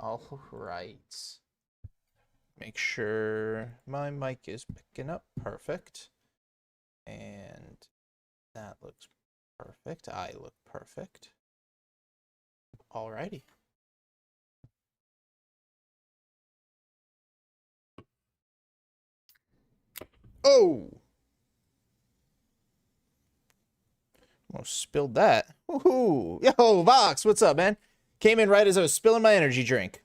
All right. Make sure my mic is picking up. Perfect. And that looks perfect. I look perfect. Alrighty. Oh! Almost spilled that. Woohoo! Yo, Vox, what's up, man? Came in right as I was spilling my energy drink.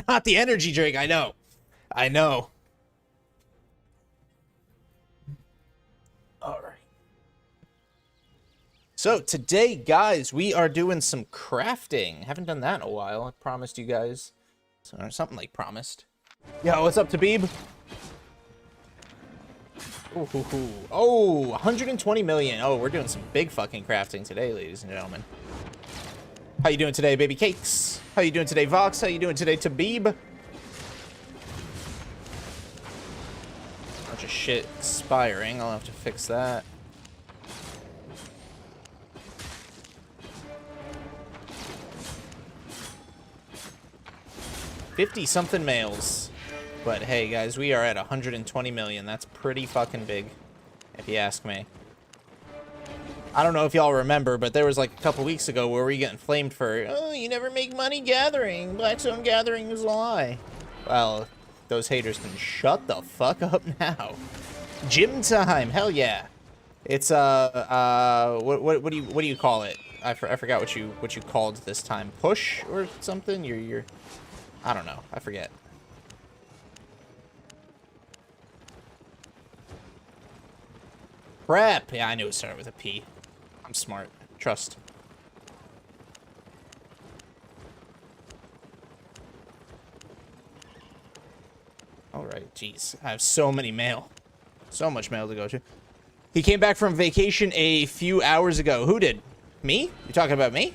Not the energy drink, I know. I know. All right. So today, guys, we are doing some crafting. Haven't done that in a while. I promised you guys. Something like promised. Yo, what's up, Tabib? Ooh, oh, 120 million. Oh, we're doing some big fucking crafting today, ladies and gentlemen. How you doing today, baby cakes? How you doing today, Vox? How you doing today, Tabib? Bunch of shit expiring. I'll have to fix that. $50-something males. But hey, guys, we are at 120 million. That's pretty fucking big, if you ask me. I don't know if y'all remember, but there was like a couple weeks ago where we getting flamed for, oh, you never make money gathering. Blackstone gathering is a lie. Well, those haters can shut the fuck up now. Gym time, hell yeah. It's what do you call it? I forgot what you called this time. Push or something? You're I don't know. I forget. Prep. Yeah, I knew it started with a P. I'm smart. Trust. Alright, jeez. I have so many mail. So much mail to go to. He came back from vacation a few hours ago. Who did? Me? You talking about me?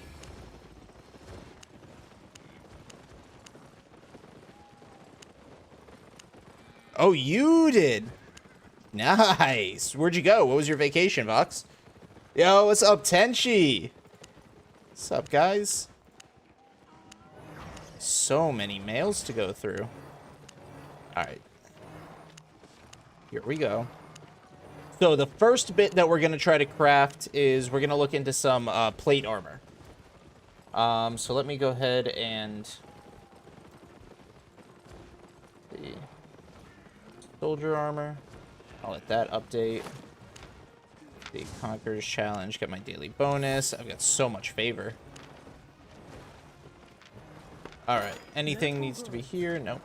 Oh, you did. Nice. Where'd you go? What was your vacation, Vox? Yo, what's up, Tenchi? What's up, guys? So many mails to go through. Alright. Here we go. So the first bit that we're going to try to craft is we're going to look into some plate armor. So let me go ahead and... see. Soldier armor. I'll let that update. The Conqueror's Challenge. Got my daily bonus. I've got so much favor. Alright. Anything needs to be here? No.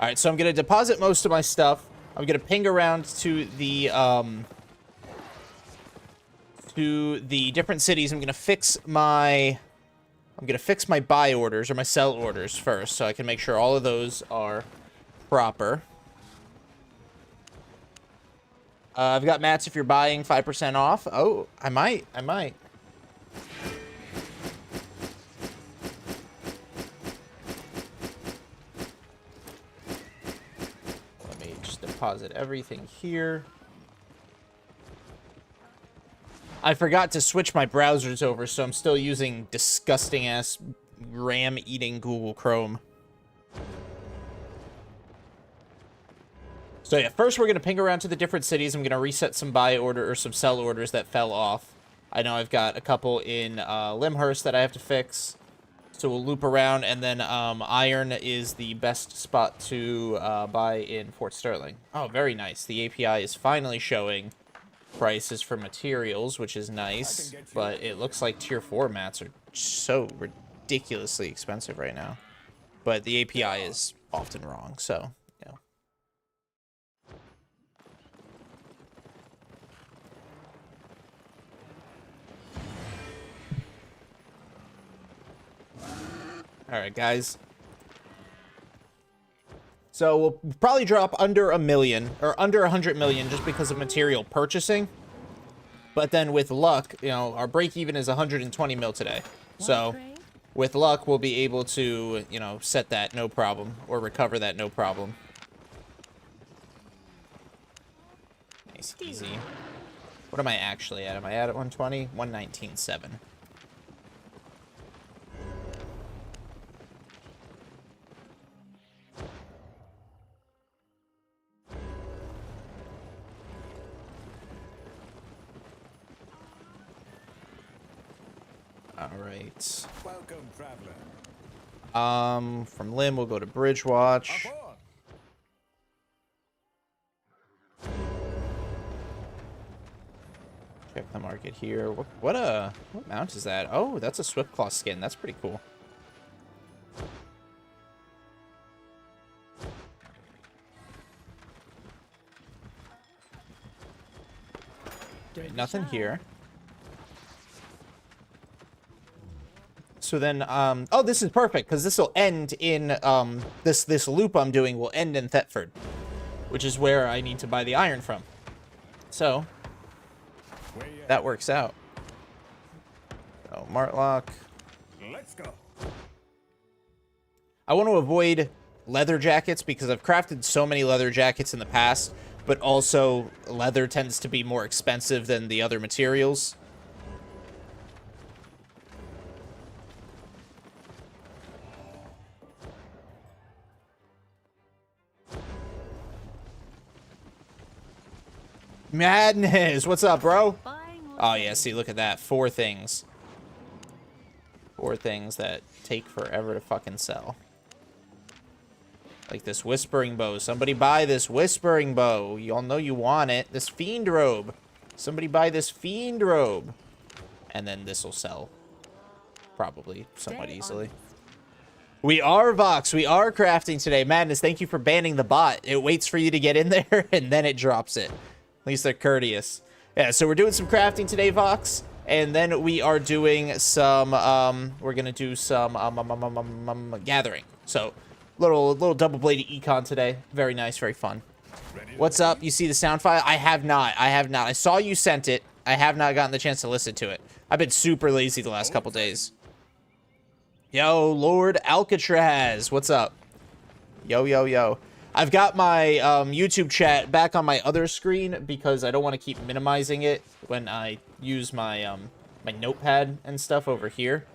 Alright, so I'm going to deposit most of my stuff. I'm going to ping around to the different cities. I'm going to fix my buy orders or my sell orders first so I can make sure all of those are proper. I've got mats if you're buying 5% off. Oh, I might. Let me just deposit everything here. I forgot to switch my browsers over, so I'm still using disgusting-ass RAM-eating Google Chrome. So yeah, first we're going to ping around to the different cities. I'm going to reset some buy order or some sell orders that fell off. I know I've got a couple in Limhurst that I have to fix. So we'll loop around, and then iron is the best spot to buy in Fort Sterling. Oh, very nice. The API is finally showing prices for materials, which is nice. But it looks like tier 4 mats are so ridiculously expensive right now. But the API is often wrong, so... Alright, guys. So we'll probably drop under 1 million, or under 100 million just because of material purchasing. But then with luck, you know, our break even is 120 mil today. So with luck, we'll be able to, you know, set that no problem, or recover that no problem. Easy. What am I actually at? Am I at 120? 119.7. All right. Welcome, traveler. From Lim, we'll go to Bridge Watch. Check the market here. What mount is that? Oh, that's a Swiftclaw skin. That's pretty cool. Right, nothing here. So then, oh, this is perfect because this will end in this loop I'm doing will end in Thetford, which is where I need to buy the iron from. So that works out. Oh, Martlock. Let's go. I want to avoid leather jackets because I've crafted so many leather jackets in the past, but also leather tends to be more expensive than the other materials. Madness! What's up, bro? Oh, yeah, see, look at that. 4 things. 4 things that take forever to fucking sell. Like this Whispering Bow. Somebody buy this Whispering Bow. You all know you want it. This Fiend Robe. Somebody buy this Fiend Robe. And then this will sell. Probably somewhat easily. We are, Vox. We are crafting today. Madness, thank you for banning the bot. It waits for you to get in there, and then it drops it. At least they're courteous. Yeah, so we're doing some crafting today, Vox. And then we are doing some, we're going to do some gathering. So, little double-bladed econ today. Very nice, very fun. What's up? You see the sound file? I have not. I have not. I saw you sent it. I have not gotten the chance to listen to it. I've been super lazy the last couple days. Yo, Lord Alcatraz. What's up? Yo, yo, yo. I've got my YouTube chat back on my other screen because I don't want to keep minimizing it when I use my my notepad and stuff over here.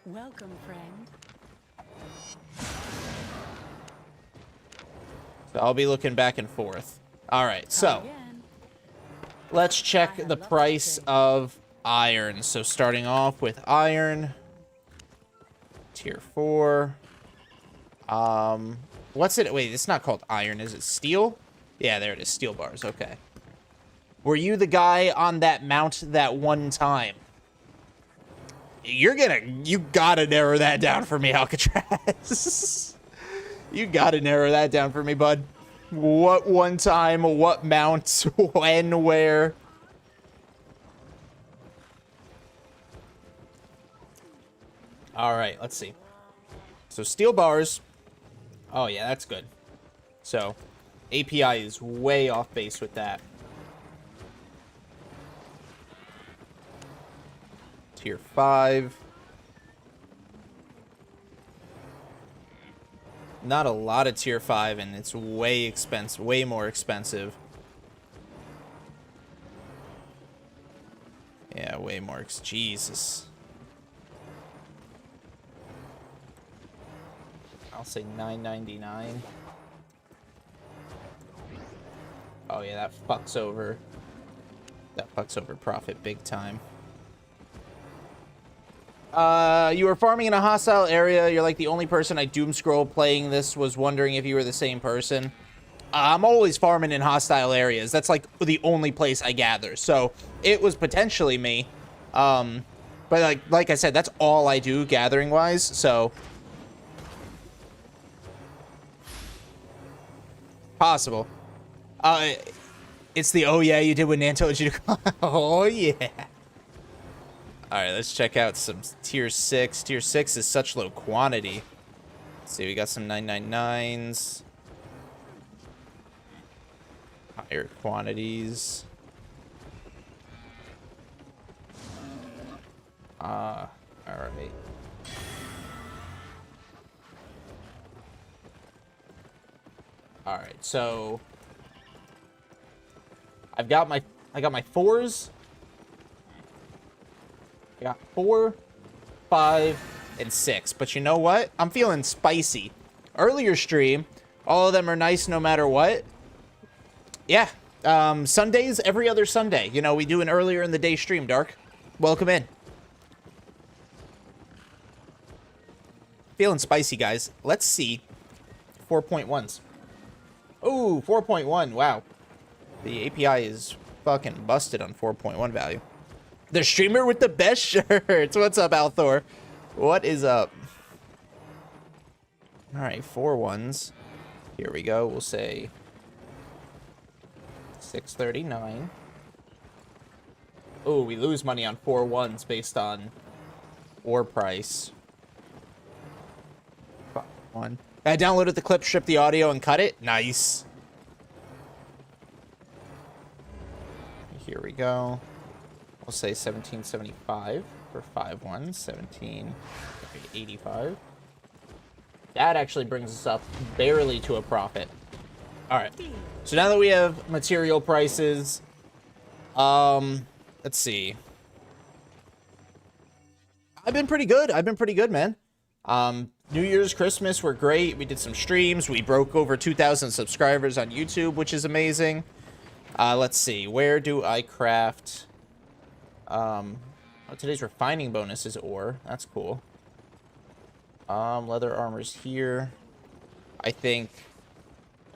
Welcome, friend. So I'll be looking back and forth. All right, so let's check the price of iron. So starting off with iron, tier 4. What's it? Wait, it's not called iron. Is it steel? Yeah, there it is. Steel bars. Okay. Were you the guy on that mount that one time? You gotta narrow that down for me, Alcatraz. You gotta narrow that down for me, bud. What one time, what mount, when, where? All right, let's see. So steel bars. Oh, yeah, that's good. So, API is way off base with that. Tier 5. Not a lot of tier 5, and it's way expensive, way more expensive. Yeah, way more. Jesus. I'll say $9.99. Oh yeah, that fucks over. That fucks over profit big time. You were farming in a hostile area. You're like the only person I doom scroll playing this. Was wondering if you were the same person. I'm always farming in hostile areas. That's like the only place I gather. So it was potentially me. But like I said, that's all I do gathering wise. So. Possible. It's the oh yeah you did with Nanto. Oh yeah. Alright, let's check out some tier 6. Tier 6 is such low quantity. Let's see, we got some 999s. Higher quantities. Alright. Alright, so I got my 4s. I got 4, 5, and 6. But you know what? I'm feeling spicy. Earlier stream, all of them are nice no matter what. Yeah. Sundays, every other Sunday. You know, we do an earlier in the day stream, Dark. Welcome in. Feeling spicy, guys. Let's see. 4.1s. Ooh, 4.1. Wow. The API is fucking busted on 4.1 value. The streamer with the best shirts. What's up, Althor? What is up? All right, 4 1s. Here we go. We'll say 639. Oh, we lose money on 4 1s based on ore price. 1. I downloaded the clip, stripped the audio, and cut it. Nice. Here we go. We'll say 1775 for 5 1s. 1785. That actually brings us up barely to a profit. All right. So now that we have material prices, let's see. I've been pretty good. Man. New Year's, Christmas were great. We did some streams. We broke over 2,000 subscribers on YouTube, which is amazing. Let's see. Where do I craft? Today's refining bonus is ore. That's cool. Leather armor's here. I think...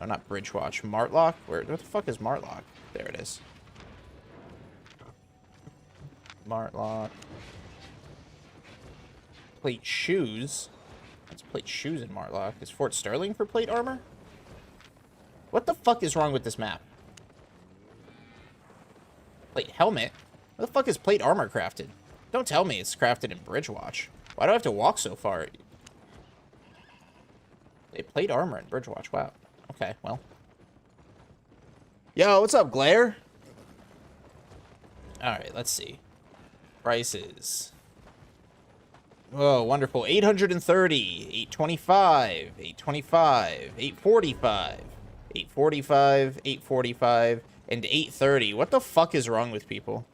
Oh, not Bridgewatch. Martlock? Where the fuck is Martlock? There it is. Martlock. Plate shoes. Let's plate shoes in Martlock. Is Fort Sterling for plate armor? What the fuck is wrong with this map? Plate helmet? Where the fuck is plate armor crafted? Don't tell me it's crafted in Bridgewatch. Why do I have to walk so far? They plate armor in Bridgewatch. Wow. Okay, well. Yo, what's up, Glare? Alright, let's see. Prices. Oh, wonderful. 830, 825, 825, 845, 845, 845, and 830. What the fuck is wrong with people?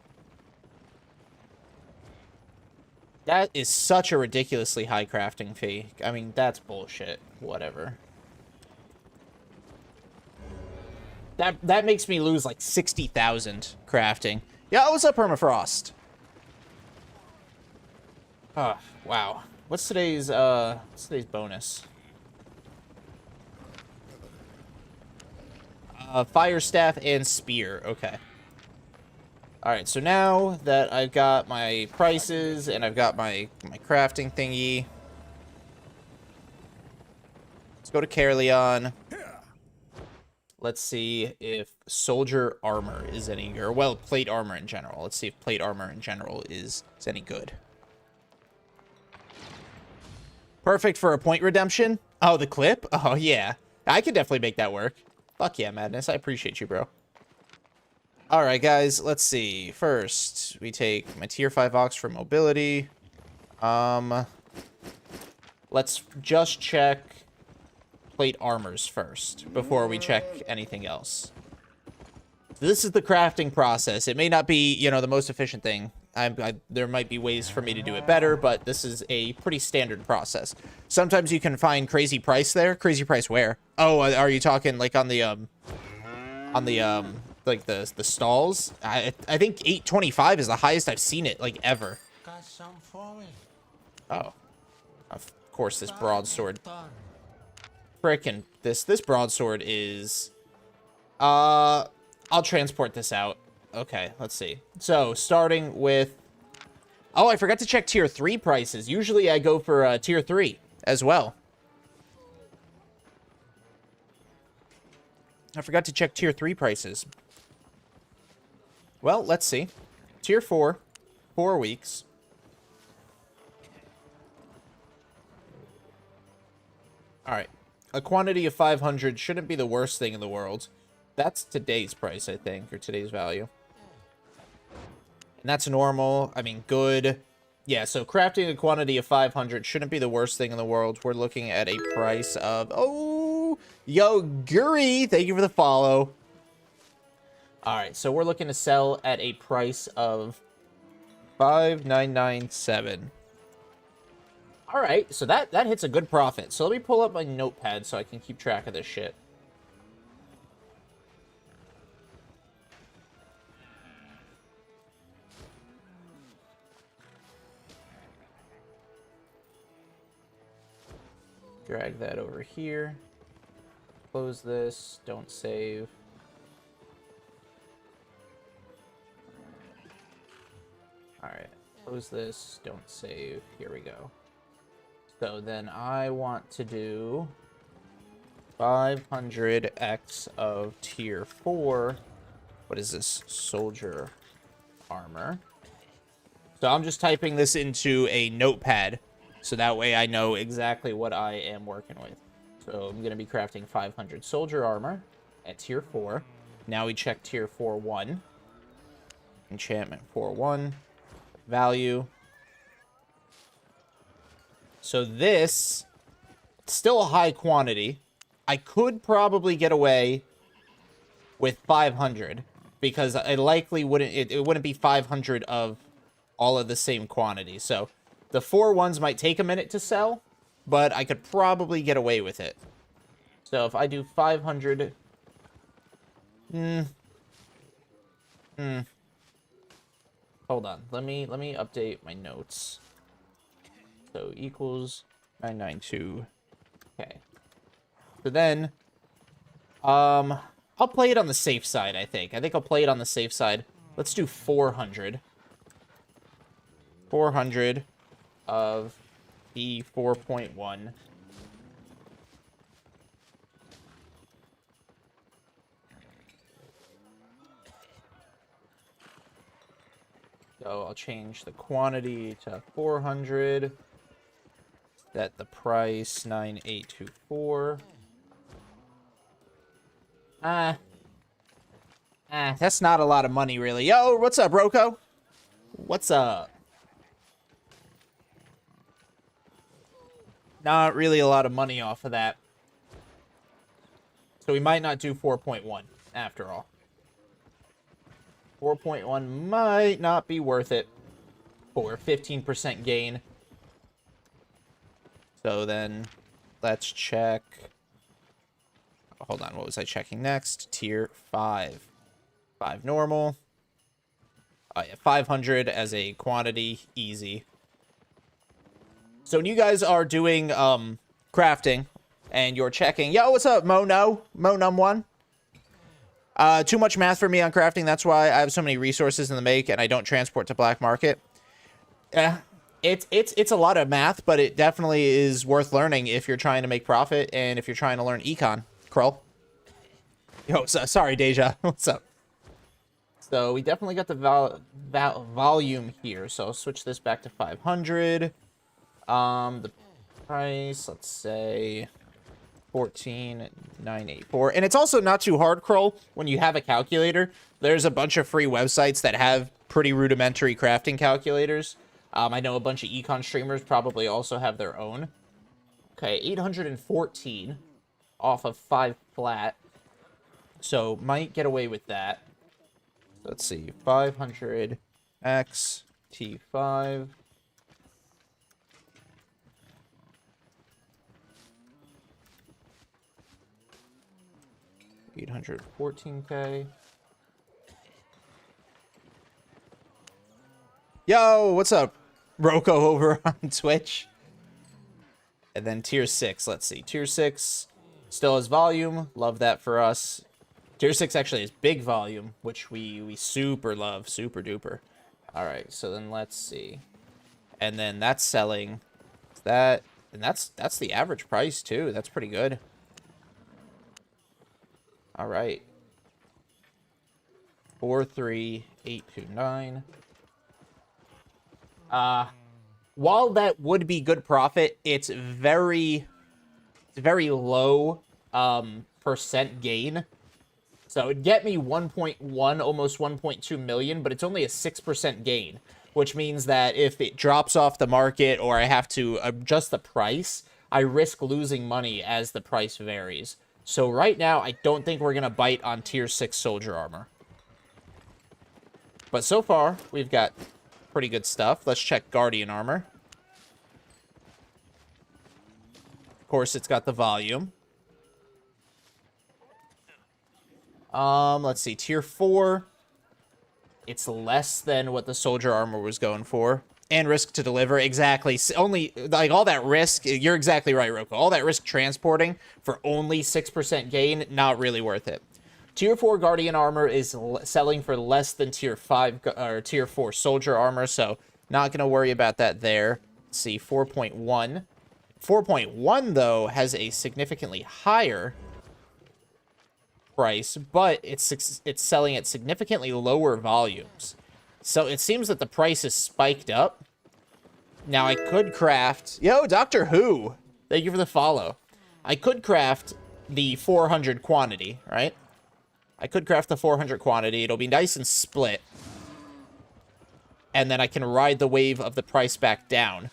That is such a ridiculously high crafting fee. I mean, that's bullshit. Whatever. That makes me lose like 60,000 crafting. Yeah, what's up, Permafrost? Oh, wow. What's today's bonus? Fire staff and spear. Okay. Alright, so now that I've got my prices and I've got my crafting thingy, let's go to Caerleon. Let's see if soldier armor is any good. Or, well, plate armor in general. Let's see if plate armor in general is any good. Perfect for a point redemption. Oh, the clip? Oh, yeah. I could definitely make that work. Fuck yeah, Madness. I appreciate you, bro. Alright, guys. Let's see. First, we take my tier 5 ox for mobility. Let's just check plate armors first before we check anything else. This is the crafting process. It may not be, you know, the most efficient thing. There might be ways for me to do it better, but this is a pretty standard process. Sometimes you can find crazy price there. Crazy price where? Oh, are you talking like on the like the stalls? I think 825 is the highest I've seen it like ever. Oh, of course this broadsword. Frickin' this broadsword is. I'll transport this out. Okay, let's see. So, starting with... Oh, I forgot to check tier 3 prices. Usually I go for tier 3 as well. I forgot to check tier 3 prices. Well, let's see. Tier 4, 4 weeks. Alright. A quantity of 500 shouldn't be the worst thing in the world. That's today's price, I think, or today's value. And that's normal. I mean, good. Yeah, so crafting a quantity of 500 shouldn't be the worst thing in the world. We're looking at a price of... Oh, yo, Guri, thank you for the follow. All right, so we're looking to sell at a price of 5,997. All right, so that hits a good profit. So let me pull up my notepad so I can keep track of this shit. Drag that over here. Close this. Don't save. Alright. Close this. Don't save. Here we go. So then I want to do 500x of tier 4. What is this? Soldier armor. So I'm just typing this into a notepad. So that way I know exactly what I am working with. So I'm going to be crafting 500 soldier armor at tier 4. Now we check tier 4-1. Enchantment 4-1. Value. So this, still a high quantity. I could probably get away with 500. Because I likely wouldn't, it wouldn't be 500 of all of the same quantity. So the 4-1s might take a minute to sell, but I could probably get away with it. So if I do 500... Hold on. Let me update my notes. So equals 992. Okay. So then, I'll play it on the safe side, I think. I think I'll play it on the safe side. Let's do 400. 400 of the 4.1. So I'll change the quantity to 400. Set the price 9824. That's not a lot of money, really. Yo, what's up, Roko? What's up? Not really a lot of money off of that. So we might not do 4.1 after all. 4.1 might not be worth it for 15% gain. So then let's check. Hold on, what was I checking next? Tier 5. 5 normal. Yeah, 500 as a quantity, easy. So when you guys are doing crafting and you're checking, yo, what's up, Monum1? Too much math for me on crafting. That's why I have so many resources in the make and I don't transport to black market. Yeah, it's a lot of math, but it definitely is worth learning if you're trying to make profit and if you're trying to learn econ. Krull. Yo, sorry, Deja. What's up? So we definitely got the volume here. So I'll switch this back to 500. The price, let's say 14,984. And it's also not too hard, Krull, when you have a calculator. There's a bunch of free websites that have pretty rudimentary crafting calculators. I know a bunch of econ streamers probably also have their own. Okay, 814 off of 5 flat. So might get away with that. Let's see, 500 X T5. $814K. Yo, what's up, Roko over on Twitch? And then tier 6, let's see. Tier 6 still has volume. Love that for us. Tier 6 actually has big volume, which we super love. Super duper. All right, so then let's see. And then that's selling. That, and that's the average price, too. That's pretty good. All right. 43829. While that would be good profit, it's very low percent gain. So it'd get me 1.1, almost 1.2 million, but it's only a 6% gain, which means that if it drops off the market or I have to adjust the price, I risk losing money as the price varies. So right now, I don't think we're going to bite on tier 6 soldier armor. But so far, we've got pretty good stuff. Let's check Guardian armor. Of course, it's got the volume. Let's see. Tier 4. It's less than what the soldier armor was going for. And risk to deliver. Exactly. Only, like, all that risk. You're exactly right, Roko. All that risk transporting for only 6% gain, not really worth it. Tier 4 Guardian armor is selling for less than Tier 5 or Tier 4 soldier armor, so not going to worry about that there. Let's see, 4.1. 4.1, though, has a significantly higher price, but it's selling at significantly lower volumes. So it seems that the price is spiked up. Now, I could craft... Yo, Doctor Who! Thank you for the follow. I could craft the 400 quantity, right? I could craft the 400 quantity. It'll be nice and split. And then I can ride the wave of the price back down.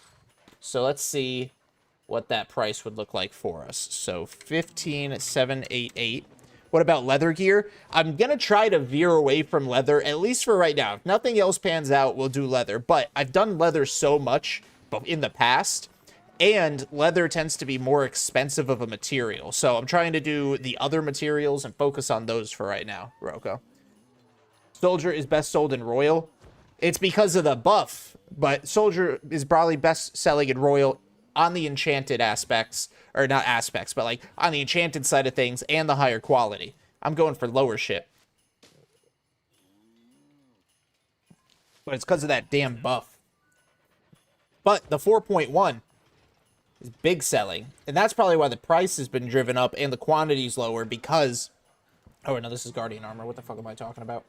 So let's see what that price would look like for us. So 15,788. What about leather gear? I'm going to try to veer away from leather, at least for right now. If nothing else pans out, we'll do leather. But I've done leather so much in the past, and leather tends to be more expensive of a material. So I'm trying to do the other materials and focus on those for right now, Roko. Soldier is best sold in Royal. It's because of the buff, but Soldier is probably best selling in Royal on the enchanted aspects, or not aspects, but like on the enchanted side of things and the higher quality. I'm going for lower shit. But it's because of that damn buff. But the 4.1 is big selling, and that's probably why the price has been driven up and the quantity's lower, because... Oh, no, this is Guardian armor. What the fuck am I talking about?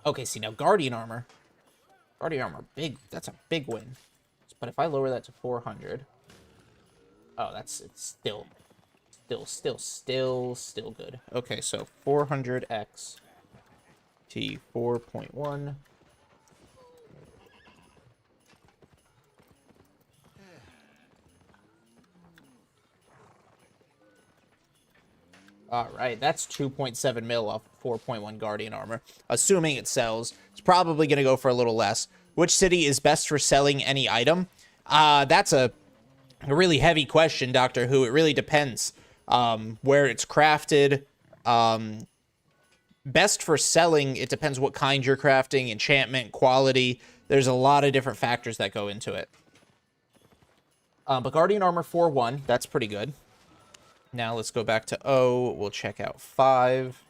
Okay, see, now Guardian armor. Guardian armor, big. That's a big win. But if I lower that to 400... Oh, it's still good. Okay, so 400x T 4.1. All right, that's 2.7 mil off 4.1 Guardian armor. Assuming it sells, it's probably going to go for a little less. Which city is best for selling any item? That's a really heavy question, Doctor Who. It really depends where it's crafted. Best for selling, it depends what kind you're crafting, enchantment, quality. There's a lot of different factors that go into it. But Guardian armor 4.1, that's pretty good. Now let's go back to O. We'll check out 5.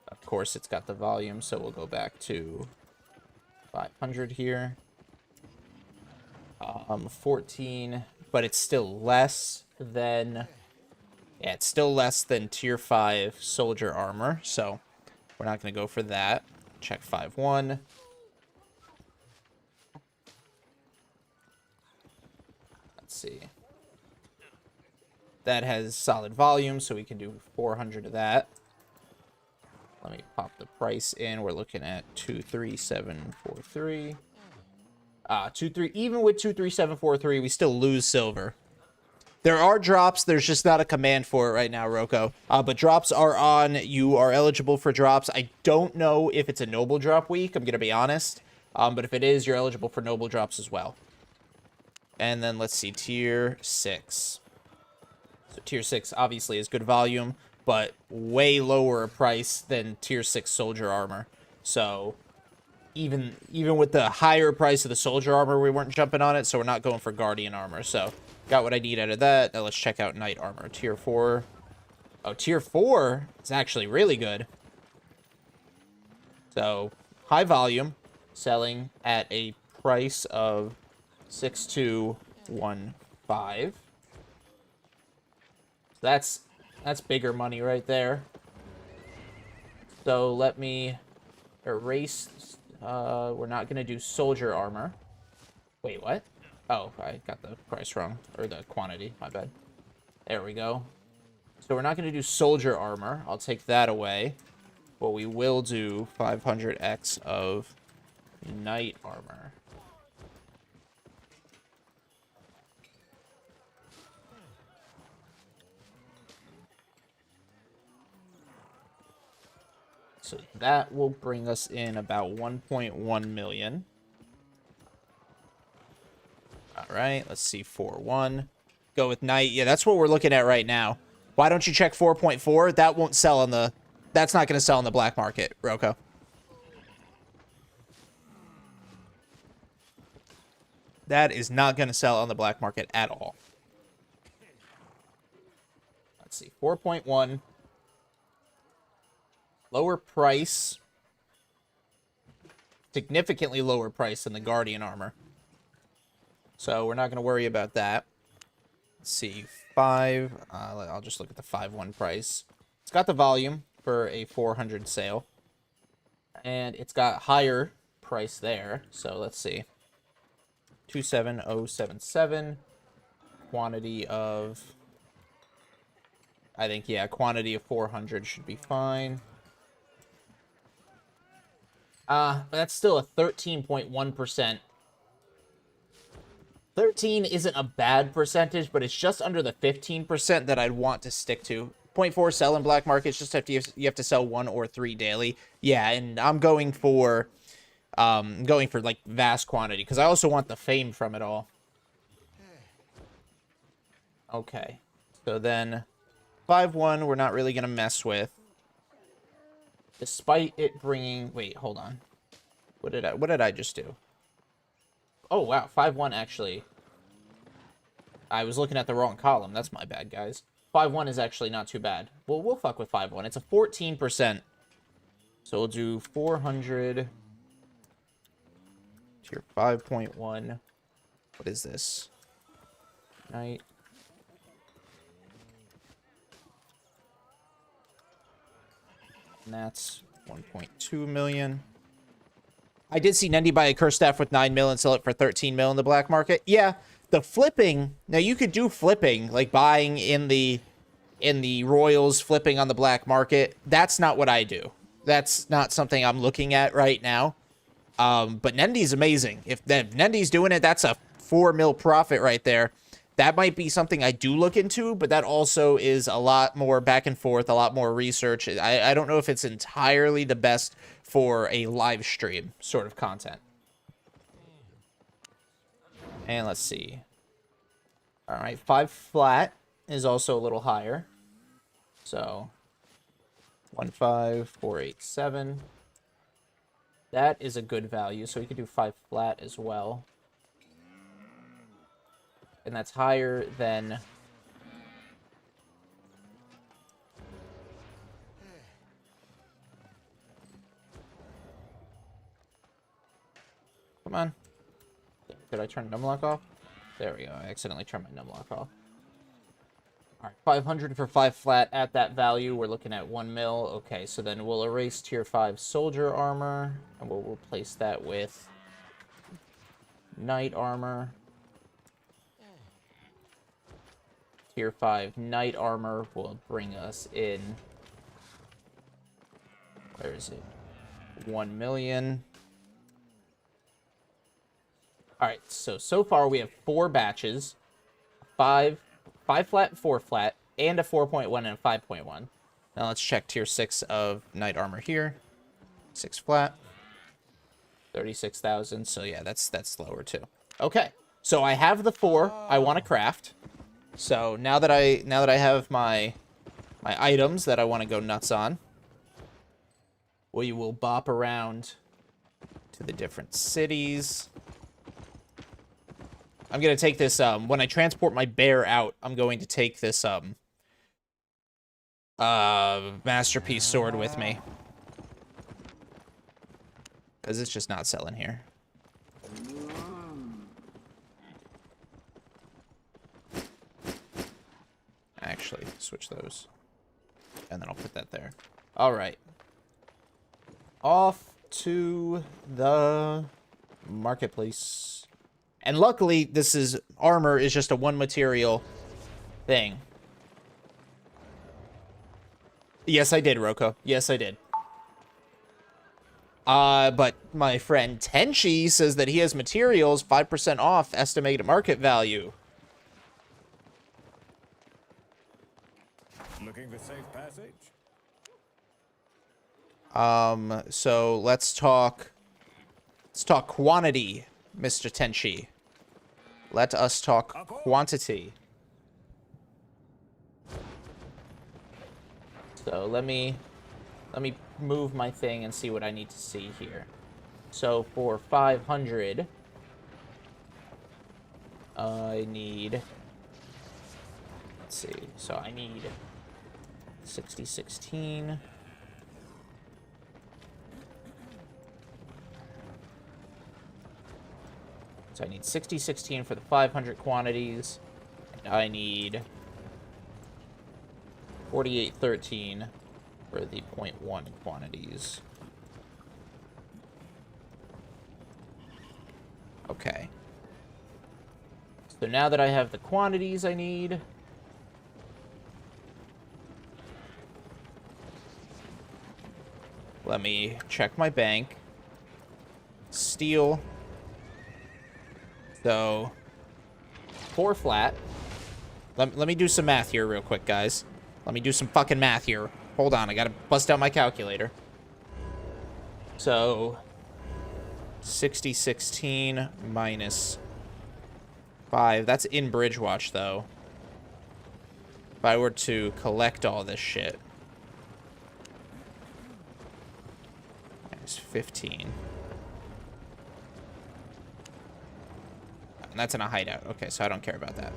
Of course, it's got the volume, so we'll go back to 500 here. 14, but it's still less than... Yeah, it's still less than Tier 5 soldier armor, so we're not going to go for that. Check 5.1. Let's see. That has solid volume, so we can do 400 of that. Let me pop the price in. We're looking at 23743. 23. Even with 23743, we still lose silver. There are drops. There's just not a command for it right now, Roko. But drops are on. You are eligible for drops. I don't know if it's a noble drop week. I'm gonna be honest. But if it is, you're eligible for noble drops as well. And then let's see, tier 6. So tier 6 obviously is good volume, but way lower price than tier 6 soldier armor. So even with the higher price of the soldier armor, we weren't jumping on it, so we're not going for Guardian armor. So got what I need out of that. Now let's check out Knight armor. Tier 4. Oh, tier 4 is actually really good. So high volume, selling at a price of 6215. That's bigger money right there. So let me erase. We're not gonna do soldier armor. Wait, what? Oh, I got the price wrong, or the quantity. My bad. There we go. So we're not gonna do soldier armor. I'll take that away. But we will do 500x of knight armor. So that will bring us in about 1.1 million. All right, let's see, 4-1. Go with Knight. Yeah, that's what we're looking at right now. Why don't you check 4.4? That won't sell on the... That's not going to sell on the black market, Roko. That is not going to sell on the black market at all. Let's see, 4.1. Lower price. Significantly lower price than the Guardian armor. So we're not going to worry about that. Let's see, 5. I'll just look at the 5-1 price. It's got the volume for a 400 sale. And it's got higher price there. So let's see. 27077. Quantity of... I think, yeah, quantity of 400 should be fine. But that's still a 13.1%. 13 isn't a bad percentage, but it's just under the 15% that I'd want to stick to. 0.4 sell in black market, it's just you have to sell 1 or 3 daily. Yeah, and I'm going for like vast quantity because I also want the fame from it all. Okay. So then 5-1 we're not really going to mess with. Despite it bringing... Wait, hold on. What did I just do? Oh, wow. 5-1, actually. I was looking at the wrong column. That's my bad, guys. 5-1 is actually not too bad. Well, we'll fuck with 5-1. It's a 14%. So we'll do 400. Tier 5.1. What is this? Night. And that's 1.2 million. I did see Nendi buy a curse staff with 9 mil and sell it for 13 mil in the black market. Yeah, the flipping. Now you could do flipping, like buying in the Royals, flipping on the black market. That's not what I do. That's not something I'm looking at right now. But Nendi's amazing. If Nendi's doing it, that's a 4 mil profit right there. That might be something I do look into, but that also is a lot more back and forth, a lot more research. I don't know if it's entirely the best for a live stream sort of content. And let's see. All right, 5 flat is also a little higher. So 15487. That is a good value, so we could do 5 flat as well. And that's higher than... Come on. Did I turn numlock off? There we go. I accidentally turned my numlock off. Alright, 500 for 5 flat at that value. We're looking at 1 mil. Okay, so then we'll erase tier 5 soldier armor. And we'll replace that with knight armor. Tier 5 knight armor will bring us in... Where is it? 1 million. Alright, so far we have 4 batches. 5 flat, 4 flat, and a 4.1 and a 5.1. Now let's check tier 6 of knight armor here. 6 flat. 36,000. So yeah, that's lower too. Okay, so I have the 4 I want to craft. So now that I have my items that I want to go nuts on, we will bop around to the different cities. I'm going to take this, when I transport my bear out, I'm going to take this, masterpiece sword with me. Because it's just not selling here. Actually, switch those. And then I'll put that there. Alright. Off to the marketplace. And luckily, armor is just a 1 material thing. Yes, I did, Roko. Yes, I did. But my friend Tenchi says that he has materials 5% off estimated market value. Looking for safe passage? So let's talk quantity, Mr. Tenchi. Let us talk quantity. So let me move my thing and see what I need to see here. So for 500, I need, let's see, so I need 6016. So I need 6016 for the 500 quantities, and I need 4813 for the 0.1 quantities. Okay. So now that I have the quantities I need, let me check my bank. Steel. So, 4 flat. Let me do some math here real quick, guys. Let me do some fucking math here. Hold on, I gotta bust out my calculator. So, 6016 minus 5. That's in Bridgewatch, though. If I were to collect all this shit. Minus 15. And that's in a hideout. Okay, so I don't care about that.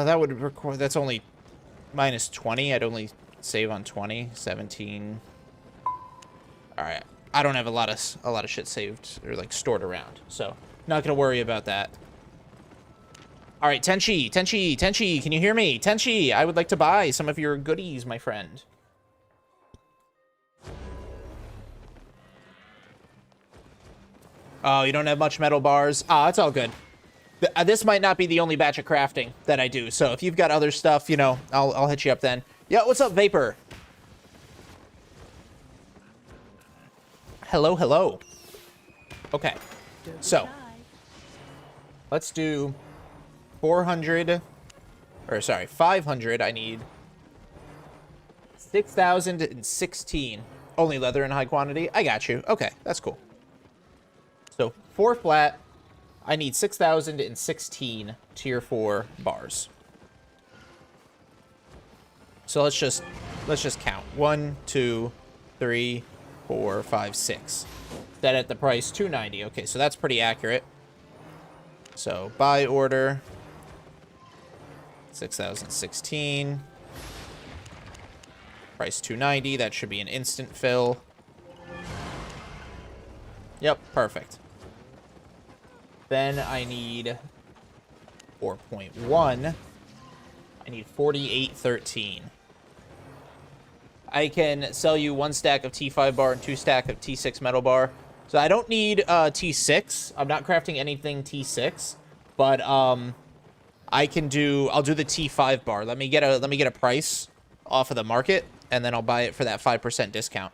That would require... That's only minus 20. I'd only save on 20. 17. Alright. I don't have a lot of shit saved or, like, stored around. So, not gonna worry about that. Alright, Tenchi, can you hear me? Tenchi, I would like to buy some of your goodies, my friend. Oh, you don't have much metal bars? Ah, it's all good. This might not be the only batch of crafting that I do, so if you've got other stuff, you know, I'll hit you up then. Yo, what's up, Vapor? Hello, hello. Okay, so let's do 400, or sorry, 500. I need 6,016. Only leather in high quantity. I got you. Okay, that's cool. So 4 flat. I need 6,016 tier 4 bars. So let's just count. 1, 2, 3, 4, 5, 6. That at the price 290. Okay, so that's pretty accurate. So buy order 6,016. Price 290. That should be an instant fill. Yep, perfect. Then I need 4.1. I need 4813. I can sell you 1 stack of T5 bar and 2 stack of T6 metal bar. So I don't need T6. I'm not crafting anything T6, but I'll do the T5 bar. Let me get a price off of the market, and then I'll buy it for that 5% discount.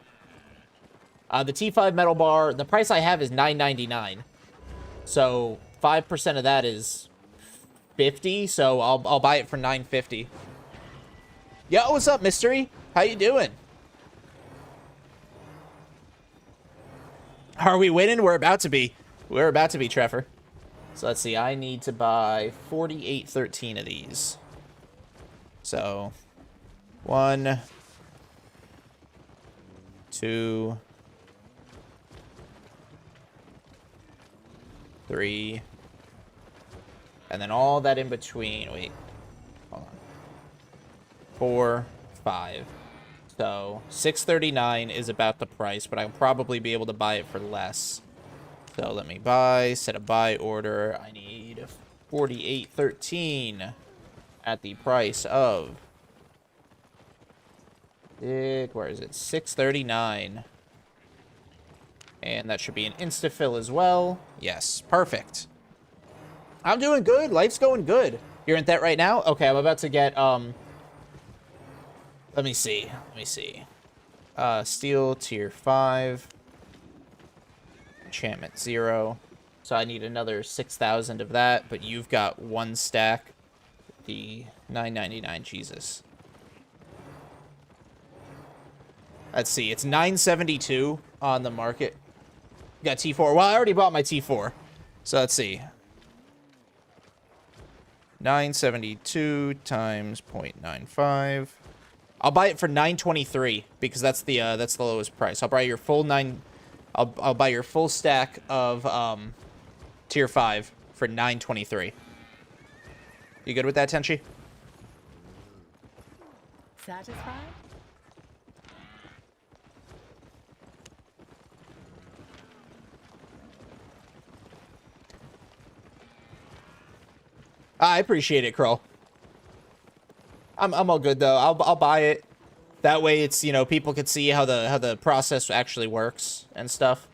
The T5 metal bar, the price I have is $9.99. So 5% of that is 50. So I'll buy it for $9.50. Yo, what's up, Mystery? How you doing? Are we winning? We're about to be. We're about to be, Trevor. So let's see. I need to buy 4813 of these. So 1, 2, 3, and then all that in between. Wait, hold on. 4, 5. So 639 is about the price, but I'll probably be able to buy it for less. So let me buy, set a buy order. I need 4813 at the price of, where is it? 639. And that should be an insta-fill as well. Yes, perfect. I'm doing good. Life's going good. You're in that right now? Okay, I'm about to get, let me see. Steel tier 5. Enchantment 0. So I need another 6,000 of that, but you've got 1 stack. The $9.99, Jesus. Let's see. It's 972 on the market. Got T4. Well, I already bought my T4. So let's see. 972 times 0.95. I'll buy it for 923 because that's the lowest price. I'll buy your full I'll buy your full stack of tier 5 for 923. You good with that, Tenchi? Satisfied? I appreciate it, Kroll. I'm all good though. I'll buy it. That way it's, you know, people could see how the process actually works and stuff.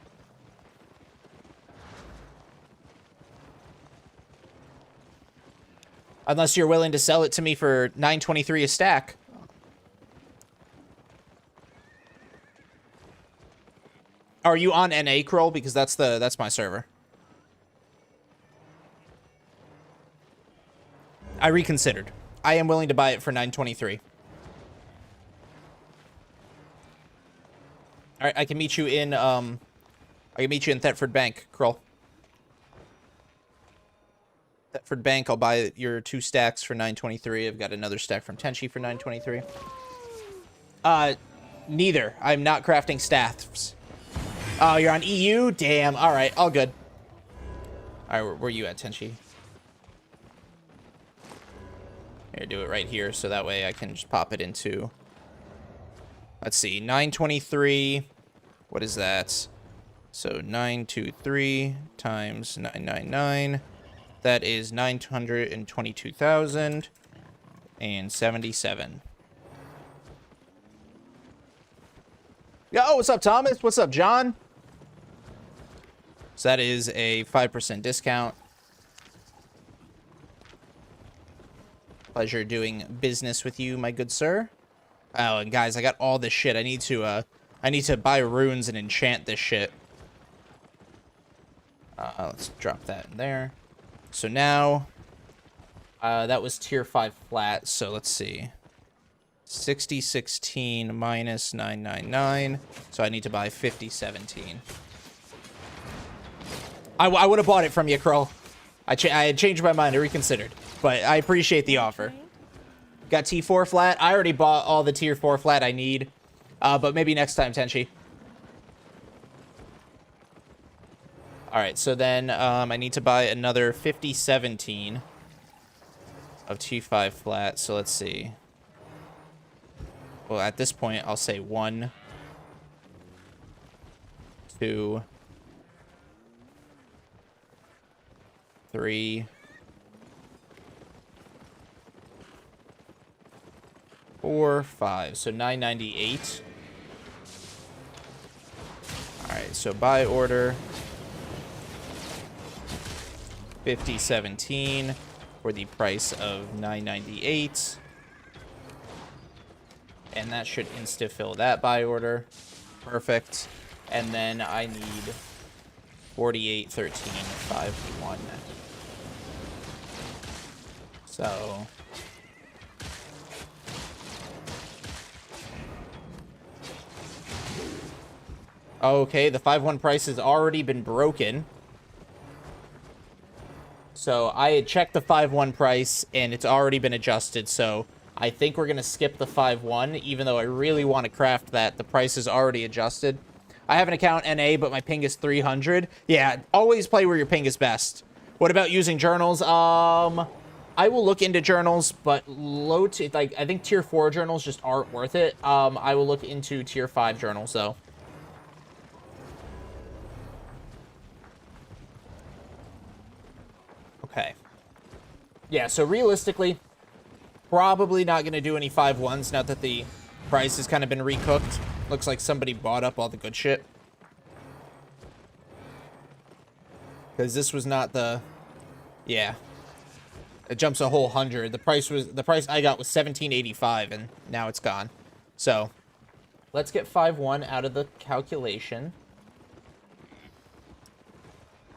Unless you're willing to sell it to me for 923 a stack. Are you on NA, Kroll? Because that's my server. I reconsidered. I am willing to buy it for 923. All right, I can meet you in Thetford Bank, Kroll. Thetford Bank, I'll buy your 2 stacks for 923. I've got another stack from Tenchi for 923. Neither. I'm not crafting staffs. Oh, you're on EU? Damn. All right, all good. All right, where are you at, Tenchi? Here, do it right here, so that way I can just pop it into... Let's see, 923. What is that? So 923 times 999. That is 922,077. Yo, what's up, Thomas? What's up, John? So that is a 5% discount. Pleasure doing business with you, my good sir. Oh, and guys, I got all this shit. I need to buy runes and enchant this shit. Let's drop that in there. So now, that was tier 5 flat. So let's see. 6016 minus 999. So I need to buy 5017. I would have bought it from you, Kroll. I had changed my mind. I reconsidered. But I appreciate the offer. Got T4 flat. I already bought all the tier 4 flat I need. But maybe next time, Tenchi. Alright, so then I need to buy another 5017 of T5 flat. So let's see. Well, at this point, I'll say 1, 2, 3, 4, 5. So 998. Alright, so buy order 5017 for the price of 998. And that should insta-fill that buy order. Perfect. And then I need 481351. So okay, the 5-1 price has already been broken. So I had checked the 5-1 price and it's already been adjusted. So I think we're going to skip the 5-1, even though I really want to craft that. The price is already adjusted. I have an account NA, but my ping is 300. Yeah, always play where your ping is best. What about using journals? I will look into journals, but I think tier 4 journals just aren't worth it. I will look into tier 5 journals, though. Okay. Yeah, so realistically, probably not going to do any 5-1s now that the price has kind of been recooked. Looks like somebody bought up all the good shit. Because this was not the... Yeah. It jumps a whole 100. The price I got was 1785 and now it's gone. So, let's get 5-1 out of the calculation.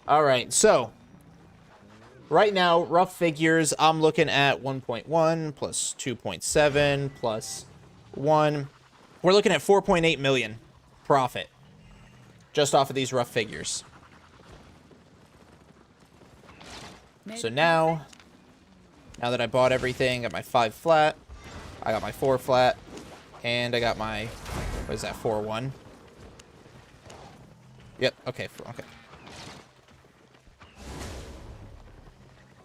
Alright, so right now, rough figures, I'm looking at 1.1 plus 2.7 plus 1 We're looking at 4.8 million profit just off of these rough figures. So now that I bought everything, got my 5 flat, I got my 4 flat, and I got my, what is that, 4-1? Yep, okay, okay.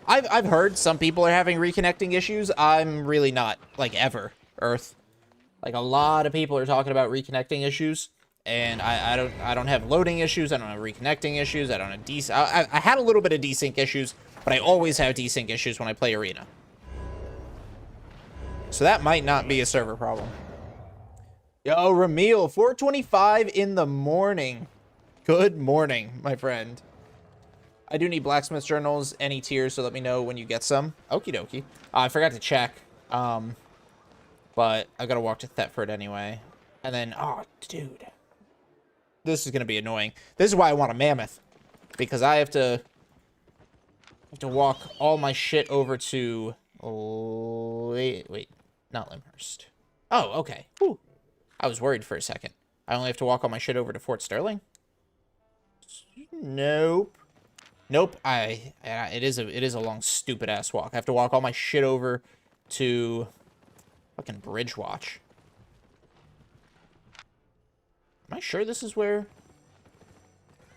I've heard some people are having reconnecting issues. I'm really not, like, ever, Earth. Like, a lot of people are talking about reconnecting issues, and I don't have loading issues, I don't have reconnecting issues, I don't have I had a little bit of desync issues, but I always have desync issues when I play Arena. So that might not be a server problem. Yo, Ramil, 4:25 in the morning. Good morning, my friend. I do need blacksmith journals, any tiers, so let me know when you get some. Okie dokie. I forgot to check, but I gotta walk to Thetford anyway. And then, oh, dude. This is gonna be annoying. This is why I want a mammoth. Because I have to walk all my shit over to... Wait, not Limhurst. Oh, okay. Whew. I was worried for a second. I only have to walk all my shit over to Fort Sterling? Nope. Nope. It is a long, stupid ass walk. I have to walk all my shit over to fucking Bridgewatch. Am I sure this is where?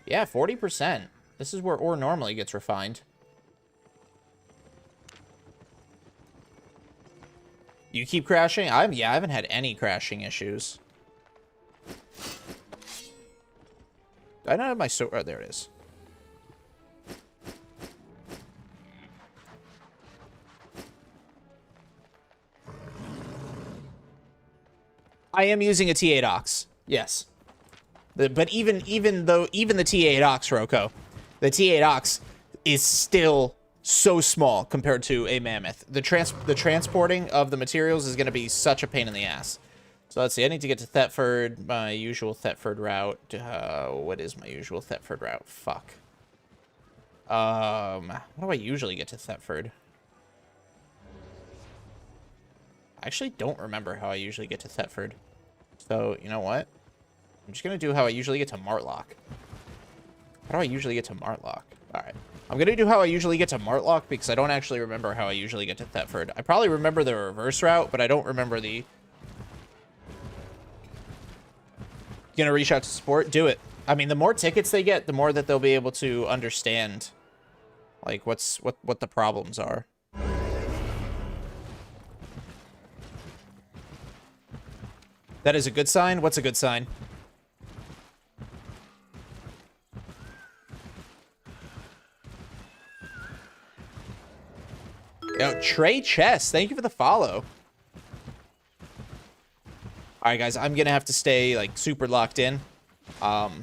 Yeah, 40%. This is where ore normally gets refined. You keep crashing? Yeah, I haven't had any crashing issues. I don't have my oh, there it is. I am using a T8 Ox. Yes. But even the T8 Ox, Roko, the T8 Ox is still so small compared to a mammoth. The transporting of the materials is going to be such a pain in the ass. So let's see. I need to get to Thetford, my usual Thetford route. What is my usual Thetford route? Fuck. How do I usually get to Thetford? I actually don't remember how I usually get to Thetford. So, you know what? I'm just going to do how I usually get to Martlock. How do I usually get to Martlock? Alright. I'm going to do how I usually get to Martlock because I don't actually remember how I usually get to Thetford. I probably remember the reverse route, but I don't remember the... Gonna reach out to support? Do it. I mean, the more tickets they get, the more that they'll be able to understand, like, what the problems are. That is a good sign? What's a good sign? Yo, Trey Chess, thank you for the follow. All right, guys, I'm going to have to stay, like, super locked in. Oh,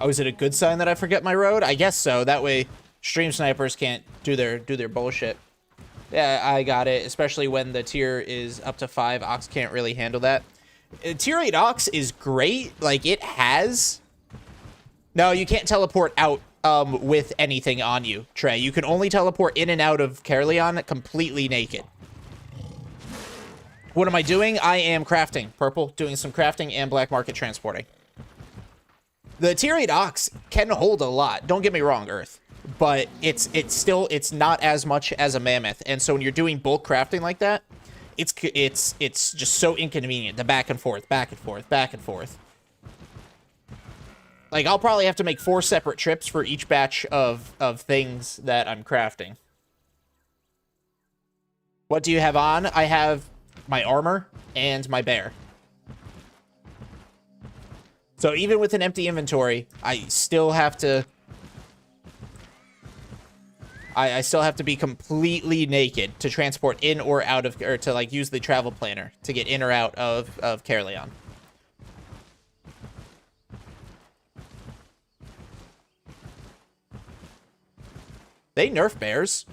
is it a good sign that I forget my road? I guess so. That way, stream snipers can't do their bullshit. Yeah, I got it, especially when the tier is up to 5. Ox can't really handle that. Tier 8 Ox is great. Like, it has... No, you can't teleport out with anything on you, Trey. You can only teleport in and out of Caerleon completely naked. What am I doing? I am crafting. Purple, doing some crafting and black market transporting. The tier 8 Ox can hold a lot. Don't get me wrong, Earth. But it's not as much as a mammoth. And so when you're doing bulk crafting like that, it's just so inconvenient. The back and forth, back and forth, back and forth. Like, I'll probably have to make 4 separate trips for each batch of things that I'm crafting. What do you have on? I have my armor and my bear. So even with an empty inventory, I still have to... I still have to be completely naked to transport in or out of... Or to, like, use the travel planner to get in or out of Caerleon. They nerf bears.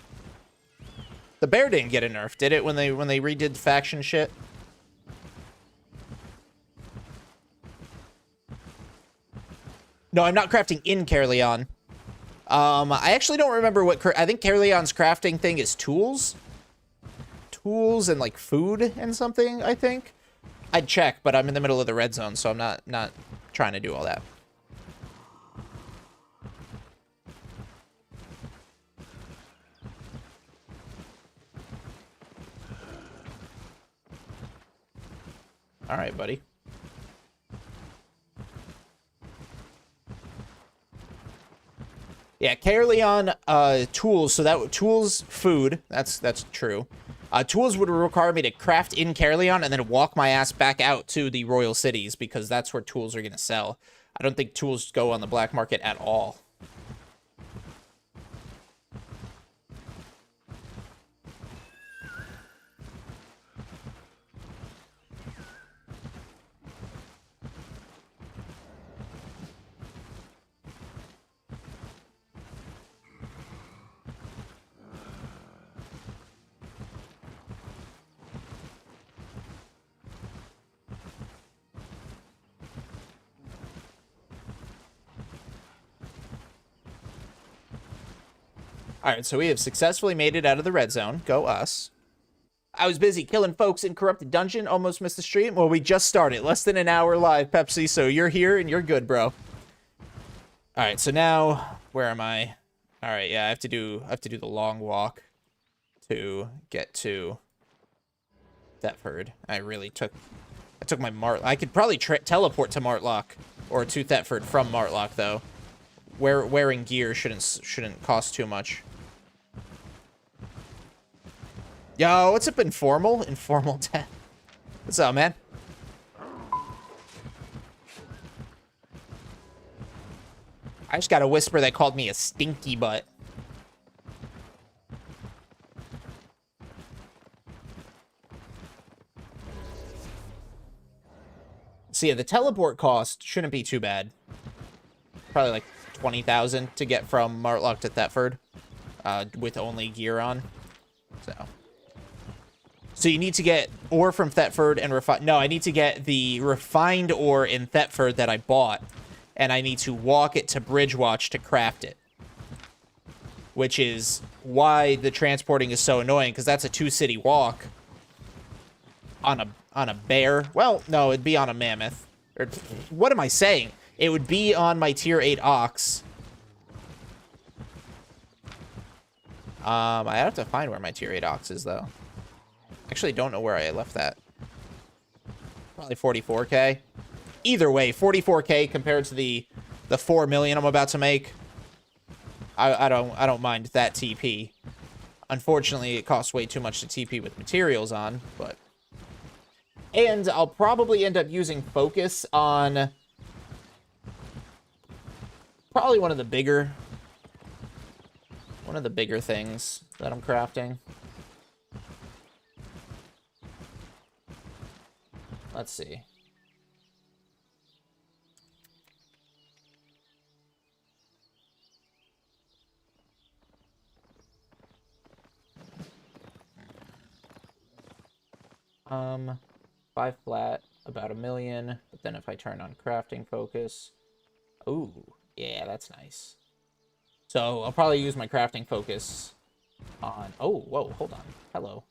The bear didn't get a nerf, did it, when they redid the faction shit? No, I'm not crafting in Caerleon. I actually don't remember what... I think Caerleon's crafting thing is tools. tools and, like, food and something, I think. I'd check, but I'm in the middle of the red zone, so I'm not trying to do all that. All right, buddy. Yeah, Caerleon, tools, so that tools, food, that's true. Tools would require me to craft in Caerleon and then walk my ass back out to the royal cities because that's where tools are going to sell. I don't think tools go on the black market at all. Alright, so we have successfully made it out of the red zone. Go us. I was busy killing folks in Corrupted Dungeon. Almost missed the stream. Well, we just started. Less than an hour live, Pepsi. So you're here and you're good, bro. Alright, so now, where am I? Alright, yeah, I have to do the long walk to get to Thetford. I took my Mart. I could probably teleport to Martlock or to Thetford from Martlock, though. Wearing gear shouldn't cost too much. Yo, what's up, Informal? Informal 10. What's up, man? I just got a whisper that called me a stinky butt. So yeah, the teleport cost shouldn't be too bad. Probably like 20,000 to get from Martlock to Thetford, with only gear on. So you need to get ore from Thetford and refine. No, I need to get the refined ore in Thetford that I bought, and I need to walk it to Bridgewatch to craft it. Which is why the transporting is so annoying, because that's a 2-city walk on a bear. Well, no, it'd be on a mammoth. Or what am I saying? It would be on my tier 8 ox. I have to find where my tier 8 ox is, though. Actually, don't know where I left that. Probably 44k. Either way, 44k compared to the 4 million I'm about to make. I don't mind that TP. Unfortunately, it costs way too much to TP with materials on, but... And I'll probably end up using focus on... Probably one of the bigger things that I'm crafting. Let's see. Five flat, about 1 million. But then if I turn on crafting focus, ooh, yeah, that's nice. So I'll probably use my crafting focus on. Oh, whoa, hold on. Hello.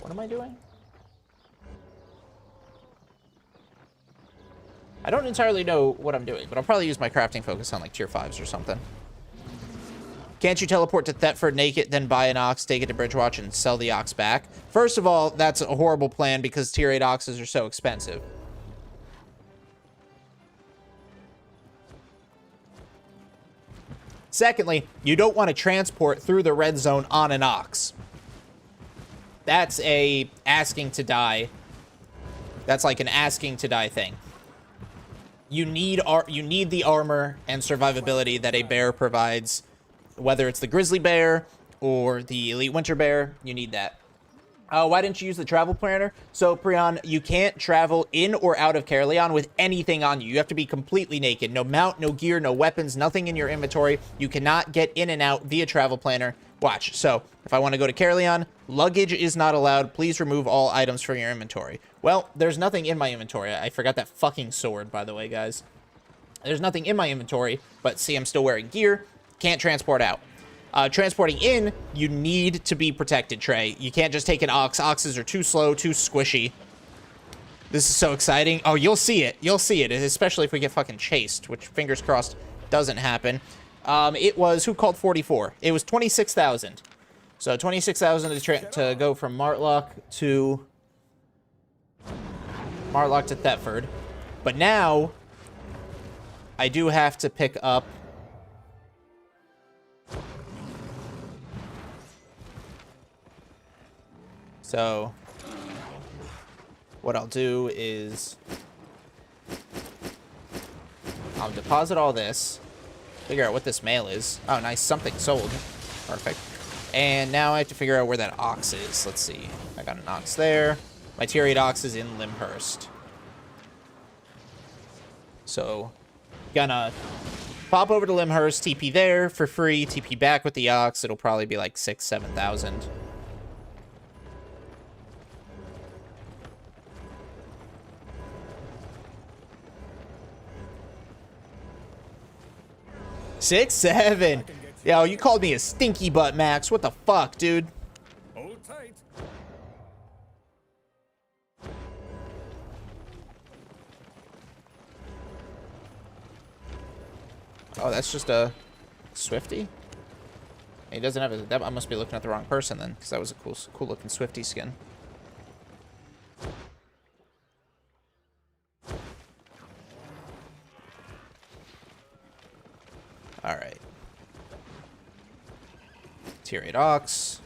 What am I doing? I don't entirely know what I'm doing, but I'll probably use my crafting focus on like tier 5s or something. Can't you teleport to Thetford naked, then buy an ox, take it to Bridgewatch, and sell the ox back? First of all, that's a horrible plan because tier 8 oxes are so expensive. Secondly, you don't want to transport through the red zone on an ox. That's a asking to die. That's like an asking to die thing. You need the armor and survivability that a bear provides. Whether it's the grizzly bear or the elite winter bear, you need that. Why didn't you use the travel planner? So, Prion, you can't travel in or out of Caerleon with anything on you. You have to be completely naked. No mount, no gear, no weapons, nothing in your inventory. You cannot get in and out via travel planner. Watch. So, if I want to go to Caerleon, luggage is not allowed. Please remove all items from your inventory. Well, there's nothing in my inventory. I forgot that fucking sword, by the way, guys. There's nothing in my inventory, but see, I'm still wearing gear. Can't transport out. Transporting in, you need to be protected, Trey. You can't just take an ox. Oxes are too slow, too squishy. This is so exciting. Oh, you'll see it. You'll see it, especially if we get fucking chased, which, fingers crossed, doesn't happen. It was, who called 44? It was 26,000. So 26,000 to go from Martlock to Thetford. But now, I do have to pick up... So, what I'll do is I'll deposit all this, figure out what this mail is. Oh, nice, something sold. Perfect. And now I have to figure out where that ox is. Let's see. I got an ox there. My tier 8 ox is in Limhurst. So, gonna pop over to Limhurst, TP there for free, TP back with the ox. It'll probably be like 6,000, 7,000. Six, 7. Yo, you called me a stinky butt, Max. What the fuck, dude? Hold tight. Oh, that's just a Swifty? He doesn't have a... I must be looking at the wrong person then, because that was a cool looking Swifty skin. Alright. Tier 8 Ox.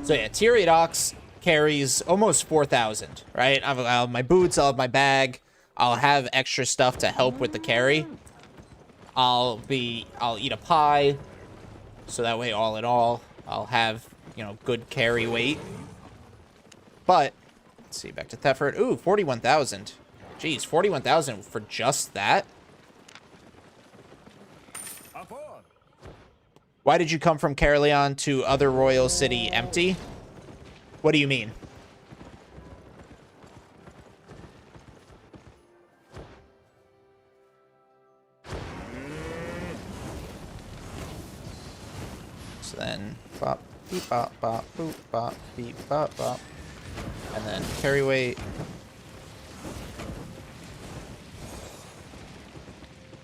So yeah, Tier 8 Ox carries almost 4,000, right? I'll have my boots, I'll have my bag, I'll have extra stuff to help with the carry. I'll eat a pie, so that way, all in all, I'll have, you know, good carry weight. But, let's see, back to Thetford. Ooh, 41,000. Jeez, 41,000 for just that? Up on. Why did you come from Caerleon to other royal city empty? What do you mean? So then, bop, beep, bop, bop, boop, bop, beep, bop, bop. And then carry weight.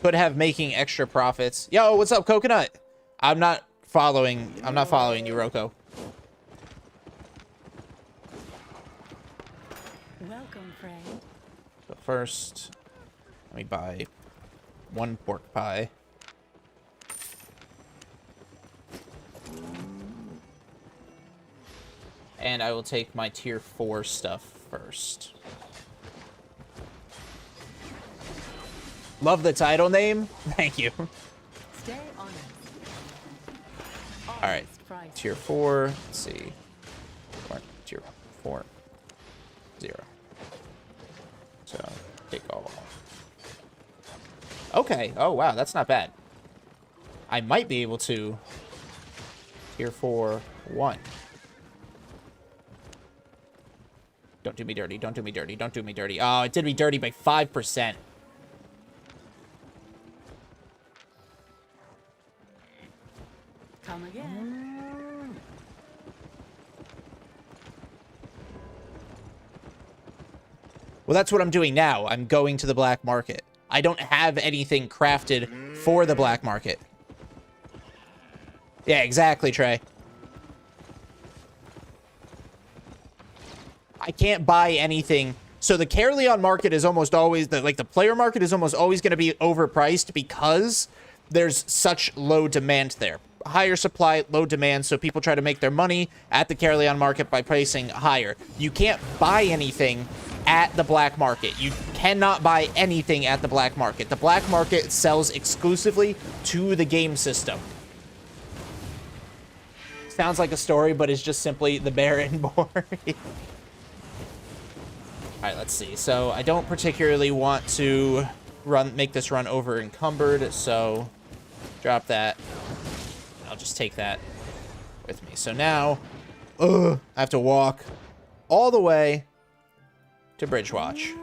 Could have making extra profits. Yo, what's up, Coconut? I'm not following you, Roko. Welcome, friend. So first, let me buy 1 pork pie. And I will take my tier 4 stuff first. Love the title name. Thank you. Stay honest. All right, tier 4. Let's see. Tier 4. 0. So take all. Okay. Oh wow, that's not bad. I might be able to tier 4 1. Don't do me dirty. Don't do me dirty. Don't do me dirty. Oh, it did me dirty by 5%. Come again. Well, that's what I'm doing now. I'm going to the black market. I don't have anything crafted for the black market. Yeah, exactly, Trey. I can't buy anything. So the Caerleon market is almost always, the player market is almost always going to be overpriced because there's such low demand there. Higher supply, low demand, so people try to make their money at the Caerleon market by pricing higher. You can't buy anything at the black market. You cannot buy anything at the black market. The black market sells exclusively to the game system. Sounds like a story, but it's just simply the Baron board. Alright, let's see. So I don't particularly want to make this run over encumbered, so drop that. I'll just take that with me. So now, I have to walk all the way to Bridgewatch.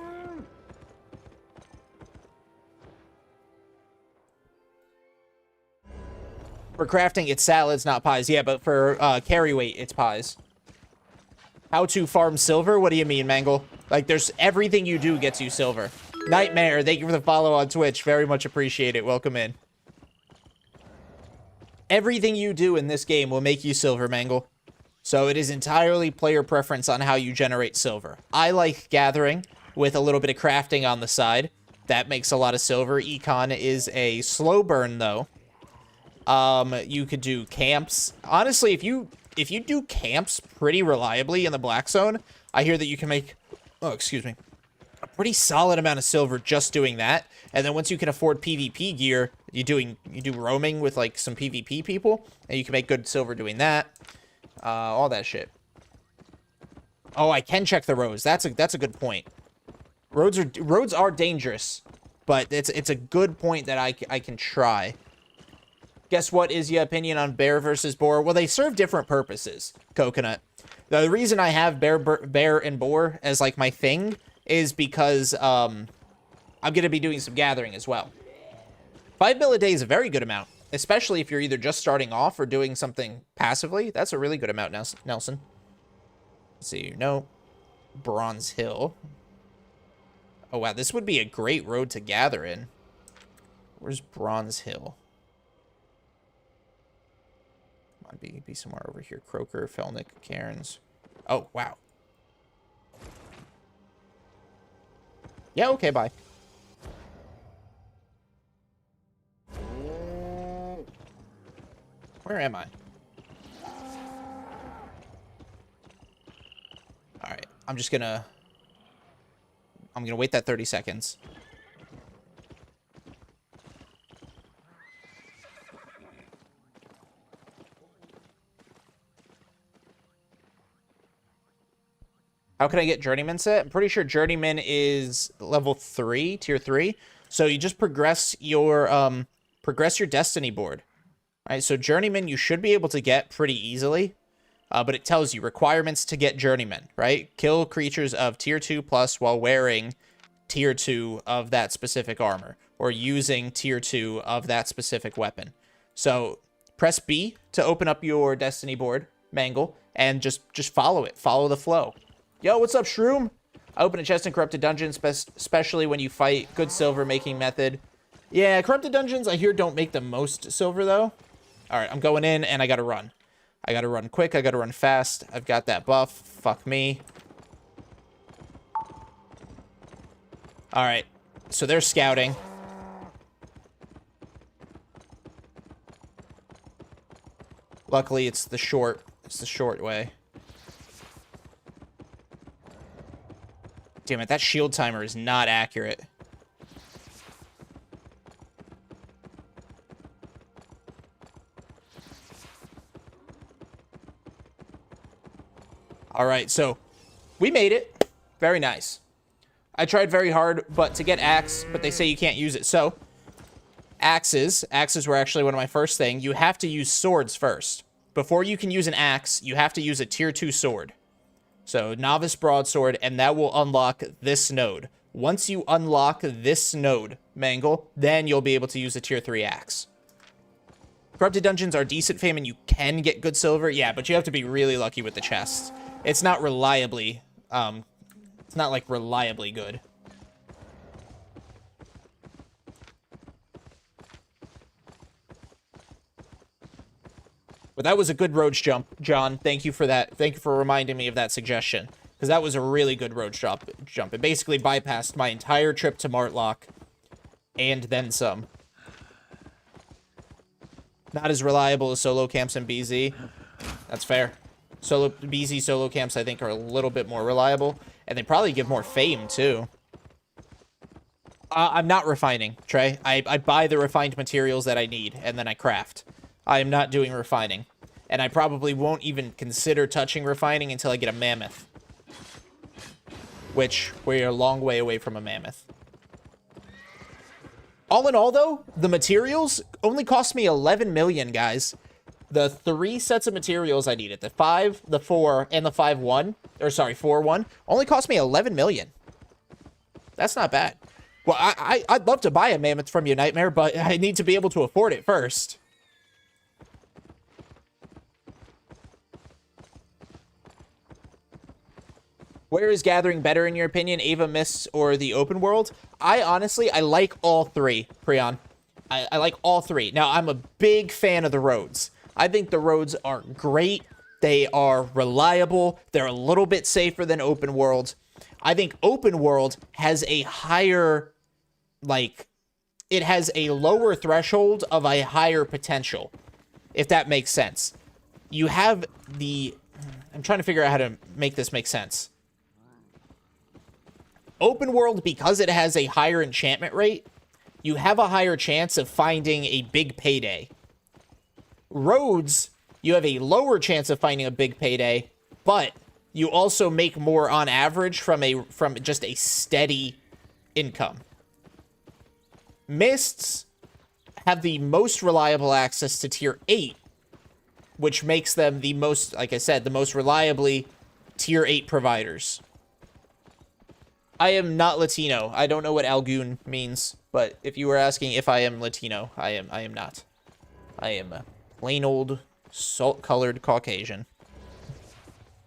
For crafting, it's salads, not pies. Yeah, but for carry weight, it's pies. How to farm silver? What do you mean, Mangle? Like, there's everything you do gets you silver. Nightmare, thank you for the follow on Twitch. Very much appreciate it. Welcome in. Everything you do in this game will make you silver, Mangle. So it is entirely player preference on how you generate silver. I like gathering with a little bit of crafting on the side. That makes a lot of silver. Econ is a slow burn, though. You could do camps. Honestly, if you do camps pretty reliably in the Black Zone, I hear that you can make, oh, excuse me, a pretty solid amount of silver just doing that. And then once you can afford PvP gear, you do roaming with like some PvP people, and you can make good silver doing that. All that shit. Oh, I can check the roads. That's a good point. Roads are dangerous, but it's a good point that I can try. Guess what is your opinion on bear versus boar? Well, they serve different purposes, Coconut. The reason I have bear and boar as like my thing is because I'm going to be doing some gathering as well. 5 mil a day is a very good amount, especially if you're either just starting off or doing something passively. That's a really good amount, Nelson. Let's see. No. Bronze Hill. Oh, wow. This would be a great road to gather in. Where's Bronze Hill? Come on, be somewhere over here. Croker, Felnick, Cairns. Oh, wow. Yeah, okay, bye. Where am I? Alright, I'm gonna wait that 30 seconds. How can I get Journeyman set? I'm pretty sure Journeyman is level 3, tier 3. So you just progress your Destiny board. All right, so Journeyman you should be able to get pretty easily. But it tells you requirements to get Journeyman, right? Kill creatures of tier 2 plus while wearing tier 2 of that specific armor, or using tier 2 of that specific weapon. So press B to open up your Destiny board, Mangle, and just follow it. Follow the flow. Yo, what's up, Shroom? I open a chest in Corrupted Dungeons, especially when you fight. Good silver making method. Yeah, Corrupted Dungeons, I hear, don't make the most silver, though. All right, I'm going in, and I gotta run. I gotta run quick. I gotta run fast. I've got that buff. Fuck me. All right, so they're scouting. Luckily, it's the short way. Damn it, that shield timer is not accurate. All right, so we made it. Very nice. I tried very hard, but to get axe, but they say you can't use it. So axes were actually one of my first thing. You have to use swords first. Before you can use an axe, you have to use a tier 2 sword. So novice broadsword, and that will unlock this node. Once you unlock this node, Mangle, then you'll be able to use a tier 3 axe. Corrupted Dungeons are decent fame, and you can get good silver. Yeah, but you have to be really lucky with the chests. It's not reliably, it's not like reliably good. But that was a good roach jump, John. Thank you for that. Thank you for reminding me of that suggestion. Because that was a really good roach jump. It basically bypassed my entire trip to Martlock. And then some. Not as reliable as solo camps and BZ. That's fair. BZ solo camps, I think, are a little bit more reliable. And they probably give more fame, too. I'm not refining, Trey. I buy the refined materials that I need, and then I craft. I am not doing refining. And I probably won't even consider touching refining until I get a mammoth. Which, we're a long way away from a mammoth. All in all, though, the materials only cost me 11 million, guys. The 3 sets of materials I needed, the 5, the 4, and the 5-1, or sorry, 4-1, only cost me 11 million. That's not bad. Well, I'd love to buy a mammoth from you, Nightmare, but I need to be able to afford it first. Where is Gathering better in your opinion? Ava Mists or the open world? I like all three, Prion. I like all three. Now, I'm a big fan of the roads. I think the roads are great. They are reliable. They're a little bit safer than open world. I think open world has a higher, like, it has a lower threshold of a higher potential, if that makes sense. You have the... I'm trying to figure out how to make this make sense. Open world, because it has a higher enchantment rate, you have a higher chance of finding a big payday. Roads, you have a lower chance of finding a big payday, but you also make more on average from just a steady income. Mists have the most reliable access to tier 8, which makes them the most, like I said, the most reliably tier 8 providers. I am not Latino. I don't know what Algoon means, but if you were asking if I am Latino, I am not. I am a plain old salt-colored Caucasian.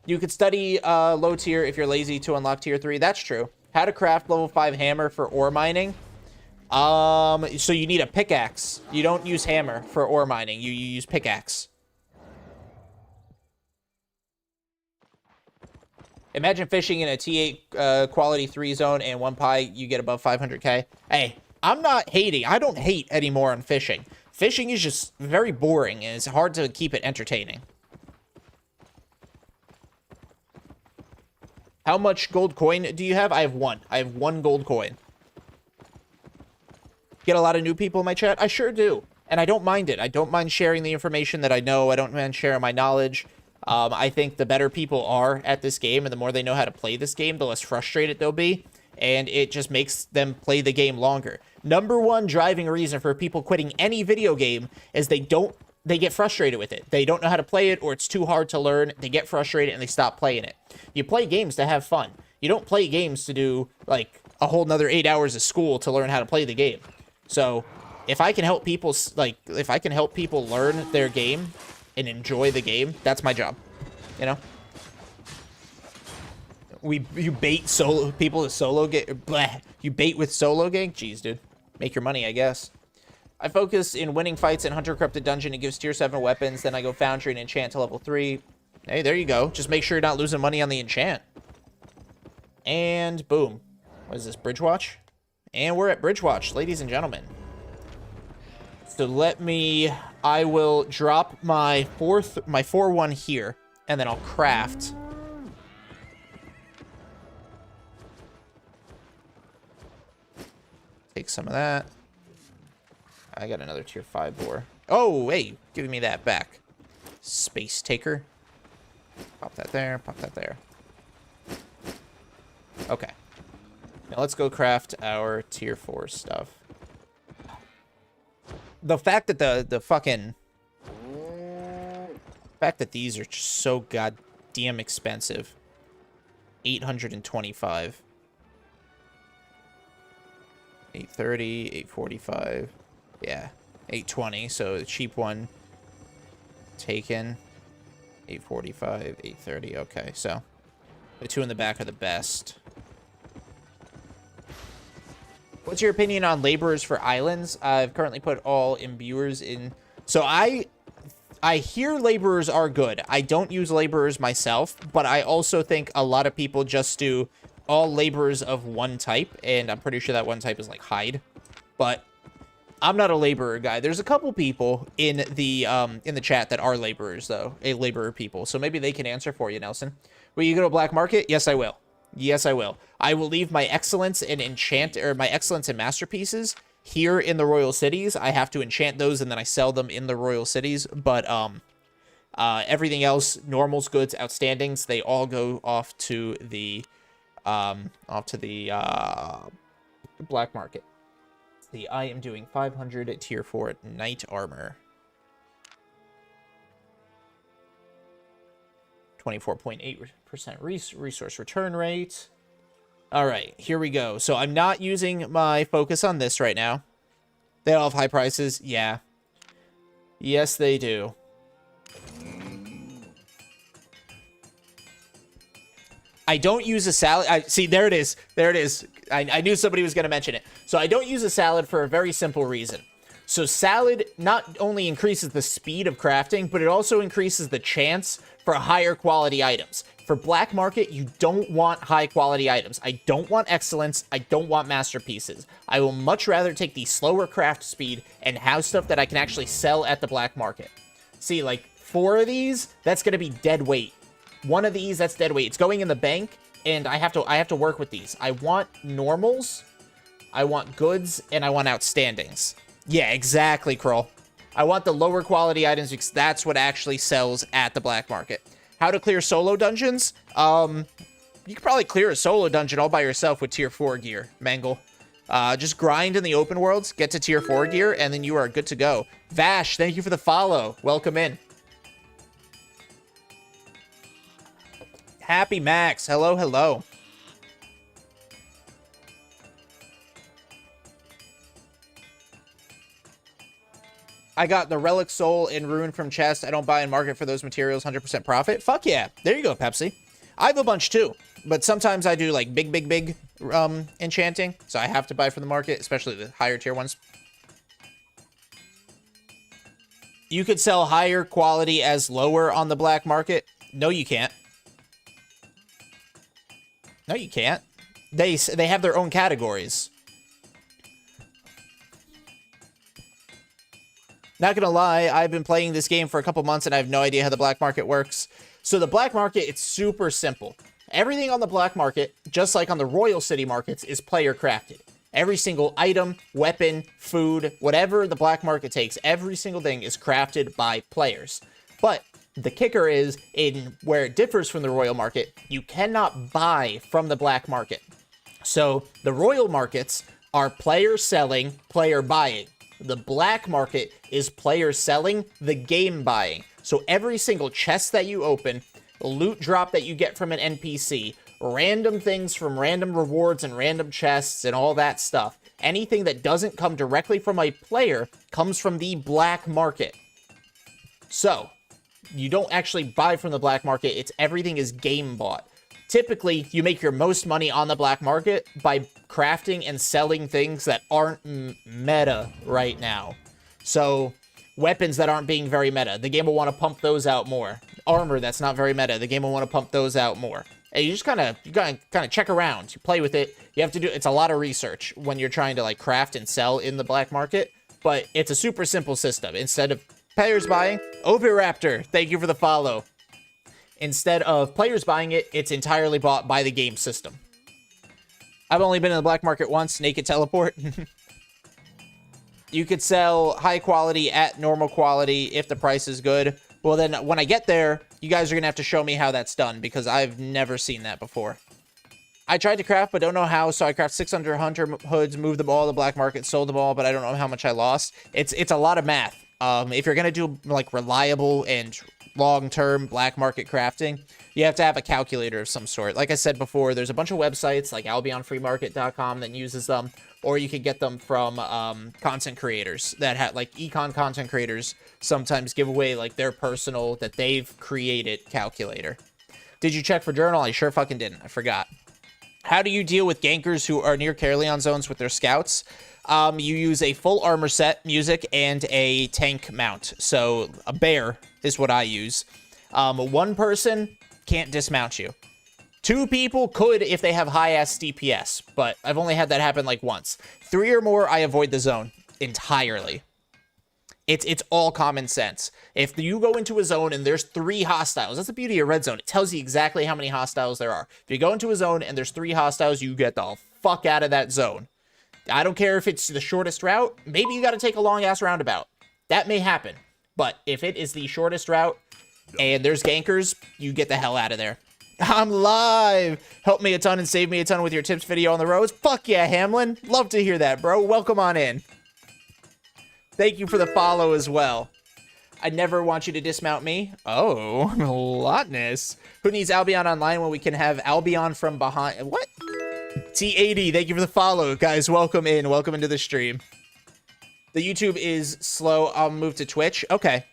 You could study low tier if you're lazy to unlock tier 3. That's true. How to craft level 5 hammer for ore mining. So you need a pickaxe. You don't use hammer for ore mining. You use pickaxe. Imagine fishing in a T8 quality 3 zone and 1 pie, you get above 500k. Hey, I'm not hating. I don't hate anymore on fishing. Fishing is just very boring, and it's hard to keep it entertaining. How much gold coin do you have? I have 1. I have 1 gold coin. Get a lot of new people in my chat? I sure do. And I don't mind it. I don't mind sharing the information that I know. I don't mind sharing my knowledge. I think the better people are at this game and the more they know how to play this game, the less frustrated they'll be. And it just makes them play the game longer. Number one driving reason for people quitting any video game is they get frustrated with it. They don't know how to play it, or it's too hard to learn. They get frustrated and they stop playing it. You play games to have fun. You don't play games to do like a whole nother 8 hours of school to learn how to play the game. So if I can help people learn their game and enjoy the game, that's my job. You know? You bait solo people to solo game. You bait with solo gang? Jeez, dude. Make your money, I guess. I focus in winning fights in Hunter Corrupted Dungeon. It gives tier 7 weapons. Then I go Foundry and enchant to level 3. Hey, there you go. Just make sure you're not losing money on the enchant. And boom. What is this, Bridgewatch? And we're at Bridgewatch, ladies and gentlemen. So I will drop my 4-1 here, and then I'll craft. Take some of that. I got another tier 5 ore. Oh, hey, give me that back. Space taker. Pop that there, pop that there. Okay. Now let's go craft our tier 4 stuff. The fact that the fact that these are just so goddamn expensive. 825. 830, 845. Yeah, 820. So the cheap one taken. 845, 830. Okay, so the two in the back are the best. What's your opinion on laborers for islands? I've currently put all imbuers in. So I hear laborers are good. I don't use laborers myself, but I also think a lot of people just do all laborers of one type, and I'm pretty sure that one type is like hide. But I'm not a laborer guy. There's a couple people in the chat that are laborers though, laborer people. So maybe they can answer for you, Nelson. Will you go to black market? Yes, I will. Yes, I will. I will leave my excellence in my excellence in masterpieces here in the royal cities. I have to enchant those and then I sell them in the royal cities. But everything else, normals, goods, outstandings, they all go off to the black market. I am doing 500 at tier 4 knight armor. 24.8% resource return rate. All right, here we go. So I'm not using my focus on this right now. They all have high prices. Yeah. Yes, they do. I don't use a salad. See, there it is. There it is. I knew somebody was going to mention it. So I don't use a salad for a very simple reason. So salad not only increases the speed of crafting, but it also increases the chance for higher quality items. For black market, you don't want high quality items. I don't want excellence. I don't want masterpieces. I will much rather take the slower craft speed and have stuff that I can actually sell at the black market. See, like 4 of these, that's going to be dead weight. 1 of these, that's dead weight. It's going in the bank, and I have to work with these. I want normals, I want goods, and I want outstandings. Yeah, exactly, Kroll. I want the lower quality items because that's what actually sells at the black market. How to clear solo dungeons? You could probably clear a solo dungeon all by yourself with tier 4 gear, Mangle. Just grind in the open worlds, get to tier 4 gear, and then you are good to go. Vash, thank you for the follow. Welcome in. Happy Max, hello, hello. I got the Relic Soul and Rune from chest. I don't buy in market for those materials, 100% profit. Fuck yeah. There you go, Pepsi. I have a bunch too, but sometimes I do like big enchanting, so I have to buy from the market, especially the higher tier ones. You could sell higher quality as lower on the black market. No, you can't. No, you can't. They have their own categories. Not gonna lie, I've been playing this game for a couple months and I have no idea how the black market works. So the black market, it's super simple. Everything on the black market, just like on the Royal City markets, is player crafted. Every single item, weapon, food, whatever the black market takes, every single thing is crafted by players. But the kicker is, in where it differs from the Royal market, you cannot buy from the black market. So the Royal markets are player selling, player buying. The black market is player selling, the game buying. So every single chest that you open, loot drop that you get from an NPC, random things from random rewards and random chests and all that stuff, anything that doesn't come directly from a player comes from the black market. So you don't actually buy from the black market. It's everything is game bought. Typically, you make your most money on the black market by crafting and selling things that aren't meta right now. So, weapons that aren't being very meta, the game will want to pump those out more. Armor that's not very meta, the game will want to pump those out more. And you just gotta check around. You play with it. You have to do, it's a lot of research when you're trying to like craft and sell in the black market, but it's a super simple system. Instead of players buying, Oviraptor, thank you for the follow. Instead of players buying it, it's entirely bought by the game system. I've only been in the black market once, Naked Teleport. You could sell high quality at normal quality if the price is good. Well, then when I get there, you guys are going to have to show me how that's done because I've never seen that before. I tried to craft, but don't know how, so I craft 600 hunter hoods, moved them all to the black market, sold them all, but I don't know how much I lost. It's a lot of math. If you're going to do like reliable and long-term black market crafting, you have to have a calculator of some sort. Like I said before, there's a bunch of websites like albionfreemarket.com that uses them, or you could get them from content creators that have like econ content creators sometimes give away like their personal that they've created calculator. Did you check for journal? I sure fucking didn't. I forgot. How do you deal with gankers who are near Carleon zones with their scouts? You use a full armor set, music, and a tank mount. So a bear is what I use. One person can't dismount you. 2 people could if they have high-ass DPS, but I've only had that happen like once. 3 or more, I avoid the zone entirely. It's all common sense. If you go into a zone and there's 3 hostiles, that's the beauty of Red Zone. It tells you exactly how many hostiles there are. If you go into a zone and there's 3 hostiles, you get the fuck out of that zone. I don't care if it's the shortest route. Maybe you got to take a long-ass roundabout. That may happen. But if it is the shortest route and there's gankers, you get the hell out of there. I'm live! Help me a ton and save me a ton with your tips video on the roads. Fuck yeah, Hamlin. Love to hear that, bro. Welcome on in. Thank you for the follow as well. I never want you to dismount me. Oh, lotness. Who needs Albion Online when we can have Albion from behind? What? T80, thank you for the follow. Guys, welcome in. Welcome into the stream. The YouTube is slow. I'll move to Twitch. Okay.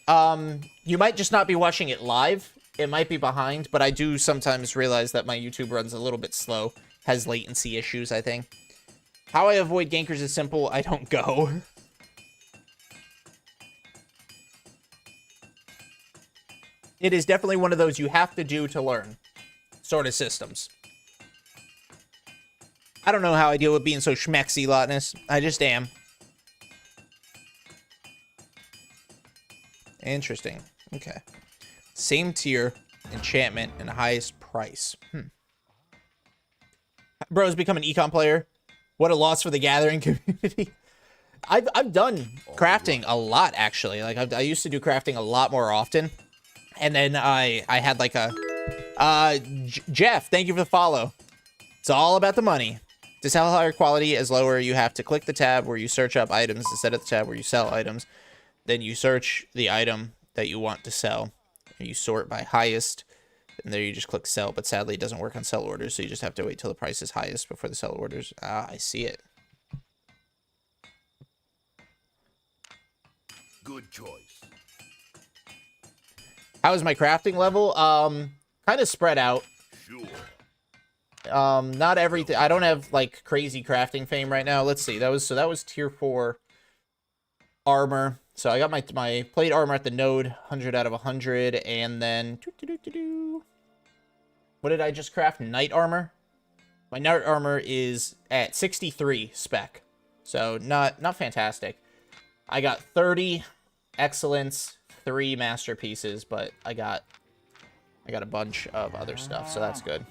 You might just not be watching it live. it might be behind, but I do sometimes realize that my YouTube runs a little bit slow. Has latency issues, I think. How I avoid gankers is simple. I don't go. It is definitely one of those you have to do to learn sort of systems. I don't know how I deal with being so schmexy, Lotness. I just am. Interesting. Okay. Same tier, enchantment, and highest price. Bro's become an econ player. What a loss for the gathering community. I've done crafting a lot, actually. Like, I used to do crafting a lot more often. And then I had like a... Jeff, thank you for the follow. It's all about the money. To sell higher quality as lower, you have to click the tab where you search up items instead of the tab where you sell items. Then you search the item that you want to sell. And you sort by highest. And there you just click sell. But sadly, it doesn't work on sell orders, so you just have to wait till the price is highest before the sell orders. Ah, I see it. Good choice. How is my crafting level? Kind of spread out. Sure. Not everything. I don't have like crazy crafting fame right now. Let's see. That was tier 4 armor. So I got my plate armor at the node, 100 out of 100, and then what did I just craft? Knight armor. My knight armor is at 63 spec, so not fantastic. I got 30 excellence, 3 masterpieces, but I got a bunch of other stuff, so that's good.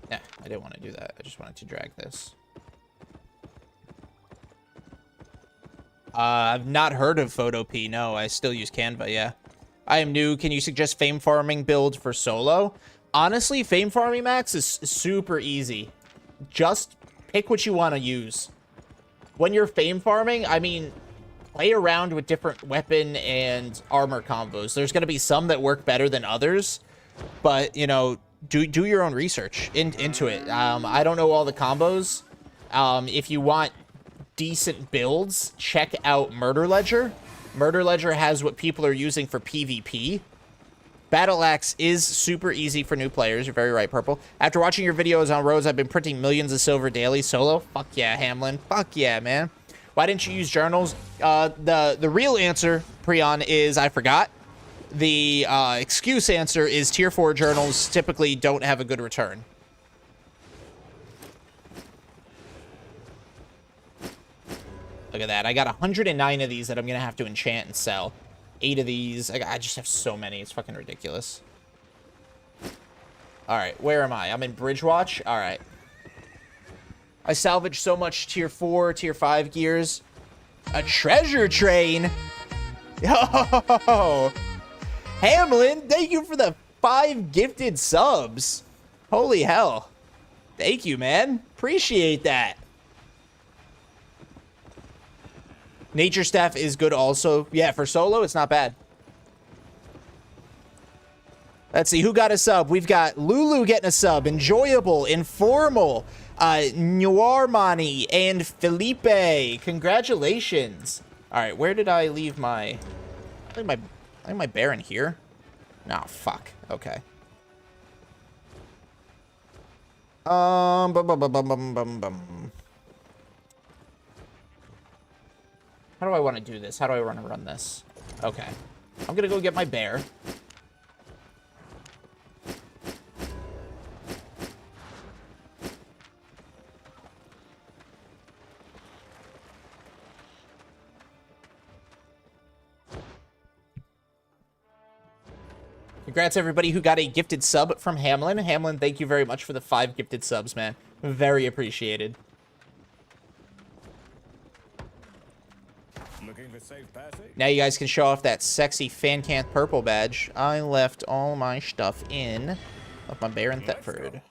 Yeah, I didn't want to do that. I just wanted to drag this. I've not heard of Photo-P. No, I still use Canva, yeah. I am new. Can you suggest fame farming build for solo? Honestly, fame farming, Max, is super easy. Just pick what you want to use. When you're fame farming, I mean, play around with different weapon and armor combos. There's going to be some that work better than others, but, you know, do your own research into it. I don't know all the combos. If you want decent builds, check out Murder Ledger. Murder Ledger has what people are using for PvP. Battle Axe is super easy for new players. You're very right, Purple. After watching your videos on roads, I've been printing millions of silver daily solo. Fuck yeah, Hamlin. Fuck yeah, man. Why didn't you use journals? The real answer, Prion, is I forgot. The excuse answer is tier 4 journals typically don't have a good return. Look at that. I got 109 of these that I'm going to have to enchant and sell. 8 of these. I just have so many. It's fucking ridiculous. Alright, where am I? I'm in Bridgewatch? Alright. I salvaged so much tier 4, tier 5 gears. A treasure train? Yo! Hamlin, thank you for the 5 gifted subs. Holy hell. Thank you, man. Appreciate that. Nature Staff is good also. Yeah, for solo, it's not bad. Let's see, who got a sub? We've got Lulu getting a sub. Enjoyable, Informal, Noirmani, and Felipe. Congratulations. All right, where did I leave my... I think my Baron here. Nah, fuck. Okay. Bum, bum, bum, bum, bum, bum, bum. How do I want to do this? How do I want to run this? Okay. I'm going to go get my bear. Congrats, everybody who got a gifted sub from Hamlin. Hamlin, thank you very much for the 5 gifted subs, man. Very appreciated. Now you guys can show off that sexy Fancanth purple badge. I left all my stuff in. Left my bear in Thetford.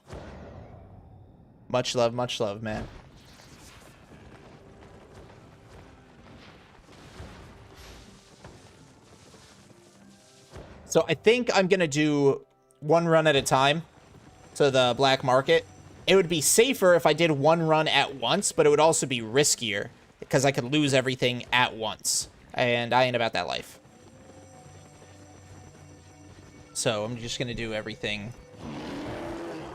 Much love, man. So I think I'm going to do one run at a time to the black market. It would be safer if I did one run at once, but it would also be riskier because I could lose everything at once. And I ain't about that life. So I'm just going to do everything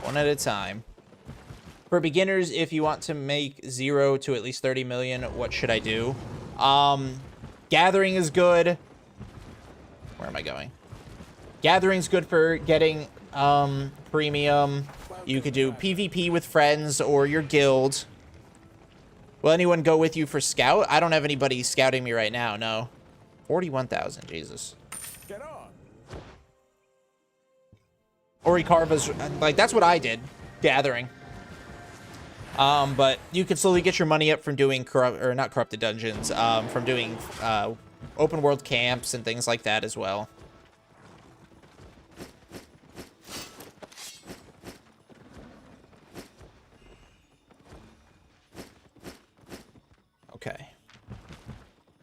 one at a time. For beginners, if you want to make 0 to at least 30 million, what should I do? Gathering is good. Where am I going? Gathering's good for getting premium. You could do PvP with friends or your guild. Will anyone go with you for scout? I don't have anybody scouting me right now, no. 41,000, Jesus. Get on. Ori Carva's, like, that's what I did, gathering. But you can slowly get your money up from doing not corrupted dungeons, from doing open world camps and things like that as well. Okay.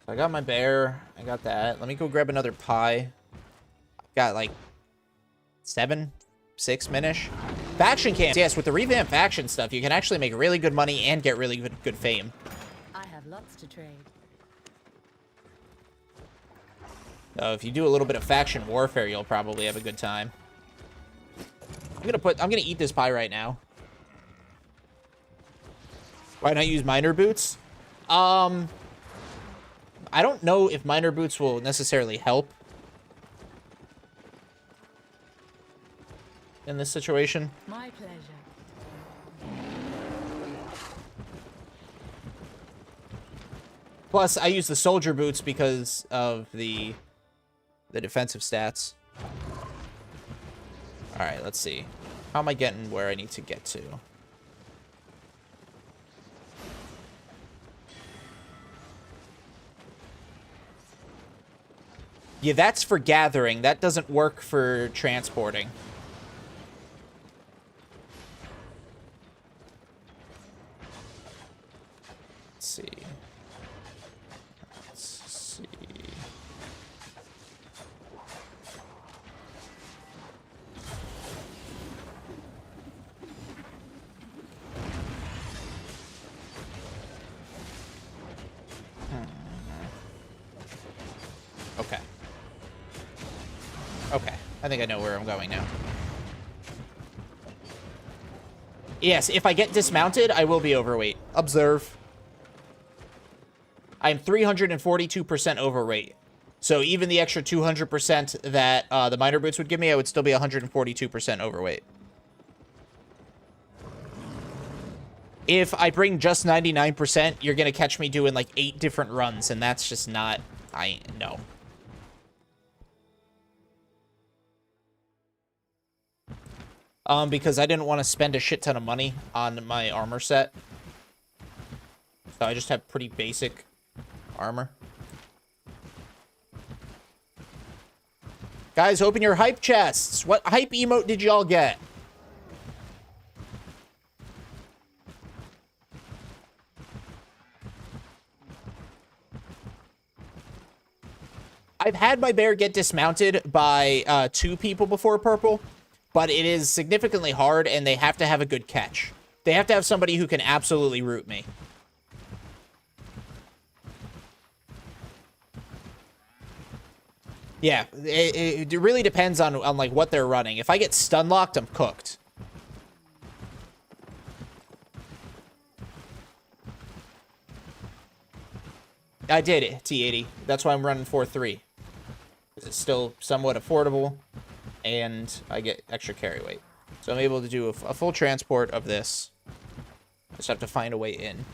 So I got my bear. I got that. Let me go grab another pie. Got like 7, 6 minish. Faction camps. Yes, with the revamped faction stuff, you can actually make really good money and get really good fame. I have lots to trade. If you do a little bit of faction warfare, you'll probably have a good time. I'm gonna eat this pie right now. Why not use miner boots? I don't know if miner boots will necessarily help in this situation. My pleasure. Plus, I use the soldier boots because of the defensive stats. All right, let's see. How am I getting where I need to get to? Yeah, that's for gathering. That doesn't work for transporting. Let's see. Let's see. Okay. Okay. I think I know where I'm going now. Yes, if I get dismounted, I will be overweight. Observe. I'm 342% overweight. So even the extra 200% that the miner boots would give me, I would still be 142% overweight. If I bring just 99%, you're going to catch me doing like 8 different runs, and that's just not... no. Because I didn't want to spend a shit ton of money on my armor set. So I just have pretty basic armor. Guys, open your hype chests. What hype emote did y'all get? I've had my bear get dismounted by 2 people before purple, but it is significantly hard, and they have to have a good catch. They have to have somebody who can absolutely root me. Yeah, it really depends on like what they're running. If I get stun locked, I'm cooked. I did it, T80. That's why I'm running 4-3. It's still somewhat affordable, and I get extra carry weight. So I'm able to do a full transport of this. I just have to find a way in.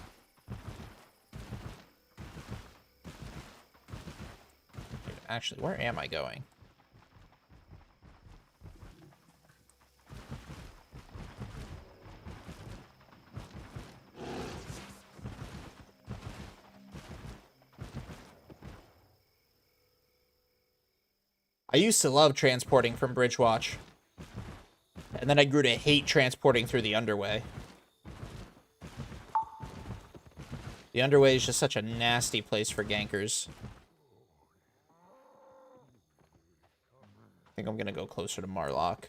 Actually, where am I going? I used to love transporting from Bridgewatch. And then I grew to hate transporting through the Underway. The Underway is just such a nasty place for gankers. I think I'm gonna go closer to Marlock.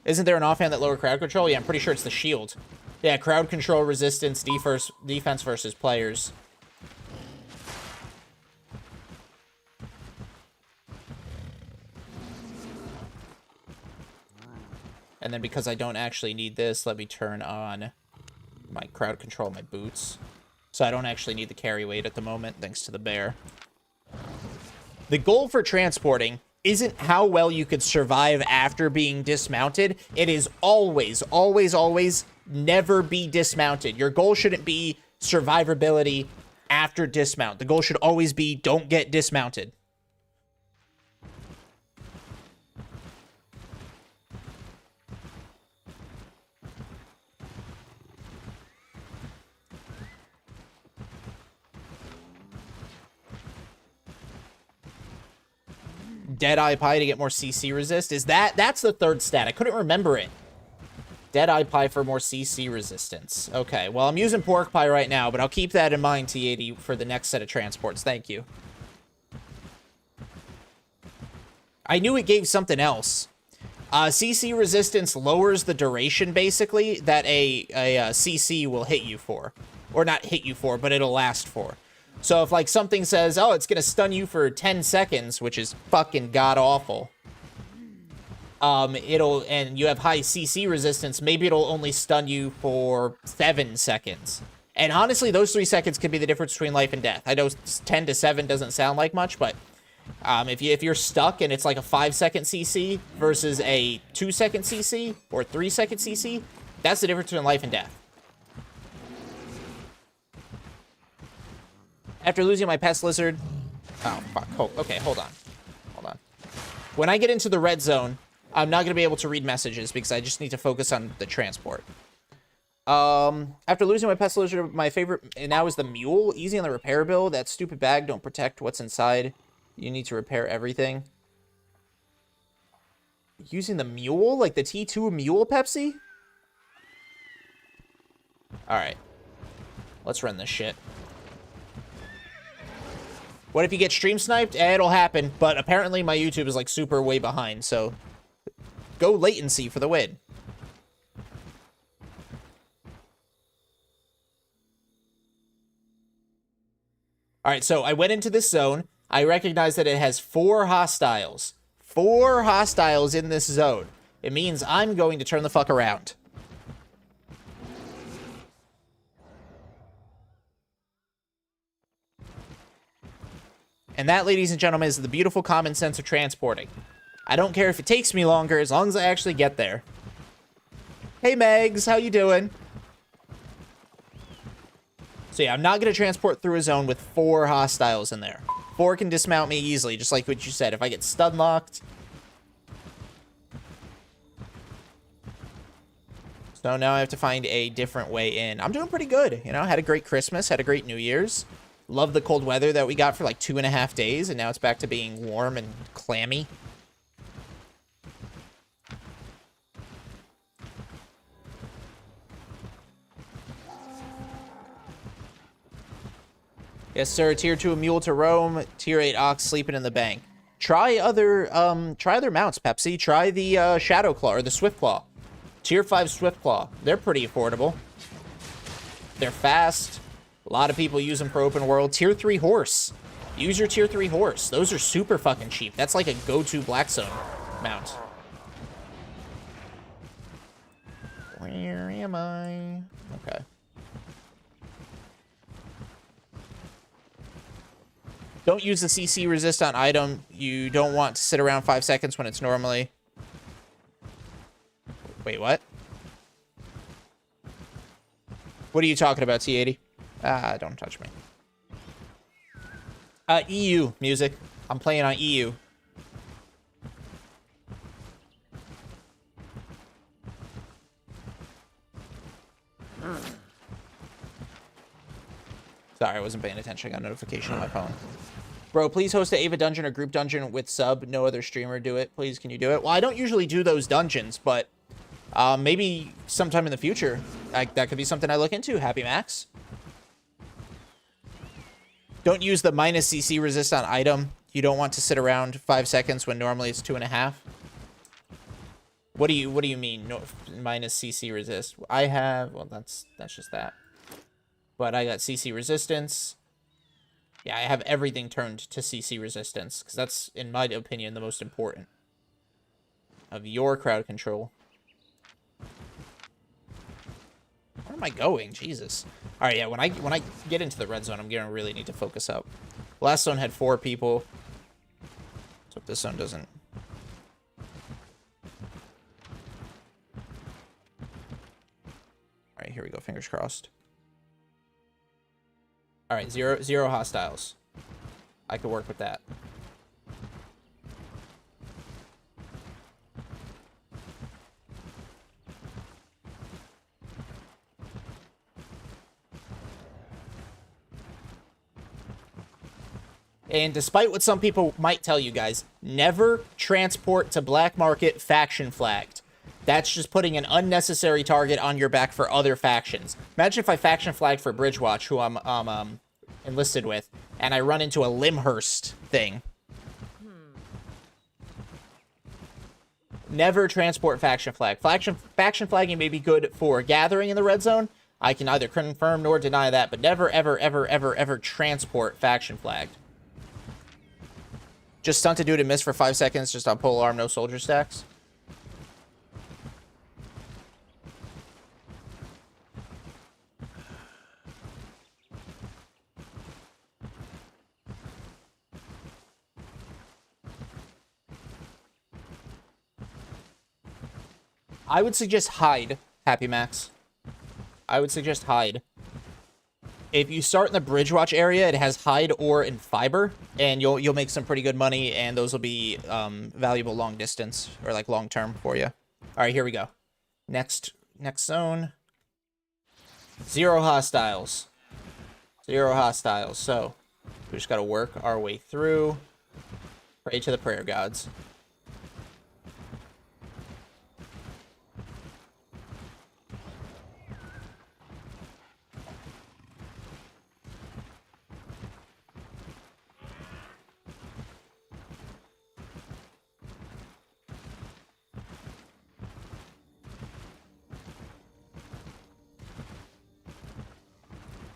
Isn't there an offhand that lower crowd control? Yeah, I'm pretty sure it's the shield. Yeah, crowd control, resistance, defense versus players. And then because I don't actually need this, let me turn on my crowd control, my boots. So I don't actually need the carry weight at the moment, thanks to the bear. The goal for transporting isn't how well you could survive after being dismounted. It is always, always, always never be dismounted. Your goal shouldn't be survivability after dismount. The goal should always be don't get dismounted. Deadeye Pie to get more CC resist. That's the third stat. I couldn't remember it. Deadeye Pie for more CC resistance. Okay, well, I'm using Pork Pie right now, but I'll keep that in mind, T80, for the next set of transports. Thank you. I knew it gave something else. CC resistance lowers the duration, basically, that a CC will hit you for. Or not hit you for, but it'll last for. So if, like, something says, oh, it's going to stun you for 10 seconds, which is fucking god-awful, and you have high CC resistance, maybe it'll only stun you for 7 seconds. And honestly, those 3 seconds could be the difference between life and death. I know 10 to 7 doesn't sound like much, but if you're stuck and it's like a 5-second CC versus a 2-second CC or 3-second CC, that's the difference between life and death. After losing my pest lizard... Oh, fuck. Okay, hold on. Hold on. When I get into the red zone, I'm not going to be able to read messages because I just need to focus on the transport. After losing my pest lizard, my favorite now is the mule. Easy on the repair bill. That stupid bag don't protect what's inside. You need to repair everything. Using the mule? Like the T2 mule Pepsi? Alright. Let's run this shit. What if you get stream sniped? It'll happen, but apparently my YouTube is like super way behind, so go latency for the win. Alright, so I went into this zone. I recognize that it has 4 hostiles. 4 hostiles in this zone. It means I'm going to turn the fuck around. And that, ladies and gentlemen, is the beautiful common sense of transporting. I don't care if it takes me longer, as long as I actually get there. Hey, Megs, how you doing? So yeah, I'm not going to transport through a zone with 4 hostiles in there. 4 can dismount me easily, just like what you said. If I get stun locked. So now I have to find a different way in. I'm doing pretty good. You know, had a great Christmas, had a great New Year's. Love the cold weather that we got for like 2.5 days, and now it's back to being warm and clammy. Yes, sir. Tier 2 a mule to roam. Tier 8 ox sleeping in the bank. Try other mounts, Pepsi. Try the Shadow Claw or the Swift Claw. Tier 5 Swift Claw. They're pretty affordable. They're fast. A lot of people use them for open world. Tier 3 horse. Use your tier 3 horse. Those are super fucking cheap. That's like a go-to Black Zone mount. Where am I? Okay. Don't use the CC resist on item. You don't want to sit around 5 seconds when it's normally... Wait, what? What are you talking about, T80? Don't touch me. EU music. I'm playing on EU. Sorry, I wasn't paying attention. I got a notification on my phone. Bro, please host an Ava dungeon or group dungeon with sub. No other streamer do it. Please, can you do it? Well, I don't usually do those dungeons, but maybe sometime in the future. That could be something I look into. Happy Max. Don't use the minus CC resist on item. You don't want to sit around 5 seconds when normally it's 2.5. What do you mean? No, minus CC resist. I have, well, that's just that. But I got CC resistance. Yeah, I have everything turned to CC resistance because that's, in my opinion, the most important of your crowd control. Where am I going? Jesus. All right, yeah. When I get into the red zone, I'm gonna really need to focus up. Last zone had 4 people, so if this zone doesn't. All right, here we go. Fingers crossed. All right, zero hostiles. I could work with that. And despite what some people might tell you guys, never transport to black market faction flagged. That's just putting an unnecessary target on your back for other factions. Imagine if I faction flagged for Bridgewatch, who I'm enlisted with, and I run into a Limhurst thing. Never transport faction flag. Faction flagging may be good for gathering in the red zone. I can neither confirm nor deny that, but never, ever, ever, ever, ever transport faction flagged. Just stunt a dude and miss for 5 seconds just on pole arm, no soldier stacks. I would suggest hide, Happy Max. I would suggest hide. If you start in the Bridgewatch area, it has hide ore and fiber, and you'll make some pretty good money, and those will be valuable long distance or like long term for you. All right, here we go. Next zone. 0 hostiles. 0 hostiles. So we just got to work our way through. Pray to the prayer gods.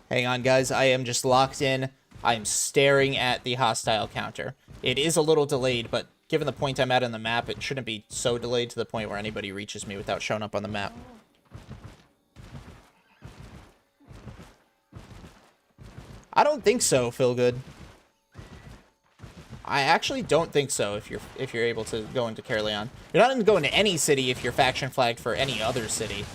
Hang on, guys. I am just locked in. I'm staring at the hostile counter. It is a little delayed, but given the point I'm at on the map, it shouldn't be so delayed to the point where anybody reaches me without showing up on the map. I don't think so, Philgood. I actually don't think so if you're able to go into Caerleon. You're not going to go into any city if you're faction flagged for any other city.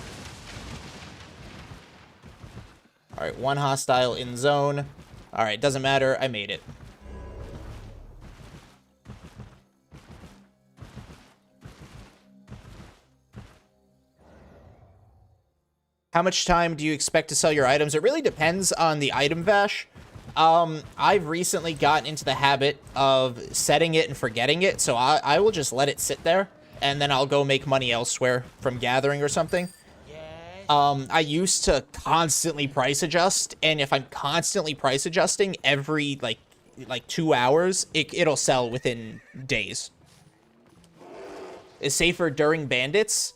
Alright, 1 hostile in zone. Alright, doesn't matter. I made it. How much time do you expect to sell your items? It really depends on the item vash. I've recently gotten into the habit of setting it and forgetting it, so I will just let it sit there, and then I'll go make money elsewhere from gathering or something. I used to constantly price adjust, and if I'm constantly price adjusting every like 2 hours, it'll sell within days. Is safer during bandits?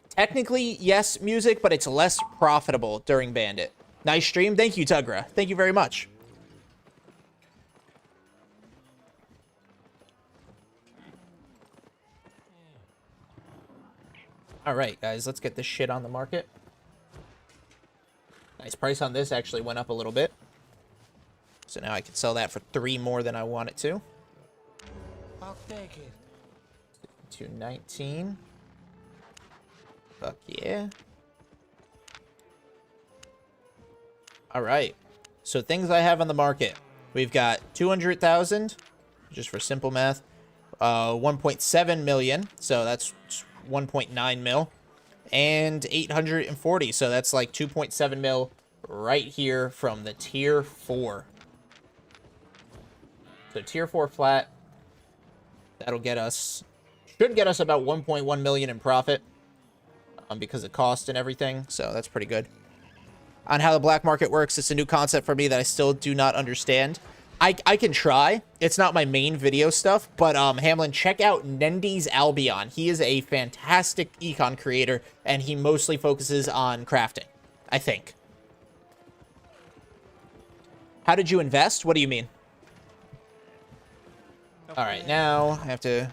Technically, yes, music, but it's less profitable during bandit. Nice stream. Thank you, Tugra. Thank you very much. All right, guys, let's get this shit on the market. Nice price on this. Actually went up a little bit. So now I can sell that for 3 more than I want it to. I'll take it. 219. Fuck yeah. All right. So things I have on the market. We've got 200,000, just for simple math. 1.7 million. So that's 1.9 mil. And 840, so that's like 2.7 mil right here from the tier 4. So tier 4 flat, that'll get us, should get us about 1.1 million in profit because of cost and everything, so that's pretty good. On how the black market works, it's a new concept for me that I still do not understand. I can try. It's not my main video stuff, but Hamlin, check out Nendy's Albion. He is a fantastic econ creator, and he mostly focuses on crafting, I think. How did you invest? What do you mean? All right, now I have to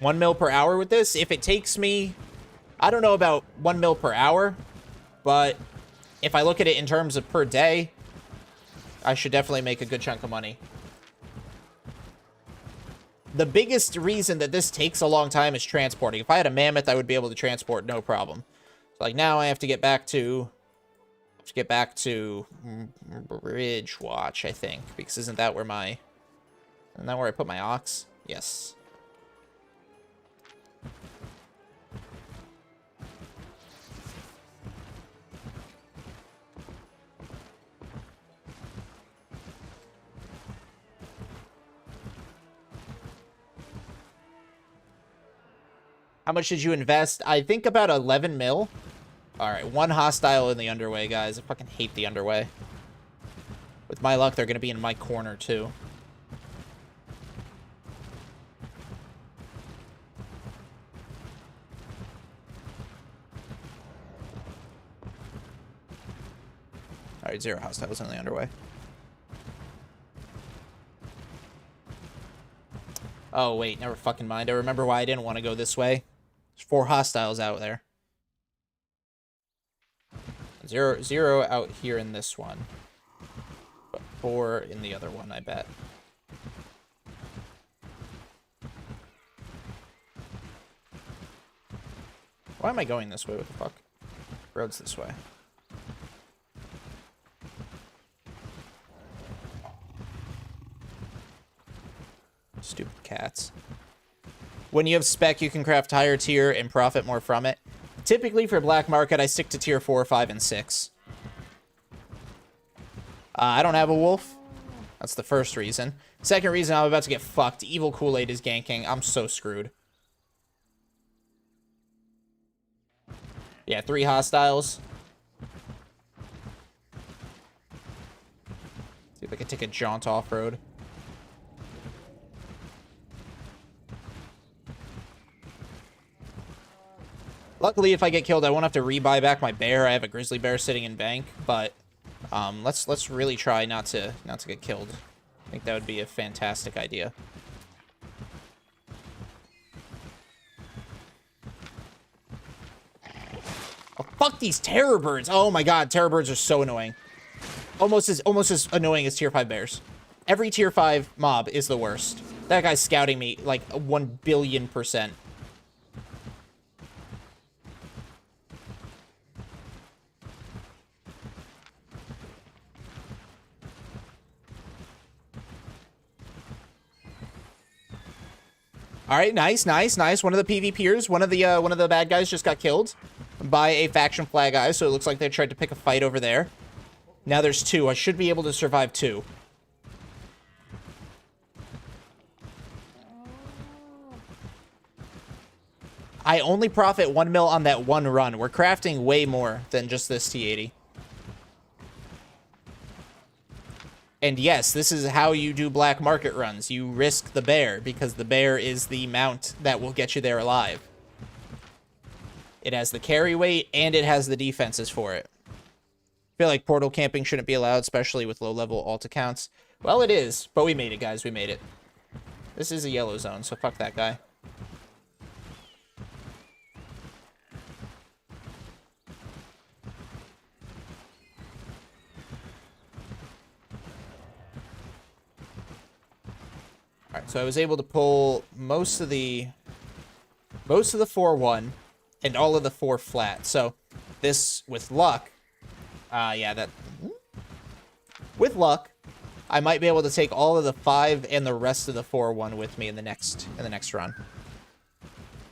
1 mil per hour with this. If it takes me, I don't know about 1 mil per hour, but if I look at it in terms of per day, I should definitely make a good chunk of money. The biggest reason that this takes a long time is transporting. If I had a mammoth, I would be able to transport no problem. So like now I have to get back to Bridge Watch, I think, because isn't that where I put my ox? Yes. How much did you invest? I think about 11 mil. All right, 1 hostile in the underway, guys. I fucking hate the underway. With my luck, they're going to be in my corner, too. All right, 0 hostiles in the underway. Oh, wait, never fucking mind. I remember why I didn't want to go this way. There's 4 hostiles out there. 0 out here in this one. But 4 in the other one, I bet. Why am I going this way? What the fuck? Road's this way. Stupid cats. When you have spec, you can craft higher tier and profit more from it. Typically for black market, I stick to tier 4, 5, and 6. I don't have a wolf. That's the first reason. Second reason, I'm about to get fucked. Evil Kool-Aid is ganking. I'm so screwed. Yeah, 3 hostiles. See if I can take a jaunt off-road. Luckily, if I get killed, I won't have to rebuy back my bear. I have a grizzly bear sitting in bank, but let's really try not to get killed. I think that would be a fantastic idea. Oh, fuck these terror birds! Oh my god, terror birds are so annoying. Almost as annoying as tier 5 bears. Every tier 5 mob is the worst. That guy's scouting me like 1 billion%. All right, nice. One of the PvPers, one of the bad guys just got killed by a faction flag guy, so it looks like they tried to pick a fight over there. Now there's 2. I should be able to survive 2. I only profit 1 mil on that 1 run. We're crafting way more than just this T80. And yes, this is how you do black market runs. You risk the bear, because the bear is the mount that will get you there alive. It has the carry weight, and it has the defenses for it. I feel like portal camping shouldn't be allowed, especially with low-level alt accounts. Well, it is, but we made it, guys. We made it. This is a yellow zone, so fuck that guy. Alright, so I was able to pull most of the 4-1 and all of the 4 flat. So this, with luck, with luck, I might be able to take all of the 5 and the rest of the 4-1 with me in the next run.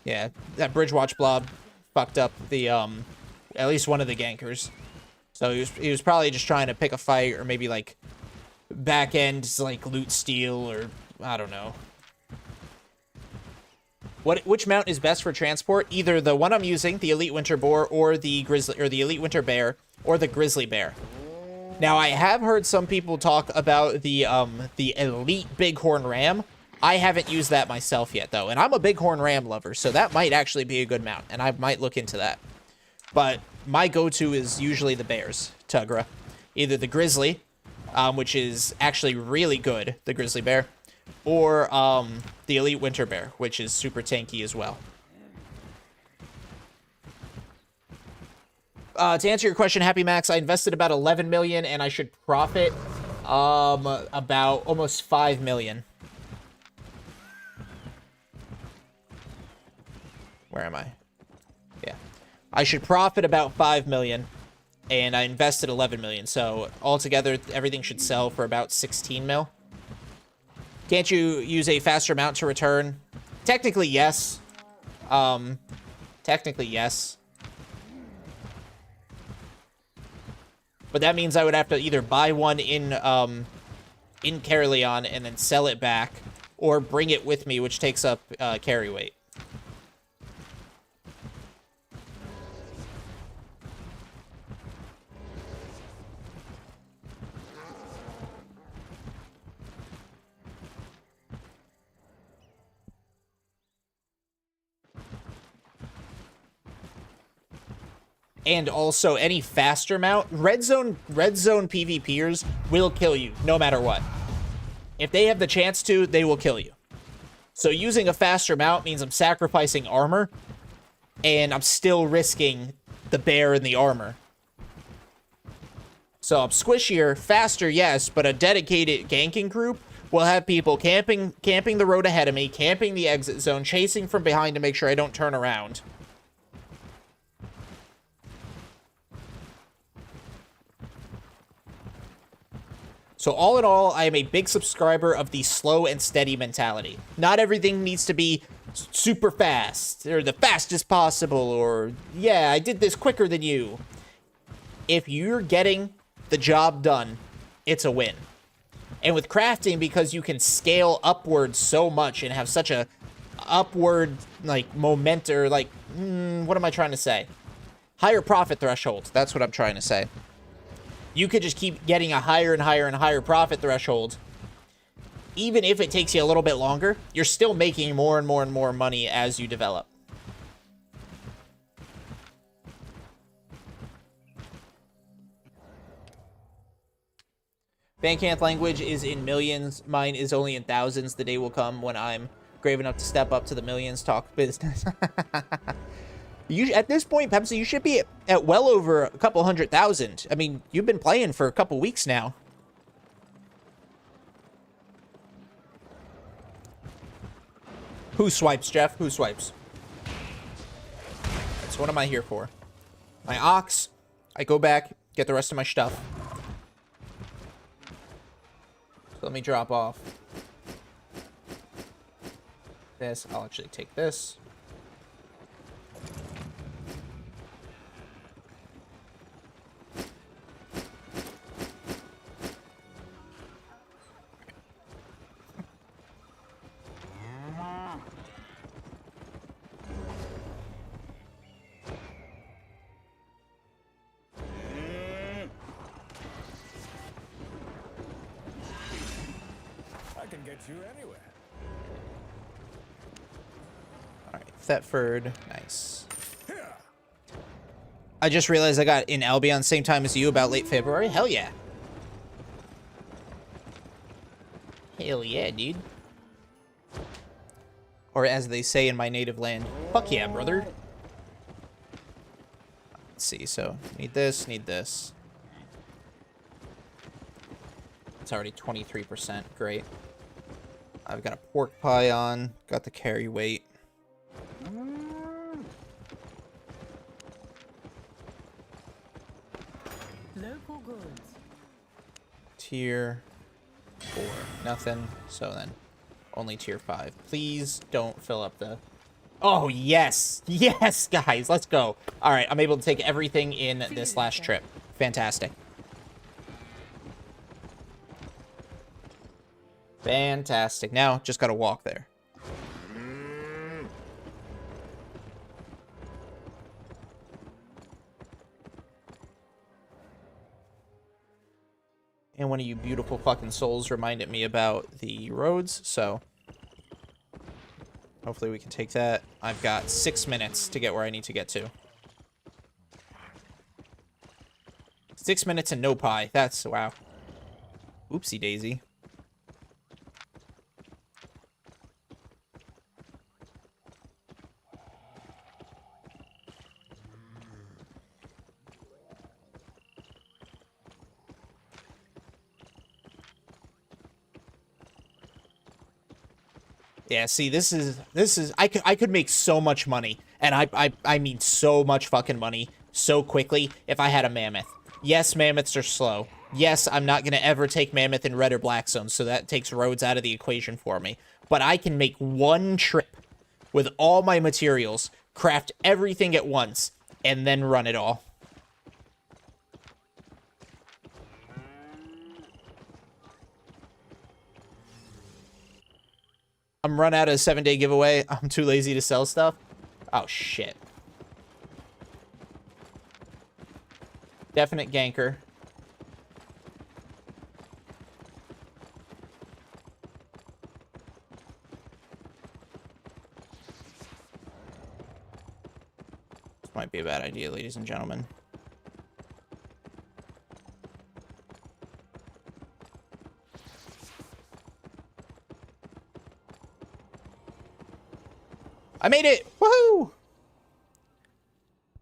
Yeah, that Bridge Watch blob fucked up the at least one of the gankers. So he was probably just trying to pick a fight, or maybe like back end like loot steal, or I don't know. Which mount is best for transport? Either the one I'm using, the Elite Winter Boar, or the Elite Winter Bear, or the Grizzly Bear. Now, I have heard some people talk about the elite bighorn ram. I haven't used that myself yet, though, and I'm a bighorn ram lover, so that might actually be a good mount, and I might look into that. But my go-to is usually the bears, Tugra. Either the grizzly, which is actually really good, the grizzly bear, or the elite winter bear, which is super tanky as well. To answer your question, Happy Max, I invested about 11 million and I should profit about almost 5 million. Where am I? Yeah. I should profit about 5 million and I invested 11 million. So altogether, everything should sell for about 16 mil. Can't you use a faster mount to return? Technically, yes. Technically, yes. But that means I would have to either buy one in Caerleon and then sell it back, or bring it with me, which takes up carry weight. And also, any faster mount, red zone PvPers will kill you, no matter what. If they have the chance to, they will kill you. So using a faster mount means I'm sacrificing armor, and I'm still risking the bear and the armor. So I'm squishier, faster, yes, but a dedicated ganking group will have people camping the road ahead of me, camping the exit zone, chasing from behind to make sure I don't turn around. So all in all, I am a big subscriber of the slow and steady mentality. Not everything needs to be super fast, or the fastest possible, or, yeah, I did this quicker than you. If you're getting the job done, it's a win. And with crafting, because you can scale upwards so much and have such a upward, like, momentum, or, like, what am I trying to say? Higher profit threshold, that's what I'm trying to say. You could just keep getting a higher and higher and higher profit threshold. Even if it takes you a little bit longer, you're still making more and more and more money as you develop. Bandcamp language is in millions. Mine is only in thousands. The day will come when I'm brave enough to step up to the millions, talk business. At this point, Pepsi, you should be at well over a couple 100,000. I mean, you've been playing for a couple weeks now. Who swipes, Jeff? Who swipes? So what am I here for? My ox. I go back, get the rest of my stuff. So let me drop off this. I'll actually take this. I can get you anywhere. Alright, Thetford. Nice. I just realized I got in Albion same time as you, about late February. Hell yeah. Hell yeah, dude. Or as they say in my native land, fuck yeah, brother. Let's see, so need this, need this. It's already 23%, great. I've got a pork pie on, got the carry weight. Local goods. Tier 4, nothing. So then, only tier 5. Please don't fill up the... Oh, yes! Yes, guys, let's go. All right, I'm able to take everything in this last trip. Fantastic. Fantastic. Now, just gotta walk there. And one of you beautiful fucking souls reminded me about the roads, so hopefully we can take that. I've got 6 minutes to get where I need to get to. 6 minutes and no pie. That's, wow. Oopsie daisy. Yeah, see, this is I could make so much money, and I mean so much fucking money so quickly if I had a mammoth. Yes, mammoths are slow. Yes, I'm not gonna ever take mammoth in red or black zones, so that takes roads out of the equation for me. But I can make one trip with all my materials, craft everything at once, and then run it all. I'm run out of 7-day giveaway. I'm too lazy to sell stuff. Oh, shit. Definite ganker. This might be a bad idea, ladies and gentlemen. I made it! Woohoo!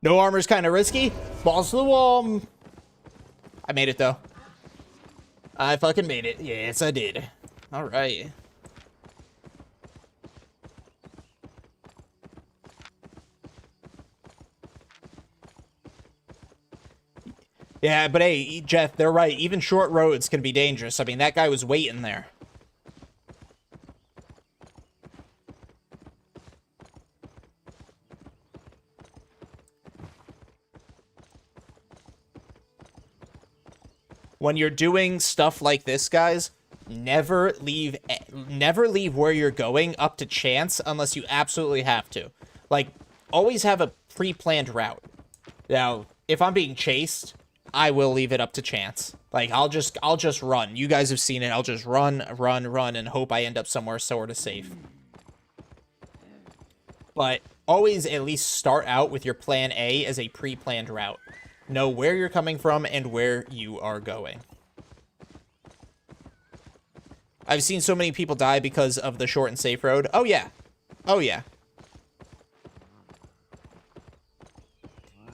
No armor's kind of risky. Balls to the wall. I made it, though. I fucking made it. Yes, I did. All right. Yeah, but hey, Jeff, they're right. Even short roads can be dangerous. I mean, that guy was waiting there. When you're doing stuff like this, guys, never leave where you're going up to chance unless you absolutely have to. Like, always have a pre-planned route. Now, if I'm being chased, I will leave it up to chance. Like, I'll just run. You guys have seen it. I'll just run, and hope I end up somewhere sort of safe. But always at least start out with your plan A as a pre-planned route. Know where you're coming from and where you are going. I've seen so many people die because of the short and safe road. Oh, yeah. Oh, yeah.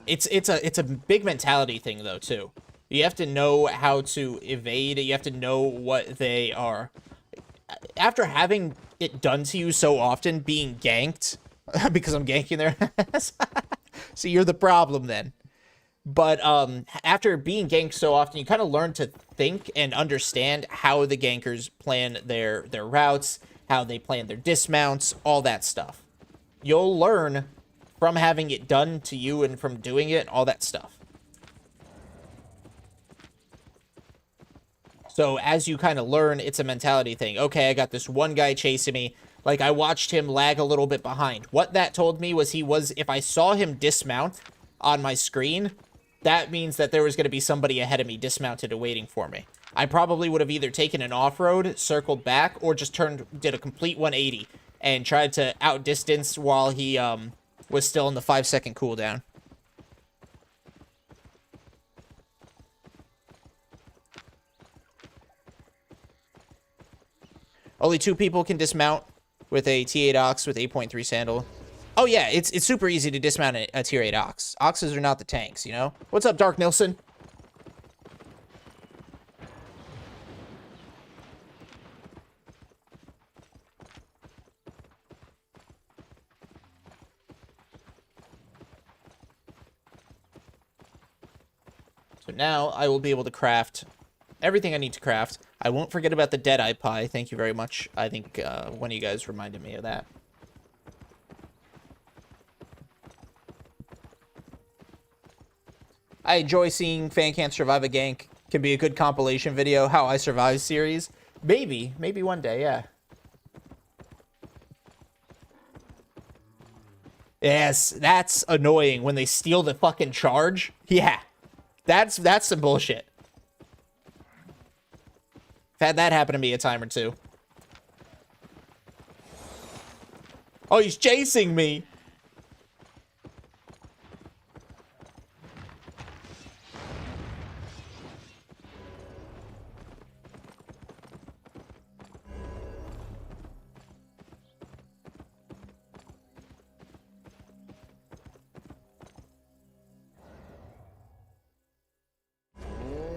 It's a big mentality thing, though, too. You have to know how to evade. You have to know what they are. After having it done to you so often, being ganked, because I'm ganking there. So you're the problem, then. But after being ganked so often, you kind of learn to think and understand how the gankers plan their routes, how they plan their dismounts, all that stuff. You'll learn from having it done to you and from doing it, all that stuff. So as you kind of learn, it's a mentality thing. Okay, I got this one guy chasing me. Like, I watched him lag a little bit behind. What that told me was if I saw him dismount on my screen, that means that there was going to be somebody ahead of me dismounted and waiting for me. I probably would have either taken an off-road, circled back, or just did a complete 180 and tried to outdistance while he was still in the 5-second cooldown. Only 2 people can dismount with a T8 Ox with 8.3 Sandal. Oh, yeah, it's super easy to dismount a tier 8 Ox. Oxes are not the tanks, you know? What's up, Dark Nilsson? So now I will be able to craft everything I need to craft. I won't forget about the Deadeye Pie. Thank you very much. I think one of you guys reminded me of that. I enjoy seeing Fan Can't Survive a Gank. Can be a good compilation video. How I Survived series. Maybe one day, yeah. Yes, that's annoying when they steal the fucking charge. Yeah, that's some bullshit. I've had that happen to me a time or two. Oh, he's chasing me.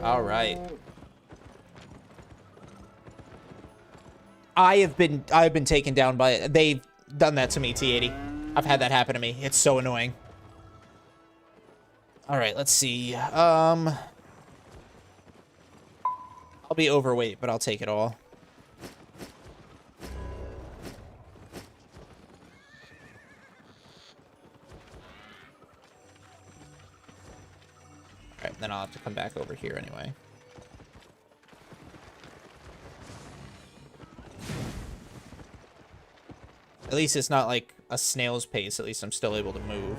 All right. I've been taken down by, they've done that to me, T80. I've had that happen to me. It's so annoying. All right, let's see. I'll be overweight, but I'll take it all. All right, then I'll have to come back over here anyway. At least it's not like a snail's pace. At least I'm still able to move.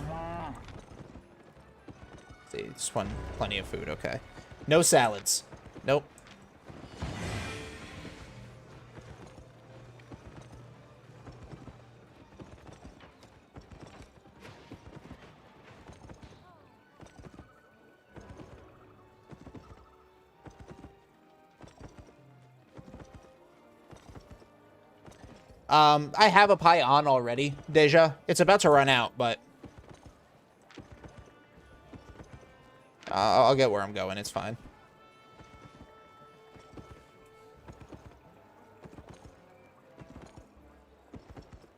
See, just one, plenty of food. Okay. No salads. Nope. I have a pie on already, Deja. It's about to run out, but I'll get where I'm going. It's fine.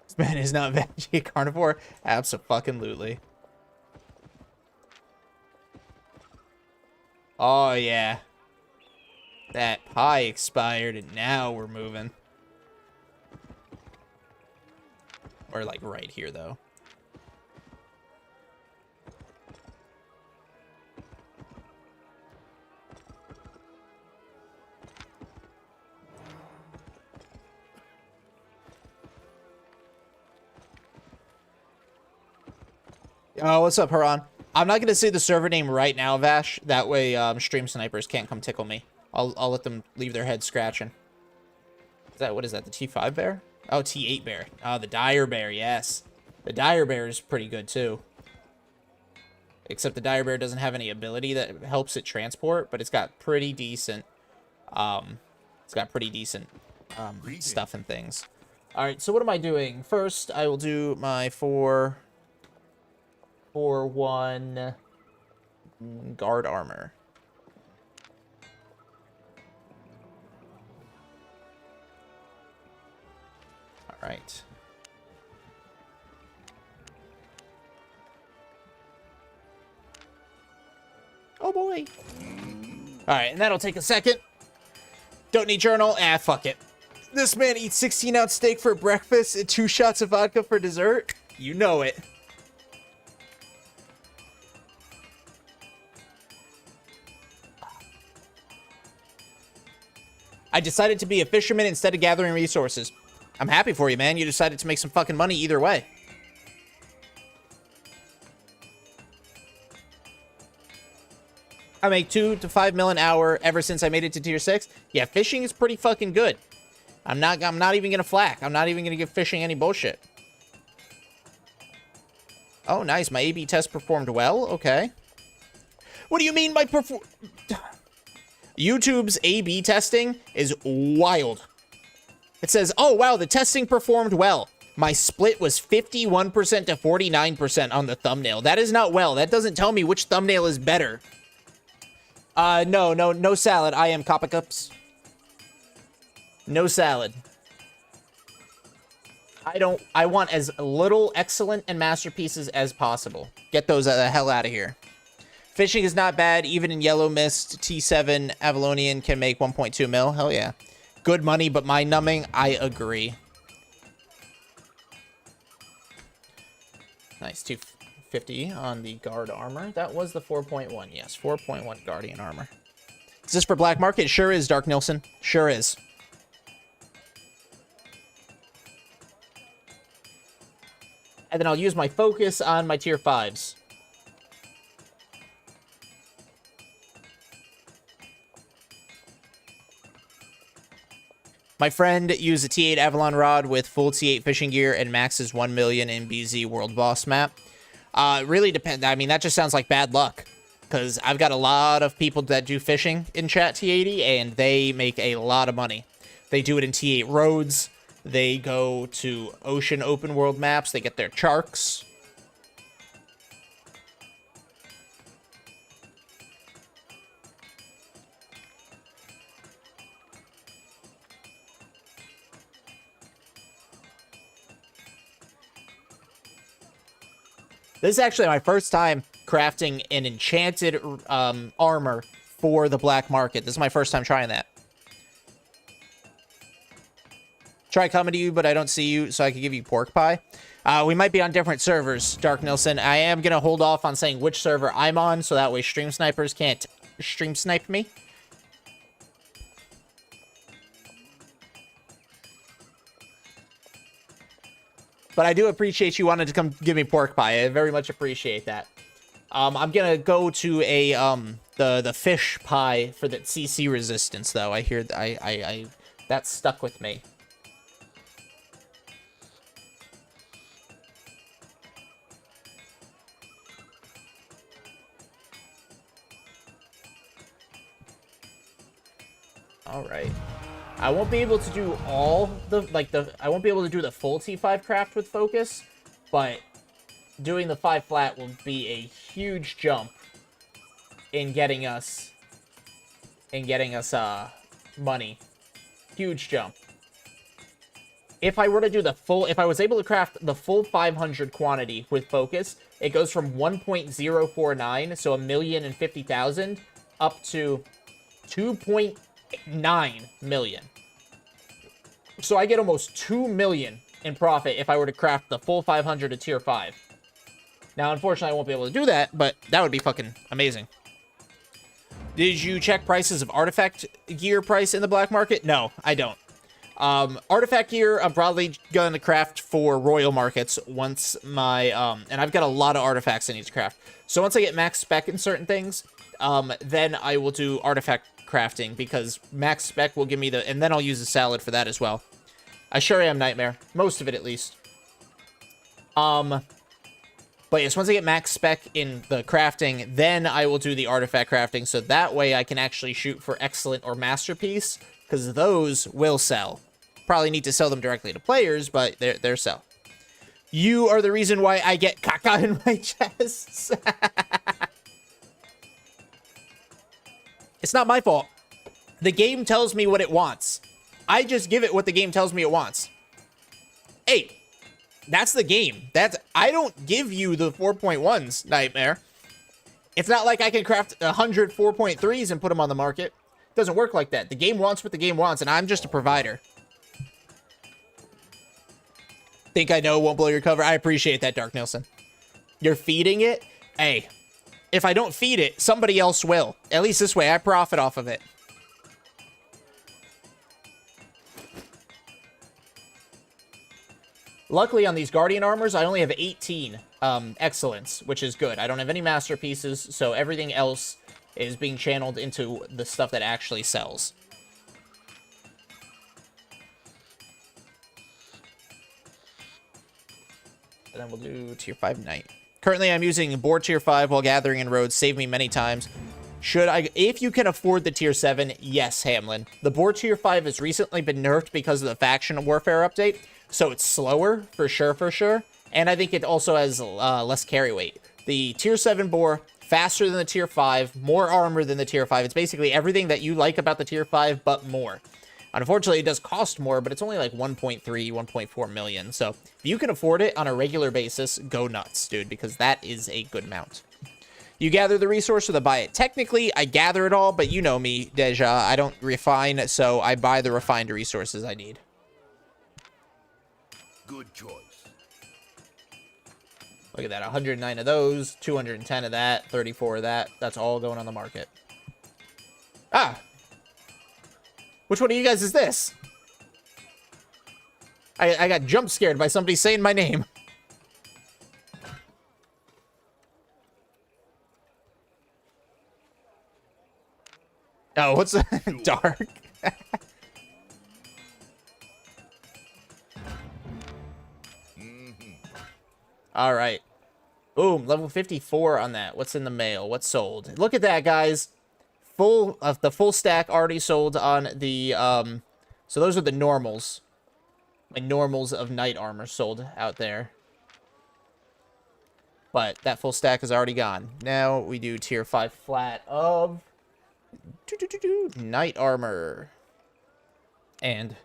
This man is not veggie carnivore. Abso-fucking-lutely. Oh, yeah. That pie expired, and now we're moving. Or, like, right here, though. Oh, what's up, Haran? I'm not going to say the server name right now, Vash. That way, stream snipers can't come tickle me. I'll let them leave their heads scratching. What is that, the T5 bear? Oh, T8 bear. Oh, the dire bear, yes. The dire bear is pretty good, too. Except the dire bear doesn't have any ability that helps it transport, but it's got pretty decent, stuff and things. All right, so what am I doing? First, I will do my 4-1 guard armor. All right. Oh boy. All right, and that'll take a second. Don't need journal. Ah, fuck it. This man eats 16-ounce steak for breakfast and 2 shots of vodka for dessert. You know it. I decided to be a fisherman instead of gathering resources. I'm happy for you, man. You decided to make some fucking money either way. I make 2 to 5 mil an hour ever since I made it to tier 6. Yeah, fishing is pretty fucking good. I'm not even gonna flack. I'm not even gonna give fishing any bullshit. Oh, nice. My A/B test performed well. Okay. What do you mean by YouTube's A/B testing is wild. It says, oh, wow, the testing performed well. My split was 51% to 49% on the thumbnail. That is not well. That doesn't tell me which thumbnail is better. No salad. I am Coppa Cups. No salad. I want as little excellent and masterpieces as possible. Get those the hell out of here. Fishing is not bad. Even in Yellow Mist, T7 Avalonian can make 1.2 mil. Hell yeah. Good money, but mind numbing. I agree. Nice. 250 on the guard armor. That was the 4.1. Yes, 4.1 guardian armor. Is this for black market? Sure is, Dark Nilsson. Sure is. And then I'll use my focus on my tier 5s. My friend used a T8 Avalon rod with full T8 fishing gear and maxes 1 million in BZ World Boss map. Really depends. I mean, that just sounds like bad luck. Because I've got a lot of people that do fishing in chat T80, and they make a lot of money. They do it in T8 roads. They go to ocean open world maps. They get their charks. This is actually my first time crafting an enchanted armor for the black market. This is my first time trying that. Try coming to you, but I don't see you, so I could give you pork pie. We might be on different servers, Dark Nilsson. I am going to hold off on saying which server I'm on, so that way stream snipers can't stream snipe me. But I do appreciate you wanting to come give me pork pie. I very much appreciate that. I'm gonna go to a the fish pie for the CC resistance though. I hear that's stuck with me. All right. I won't be able to do all I won't be able to do the full T5 craft with focus, but doing the 5 flat will be a huge jump in getting us money. Huge jump. If I were to do the full, if I was able to craft the full 500 quantity with focus, it goes from 1.049, so 1,050,000, up to 2.9 million. So I get almost 2 million in profit if I were to craft the full 500 to tier 5. Now, unfortunately, I won't be able to do that, but that would be fucking amazing. Did you check prices of artifact gear price in the black market? No, I don't. Artifact gear, I'm probably going to craft for royal markets once my, and I've got a lot of artifacts I need to craft. So once I get max spec in certain things, then I will do artifact crafting, because max spec will give me the, and then I'll use the salad for that as well. I sure am, Nightmare. Most of it, at least. But yes, once I get max spec in the crafting, then I will do the artifact crafting, so that way I can actually shoot for excellent or masterpiece, because those will sell. Probably need to sell them directly to players, but they're sell. You are the reason why I get caca in my chests. It's not my fault. The game tells me what it wants. I just give it what the game tells me it wants. Hey, that's the game. I don't give you the 4.1s, Nightmare. It's not like I can craft 100 4.3s and put them on the market. It doesn't work like that. The game wants what the game wants, and I'm just a provider. Think I know won't blow your cover? I appreciate that, Dark Nilsson. You're feeding it? Hey, if I don't feed it, somebody else will. At least this way, I profit off of it. Luckily, on these Guardian armors, I only have 18 excellence, which is good. I don't have any masterpieces, so everything else is being channeled into the stuff that actually sells. And then we'll do tier 5 Knight. Currently, I'm using board tier 5 while gathering in roads. Saved me many times. Should I, if you can afford the tier 7, yes, Hamlin. The board tier 5 has recently been nerfed because of the faction warfare update, so it's slower, for sure. And I think it also has less carry weight. The tier 7 boar, faster than the tier 5, more armor than the tier 5. It's basically everything that you like about the tier 5, but more. Unfortunately, it does cost more, but it's only like 1.3, 1.4 million. So if you can afford it on a regular basis, go nuts, dude, because that is a good mount. You gather the resource or the buy it. Technically, I gather it all, but you know me, Deja. I don't refine, so I buy the refined resources I need. Good choice. Look at that, 109 of those, 210 of that, 34 of that. That's all going on the market. Ah! Which one of you guys is this? I got jump scared by somebody saying my name. Oh, what's dark? All right. Boom, level 54 on that. What's in the mail? What's sold? Look at that, guys. The full stack already sold on the, so those are the normals. My normals of knight armor sold out there. But that full stack is already gone. Now we do tier 5 flat of knight armor. And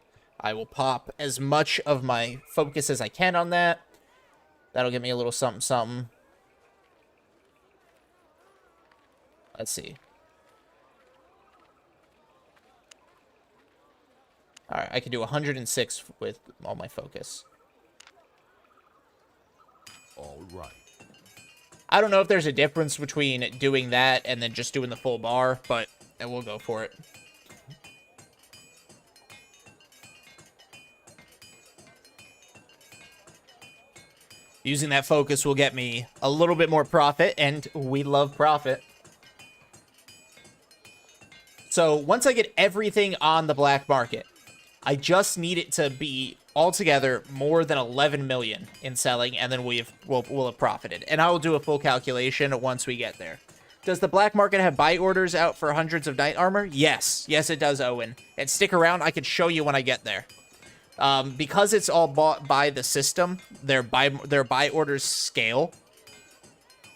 I will pop as much of my focus as I can on that. That'll get me a little something something. Let's see. Alright, I can do 106 with all my focus. All right. I don't know if there's a difference between doing that and then just doing the full bar, but we'll go for it. Using that focus will get me a little bit more profit, and we love profit. So once I get everything on the black market, I just need it to be altogether more than 11 million in selling, and then we'll have profited. And I will do a full calculation once we get there. Does the black market have buy orders out for hundreds of knight armor? Yes. Yes, it does, Owen. And stick around. I can show you when I get there. Because it's all bought by the system, their buy orders scale.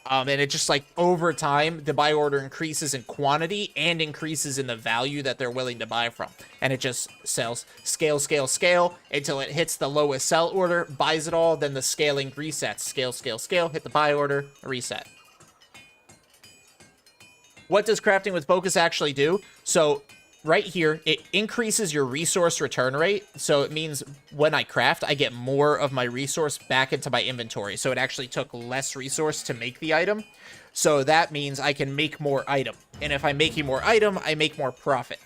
And it just, like, over time, the buy order increases in quantity and increases in the value that they're willing to buy from. And it just sells scale, scale, scale until it hits the lowest sell order, buys it all, then the scaling resets. Scale, scale, scale, hit the buy order, reset. What does crafting with focus actually do? So right here, it increases your resource return rate. So it means when I craft, I get more of my resource back into my inventory. So it actually took less resource to make the item. So that means I can make more item. And if I'm making more item, I make more profit.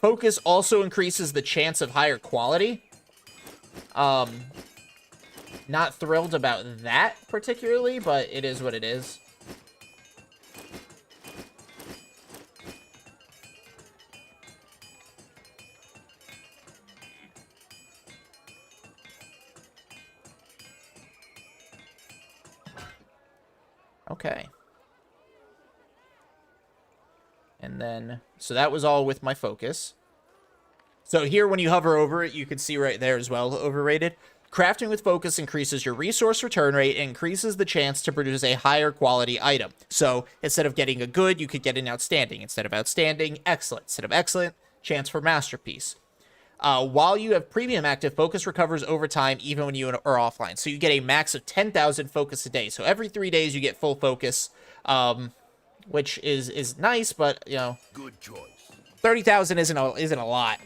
Focus also increases the chance of higher quality. Not thrilled about that particularly, but it is what it is. Okay. And then, so that was all with my focus. So here, when you hover over it, you can see right there as well, overrated. Crafting with focus increases your resource return rate and increases the chance to produce a higher quality item. So instead of getting a good, you could get an outstanding. Instead of outstanding, excellent. Instead of excellent, chance for masterpiece. While you have premium active, focus recovers over time even when you are offline. So you get a max of 10,000 focus a day. So every 3 days you get full focus, which is nice, but you know, Good choice. 30,000 isn't a lot.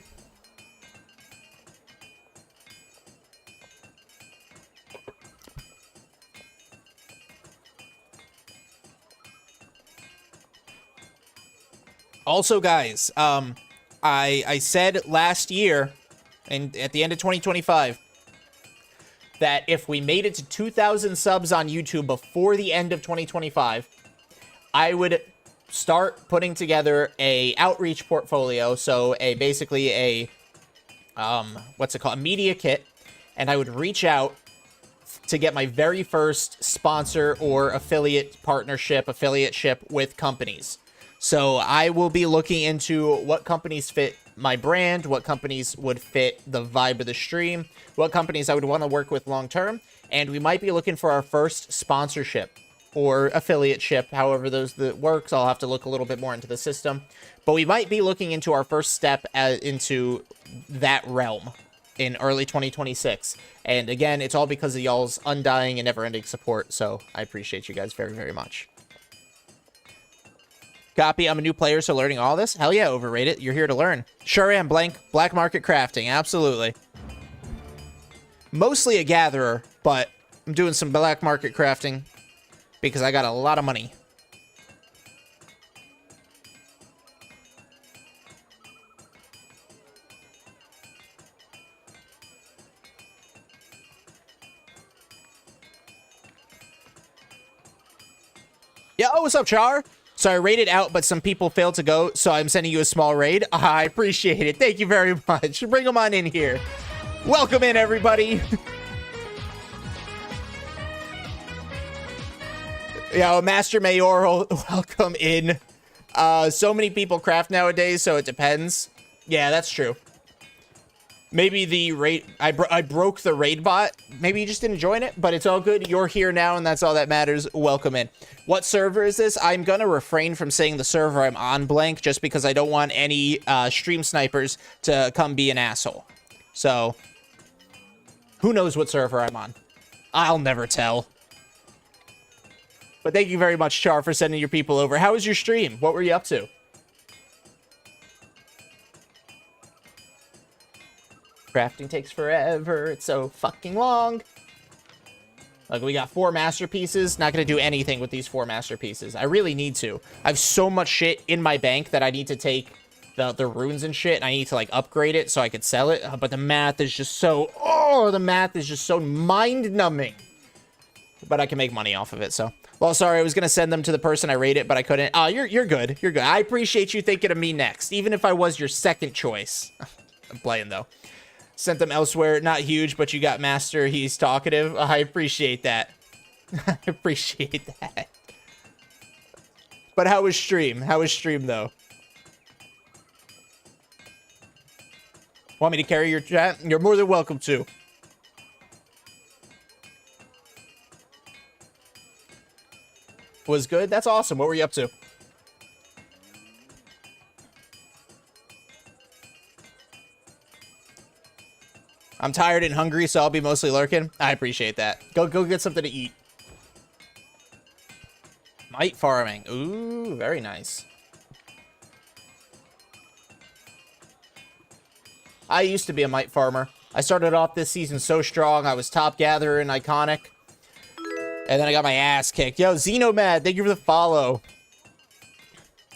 Also, guys, I said last year, and at the end of 2025, that if we made it to 2,000 subs on YouTube before the end of 2025, I would start putting together a outreach portfolio. So basically a what's it called? A media kit, and I would reach out to get my very first sponsor or affiliate ship with companies. So I will be looking into what companies fit my brand, what companies would fit the vibe of the stream, what companies I would want to work with long term, and we might be looking for our first sponsorship or affiliate ship, however that works. I'll have to look a little bit more into the system, but we might be looking into our first step into that realm in early 2026. And again, it's all because of y'all's undying and never-ending support, so I appreciate you guys very, very much. Copy, I'm a new player, so learning all this? Hell yeah, overrated. You're here to learn. Sure am, black market crafting, absolutely. Mostly a gatherer, but I'm doing some black market crafting because I got a lot of money. Yeah, oh, what's up, Char? So I raided out, but some people failed to go, so I'm sending you a small raid. I appreciate it. Thank you very much. Bring them on in here. Welcome in, everybody. Yeah, Master Mayoral, welcome in. So many people craft nowadays, so it depends. Yeah, that's true. Maybe the raid, I broke the raid bot. Maybe you just didn't join it, but it's all good. You're here now, and that's all that matters. Welcome in. What server is this? I'm gonna refrain from saying the server I'm on, blank, just because I don't want any stream snipers to come be an asshole. So, who knows what server I'm on? I'll never tell. But thank you very much, Char, for sending your people over. How was your stream? What were you up to? Crafting takes forever. It's so fucking long. Like, we got 4 masterpieces. Not going to do anything with these 4 masterpieces. I really need to. I have so much shit in my bank that I need to take the runes and shit, and I need to, like, upgrade it so I could sell it. But the math is just so... Oh, the math is just so mind-numbing. But I can make money off of it, so... Well, sorry, I was going to send them to the person I rated, but I couldn't. Oh, you're good. You're good. I appreciate you thinking of me next, even if I was your second choice. I'm playing, though. Sent them elsewhere. Not huge, but you got Master. He's talkative. I appreciate that. I appreciate that. But how was stream? How was stream, though? Want me to carry your chat? You're more than welcome to. Was good? That's awesome. What were you up to? I'm tired and hungry, so I'll be mostly lurking. I appreciate that. Go get something to eat. Mite farming. Ooh, very nice. I used to be a mite farmer. I started off this season so strong. I was top gatherer in Iconic. And then I got my ass kicked. Yo, Xenomad, thank you for the follow.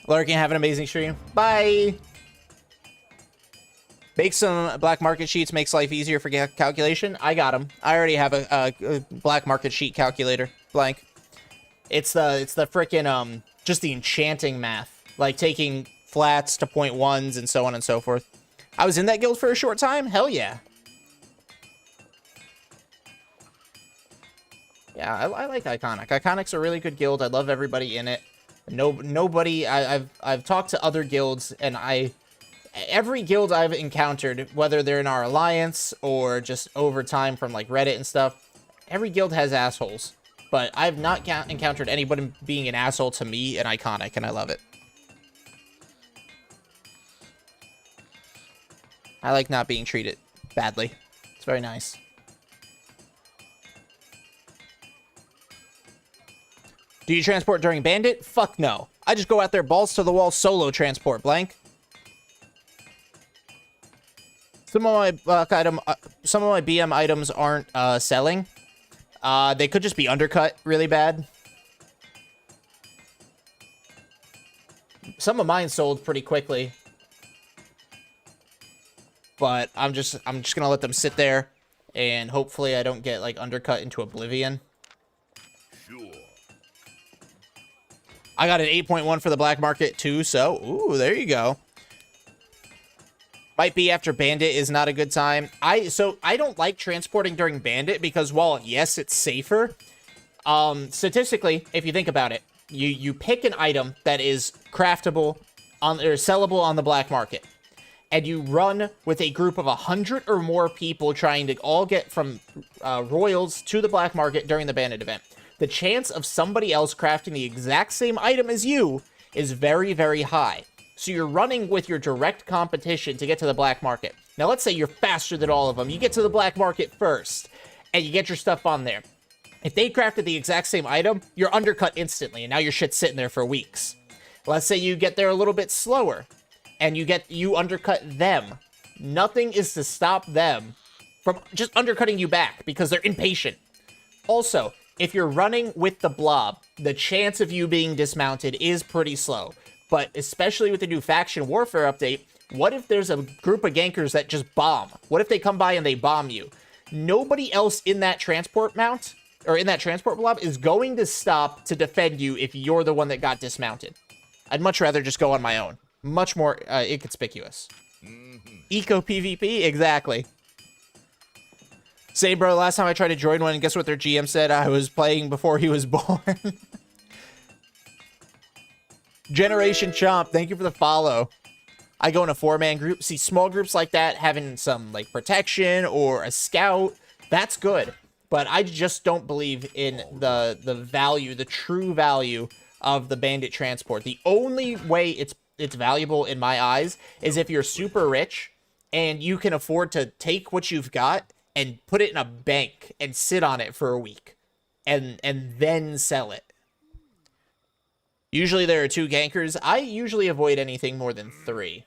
Lurking, have an amazing stream. Bye. Make some black market sheets, makes life easier for calculation. I got them. I already have a black market sheet calculator. Blank. It's the frickin' just the enchanting math. Like taking flats to 0.1s and so on and so forth. I was in that guild for a short time. Hell yeah. Yeah, I like Iconic. Iconic's a really good guild. I love everybody in it. Nobody. I've talked to other guilds, and every guild I've encountered, whether they're in our alliance or just over time from like Reddit and stuff, every guild has assholes. But I've not encountered anybody being an asshole to me in Iconic, and I love it. I like not being treated badly. It's very nice. Do you transport during Bandit? Fuck no. I just go out there balls to the wall solo transport, blank. Some of my BM items aren't selling. They could just be undercut really bad. Some of mine sold pretty quickly. But I'm just gonna let them sit there, and hopefully I don't get like undercut into oblivion. Sure. I got an 8.1 for the black market too, so ooh, there you go. Might be after Bandit is not a good time. So I don't like transporting during Bandit because while yes, it's safer, statistically, if you think about it, you pick an item that is craftable on or sellable on the black market, and you run with a group of 100 or more people trying to all get from Royals to the black market during the Bandit event. The chance of somebody else crafting the exact same item as you is very, very high. So you're running with your direct competition to get to the black market. Now, let's say you're faster than all of them. You get to the black market first, and you get your stuff on there. If they crafted the exact same item, you're undercut instantly, and now your shit's sitting there for weeks. Let's say you get there a little bit slower, and you undercut them. Nothing is to stop them from just undercutting you back because they're impatient. Also, if you're running with the blob, the chance of you being dismounted is pretty slow. But especially with the new faction warfare update, what if there's a group of gankers that just bomb? What if they come by and they bomb you? Nobody else in that transport mount, or in that transport blob, is going to stop to defend you if you're the one that got dismounted. I'd much rather just go on my own. Much more inconspicuous. Eco PvP? Exactly. Same, bro. Last time I tried to join one, and guess what their GM said? I was playing before he was born. Generation Chomp, thank you for the follow. I go in a 4-man group. See, small groups like that, having some, like, protection or a scout, that's good. But I just don't believe in the value, the true value of the bandit transport. The only way it's valuable in my eyes is if you're super rich and you can afford to take what you've got and put it in a bank and sit on it for a week and then sell it. Usually there are 2 gankers. I usually avoid anything more than 3.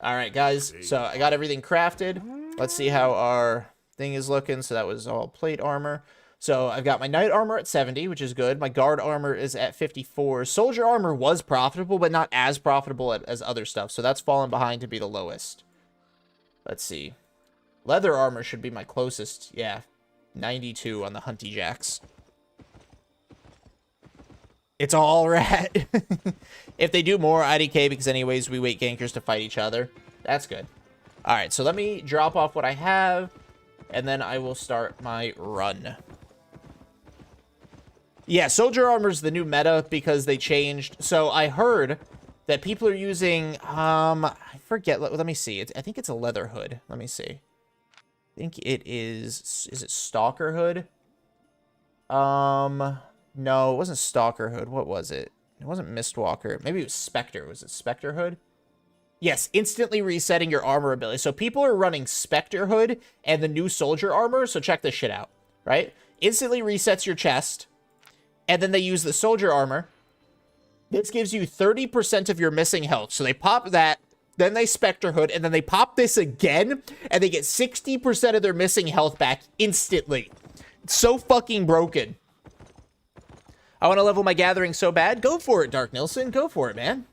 All right, guys. So I got everything crafted. Let's see how our thing is looking. So that was all plate armor. So I've got my knight armor at 70, which is good. My guard armor is at 54. Soldier armor was profitable, but not as profitable as other stuff. So that's fallen behind to be the lowest. Let's see. Leather armor should be my closest. Yeah, 92 on the Hunty Jacks. It's all rat. If they do more, IDK, because anyways, we wait gankers to fight each other. That's good. All right, so let me drop off what I have, and then I will start my run. Yeah, soldier armor is the new meta because they changed. So I heard that people are using, I forget, let me see. I think it's a leather hood. Let me see. I think it is it Stalker hood? No, it wasn't Stalker hood. What was it? It wasn't Mistwalker. Maybe it was Spectre. Was it Spectre hood? Yes, instantly resetting your armor ability. So people are running Spectre hood and the new soldier armor. So check this shit out, right? Instantly resets your chest. And then they use the soldier armor. This gives you 30% of your missing health. So they pop that, then they Spectre hood, and then they pop this again, and they get 60% of their missing health back instantly. It's so fucking broken. I want to level my gathering so bad. Go for it, Dark Nilsson. Go for it, man.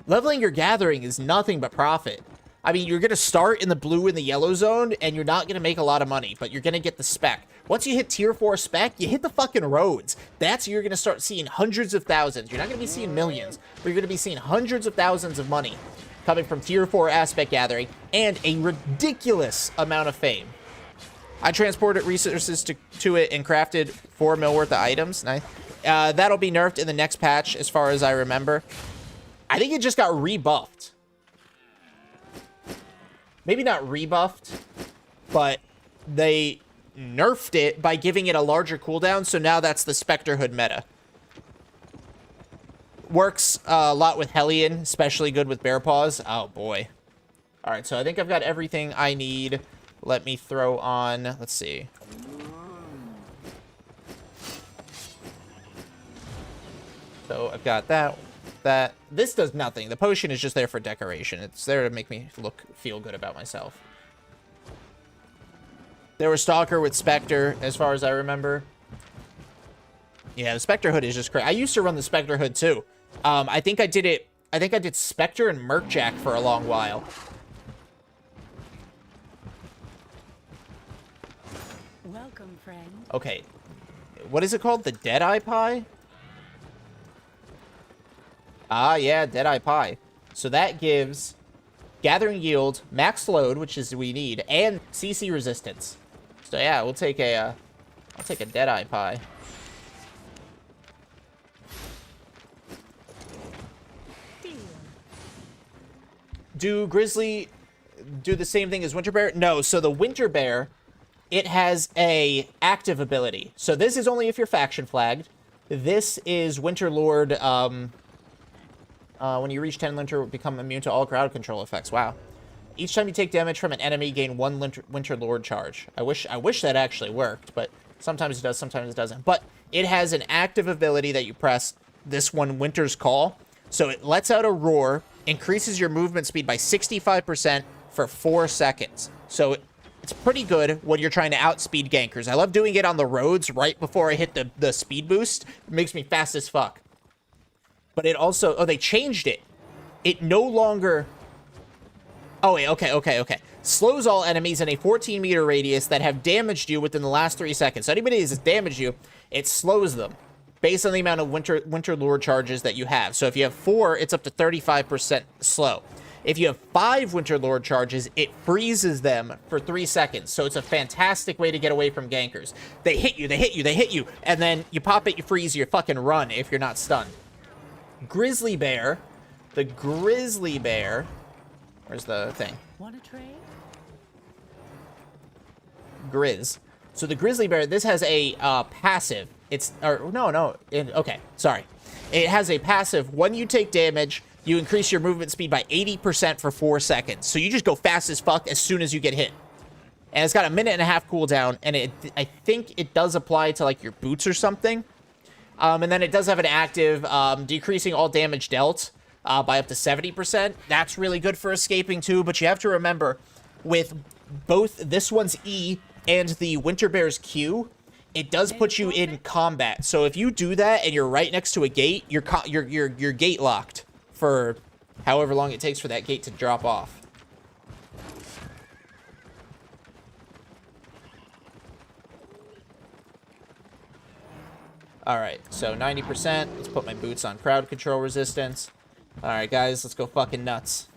Leveling your gathering is nothing but profit. I mean, you're going to start in the blue and the yellow zone, and you're not going to make a lot of money, but you're going to get the spec. Once you hit tier 4 spec, you hit the fucking roads. That's you're going to start seeing hundreds of thousands. You're not going to be seeing millions, but you're going to be seeing hundreds of thousands of money coming from tier 4 aspect gathering and a ridiculous amount of fame. I transported resources to it and crafted 4 mil worth of items. Nice. That'll be nerfed in the next patch, as far as I remember. I think it just got rebuffed. Maybe not rebuffed, but they nerfed it by giving it a larger cooldown, so now that's the Spectre hood meta. Works a lot with Hellion, especially good with Bear Paws. Oh, boy. All right, so I think I've got everything I need. Let me throw on, let's see. So I've got that. This does nothing. The potion is just there for decoration. It's there to make me feel good about myself. There was Stalker with Spectre, as far as I remember. Yeah, the Spectre hood is just crazy. I used to run the Spectre hood too. I think I did Spectre and Mercjack for a long while. Welcome, friend. Okay. What is it called? The Deadeye Pie? Ah, yeah, Deadeye Pie. So that gives gathering yield, max load, which is we need, and CC resistance. So yeah, I'll take a Deadeye Pie. Do Grizzly do the same thing as Winter Bear? No, so the Winter Bear, it has a active ability. So this is only if you're faction flagged. This is Winter Lord, when you reach 10 Winter, become immune to all crowd control effects. Wow. Each time you take damage from an enemy, gain 1 Winter Lord charge. I wish that actually worked, but sometimes it does, sometimes it doesn't. But it has an active ability that you press, this one, Winter's Call. So it lets out a roar, increases your movement speed by 65% for 4 seconds. So it's pretty good when you're trying to outspeed gankers. I love doing it on the roads right before I hit the speed boost. It makes me fast as fuck. But it also... Oh, they changed it. It no longer... Oh, wait, okay. Slows all enemies in a 14-meter radius that have damaged you within the last 3 seconds. So anybody that has damaged you, it slows them based on the amount of Winter Lord charges that you have. So if you have 4, it's up to 35% slow. If you have 5 Winter Lord charges, it freezes them for 3 seconds. So it's a fantastic way to get away from gankers. They hit you, and then you pop it, you freeze, you fucking run if you're not stunned. Grizzly bear. The grizzly bear. Where's the thing? Want to trade? Grizz. So the grizzly bear, this has a passive. It's, or no. Okay, sorry. It has a passive. When you take damage, you increase your movement speed by 80% for 4 seconds. So you just go fast as fuck as soon as you get hit. And it's got a 1.5-minute cooldown, and I think it does apply to, like, your boots or something. And then it does have an active, decreasing all damage dealt by up to 70%. That's really good for escaping, too. But you have to remember, with both this one's E and the Winter Bear's Q, it does put you in combat. So if you do that and you're right next to a gate, you're gate locked for however long it takes for that gate to drop off. All right, so 90%. Let's put my boots on crowd control resistance. All right, guys, let's go fucking nuts.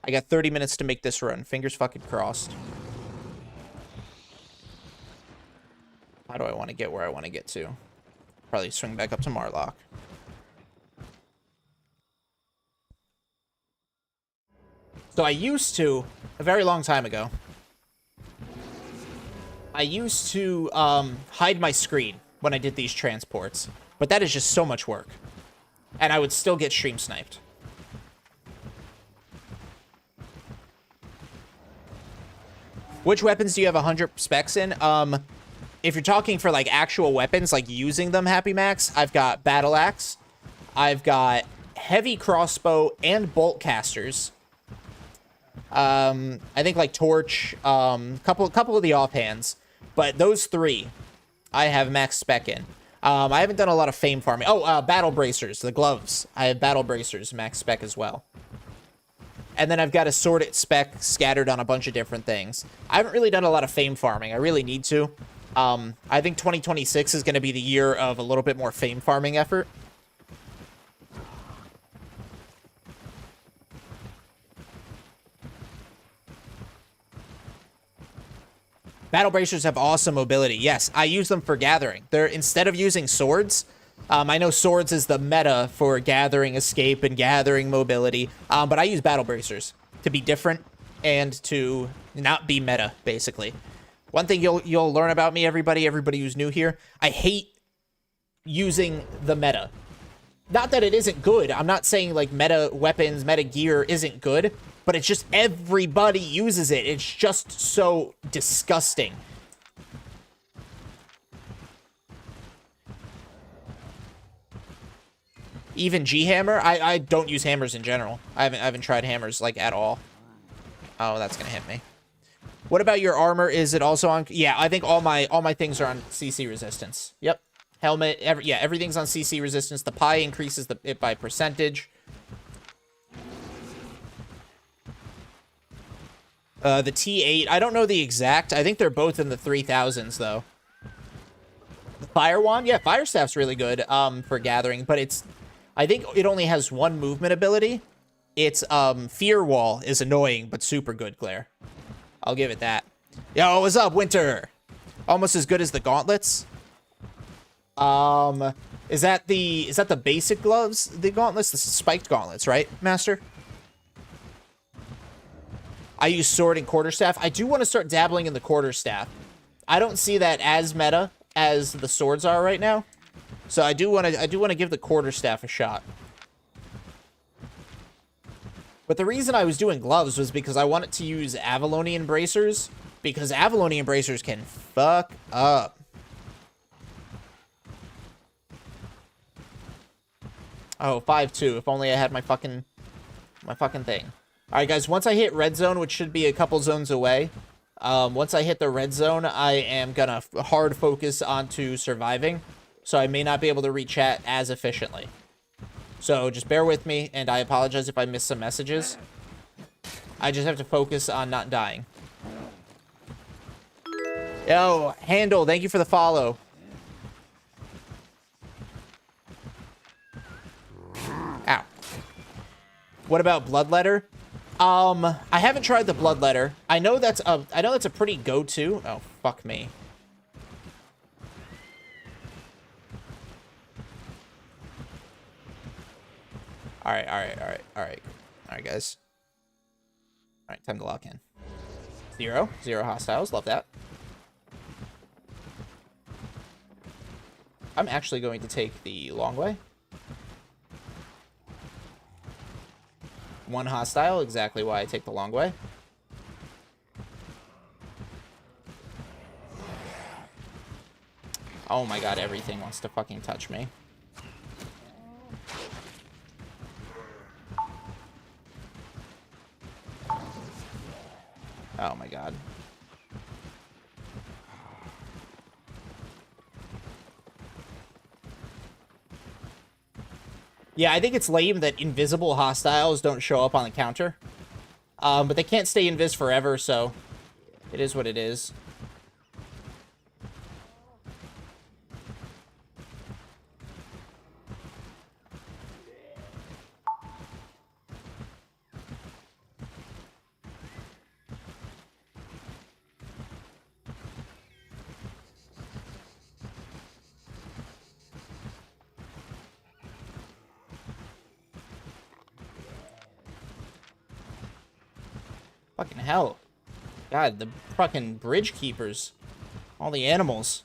I got 30 minutes to make this run. Fingers fucking crossed. How do I want to get where I want to get to? Probably swing back up to Marlock. So I used to, a very long time ago, I used to hide my screen when I did these transports. But that is just so much work. And I would still get stream sniped. Which weapons do you have 100 specs in? If you're talking for, like, actual weapons, like using them, Happy Max, I've got Battle Axe. I've got Heavy Crossbow and Bolt Casters. I think, like, Torch, couple of the offhands. But those three, I have max spec in. I haven't done a lot of fame farming. Oh, Battle Bracers, the gloves. I have Battle Bracers, max spec as well. And then I've got assorted spec scattered on a bunch of different things. I haven't really done a lot of fame farming. I really need to. I think 2026 is going to be the year of a little bit more fame farming effort. Battle Bracers have awesome mobility. Yes, I use them for gathering. They're, instead of using swords, I know swords is the meta for gathering escape and gathering mobility, but I use Battle Bracers to be different and to not be meta, basically. One thing you'll learn about me, everybody who's new here, I hate using the meta. Not that it isn't good. I'm not saying, like, meta weapons, meta gear isn't good, but it's just everybody uses it. It's just so disgusting. Even G-Hammer? I don't use hammers in general. I haven't tried hammers, like, at all. Oh, that's gonna hit me. What about your armor? Is it also on? Yeah, I think all my things are on CC resistance. Yep. Helmet, everything's on CC resistance. The pie increases it by percentage. The T8, I don't know the exact. I think they're both in the 3000s, though. The Fire Wand? Yeah, Fire Staff's really good for gathering, but I think it only has one movement ability. It's, Fear Wall is annoying, but super good, Claire. I'll give it that. Yo, what's up, Winter? Almost as good as the gauntlets. Is that the basic gloves? The gauntlets? The spiked gauntlets, right, Master? I use sword and quarterstaff. I do want to start dabbling in the quarterstaff. I don't see that as meta as the swords are right now. So I do want to give the quarterstaff a shot. But the reason I was doing gloves was because I wanted to use Avalonian bracers, because Avalonian bracers can fuck up. Oh, 5-2. If only I had my fucking thing. All right, guys, once I hit red zone, which should be a couple zones away, once I hit the red zone, I am gonna hard focus onto surviving, so I may not be able to reach chat as efficiently. So just bear with me, and I apologize if I miss some messages. I just have to focus on not dying. Yo, Handle, thank you for the follow. Ow. What about Bloodletter? I haven't tried the Bloodletter. I know that's a pretty go-to. Oh, fuck me. All right, all right, all right, all right. All right, guys. All right, time to lock in. 0 hostiles. Love that. I'm actually going to take the long way. 1 hostile, exactly why I take the long way. Oh my god, everything wants to fucking touch me. Oh my god. Yeah, I think it's lame that invisible hostiles don't show up on the counter. But they can't stay invis forever, so it is what it is. Fucking hell. God, the fucking bridge keepers. All the animals.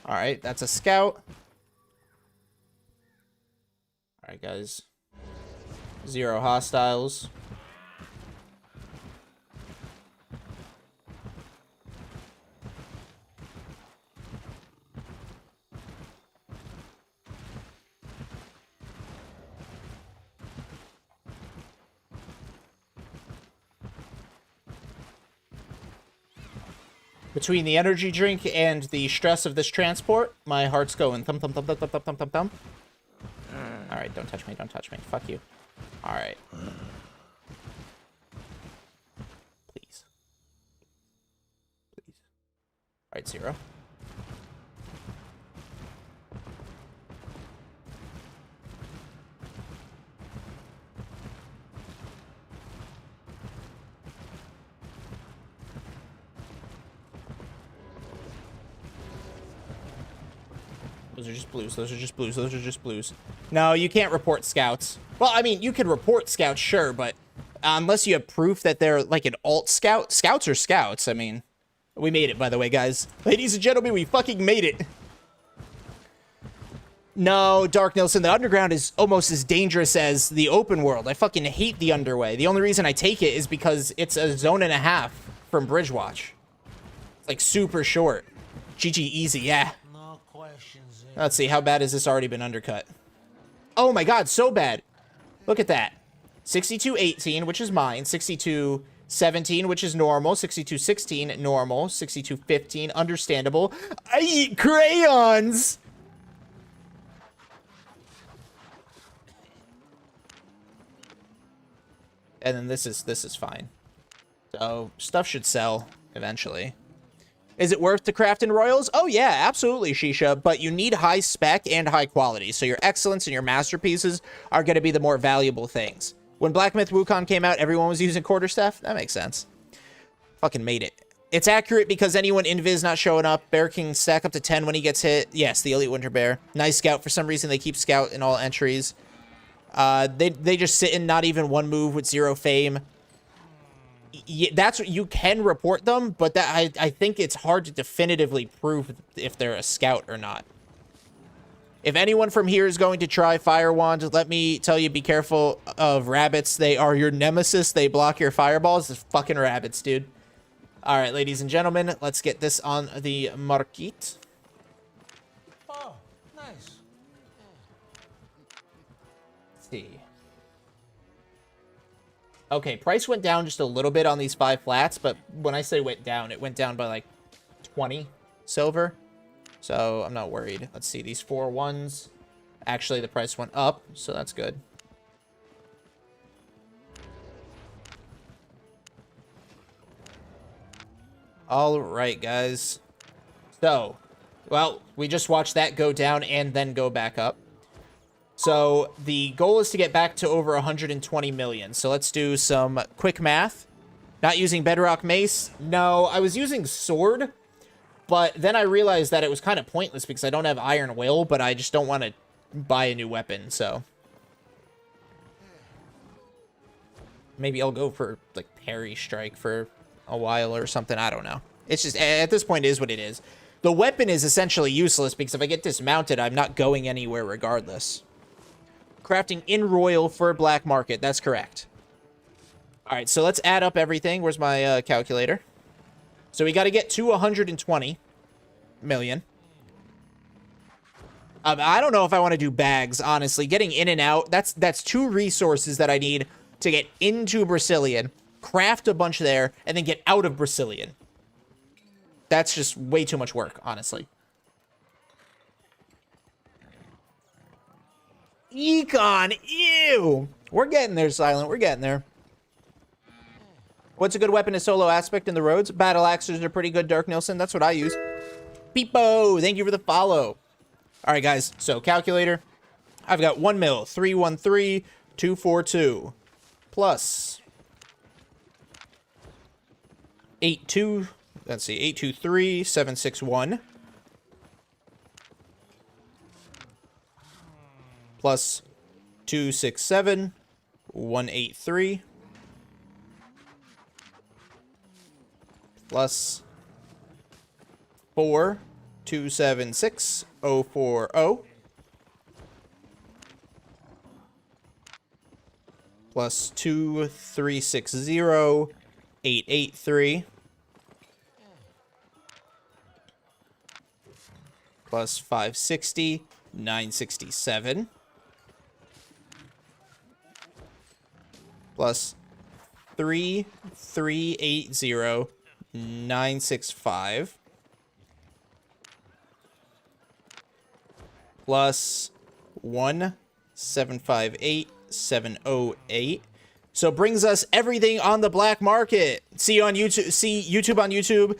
Alright, that's a scout. Alright, guys. 0 hostiles. Between the energy drink and the stress of this transport, my heart's going thump thump thump thump thump thump thump thump. Alright, don't touch me, don't touch me. Fuck you. Alright. Please. Please. Alright, 0. Those are just blues. Those are just blues. Those are just blues. No, you can't report scouts. Well, I mean, you can report scouts, sure, but unless you have proof that they're like an alt scout. Scouts are scouts. I mean, we made it, by the way, guys. Ladies and gentlemen, we fucking made it. No, Dark Nilsson, the underground is almost as dangerous as the open world. I fucking hate the underway. The only reason I take it is because it's a 1.5 zones from Bridgewatch. It's like super short. GG easy, yeah. No questions. Let's see, how bad has this already been undercut? Oh my god, so bad. Look at that. 62-18, which is mine. 62-17, which is normal. 62-16, normal. 62-15, understandable. I eat crayons! And then this is fine. So, stuff should sell eventually. Is it worth to craft in Royals? Oh yeah, absolutely, Shisha, but you need high spec and high quality, so your excellence and your masterpieces are going to be the more valuable things. When Black Myth Wukong came out, everyone was using quarterstaff? That makes sense. Fucking made it. It's accurate because anyone invis not showing up. Bear King stack up to 10 when he gets hit. Yes, the Elite Winter Bear. Nice scout. For some reason, they keep scout in all entries. They just sit in not even 1 move with 0 fame. That's what you can report them, but that I think it's hard to definitively prove if they're a scout or not. If anyone from here is going to try Fire Wand, let me tell you, be careful of rabbits. They are your nemesis. They block your fireballs. It's fucking rabbits, dude. All right, ladies and gentlemen, let's get this on the market. Oh, nice. Let's see. Okay, price went down just a little bit on these 5 flats, but when I say went down, it went down by like 20 silver. So I'm not worried. Let's see, these 4 ones. Actually, the price went up, so that's good. All right, guys. So Well, we just watched that go down and then go back up. So the goal is to get back to over 120 million. So let's do some quick math. Not using Bedrock Mace. No, I was using Sword. But then I realized that it was kind of pointless because I don't have Iron Will, but I just don't want to buy a new weapon, so. Maybe I'll go for, like, Parry Strike for a while or something. I don't know. It's just, at this point, it is what it is. The weapon is essentially useless because if I get dismounted, I'm not going anywhere regardless. Crafting in Royal for Black Market. That's correct. All right, so let's add up everything. Where's my calculator? So we got to get to 120 million. I don't know if I want to do bags, honestly. Getting in and out, that's 2 resources that I need to get into Brazilian, craft a bunch there, and then get out of Brazilian. That's just way too much work, honestly. Econ, ew! We're getting there, Silent. We're getting there. What's a good weapon to solo aspect in the roads? Battle axes are pretty good, Dark Nilsson. That's what I use. Peepo, thank you for the follow. All right, guys. So, calculator. I've got 1 mil, 313, 242. Plus 82. Let's see, 823, 761. Plus 267, 183. Plus 4, 276, 040. Plus 2, 360, 883. Plus 560, 967. Plus 3, 380, 965 plus 1 758 708. So brings us everything on the black market. See you on YouTube. See YouTube on YouTube.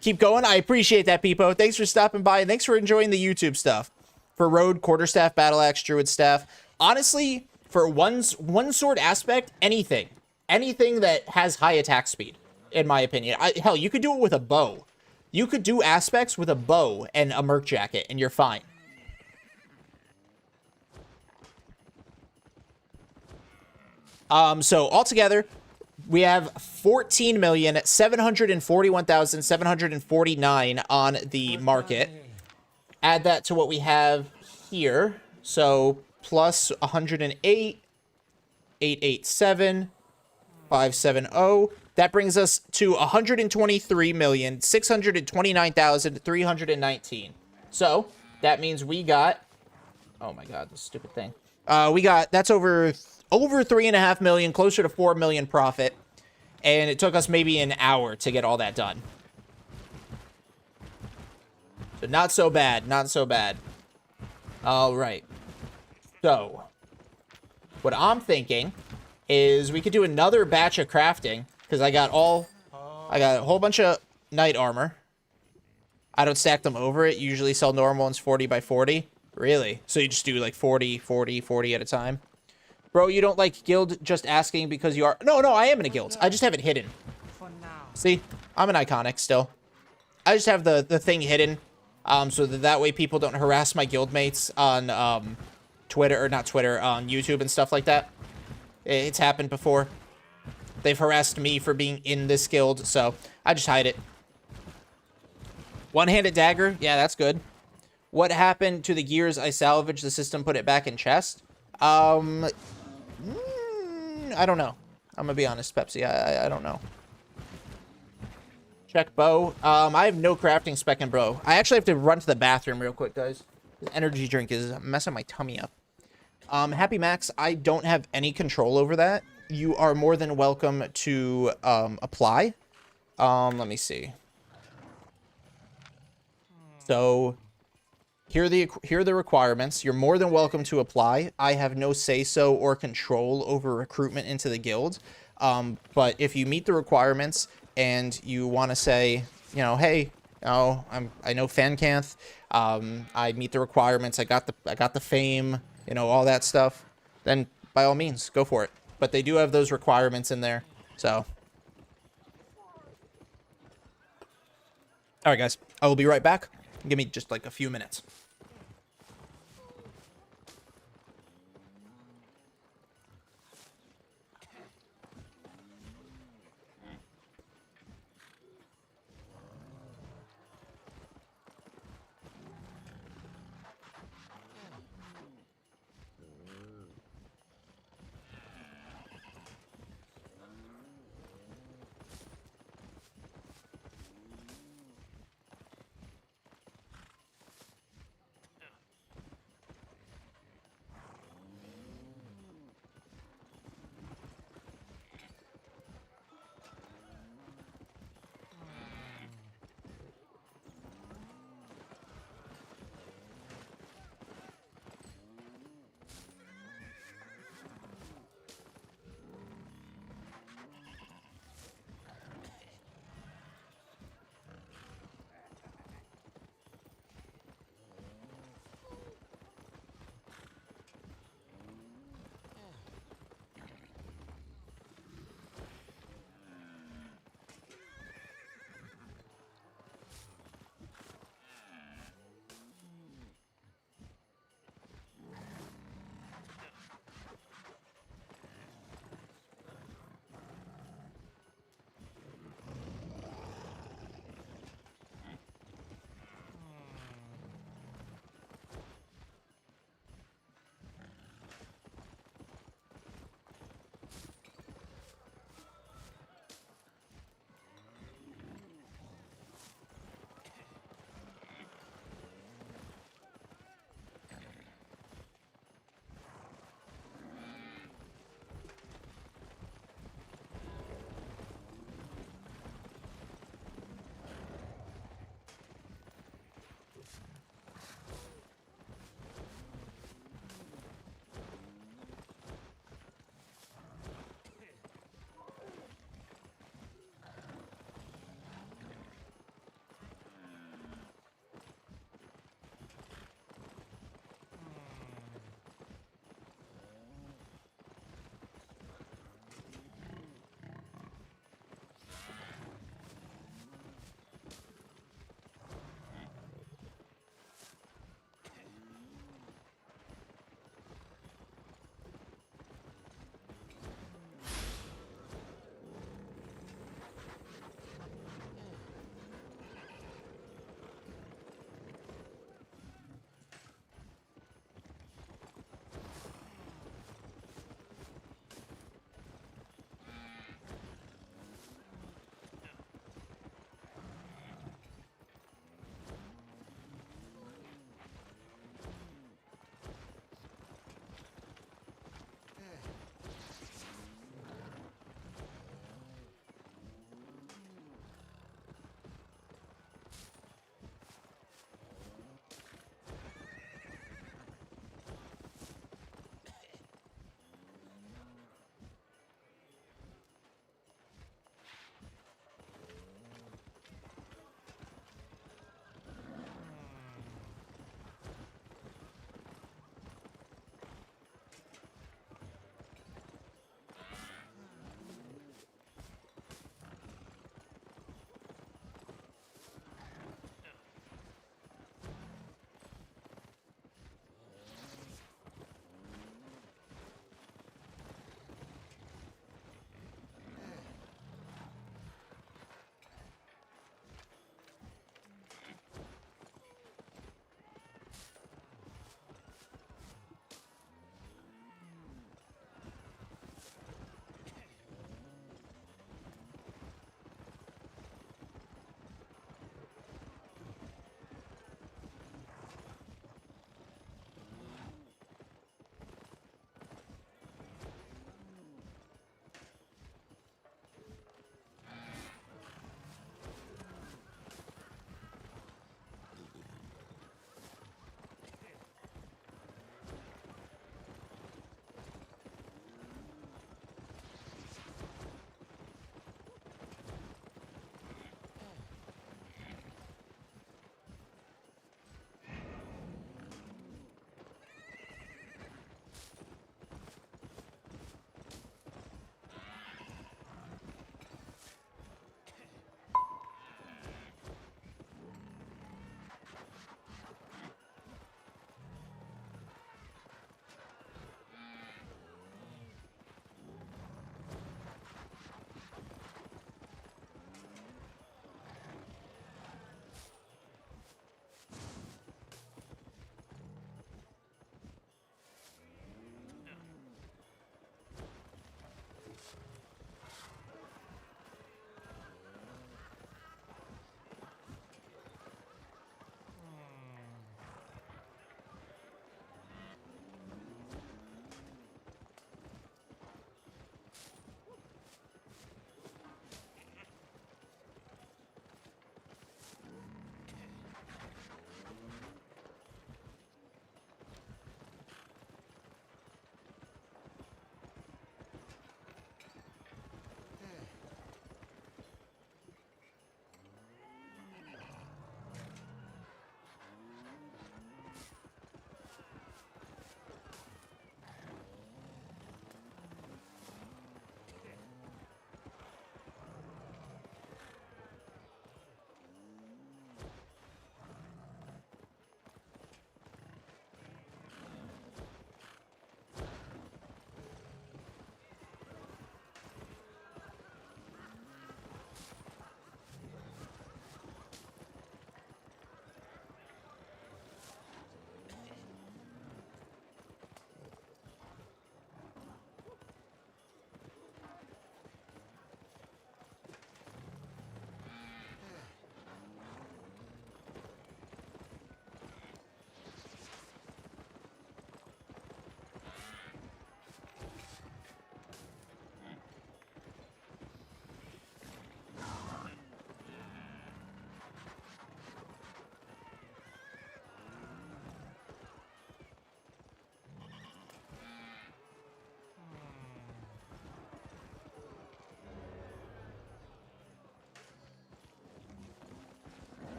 Keep going. I appreciate that, Peepo. Thanks for stopping by and thanks for enjoying the YouTube stuff. For road, quarterstaff, battle axe, druid staff. Honestly, for one sword aspect, anything that has high attack speed. In my opinion. Hell, you could do it with a bow. You could do aspects with a bow and a merc jacket, and you're fine. So altogether, we have 14,741,749 on the market. Add that to what we have here. So plus 108, 887, 570. That brings us to 123,629,319. So that means we got, oh my god, this stupid thing. That's over 3.5 million, closer to 4 million profit. And it took us maybe an hour to get all that done. So not so bad, not so bad. All right. So what I'm thinking is we could do another batch of crafting. Because I got a whole bunch of knight armor. I don't stack them over it. Usually sell normal ones 40 by 40. Really? So you just do like 40, 40, 40 at a time? Bro, you don't like guild just asking because you are... No, I am in a guild. I just have it hidden. See? I'm an iconic still. I just have the thing hidden. So that way people don't harass my guildmates on Twitter, or not Twitter, on YouTube and stuff like that. It's happened before. They've harassed me for being in this guild, so I just hide it. One-handed dagger? Yeah, that's good. What happened to the gears I salvaged? The system put it back in chest? I don't know. I'm gonna be honest, Pepsi. I don't know. Check bow. I have no crafting spec in bow. I actually have to run to the bathroom real quick, guys. The energy drink is messing my tummy up. Happy Max, I don't have any control over that. You are more than welcome to apply. Let me see. So here are the requirements. You're more than welcome to apply. I have no say-so or control over recruitment into the guild. But if you meet the requirements and you want to say, you know, hey, Oh, I know Fancanth. I meet the requirements. I got the fame. You know, all that stuff. Then by all means, go for it. But they do have those requirements in there. So, all right, guys. I will be right back. Give me just like a few minutes.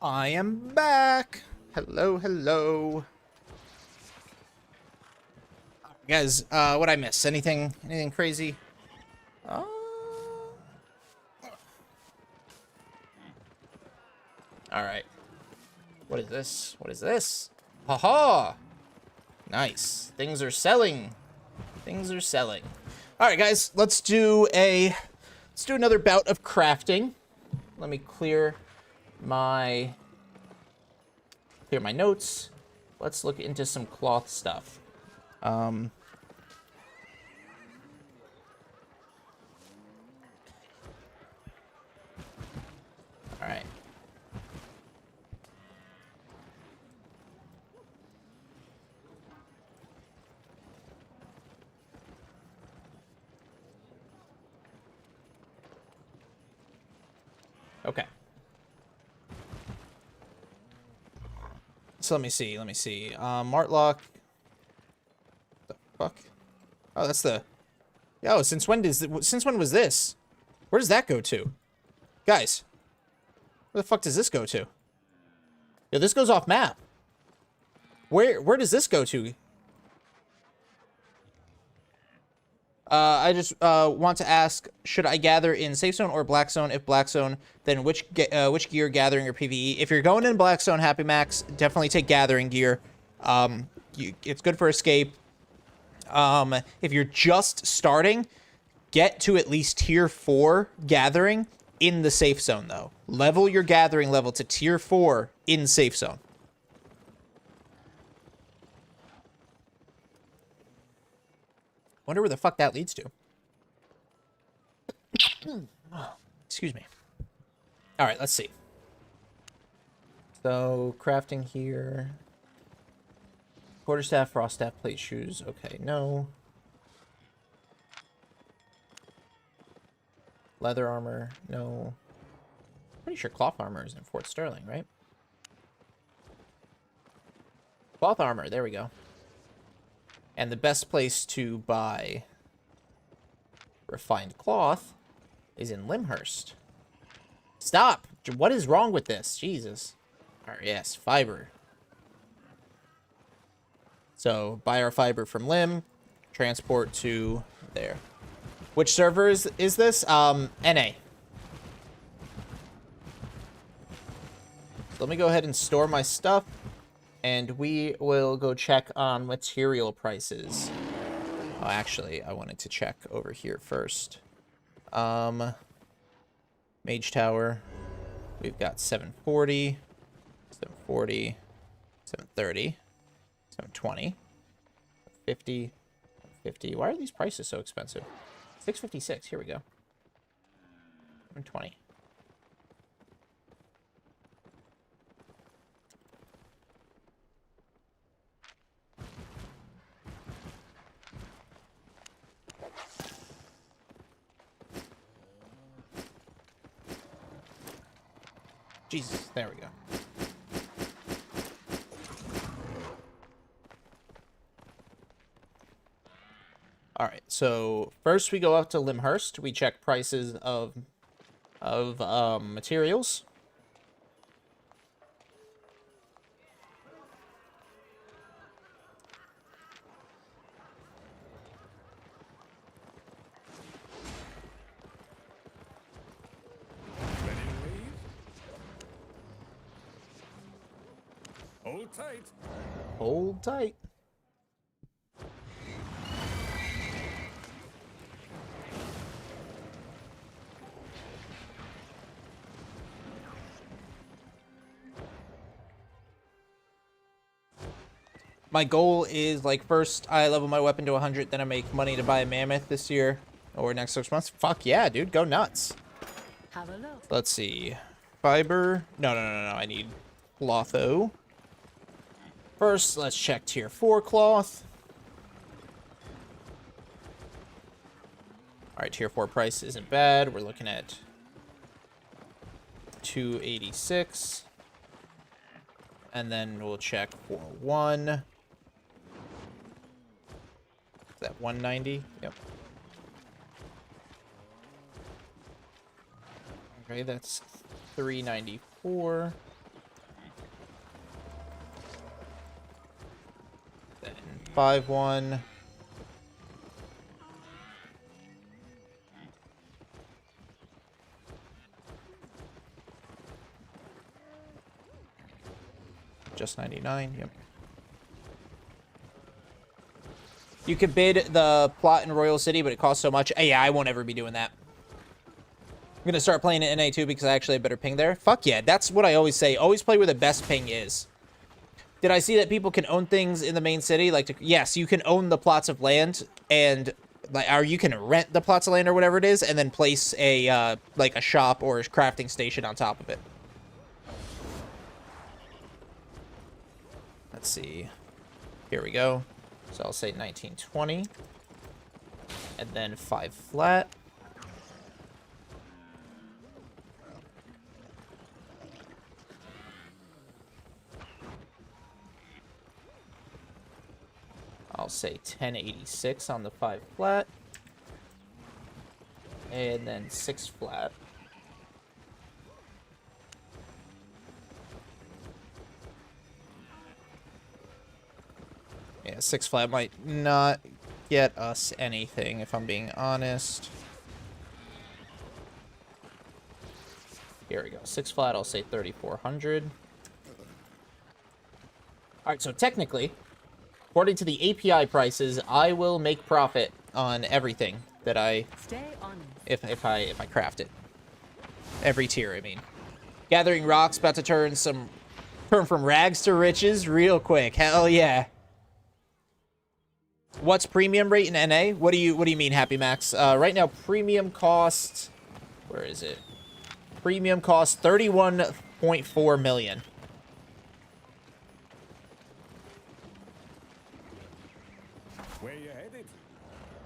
I am back. Hello, hello. Guys, what'd I miss? Anything crazy? All right. What is this? What is this? Haha. Nice. Things are selling. Things are selling. All right, guys, let's do another bout of crafting. Let me clear my notes. Let's look into some cloth stuff. All right. Okay. So let me see. Martlock. The fuck? Oh, that's the. Yo, since when was this? Where does that go to? Guys. Where the fuck does this go to? Yo, this goes off map. Where does this go to? I just want to ask, should I gather in safe zone or black zone? If black zone, then which gear gathering or PvE? If you're going in black zone, Happy Max, definitely take gathering gear. It's good for escape. If you're just starting, get to at least tier 4 gathering in the safe zone, though. Level your gathering level to tier 4 in safe zone. Wonder where the fuck that leads to. Excuse me. All right, let's see. So, crafting here. Quarterstaff, froststaff, plate shoes. Okay, no. Leather armor, no. Pretty sure cloth armor is in Fort Sterling, right? Cloth armor, there we go. And the best place to buy refined cloth is in Limhurst. Stop! What is wrong with this? Jesus. Alright, yes, fiber. So, buy our fiber from Lim, transport to there. Which server is this? NA. So let me go ahead and store my stuff. And we will go check on material prices. Oh, actually, I wanted to check over here first. Mage Tower. We've got 740, 740, 730, 720, 50, 50. Why are these prices so expensive? 656. Here we go. 720. Jesus, there we go. All right, so first we go up to Limhurst. We check prices of materials. Hold tight. Hold tight. My goal is, like, first I level my weapon to 100, then I make money to buy a mammoth this year or next 6 months. Fuck yeah, dude, go nuts. Have a look. Let's see. Fiber. No. I need clotho. First, let's check tier 4 cloth. All right, tier 4 price isn't bad. We're looking at 286. And then we'll check for 1. Is that 190? Yep. Okay, that's 394. 5-1. Just 99, yep. You could bid the plot in Royal City, but it costs so much. Yeah, I won't ever be doing that. I'm going to start playing in NA2 because I actually have better ping there. Fuck yeah, that's what I always say. Always play where the best ping is. Did I see that people can own things in the main city? Like, yes, you can own the plots of land, and like, or you can rent the plots of land or whatever it is, and then place a like a shop or a crafting station on top of it. Let's see. Here we go. So I'll say 1920. And then 5 flat. I'll say 1086 on the 5 flat. And then 6 flat. Yeah, 6 flat might not get us anything, if I'm being honest. Here we go. 6 flat, I'll say 3,400. Alright, so technically, according to the API prices, I will make profit on everything that I... Stay honest. If I craft it. Every tier, I mean. Gathering rocks, about to turn from rags to riches real quick. Hell yeah. What's premium rate in NA? What do you mean, Happy Max? Right now, premium cost... Where is it? Premium cost 31.4 million. Where you headed?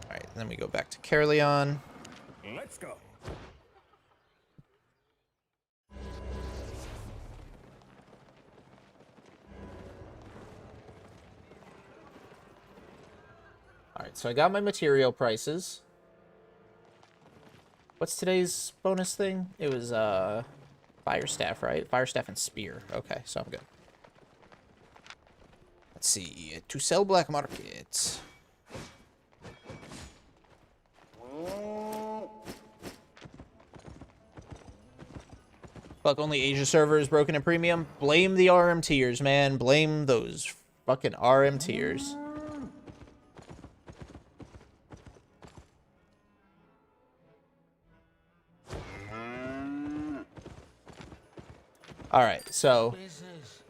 Alright, then we go back to Caerleon. Let's go. Alright, so I got my material prices. What's today's bonus thing? It was, Fire Staff, right? Fire Staff and Spear. Okay, so I'm good. Let's see. To sell black market. Fuck, only Asia server is broken in premium. Blame the RM tiers, man. Blame those fucking RM tiers. Alright, so... Business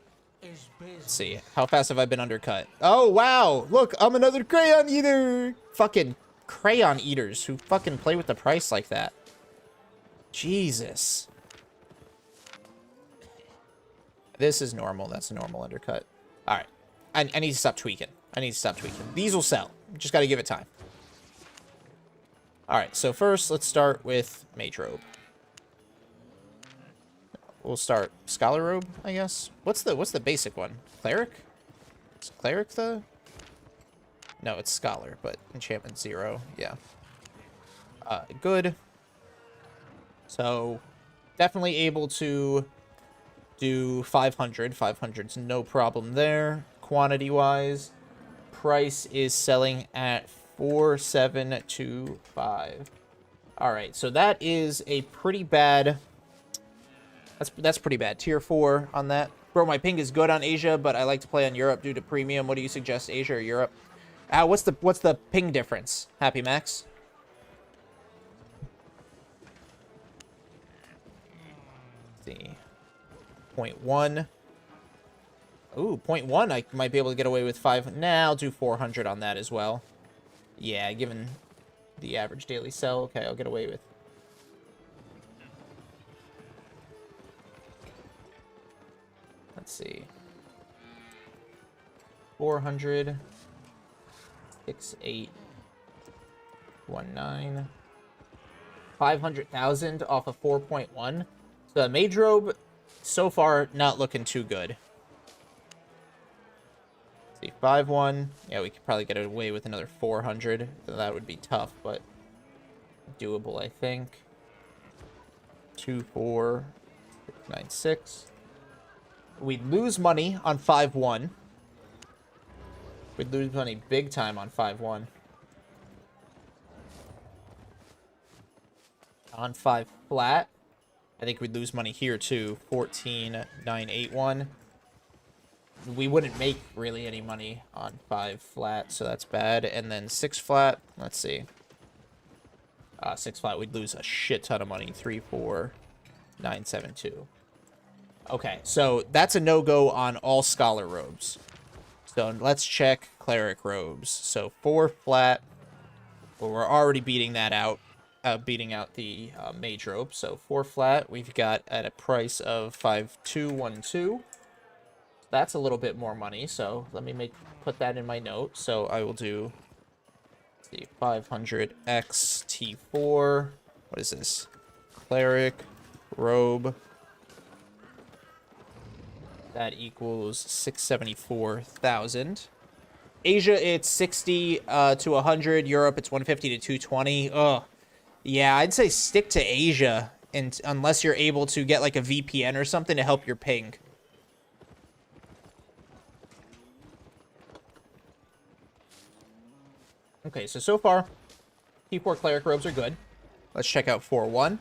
is business. Let's see. How fast have I been undercut? Oh, wow! Look, I'm another crayon eater! Fucking crayon eaters who fucking play with the price like that. Jesus. This is normal. That's a normal undercut. Alright. I need to stop tweaking. I need to stop tweaking. These will sell. Just gotta give it time. Alright, so first, let's start with Mage Robe. We'll start Scholar Robe, I guess. What's the basic one? Cleric? Is Cleric the... No, it's Scholar, but enchantment 0. Yeah. Good. So, definitely able to do 500. 500's no problem there, quantity-wise. Price is selling at 4,725. Alright, so that is a pretty bad... That's pretty bad. Tier 4 on that. Bro, my ping is good on Asia, but I like to play on Europe due to premium. What do you suggest, Asia or Europe? What's the ping difference, Happy Max? Let's see. 0.1. Ooh, 0.1. I might be able to get away with 5. Nah, I'll do 400 on that as well. Yeah, given the average daily sell. Okay, I'll get away with... Let's see. 400. 6819. 500,000 off of 4.1. So the Mage Robe, so far, not looking too good. Let's see, 5-1. Yeah, we could probably get away with another 400. So that would be tough, but doable, I think. 2-4. 696. We'd lose money on 5-1. We'd lose money big time on 5-1. On 5 flat, I think we'd lose money here too. 14,981. We wouldn't make really any money on 5 flat, so that's bad. And then 6 flat, let's see. 6 flat, we'd lose a shit ton of money. 34972. Okay, so that's a no-go on all scholar robes. So let's check cleric robes. So 4 flat. Well, we're already beating that out. Beating out the mage robe. So 4 flat, we've got at a price of 5212. That's a little bit more money, so let me put that in my note. So I will do the 500 X T4. What is this? Cleric robe. That equals 674,000. Asia, it's 60 to 100. Europe, it's 150 to 220. Ugh. Yeah, I'd say stick to Asia, and unless you're able to get like a VPN or something to help your ping. Okay, so far, T4 cleric robes are good. Let's check out 4-1.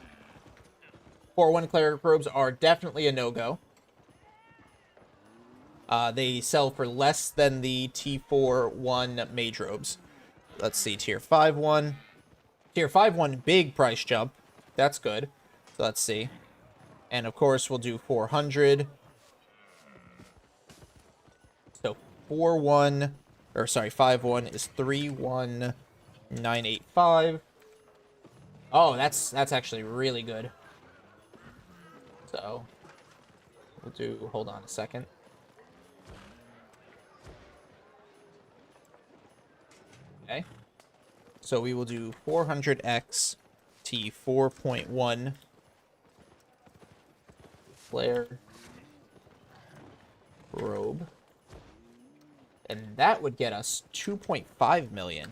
4-1 cleric robes are definitely a no-go. They sell for less than the T4-1 mage robes. Let's see, tier 5-1. Tier 5-1, big price jump. That's good. So let's see. And of course, we'll do 400. So 4-1, or sorry, 5-1 is 31985. Oh, that's actually really good. So we'll do, hold on a second. Okay. So we will do 400X T 4.1 flare robe. And that would get us 2.5 million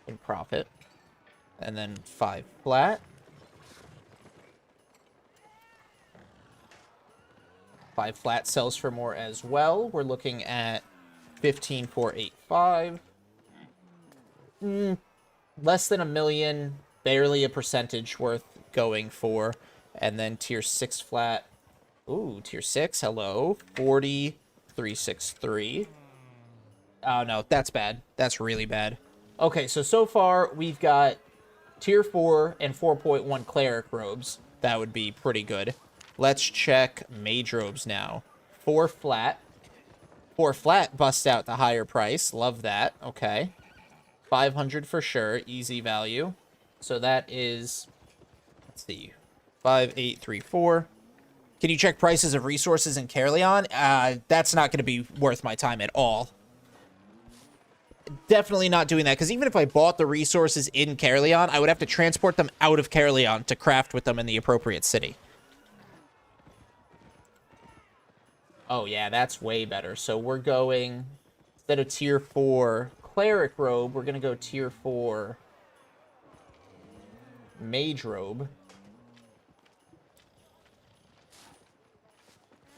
in profit. And then 5 flat. 5 flat sells for more as well. We're looking at 15,485. Less than a million, barely a percentage worth going for. And then tier 6 flat. Ooh, tier 6, hello. 40,363. Oh, no, that's bad. That's really bad. Okay, so far we've got tier 4 and 4.1 cleric robes. That would be pretty good. Let's check mage robes now. 4 flat. 4 flat busts out the higher price. Love that. Okay. 500 for sure. Easy value. So that is, let's see, 5834. Can you check prices of resources in Caerleon? That's not going to be worth my time at all. Definitely not doing that, because even if I bought the resources in Caerleon, I would have to transport them out of Caerleon to craft with them in the appropriate city. Oh, yeah, that's way better. So we're going, instead of tier 4 cleric robe, we're going to go tier 4 mage robe.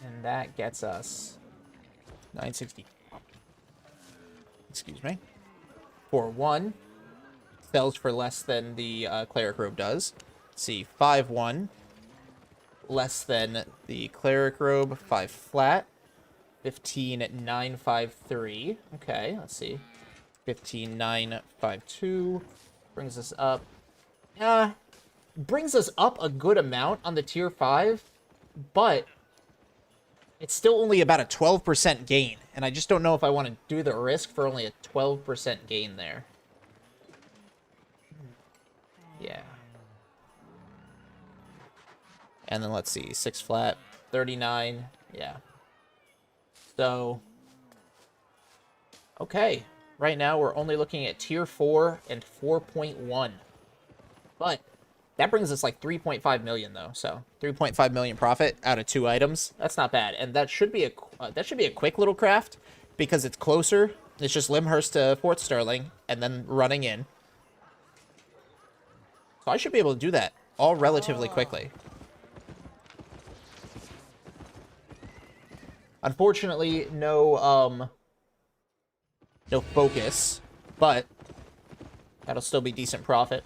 And that gets us 960. Excuse me. 4-1. Sells for less than the cleric robe does. Let's see, 5-1. Less than the cleric robe. 5 flat. 15,953. Okay, let's see. 15,952. Brings us up. Brings us up a good amount on the tier 5. But it's still only about a 12% gain. And I just don't know if I want to do the risk for only a 12% gain there. Yeah. And then let's see. 6 flat. 39. Yeah. So. Okay. Right now we're only looking at tier 4 and 4.1. But that brings us like 3.5 million though. So 3.5 million profit out of 2 items. That's not bad. And that should be a quick little craft because it's closer. It's just Limhurst to Fort Sterling and then running in. So I should be able to do that all relatively quickly. Unfortunately, no no focus, but that'll still be decent profit.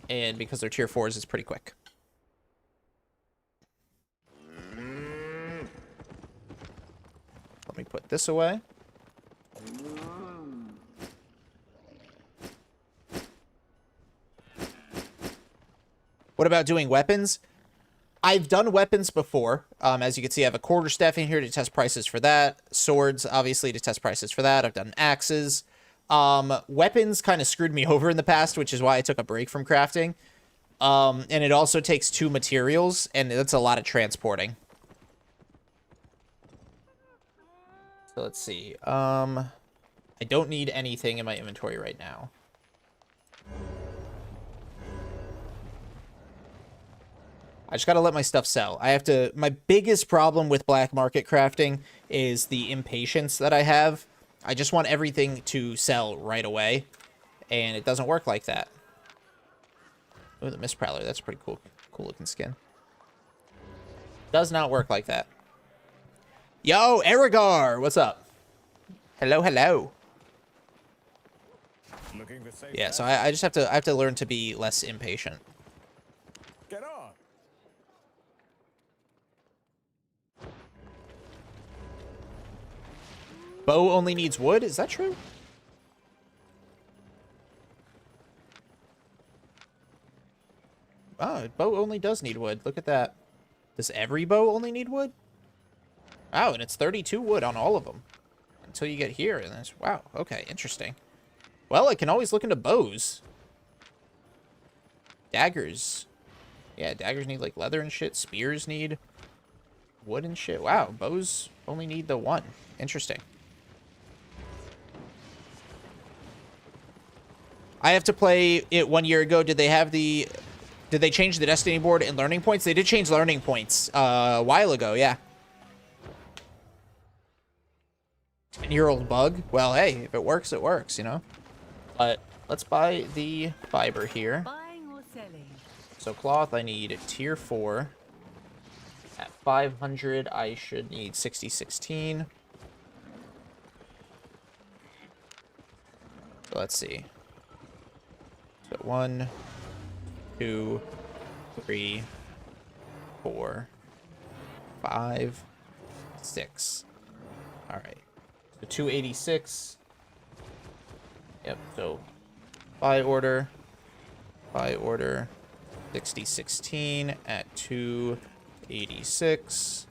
And because they're tier 4s, it's pretty quick. Let me put this away. What about doing weapons? I've done weapons before. As you can see, I have a quarterstaff in here to test prices for that. Swords, obviously, to test prices for that. I've done axes. Weapons kind of screwed me over in the past, which is why I took a break from crafting. And it also takes 2 materials, and that's a lot of transporting. So let's see. I don't need anything in my inventory right now. I just gotta let my stuff sell. I have to... My biggest problem with black market crafting is the impatience that I have. I just want everything to sell right away, and it doesn't work like that. Oh, the Mist Prowler. That's a pretty cool looking skin. Does not work like that. Yo, Erigar! What's up? Hello, hello. Looking the same. Yeah, so I just have to learn to be less impatient. Get on. Bow only needs wood? Is that true? Oh, bow only does need wood. Look at that. Does every bow only need wood? Wow, and it's 32 wood on all of them. Until you get here, and that's... Wow, okay, interesting. Well, I can always look into bows. Daggers. Yeah, daggers need, like, leather and shit. Spears need wood and shit. Wow, bows only need the 1. Interesting. I have to play it 1 year ago. Did they have the... Did they change the Destiny board and learning points? They did change learning points a while ago, yeah. 10-year-old bug? Well, hey, if it works, it works, you know? But let's buy the fiber here. Buying or selling? So cloth, I need tier 4. At 500, I should need 6016. So let's see. So 1, 2, 3, 4, 5, 6. All right. So 286. Yep. So buy order, 6016 at 286.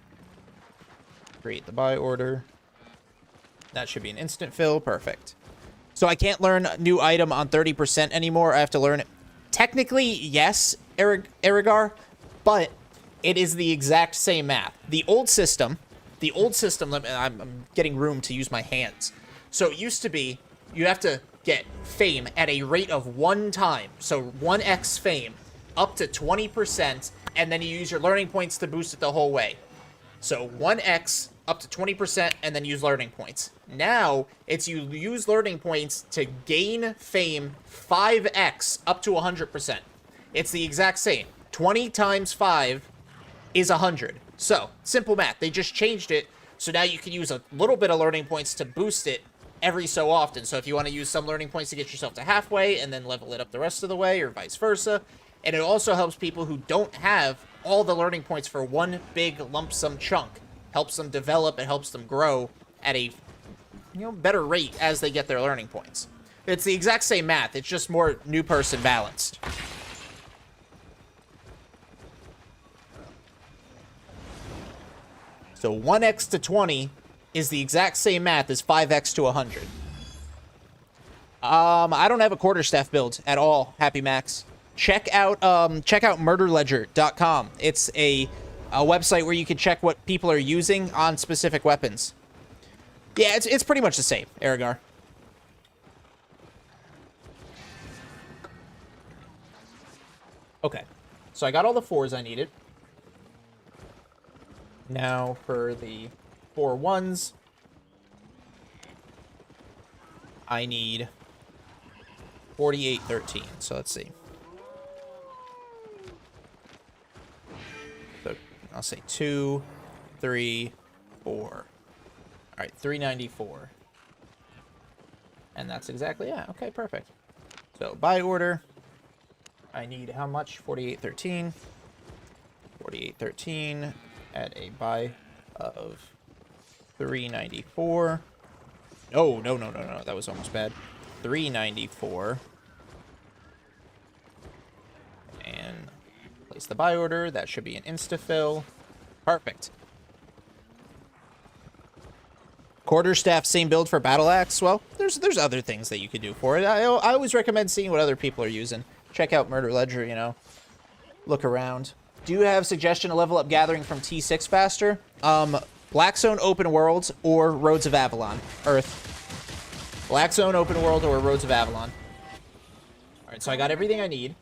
Create the buy order. That should be an instant fill. Perfect. So I can't learn a new item on 30% anymore. I have to learn it. Technically, yes, Erigar, but it is the exact same math. The old system, I'm getting room to use my hands. So it used to be, you have to get fame at a rate of 1 time. So 1x fame up to 20%, and then you use your learning points to boost it the whole way. So 1x up to 20%, and then use learning points. Now, it's you use learning points to gain fame 5x up to 100%. It's the exact same. 20 times 5 is 100. So, simple math. They just changed it, so now you can use a little bit of learning points to boost it every so often. So if you want to use some learning points to get yourself to halfway, and then level it up the rest of the way, or vice versa. And it also helps people who don't have all the learning points for one big lump sum chunk. Helps them develop, it helps them grow at a better rate as they get their learning points. It's the exact same math, it's just more new person balanced. So 1x to 20 is the exact same math as 5x to 100. I don't have a quarterstaff build at all, Happy Max. Check out murderledger.com. It's a website where you can check what people are using on specific weapons. Yeah, it's pretty much the same, Erigar. Okay, so I got all the 4s I needed. Now for the 4 1s, I need 4813. So let's see. So I'll say 2, 3, 4. All right, 394. And that's exactly, yeah, okay, perfect. So, buy order. I need how much? 48.13. 48.13 at a buy of 394. No, no, no, no, no. That was almost bad. 394. And place the buy order. That should be an insta-fill. Perfect. Quarterstaff, same build for Battle Axe. Well, there's other things that you could do for it. I always recommend seeing what other people are using. Check out Murder Ledger, you know. Look around. Do you have suggestion to level up Gathering from T6 faster? Blackzone Open World or Roads of Avalon. Earth. Blackzone Open World or Roads of Avalon. Alright, so I got everything I need.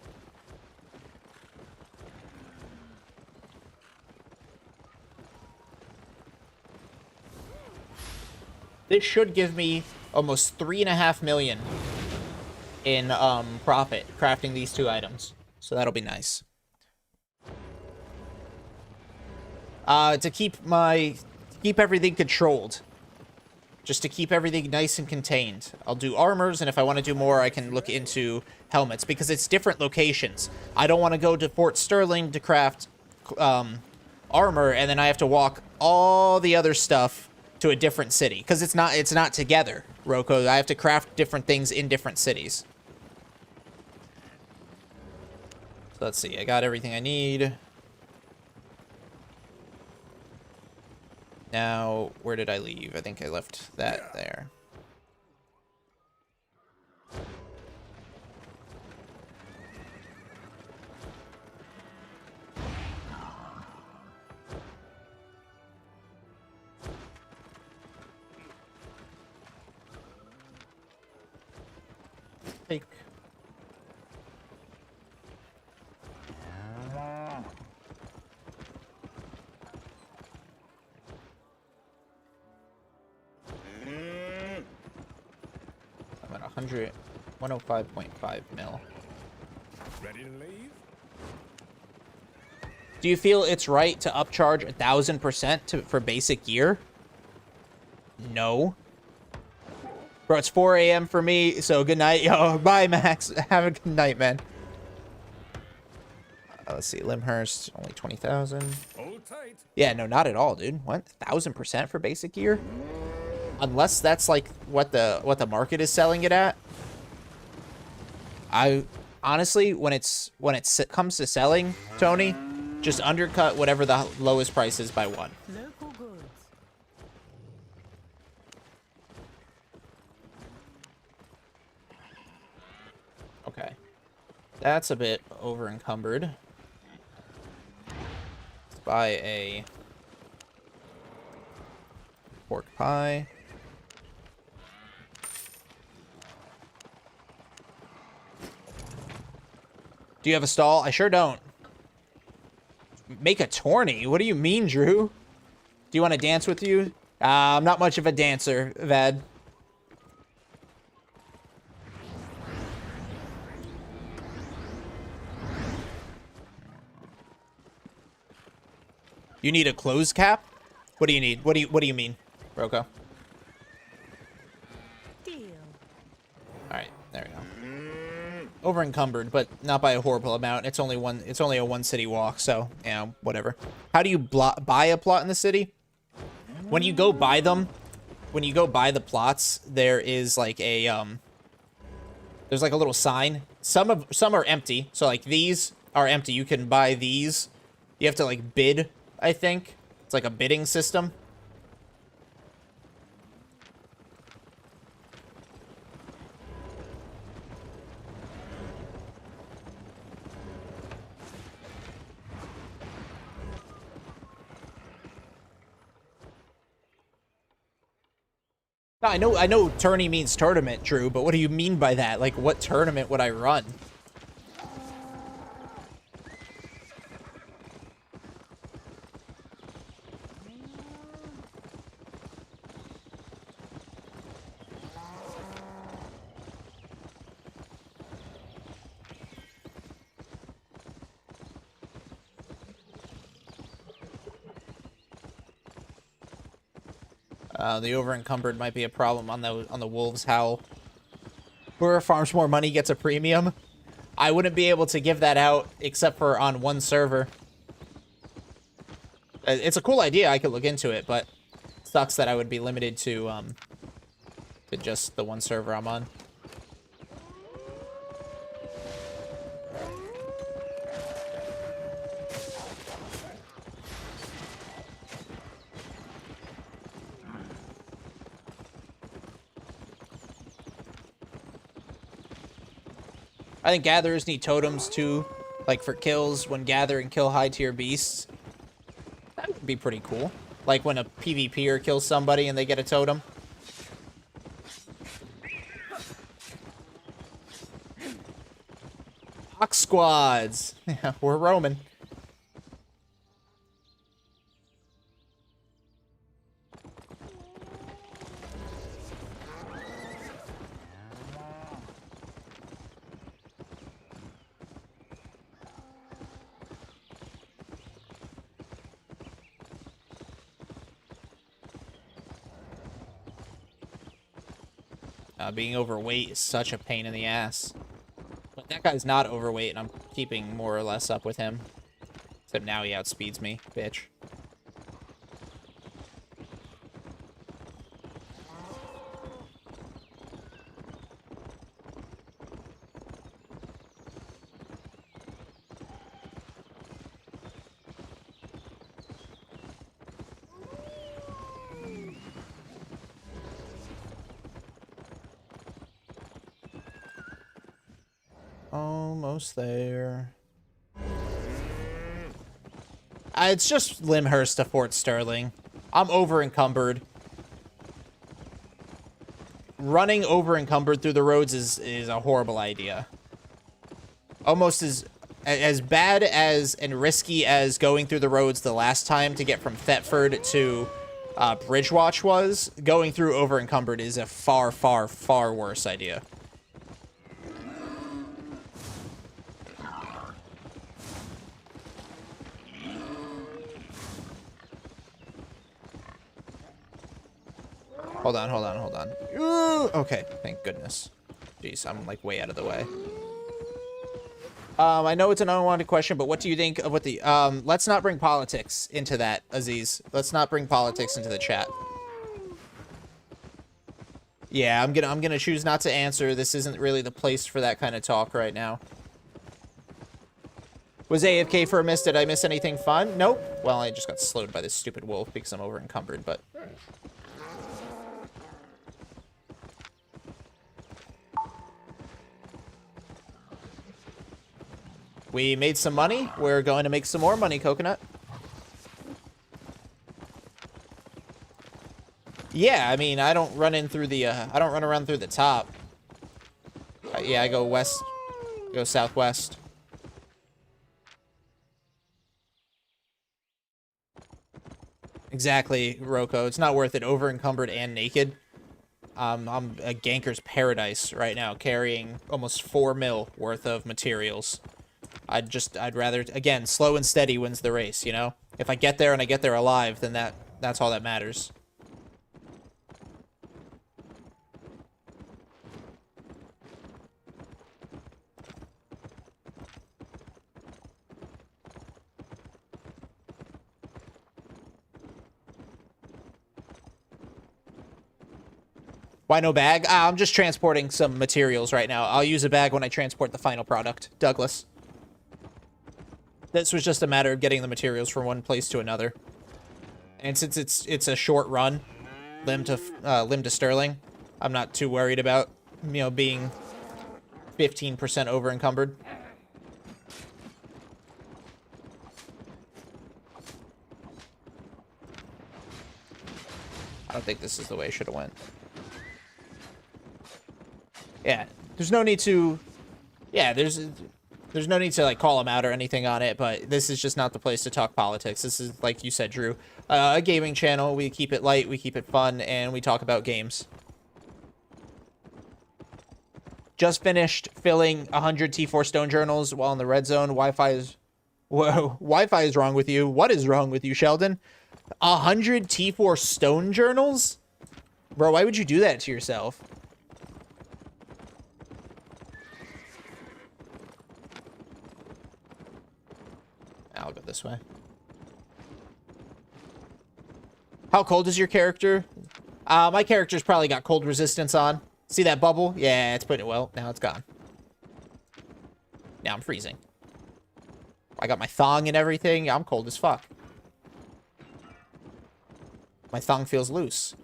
This should give me almost 3.5 million in profit crafting these two items. So that'll be nice. To keep everything controlled. Just to keep everything nice and contained. I'll do armors, and if I want to do more, I can look into helmets, because it's different locations. I don't want to go to Fort Sterling to craft armor, and then I have to walk all the other stuff to a different city, because it's not together, Roko. I have to craft different things in different cities. So let's see. I got everything I need. Now, where did I leave? I think I left that there. Take. I'm at 105.5 mil. Ready to leave? Do you feel it's right to upcharge 1,000% for basic gear? No. Bro, it's 4 a.m. for me, so good night. Yo, bye, Max. Have a good night, man. Let's see. Limhurst, only 20,000. Hold tight. Yeah, no, not at all, dude. What? 1,000% for basic gear? Unless that's like what the market is selling it at. I honestly, when it comes to selling, Tony, just undercut whatever the lowest price is by 1. Local goods. Okay. That's a bit over encumbered. Let's buy a pork pie. Do you have a stall? I sure don't. Make a tourney? What do you mean, Drew? Do you want to dance with you? I'm not much of a dancer, Vad. You need a closed cap? What do you need? What do you mean, Roko? Deal. Alright, there we go. Over encumbered, but not by a horrible amount. It's only a 1 city walk, so yeah, whatever. How do you buy a plot in the city? When you go buy them, when you go buy the plots, there is like a there's like a little sign. Some are empty, so like these are empty. You can buy these. You have to like bid, I think. It's like a bidding system. No, I know tourney means tournament, Drew, but what do you mean by that? Like, what tournament would I run? The over encumbered might be a problem on the Wolves Howl. Whoever farms more money gets a premium. I wouldn't be able to give that out except for on one server. It's a cool idea. I could look into it, but it sucks that I would be limited to just the one server I'm on. I think gatherers need totems too, like for kills when gather and kill high tier beasts. That would be pretty cool. Like when a PvPer kills somebody and they get a totem. Ox squads. Yeah, we're roaming. Being overweight is such a pain in the ass. But that guy's not overweight, and I'm keeping more or less up with him. Except now he outspeeds me, bitch. Almost there. It's just Limhurst to Fort Sterling. I'm over encumbered. Running over encumbered through the roads is a horrible idea. Almost as bad as and risky as going through the roads the last time to get from Thetford to Bridgewatch was, going through over encumbered is a far, far, far worse idea. Hold on. Ooh, okay, thank goodness. Jeez, I'm like way out of the way. I know it's an unwanted question, but what do you think of what the let's not bring politics into that, Aziz. Let's not bring politics into the chat. Yeah, I'm gonna choose not to answer. This isn't really the place for that kind of talk right now. Was AFK for a miss? Did I miss anything fun? Nope. Well, I just got slowed by this stupid wolf because I'm over encumbered, but we made some money. We're going to make some more money, Coconut. Yeah, I mean, I don't run in through the, I don't run around through the top. Yeah, I go west, go southwest. Exactly, Rocco. It's not worth it. Over encumbered and naked. I'm a ganker's paradise right now, carrying almost 4 mil worth of materials. I'd rather, again, slow and steady wins the race, you know? If I get there and I get there alive, then that's all that matters. Why no bag? I'm just transporting some materials right now. I'll use a bag when I transport the final product. Douglas. This was just a matter of getting the materials from one place to another. And since it's a short run, limb to Sterling, I'm not too worried about, you know, being 15% over encumbered. I don't think this is the way I should have went. Yeah, there's no need to, yeah, there's no need to like call him out or anything on it, but this is just not the place to talk politics. This is, like you said, Drew, a gaming channel. We keep it light, we keep it fun, and we talk about games. Just finished filling 100 T4 stone journals while in the red zone. Wi-Fi is wrong with you. What is wrong with you, Sheldon? 100 T4 stone journals? Bro, why would you do that to yourself? this way. How cold is your character? My character's probably got cold resistance on. See that bubble? Yeah, it's putting it well. Now it's gone. Now I'm freezing. I got my thong and everything. I'm cold as fuck. My thong feels loose.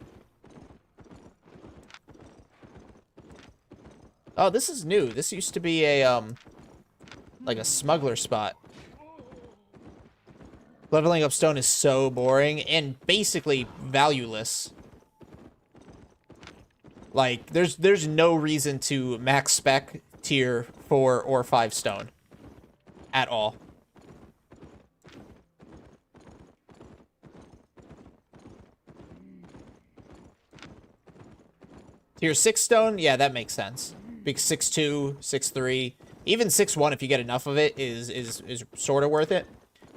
Oh, this is new. This used to be a, like a smuggler spot. Leveling up stone is so boring and basically valueless. Like, there's no reason to max spec tier 4 or 5 stone. At all. Tier 6 stone? Yeah, that makes sense. Big 6-2, 6-3. Even 6-1, if you get enough of it, is sort of worth it.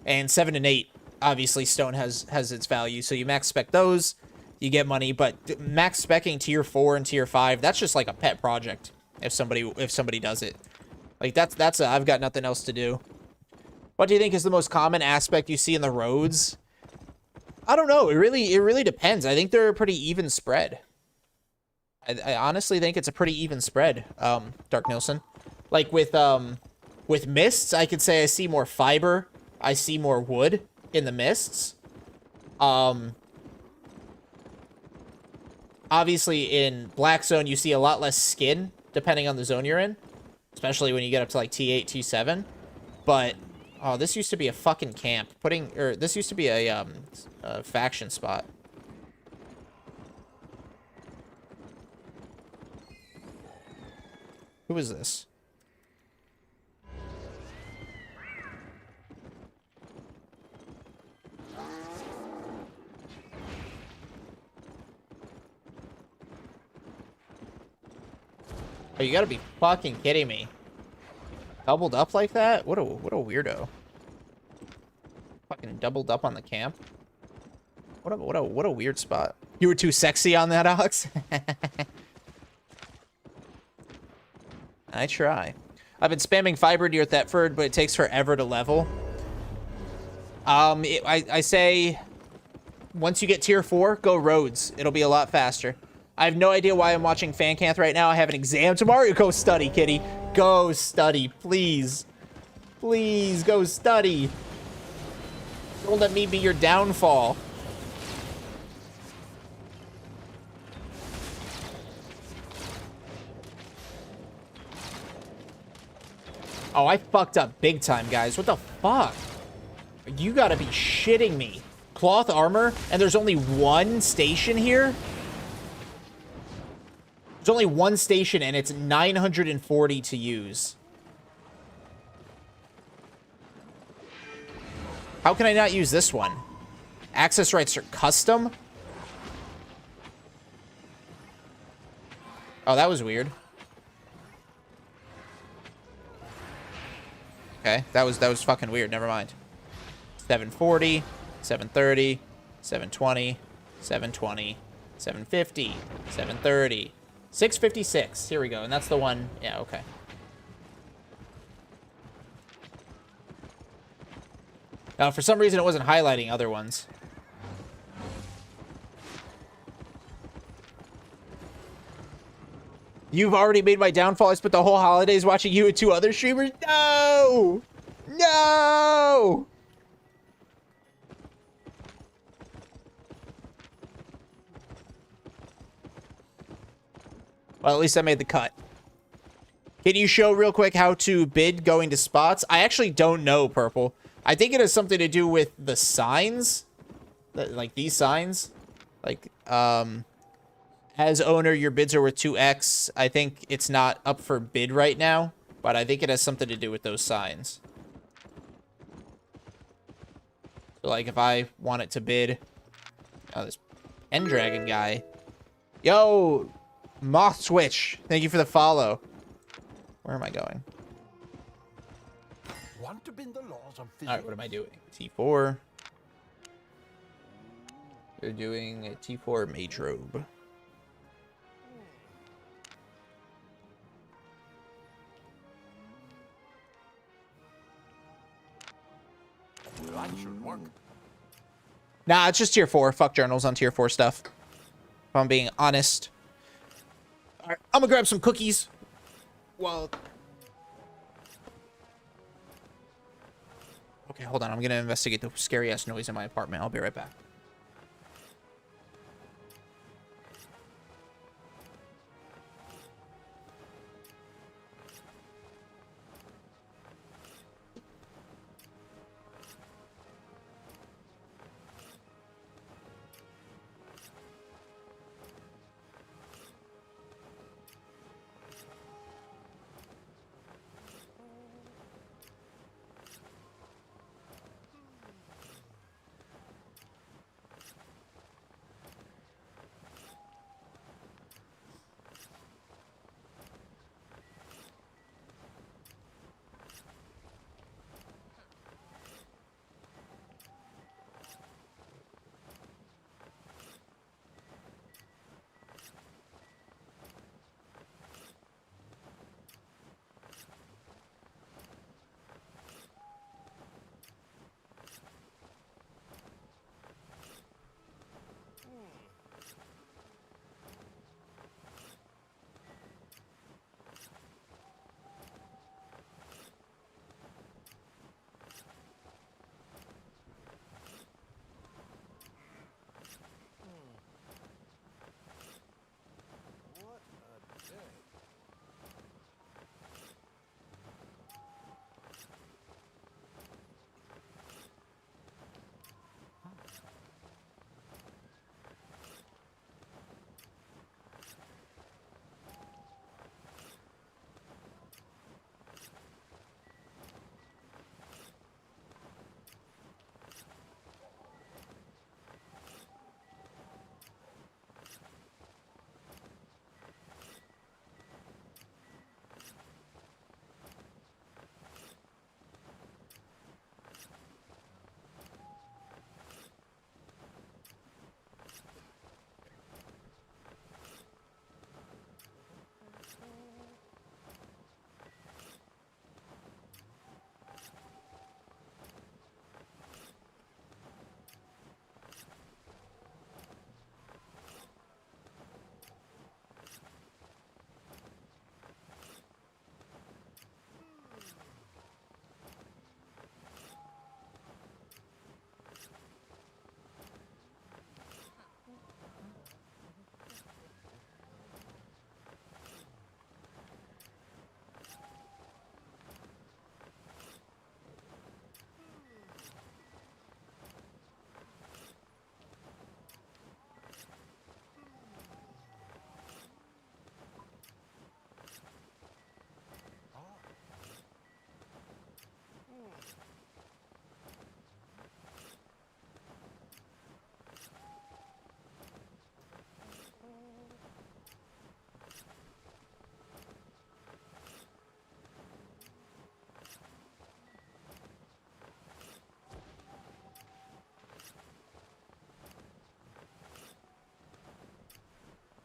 And 7 and 8, obviously, stone has its value. So you max spec those, you get money. But max specking tier 4 and tier 5, that's just like a pet project. If somebody does it, like that's I've got nothing else to do. What do you think is the most common aspect you see in the roads? I don't know. It really depends. I think they're a pretty even spread. I honestly think it's a pretty even spread. Dark Nilsson, like with mists, I could say I see more fiber. I see more wood in the mists. Obviously in Black Zone you see a lot less skin depending on the zone you're in, especially when you get up to like T8, T7. But oh, this used to be a fucking camp. This used to be a faction spot. Who is this? Oh, you gotta be fucking kidding me. Doubled up like that? What a weirdo. Fucking doubled up on the camp. What a weird spot. You were too sexy on that, Alex? I try. I've been spamming fiber near Thetford, but it takes forever to level. I say once you get tier 4, go roads. It'll be a lot faster. I have no idea why I'm watching Fancanth right now. I have an exam tomorrow. Go study, kitty. Go study, please. Please, go study. Don't let me be your downfall. Oh, I fucked up big time, guys. What the fuck? You gotta be shitting me. Cloth armor, and there's only one station here? There's only one station, and it's 940 to use. How can I not use this one? Access rights are custom? Oh, that was weird. Okay, that was fucking weird. Never mind. 740, 730, 720, 720, 750, 730, 656. Here we go. And that's the one. Yeah, okay. Now, for some reason, it wasn't highlighting other ones. You've already made my downfall. I spent the whole holidays watching you and 2 other streamers. No! No! Well, at least I made the cut. Can you show real quick how to bid going to spots? I actually don't know, Purple. I think it has something to do with the signs. Like these signs. Like, as owner, your bids are worth 2x. I think it's not up for bid right now, but I think it has something to do with those signs. So, like, if I want it to bid... Oh, this End-Dragon guy. Yo! Moth Switch! Thank you for the follow. Where am I going? Want to bend the laws of physics? Alright, what am I doing? T4. You're doing a T4 Mage Robe. Nah, it's just tier 4. Fuck journals on tier 4 stuff. If I'm being honest. Alright, I'm gonna grab some cookies. Well... Okay, hold on. I'm gonna investigate the scary-ass noise in my apartment. I'll be right back.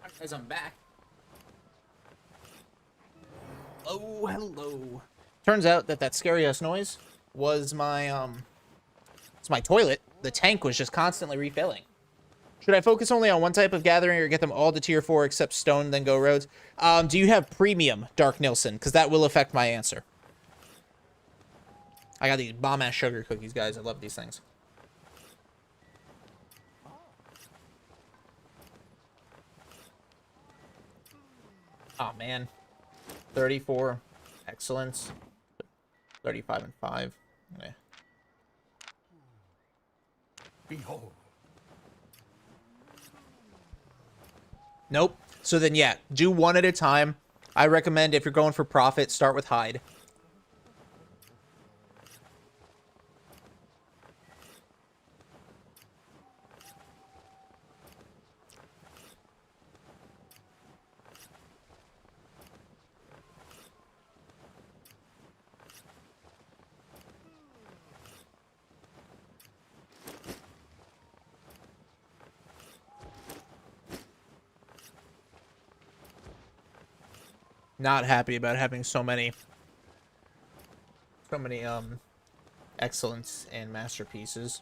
Alright, guys, I'm back. Oh, hello. Turns out that scary-ass noise was my, it's my toilet. The tank was just constantly refilling. Should I focus only on one type of gathering or get them all to tier 4 except stone, then go roads? Do you have premium, Dark Nilsson? Because that will affect my answer. I got these bomb-ass sugar cookies, guys. I love these things. Oh, man. 34. Excellence. 35 and 5. Yeah. Behold. Nope. So then, yeah, do one at a time. I recommend if you're going for profit, start with hide. Not happy about having so many excellence and masterpieces.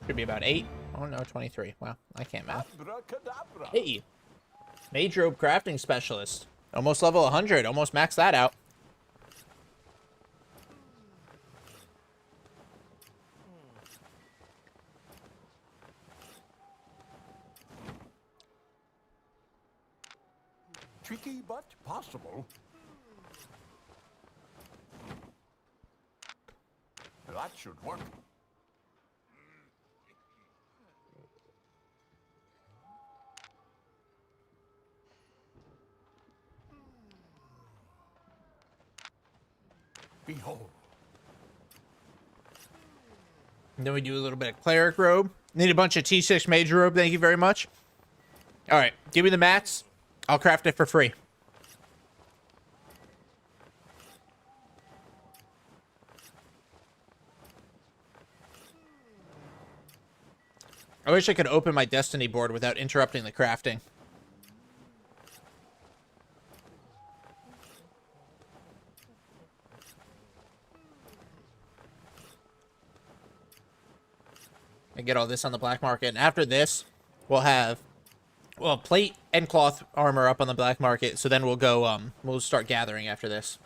Should be about 8. Oh no, 23. Wow, I can't math. Abracadabra. Hey, Mage Robe Crafting Specialist. Almost level 100. Almost maxed that out. Tricky but possible. That should work. Behold. And then we do a little bit of Cleric Robe. Need a bunch of T6 Major Robe. Thank you very much. All right, give me the mats. I'll craft it for free. I wish I could open my Destiny board without interrupting the crafting. And get all this on the black market. And after this, we'll have, well, plate and cloth armor up on the black market. So then we'll go, we'll start gathering after this.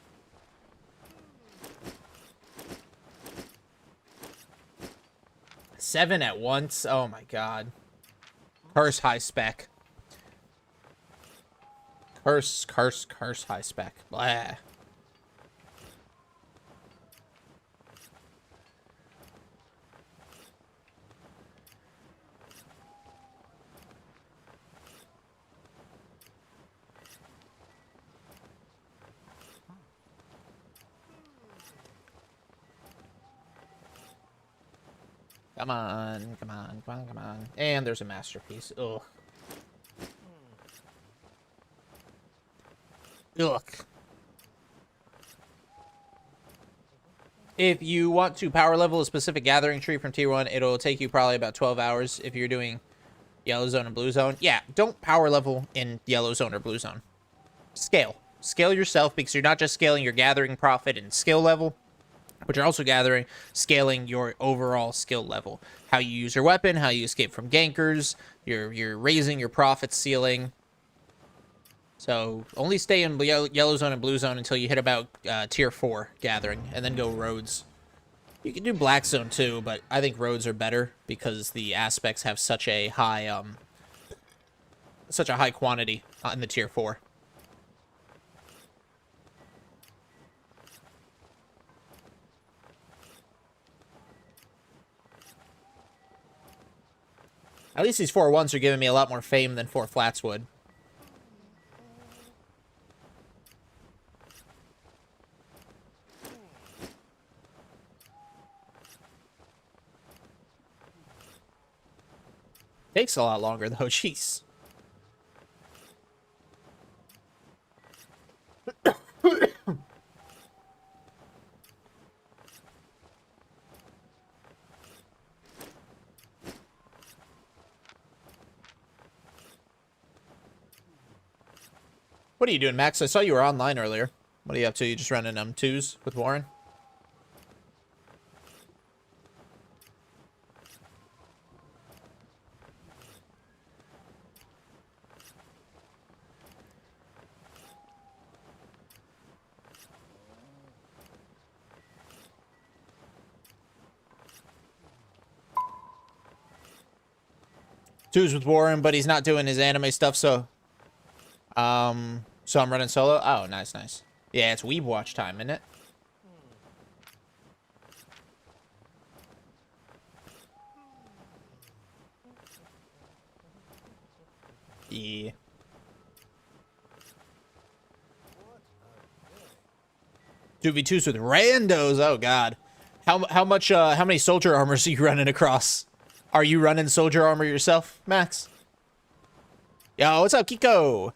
Seven at once. Oh my god. Curse high spec. Curse high spec. Blah. Come on, come on, come on, come on. And there's a masterpiece. Ugh. Ugh. If you want to power level a specific gathering tree from tier 1, it'll take you probably about 12 hours if you're doing yellow zone and blue zone. Yeah, don't power level in yellow zone or blue zone. Scale. Scale yourself, because you're not just scaling your gathering profit and skill level, but you're also scaling your overall skill level. How you use your weapon, how you escape from gankers, you're raising your profit ceiling. So only stay in yellow zone and blue zone until you hit about tier 4 gathering, and then go roads. You can do black zone too, but I think roads are better because the aspects have such a high quantity in the tier 4. At least these 4-1s are giving me a lot more fame than 4 flats would. Takes a lot longer though, jeez. What are you doing, Max? I saw you were online earlier. What are you up to? You just running 2s with Warren? Twos with Warren, but he's not doing his anime stuff, so so I'm running solo. Oh, nice, nice. Yeah, it's Weeb watch time, isn't it? Yeah. Two v twos with randos. Oh god. How many soldier armors are you running across? Are you running soldier armor yourself, Max? Yo, what's up, Kiko?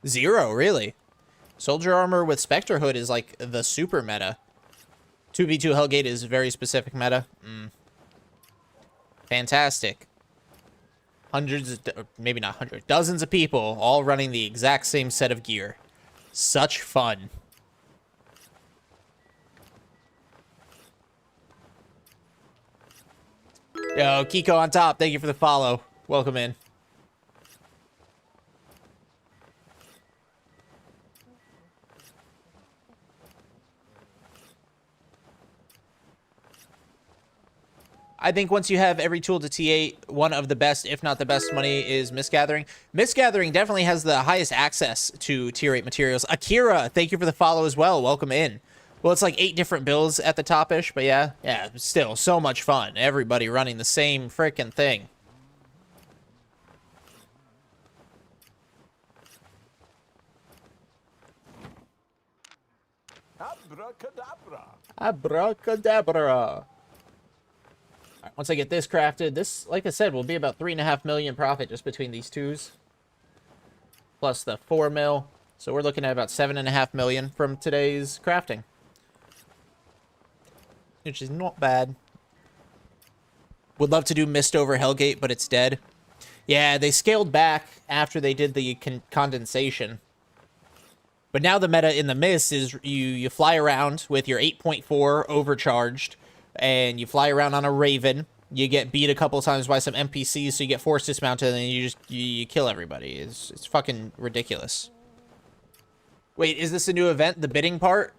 0, really? Soldier armor with Spectre Hood is like the super meta. 2v2 Hellgate is very specific meta. Fantastic. Hundreds, maybe not hundreds, dozens of people all running the exact same set of gear. Such fun. Yo, Kiko on top. Thank you for the follow. Welcome in. I think once you have every tool to T8, one of the best, if not the best money is Misgathering. Misgathering definitely has the highest access to tier 8 materials. Akira, thank you for the follow as well. Welcome in. Well, it's like 8 different builds at the top-ish, but yeah, still so much fun. Everybody running the same frickin' thing. Abracadabra. Abracadabra. Right, once I get this crafted, this, like I said, will be about 3.5 million profit just between these twos. Plus the 4 mil. So we're looking at about 7.5 million from today's crafting. Which is not bad. Would love to do Mist over Hellgate, but it's dead. Yeah, they scaled back after they did the condensation. But now the meta in the Mist is you fly around with your 8.4 overcharged, and you fly around on a Raven. You get beat a couple times by some NPCs, so you get force dismounted, and then you kill everybody. It's fucking ridiculous. Wait, is this a new event? The bidding part?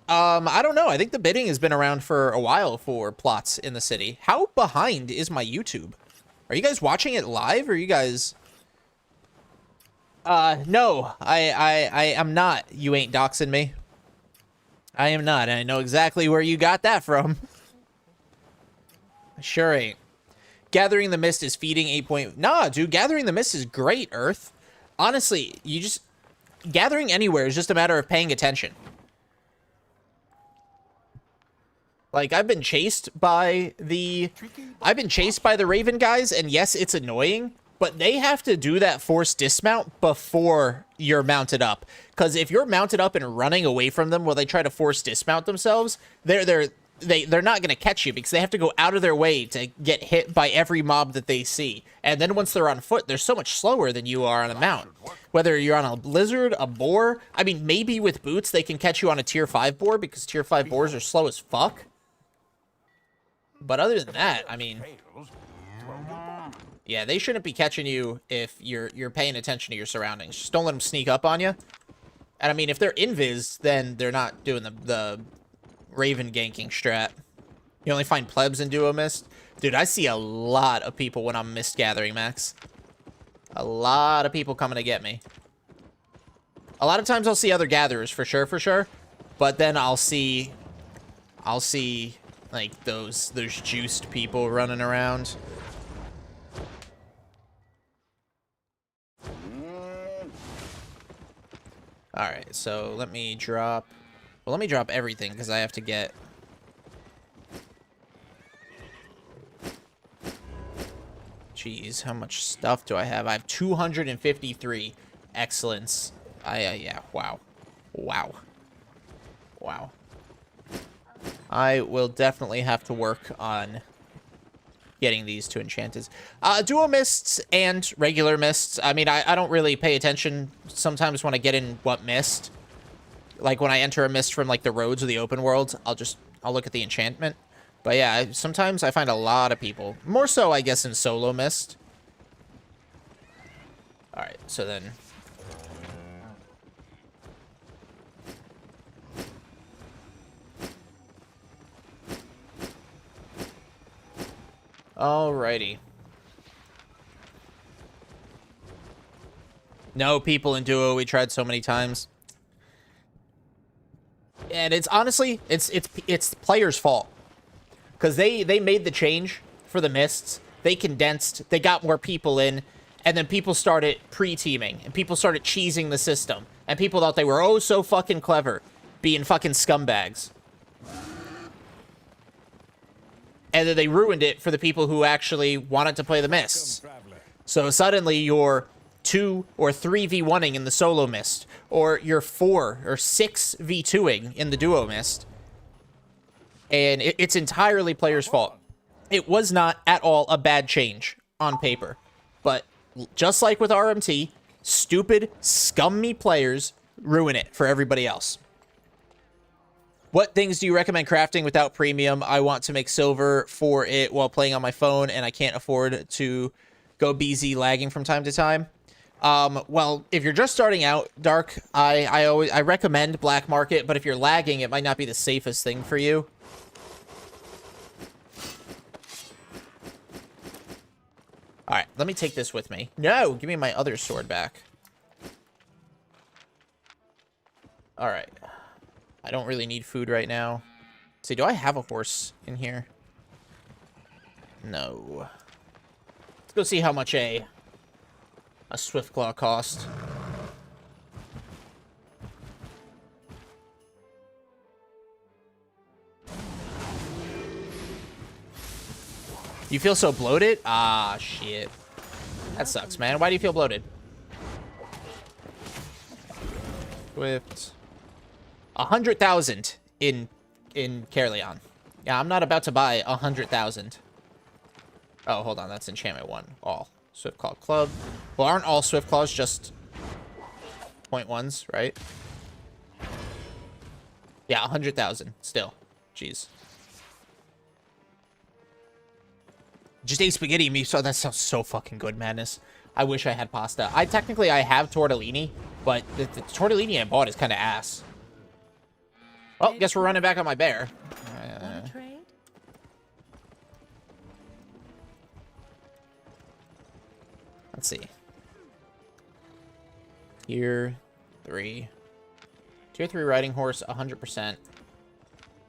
I don't know. I think the bidding has been around for a while for plots in the city. How behind is my YouTube? Are you guys watching it live, or are you guys... no, I am not. You ain't doxing me. I am not, and I know exactly where you got that from. Sure ain't. Gathering the Mist is feeding 8 Nah, dude, Gathering the Mist is great, Earth. Honestly, you just... Gathering anywhere is just a matter of paying attention. Like, I've been chased by the Raven guys, and yes, it's annoying, but they have to do that forced dismount before you're mounted up. Because if you're mounted up and running away from them while they try to force dismount themselves, they're not going to catch you because they have to go out of their way to get hit by every mob that they see. And then once they're on foot, they're so much slower than you are on a mount. Whether you're on a lizard, a boar, I mean, maybe with boots they can catch you on a tier 5 boar because tier 5 boars are slow as fuck. But other than that, I mean, yeah, they shouldn't be catching you if you're paying attention to your surroundings. Just don't let them sneak up on you. And I mean, if they're invis, then they're not doing the Raven ganking strat. You only find plebs in Duo Mist. Dude, I see a lot of people when I'm Mist Gathering, Max. A lot of people coming to get me. A lot of times I'll see other gatherers, for sure. But then I'll see like those juiced people running around. All right, so let me drop everything because I have to get... Jeez, how much stuff do I have? I have 253 excellence. Yeah, wow. I will definitely have to work on getting these to enchanted. Duo mists and regular mists. I mean, I don't really pay attention sometimes when I get in what mist. Like when I enter a mist from like the roads or the open world, I'll look at the enchantment. But yeah, sometimes I find a lot of people. More so, I guess, in solo mist. Alright, so then... Alrighty. No people in duo, we tried so many times. And it's honestly, it's players' fault. Because they made the change for the mists. They condensed, they got more people in, and then people started pre-teaming, and people started cheesing the system. And people thought they were oh so fucking clever, being fucking scumbags. And then they ruined it for the people who actually wanted to play the mists. So suddenly you're 2 or 3 v1ing in the solo mist, or you're 4 or 6 v2ing in the duo mist. And it's entirely players' fault. It was not at all a bad change on paper. But just like with RMT, stupid, scummy players ruin it for everybody else. What things do you recommend crafting without premium? I want to make silver for it while playing on my phone, and I can't afford to go BZ lagging from time to time. Well, if you're just starting out, Dark, I recommend black market, but if you're lagging, it might not be the safest thing for you. All right, let me take this with me. No, give me my other sword back. All right. I don't really need food right now. Let's see, do I have a horse in here? No. Let's go see how much a Swiftclaw cost. You feel so bloated? Ah, shit. That sucks, man. Why do you feel bloated? Swift. 100,000 in Caerleon. Yeah, I'm not about to buy 100,000. Oh, hold on. That's enchantment 1. All. Swiftclaw Club. Well, aren't all Swiftclaws just .1s, right? Yeah, 100,000 still. Jeez. Just ate spaghetti and meat. So that sounds so fucking good, madness. I wish I had pasta. I have tortellini, but the tortellini I bought is kind of ass. Oh, guess we're running back on my bear. Want to trade? Let's see. Tier 3. Tier 3 riding horse, 100%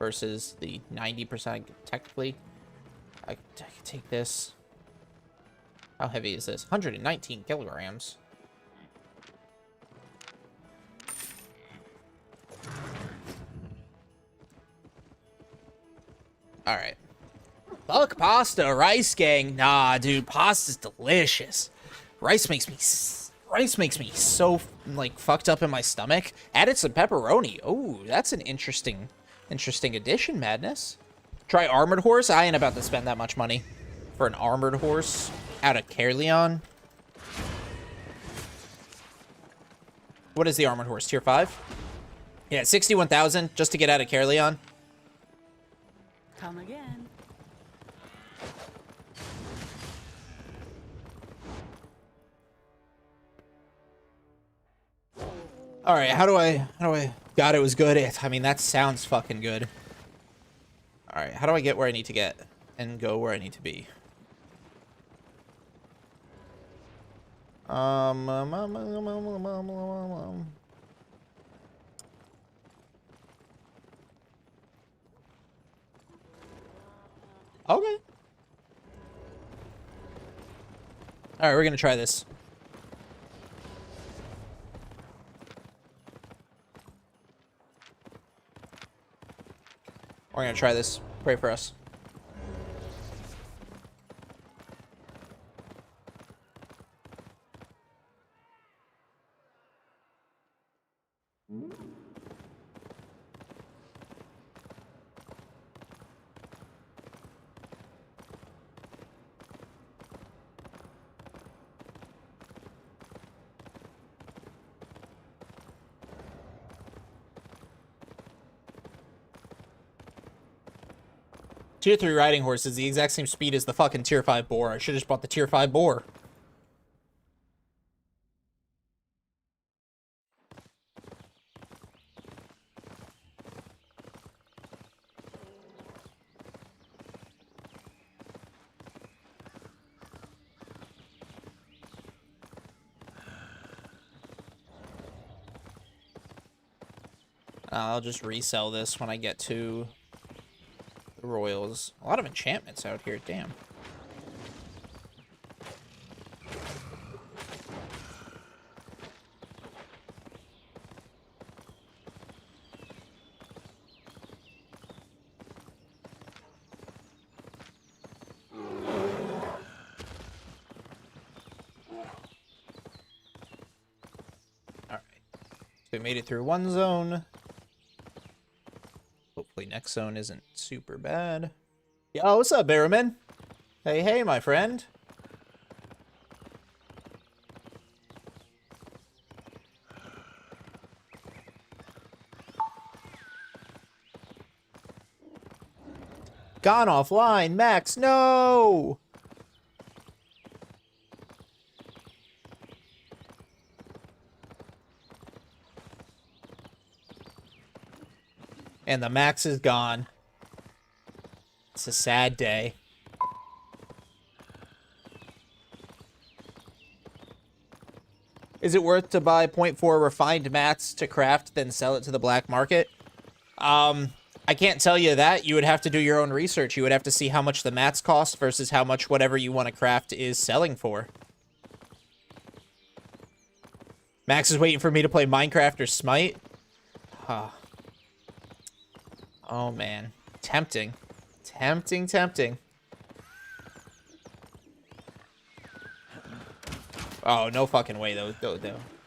versus the 90% technically. I could take this. How heavy is this? 119 kilograms. All right. Fuck pasta, rice gang. Nah, dude, pasta's delicious. Rice makes me so like fucked up in my stomach. Added some pepperoni. Oh, that's an interesting addition, madness. Try armored horse. I ain't about to spend that much money for an armored horse out of Caerleon. What is the armored horse? Tier 5? Yeah, 61,000 just to get out of Caerleon. Come again. All right, how do I God, it was good. I mean, that sounds fucking good. All right, how do I get where I need to get and go where I need to be? Okay. All right, we're gonna try this. We're gonna try this. Pray for us. Tier 3 riding horse is the exact same speed as the fucking tier 5 boar. I should have just bought the tier 5 boar. I'll just resell this when I get to the Royals. A lot of enchantments out here, damn. Alright. So we made it through one zone. Hopefully next zone isn't super bad. Yo, what's up, Barrowman? Hey, hey, my friend. Gone offline, Max, no! And the Max is gone. It's a sad day. Is it worth to buy 0.4 refined mats to craft, then sell it to the black market? I can't tell you that. You would have to do your own research. You would have to see how much the mats cost versus how much whatever you want to craft is selling for. Max is waiting for me to play Minecraft or Smite. Huh. Oh, man. Tempting. Tempting, tempting. Oh, no fucking way, though.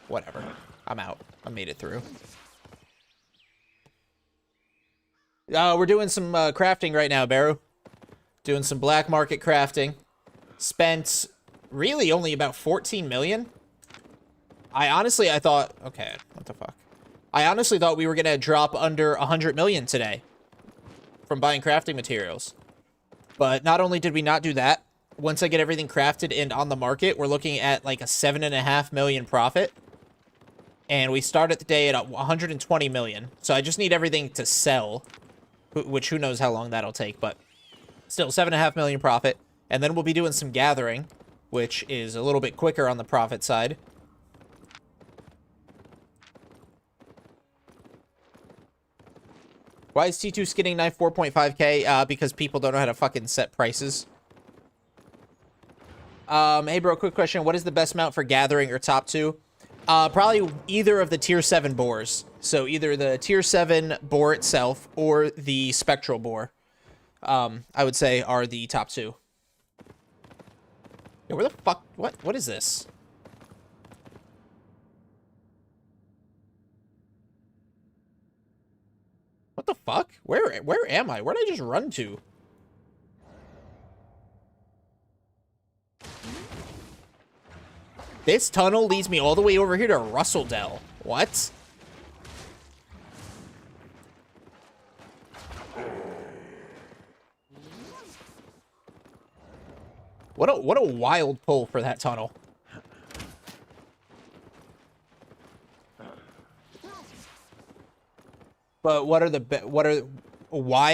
Whatever. I'm out. I made it through. We're doing some crafting right now, Baru. Doing some black market crafting. Spent really only about 14 million. I thought... Okay, what the fuck? I honestly thought we were going to drop under 100 million today from buying crafting materials. But not only did we not do that, once I get everything crafted and on the market, we're looking at like a 7.5 million profit. And we started the day at 120 million. So I just need everything to sell, which who knows how long that'll take, but still 7.5 million profit. And then we'll be doing some gathering, which is a little bit quicker on the profit side. Why is T2 skinning knife 4.5k? Because people don't know how to fucking set prices. Hey bro, quick question. What is the best mount for gathering or top 2? Probably either of the tier 7 boars. So either the tier 7 boar itself or the spectral boar, I would say are the top 2. Yo, where the fuck? What is this? What the fuck? Where am I? Where'd I just run to? This tunnel leads me all the way over here to Russelldell. What? What a wild pull for that tunnel. But why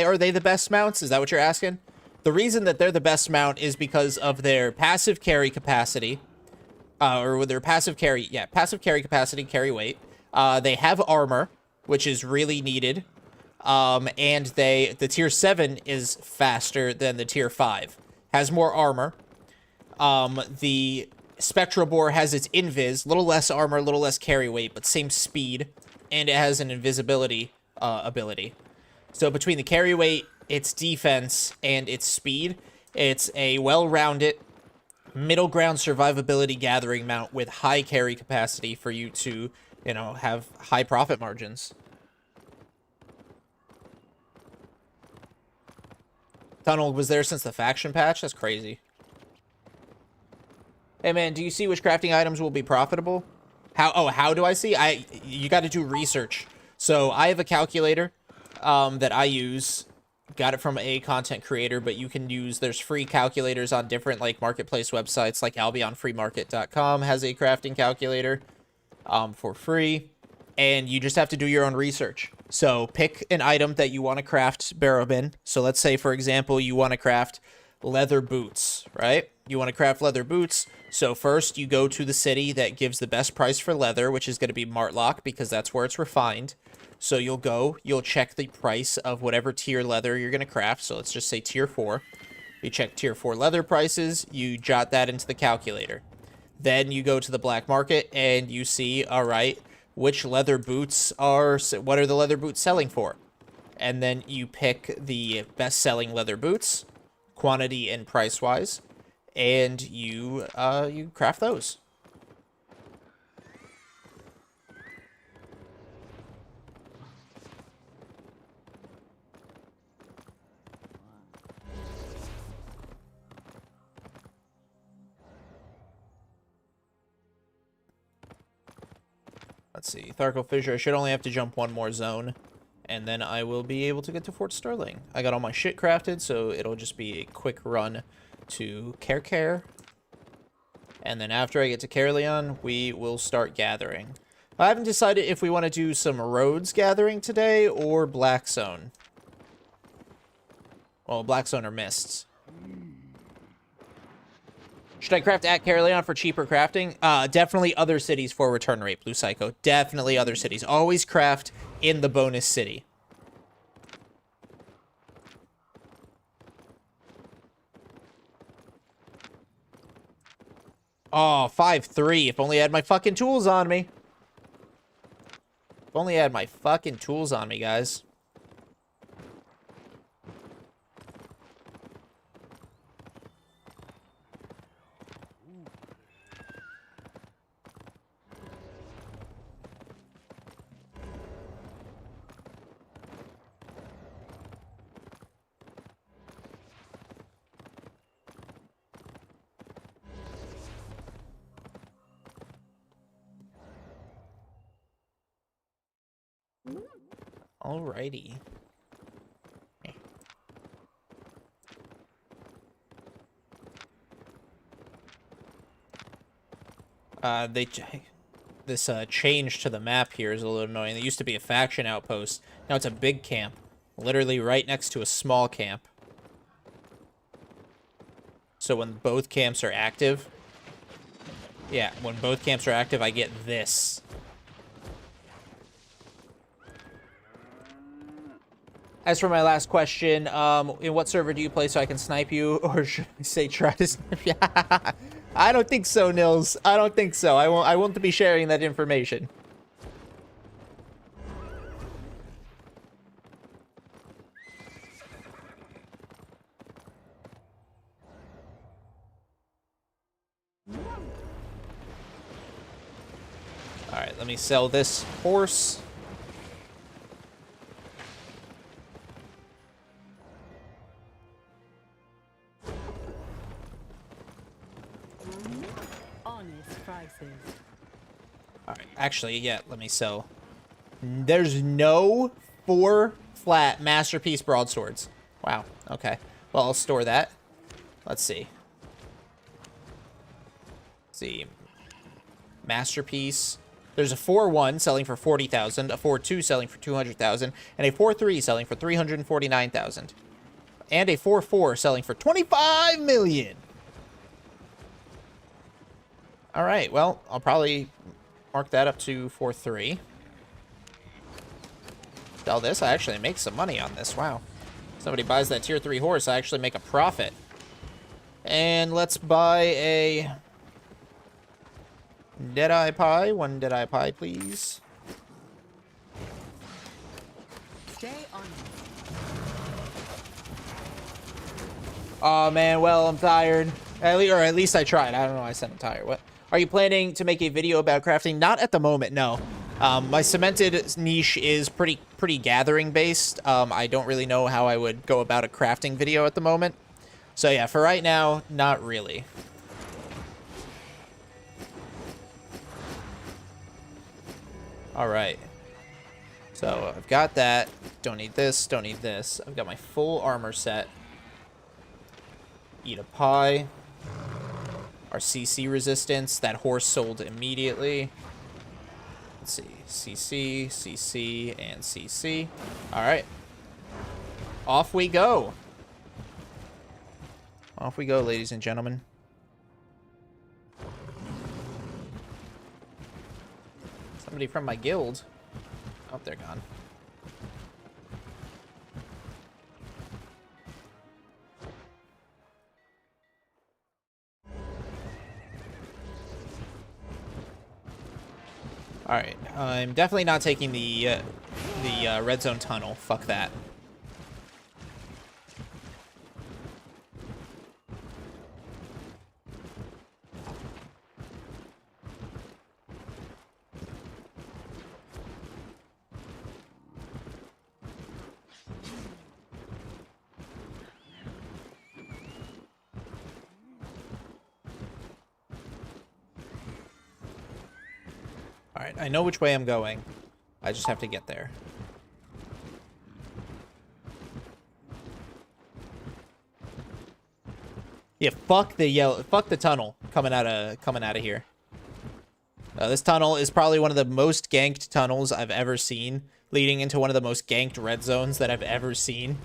are they the best mounts? Is that what you're asking? The reason that they're the best mount is because of their passive carry capacity. Or their passive carry, passive carry capacity, carry weight. They have armor, which is really needed. And the tier 7 is faster than the tier 5. Has more armor. The Spectral Boar has its invis, little less armor, little less carry weight, but same speed. And it has an invisibility ability. So between the carry weight, its defense, and its speed, it's a well-rounded middle ground survivability gathering mount with high carry capacity for you to, you know, have high profit margins. Tunnel was there since the faction patch? That's crazy. Hey man, do you see which crafting items will be profitable? How do I see? You got to do research. So I have a calculator that I use. Got it from a content creator, but you can use, there's free calculators on different like marketplace websites, like albionfreemarket.com has a crafting calculator for free, and you just have to do your own research. So pick an item that you want to craft Barrowbin. So let's say, for example, you want to craft leather boots, right? You want to craft leather boots. So first you go to the city that gives the best price for leather, which is going to be Martlock, because that's where it's refined. So you'll check the price of whatever tier leather you're going to craft. So let's just say tier 4. You check tier 4 leather prices, you jot that into the calculator. Then you go to the black market and you see, all right, which leather boots what are the leather boots selling for? And then you pick the best selling leather boots, quantity and price wise, and you craft those. Let's see. Tharkle Fissure. I should only have to jump one more zone. and then I will be able to get to Fort Sterling. I got all my shit crafted, so it'll just be a quick run to Care. And then after I get to Caerleon, we will start gathering. I haven't decided if we want to do some Rhodes gathering today or Black Zone. Well, Black Zone or Mists. Should I craft at Caerleon for cheaper crafting? Definitely other cities for return rate, Blue Psycho. Definitely other cities. Always craft in the bonus city. Oh, 5-3. If only I had my fucking tools on me. If only I had my fucking tools on me, guys. Alrighty. This change to the map here is a little annoying. There used to be a faction outpost. Now it's a big camp, literally right next to a small camp. So when both camps are active, yeah, when both camps are active, I get this. As for my last question, in what server do you play so I can snipe you? Or should I say try to snipe you? I don't think so, Nils. I don't think so. I won't be sharing that information. Alright, let me sell this horse. Alright, actually, yeah, let me sell. There's no 4 flat Masterpiece broadswords. Wow, okay. Well, I'll store that. Let's see. Masterpiece. There's a 4-1 selling for 40,000, a 4-2 selling for 200,000, and a 4-3 selling for 349,000. And a 4-4 selling for 25 million. All right, well, I'll probably mark that up to 4-3. Sell this. I actually make some money on this. Wow. Somebody buys that tier 3 horse, I actually make a profit. And let's buy a Deadeye Pie. 1 Deadeye Pie, please. Stay on it. Oh man, well, I'm tired. Or at least I tried. I don't know why I said I'm tired. What? Are you planning to make a video about crafting? Not at the moment, no. My cemented niche is pretty gathering based. I don't really know how I would go about a crafting video at the moment. So yeah, for right now, not really. All right. So I've got that. Don't need this, don't need this. I've got my full armor set. Eat a pie. Our CC resistance. That horse sold immediately. Let's see. CC, CC, and CC. All right. Off we go. Off we go, ladies and gentlemen. Somebody from my guild. Oh, they're gone. All right, I'm definitely not taking the red zone tunnel. Fuck that. Alright, I know which way I'm going. I just have to get there. Yeah, fuck the tunnel coming out of here. This tunnel is probably one of the most ganked tunnels I've ever seen, leading into one of the most ganked red zones that I've ever seen.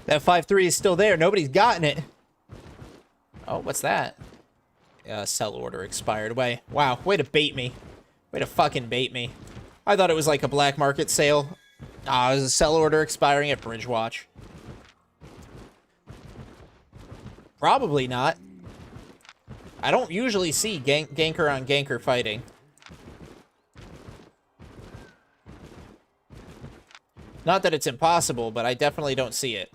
That 5-3 is still there. Nobody's gotten it. Oh, what's that? Sell order expired. Wow, way to bait me. Way to fucking bait me. I thought it was like a black market sale. It was a sell order expiring at Bridgewatch. Probably not. I don't usually see ganker on ganker fighting. Not that it's impossible, but I definitely don't see it.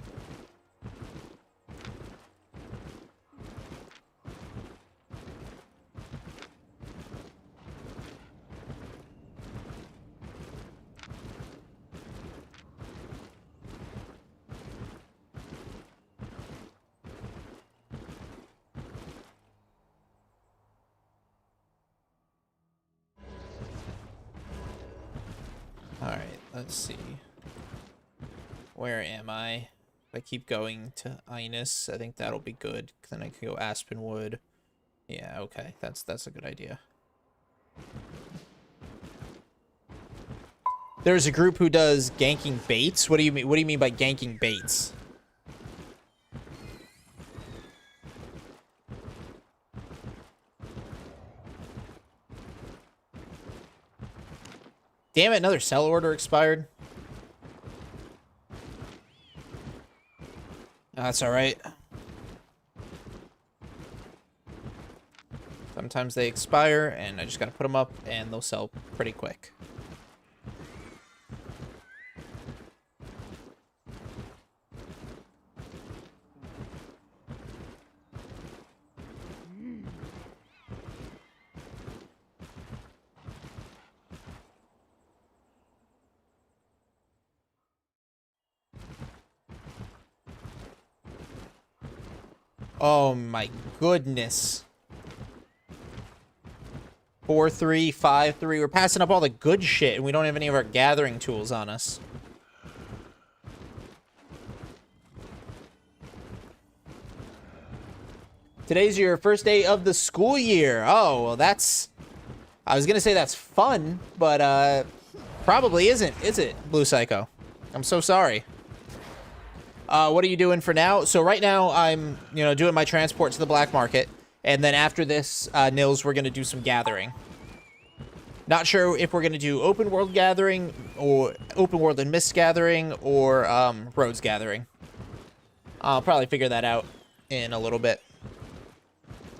Alright, let's see. Where am I? If I keep going to Inus, I think that'll be good. Then I can go Aspenwood. Yeah, okay. That's a good idea. There's a group who does ganking baits. What do you mean by ganking baits? Damn it, another sell order expired. That's alright. Sometimes they expire, and I just gotta put them up, and they'll sell pretty quick. Oh my goodness. 4-3, 5-3. We're passing up all the good shit, and we don't have any of our gathering tools on us. Today's your first day of the school year. Oh, well, that's... I was gonna say that's fun, but, probably isn't, is it, Blue Psycho? I'm so sorry. What are you doing for now? So right now I'm, doing my transport to the black market. And then after this, Nils, we're going to do some gathering. Not sure if we're going to do open world gathering or open world and mist gathering or roads gathering. I'll probably figure that out in a little bit.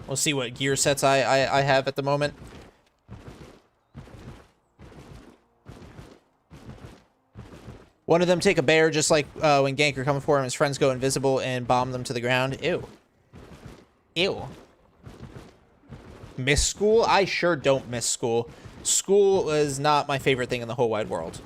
We'll see what gear sets I have at the moment. One of them take a bear, just like when Ganker coming for him, his friends go invisible and bomb them to the ground. Ew. Ew. Miss school? I sure don't miss school. School is not my favorite thing in the whole wide world.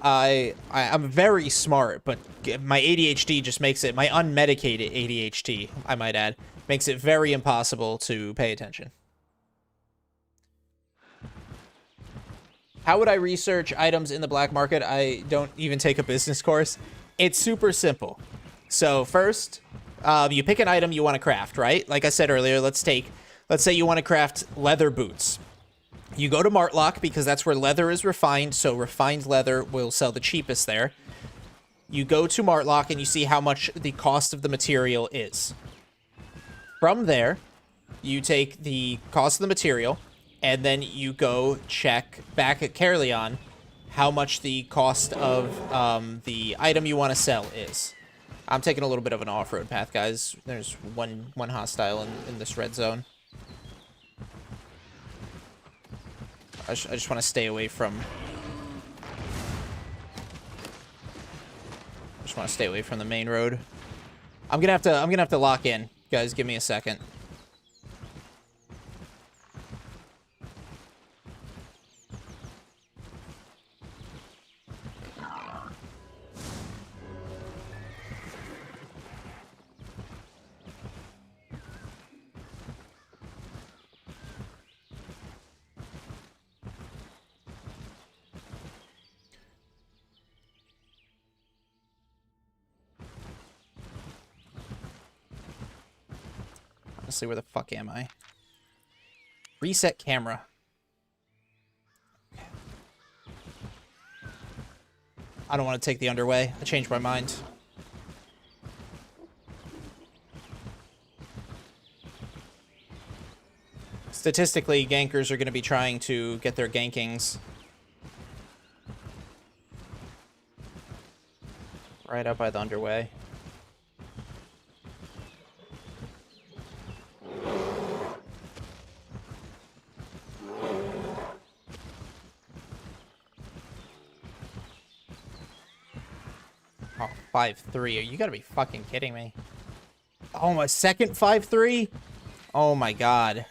I'm very smart, but my ADHD just makes it, my unmedicated ADHD, I might add, makes it very impossible to pay attention. How would I research items in the black market? I don't even take a business course. It's super simple. So first, you pick an item you want to craft, right? Like I said earlier, let's say you want to craft leather boots. You go to Martlock because that's where leather is refined, so refined leather will sell the cheapest there. You go to Martlock and you see how much the cost of the material is. From there, you take the cost of the material, and then you go check back at Caerleon how much the cost of the item you want to sell is. I'm taking a little bit of an off-road path, guys. There's one hostile in this red zone. I just want to stay away from... the main road. I'm gonna have to lock in. Guys, give me a second. Honestly, where the fuck am I? Reset camera. I don't want to take the underway. I changed my mind. Statistically, gankers are going to be trying to get their gankings right up by the underway. Oh, 5-3. You gotta be fucking kidding me. Oh, my second 5-3? Oh my god.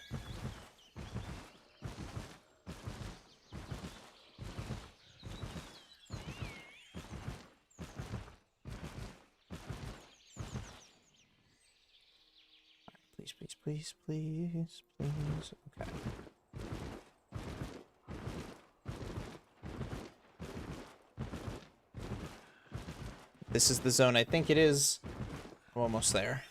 Please, please, please, please, please. Okay. This is the zone I think it is. I'm almost there.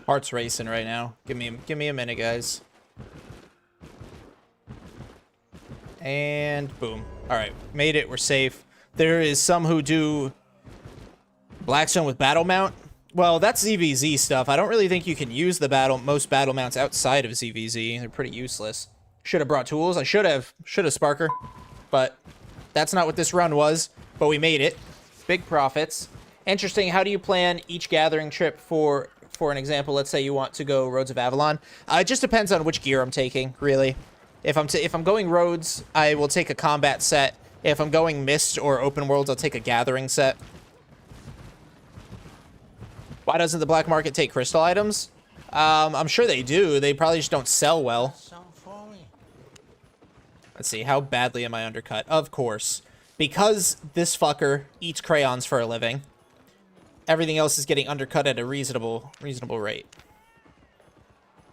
Heart's racing right now. Give me a minute, guys. And boom. All right, made it. We're safe. There is some who do Blackstone with battle mount. Well, that's ZVZ stuff. I don't really think you can use the most battle mounts outside of ZVZ. They're pretty useless. Should have brought tools. I should have Sparker, but that's not what this run was. But we made it. Big profits. Interesting. How do you plan each gathering trip for an example? Let's say you want to go Roads of Avalon. It just depends on which gear I'm taking, really. If I'm going roads, I will take a combat set. If I'm going Mist or Open Worlds, I'll take a gathering set. Why doesn't the black market take crystal items? I'm sure they do. They probably just don't sell well. Let's see. How badly am I undercut? Of course. Because this fucker eats crayons for a living, everything else is getting undercut at a reasonable rate.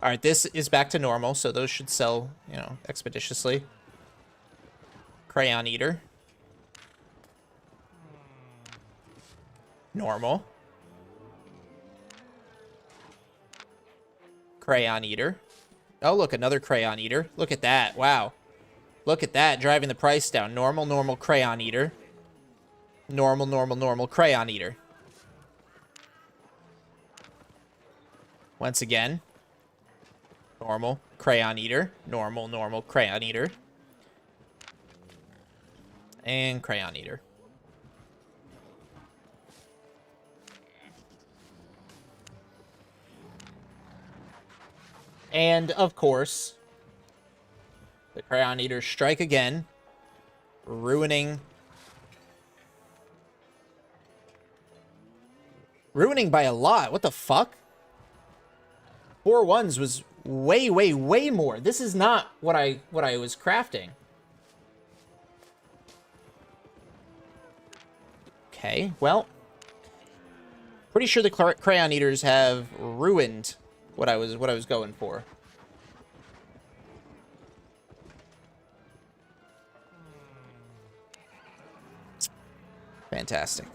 All right, this is back to normal, so those should sell, you know, expeditiously. Crayon Eater. Normal. Crayon Eater. Oh, look, another Crayon Eater. Look at that. Wow. Look at that, driving the price down. Normal Crayon Eater. Normal Crayon Eater. Once again, normal Crayon Eater, normal Crayon Eater, and Crayon Eater. And, of course, the Crayon Eaters strike again, ruining by a lot. What the fuck? 4 ones was way more. This is not what I was crafting. Okay, well, pretty sure the Crayon Eaters have ruined what I was going for. Fantastic.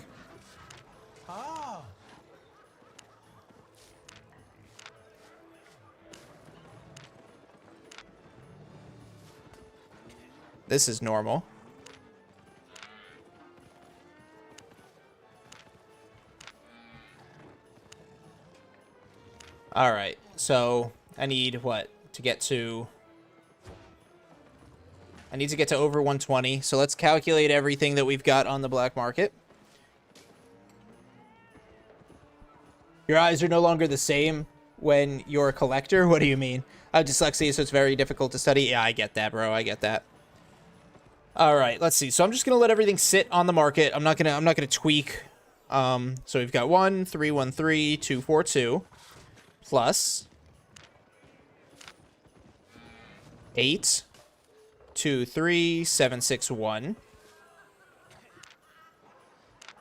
This is normal. All right. So I need what to get to? I need to get to over 120. So let's calculate everything that we've got on the black market. Your eyes are no longer the same when you're a collector. What do you mean? I have dyslexia, so it's very difficult to study. Yeah, I get that, bro. I get that. All right, let's see. So I'm just gonna let everything sit on the market. I'm not gonna tweak. So we've got 1313242 plus 823761.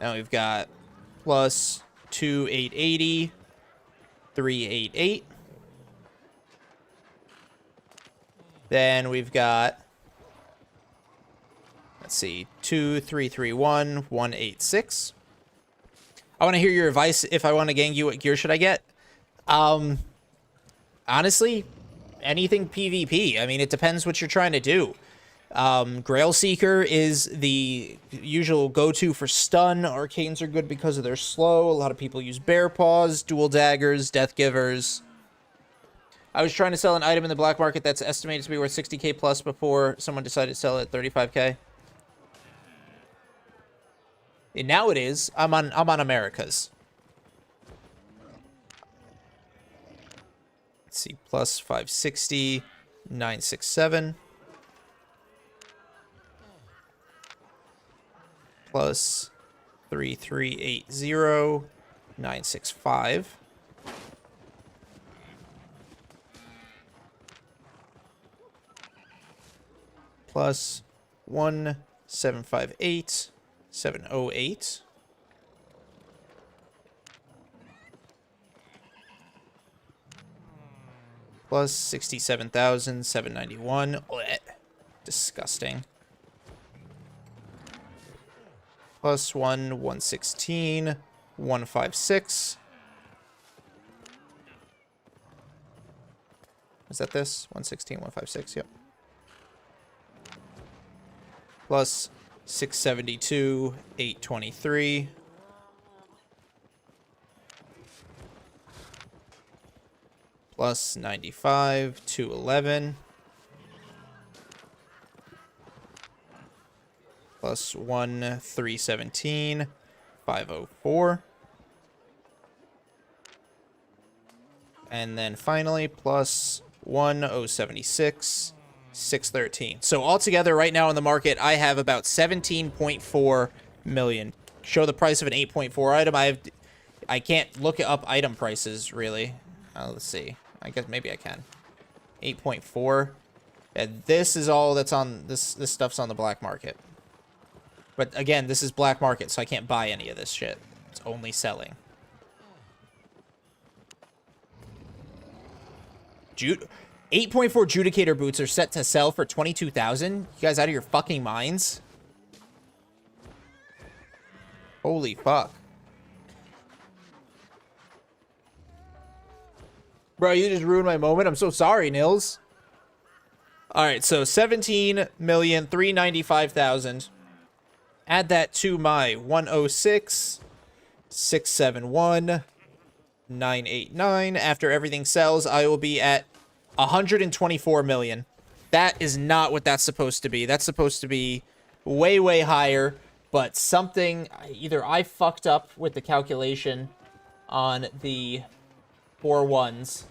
Now we've got plus 2880 388. Then we've got, let's see, 2331 186. I want to hear your advice. If I want to gang you, what gear should I get? Honestly, anything PvP. I mean, it depends what you're trying to do. Grail Seeker is the usual go-to for stun. Arcanes are good because of their slow. A lot of people use Bear Paws, Dual Daggers, Death Givers. I was trying to sell an item in the black market that's estimated to be worth 60k plus before someone decided to sell it at 35k. And now it is. I'm on America's. Let's see, plus 560, 967. Plus 3380, 965. Plus 1758, 708. Plus 67,791. Disgusting. Plus 116, 156. Is that this? 116, 156, yep. Plus 672, 823. Plus 95, 211. Plus 1, 317, 504. And then finally, plus 1, 076, 613. So altogether, right now in the market, I have about 17.4 million. Show the price of an 8.4 item. I can't look up item prices, really. Let's see. I guess maybe I can. 8.4. And this is all that's on, this stuff's on the black market. But again, this is black market, so I can't buy any of this shit. It's only selling. 8.4 Judicator boots are set to sell for 22,000. You guys out of your fucking minds? Holy fuck. Bro, you just ruined my moment. I'm so sorry, Nils. Alright, so 17,395,000. Add that to my 106, 671, 989. After everything sells, I will be at 124 million. That is not what that's supposed to be. That's supposed to be way, way higher. But something, either I fucked up with the calculation on the 4 ones.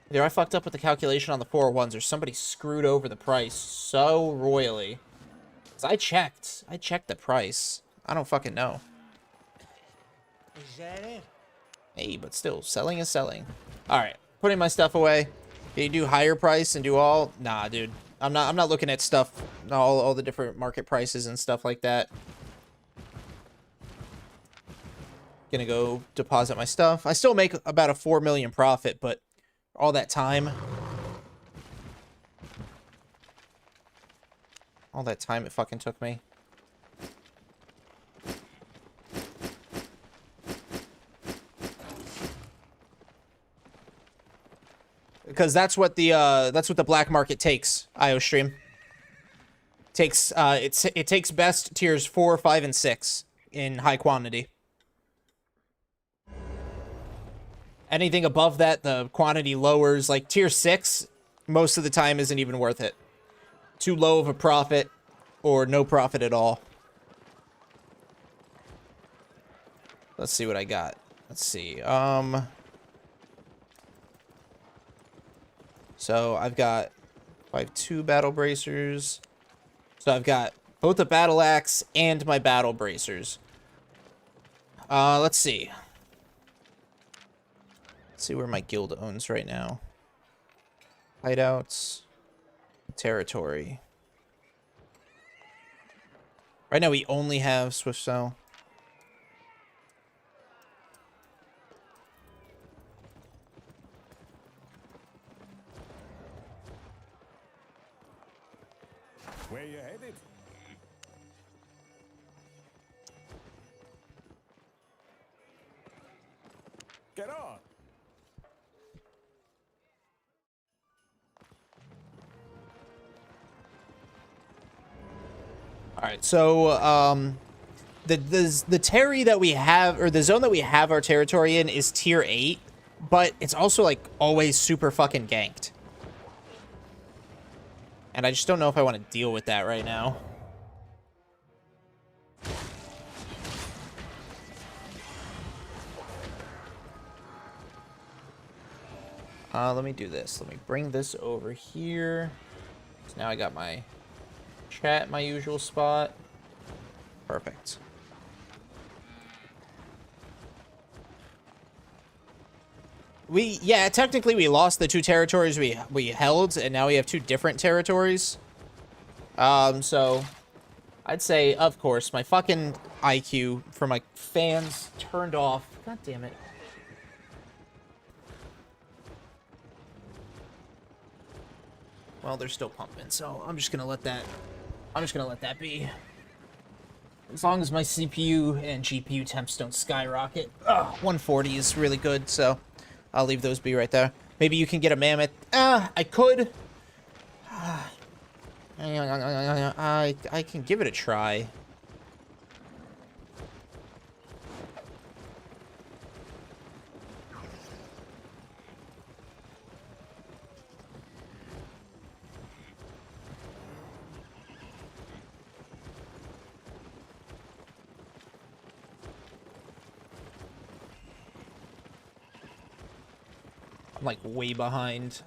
Either I fucked up with the calculation on the 4 ones, or somebody screwed over the price so royally. 'Cause I checked the price. I don't fucking know. Is that it? Hey, but still, selling is selling. All right, putting my stuff away. Can you do higher price and do all? Nah, dude. I'm not looking at stuff, all the different market prices and stuff like that. Gonna go deposit my stuff. I still make about a 4 million profit, but all that time. All that time it fucking took me. Because that's what the black market takes, IOStream. It takes best tiers 4, 5, and 6 in high quantity. Anything above that, the quantity lowers. Like tier 6, most of the time isn't even worth it. Too low of a profit or no profit at all. Let's see what I got. Let's see. So I have 2 battle bracers. So I've got both the battle axe and my battle bracers. Let's see. Let's see where my guild owns right now. Hideouts. Territory. Right now we only have Swift Cell. Where you headed? Get on. All right, so the terry that we have, or the zone that we have our territory in, is tier 8, but it's also like always super fucking ganked. And I just don't know if I want to deal with that right now. Let me do this. Let me bring this over here. So now I got my chat, my usual spot. Perfect. Yeah, technically we lost the 2 territories we held, and now we have 2 different territories. So I'd say, of course, my fucking IQ for my fans turned off. God damn it. Well, they're still pumping, so I'm just gonna let that be. As long as my CPU and GPU temps don't skyrocket. 140 is really good, so I'll leave those be right there. Maybe you can get a mammoth. I could. I can give it a try. I'm like way behind.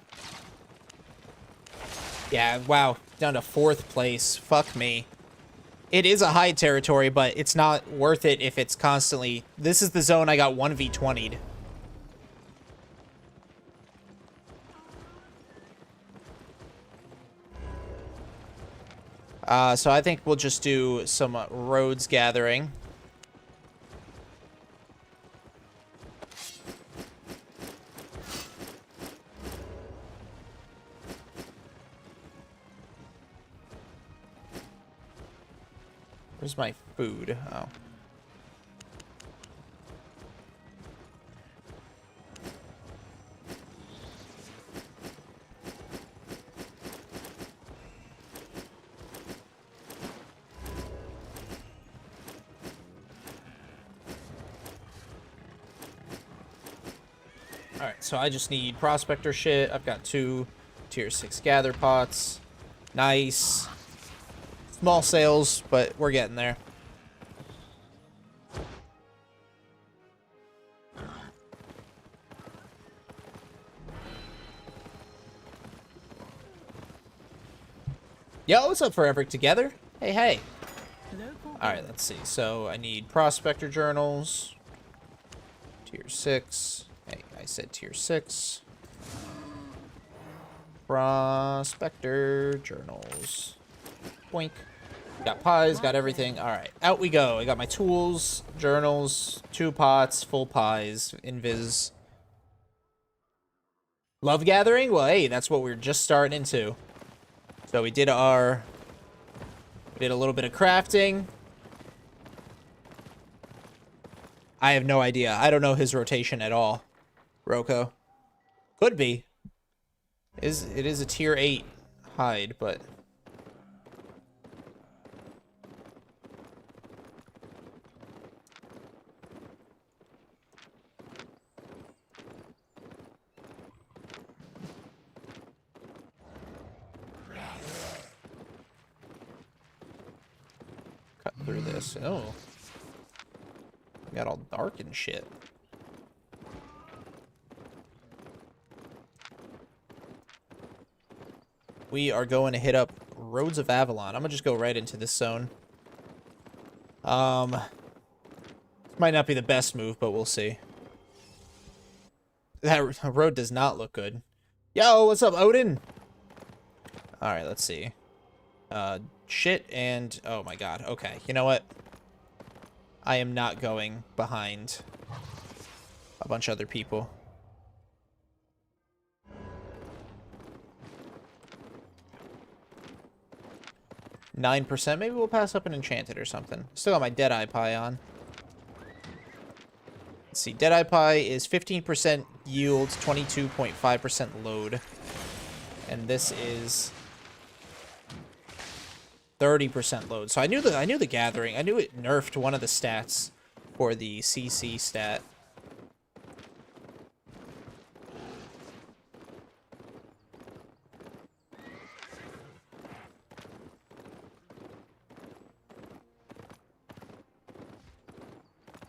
Yeah, wow. Down to 4th place. Fuck me. It is a high territory, but it's not worth it if it's constantly... This is the zone I got 1v20'd. So I think we'll just do some roads gathering. Where's my food? Oh. Alright, so I just need prospector shit. I've got 2 tier 6 gather pots. Nice. Small sales, but we're getting there. Yo, what's up, Forever Together? Hey, hey. Alright, let's see. So I need prospector journals. Tier 6. Hey, I said tier 6. Prospector journals. Boink. Got pies, got everything. Alright, out we go. I got my tools, journals, 2 pots, full pies, invis. Love gathering? Well, hey, that's what we're just starting into. So we did a little bit of crafting. I have no idea. I don't know his rotation at all. Roko. Could be. It is a tier 8 hide, but... this. Oh. Got all dark and shit. We are going to hit up Roads of Avalon. I'm gonna just go right into this zone. Might not be the best move, but we'll see. That road does not look good. Yo, what's up, Odin? Alright, let's see. Shit and... Oh my god. Okay, you know what? I am not going behind a bunch of other people. %. Maybe we'll pass up an enchanted or something. Still got my Deadeye Pie on. Let's see. Deadeye Pie is 15% yield, 22.5% load. And this is 30% load. So I knew the gathering. I knew it nerfed one of the stats for the CC stat.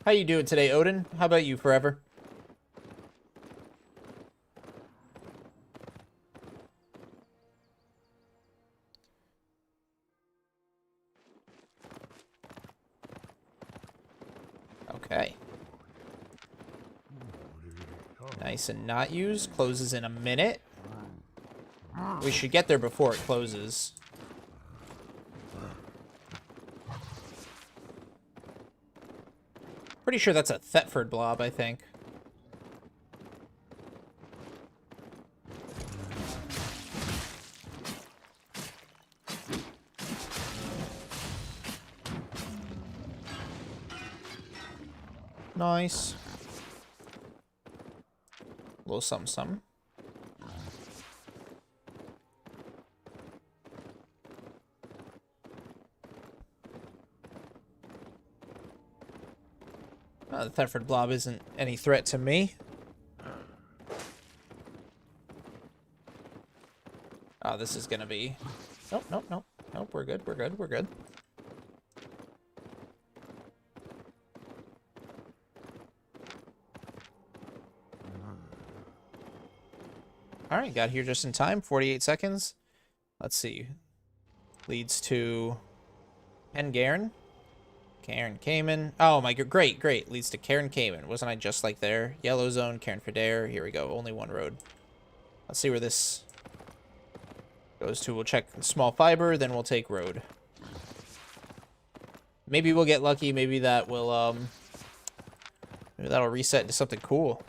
How you doing today, Odin? How about you, Forever? Okay. Nice and not used. Closes in a minute. We should get there before it closes. Pretty sure that's a Thetford blob, I think. Nice. A little something, something. The Thetford blob isn't any threat to me. Oh, this is gonna be... Nope, nope, nope. Nope, we're good, we're good, we're good. Alright, got here just in time. 48 seconds. Let's see. Leads to... Garen. Cairn Cayman. Oh my god, great, great. Leads to Cairn Cayman. Wasn't I just like there? Yellow Zone, Cairn Fidare. Here we go. Only one road. Let's see where this goes to. We'll check small fiber, then we'll take road. Maybe we'll get lucky. Maybe that will, maybe that'll reset into something cool.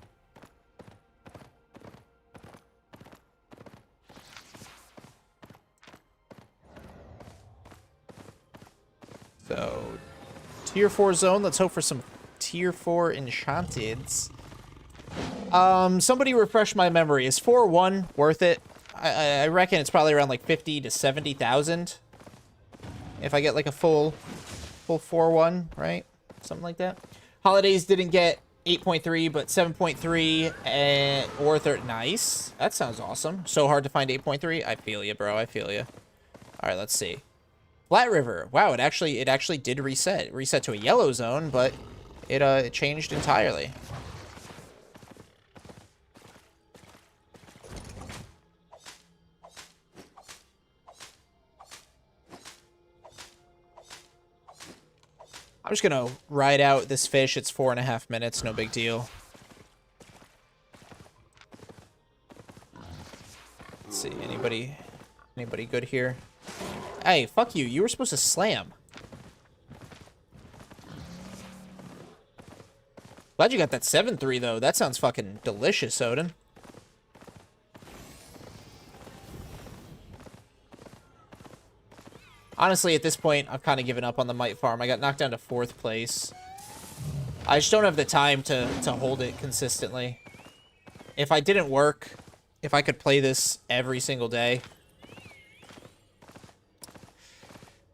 So... Tier 4 zone. Let's hope for some Tier 4 enchanteds. Somebody refresh my memory. Is 4-1 worth it? I reckon it's probably around like 50 to 70,000. If I get like a full 4-1, right? Something like that. Holidays didn't get 8.3, but 7.3 or 30. Nice. That sounds awesome. So hard to find 8.3. I feel you, bro. I feel you. All right, let's see. Flat River. Wow, it actually did reset. It reset to a yellow zone, but it changed entirely. I'm just gonna ride out this fish. It's 4.5 minutes, no big deal. Let's see, anybody good here? Hey, fuck you. You were supposed to slam. Glad you got that 7-3, though. That sounds fucking delicious, Odin. Honestly, at this point, I've kind of given up on the Mite Farm. I got knocked down to 4th place. I just don't have the time to hold it consistently. If I didn't work, if I could play this every single day...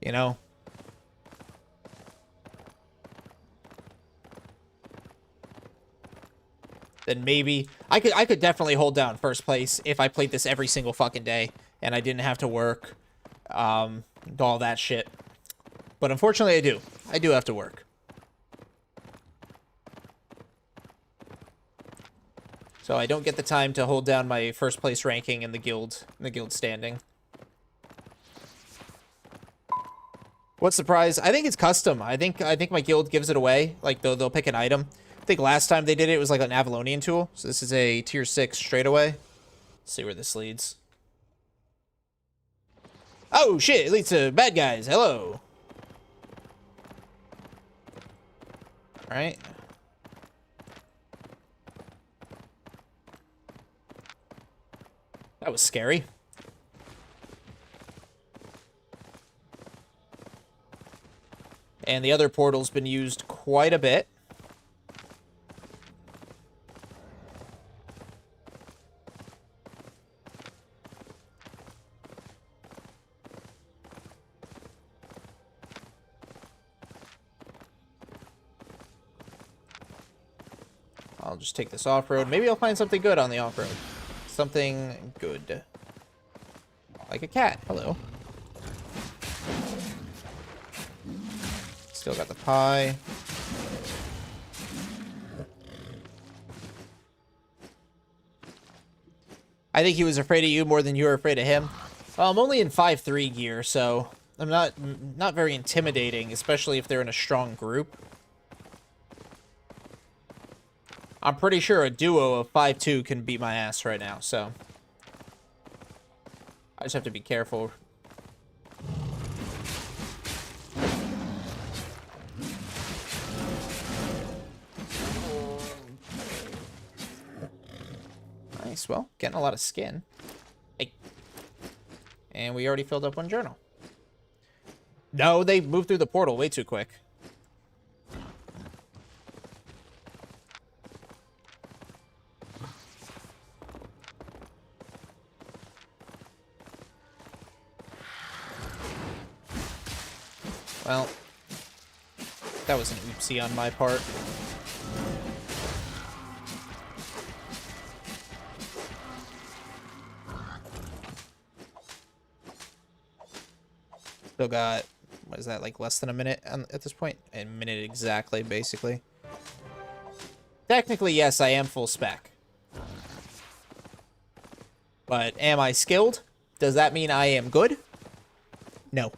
You know? Then maybe... I could definitely hold down 1st place if I played this every single fucking day. And I didn't have to work. All that shit. But unfortunately I do. I do have to work. So I don't get the time to hold down my first place ranking in the guild standing. What's the prize? I think it's custom. I think my guild gives it away. Like they'll pick an item. I think last time they did it, it was like an Avalonian tool. So this is a tier 6 straightaway. Let's see where this leads. Oh shit, it leads to bad guys. Hello. Alright. That was scary. And the other portal's been used quite a bit. I'll just take this off-road. Maybe I'll find something good on the off-road. Something good. Like a cat. Hello. Still got the pie. I think he was afraid of you more than you were afraid of him. Well, I'm only in 5-3 gear, so I'm not very intimidating, especially if they're in a strong group. I'm pretty sure a duo of 5-2 can beat my ass right now, so I just have to be careful. Nice, well, getting a lot of skin. Hey. And we already filled up one journal. No, they moved through the portal way too quick. Well, that was an oopsie on my part. Still got, what is that, like less than a minute at this point? A minute exactly, basically. Technically, yes, I am full spec. But am I skilled? Does that mean I am good? No.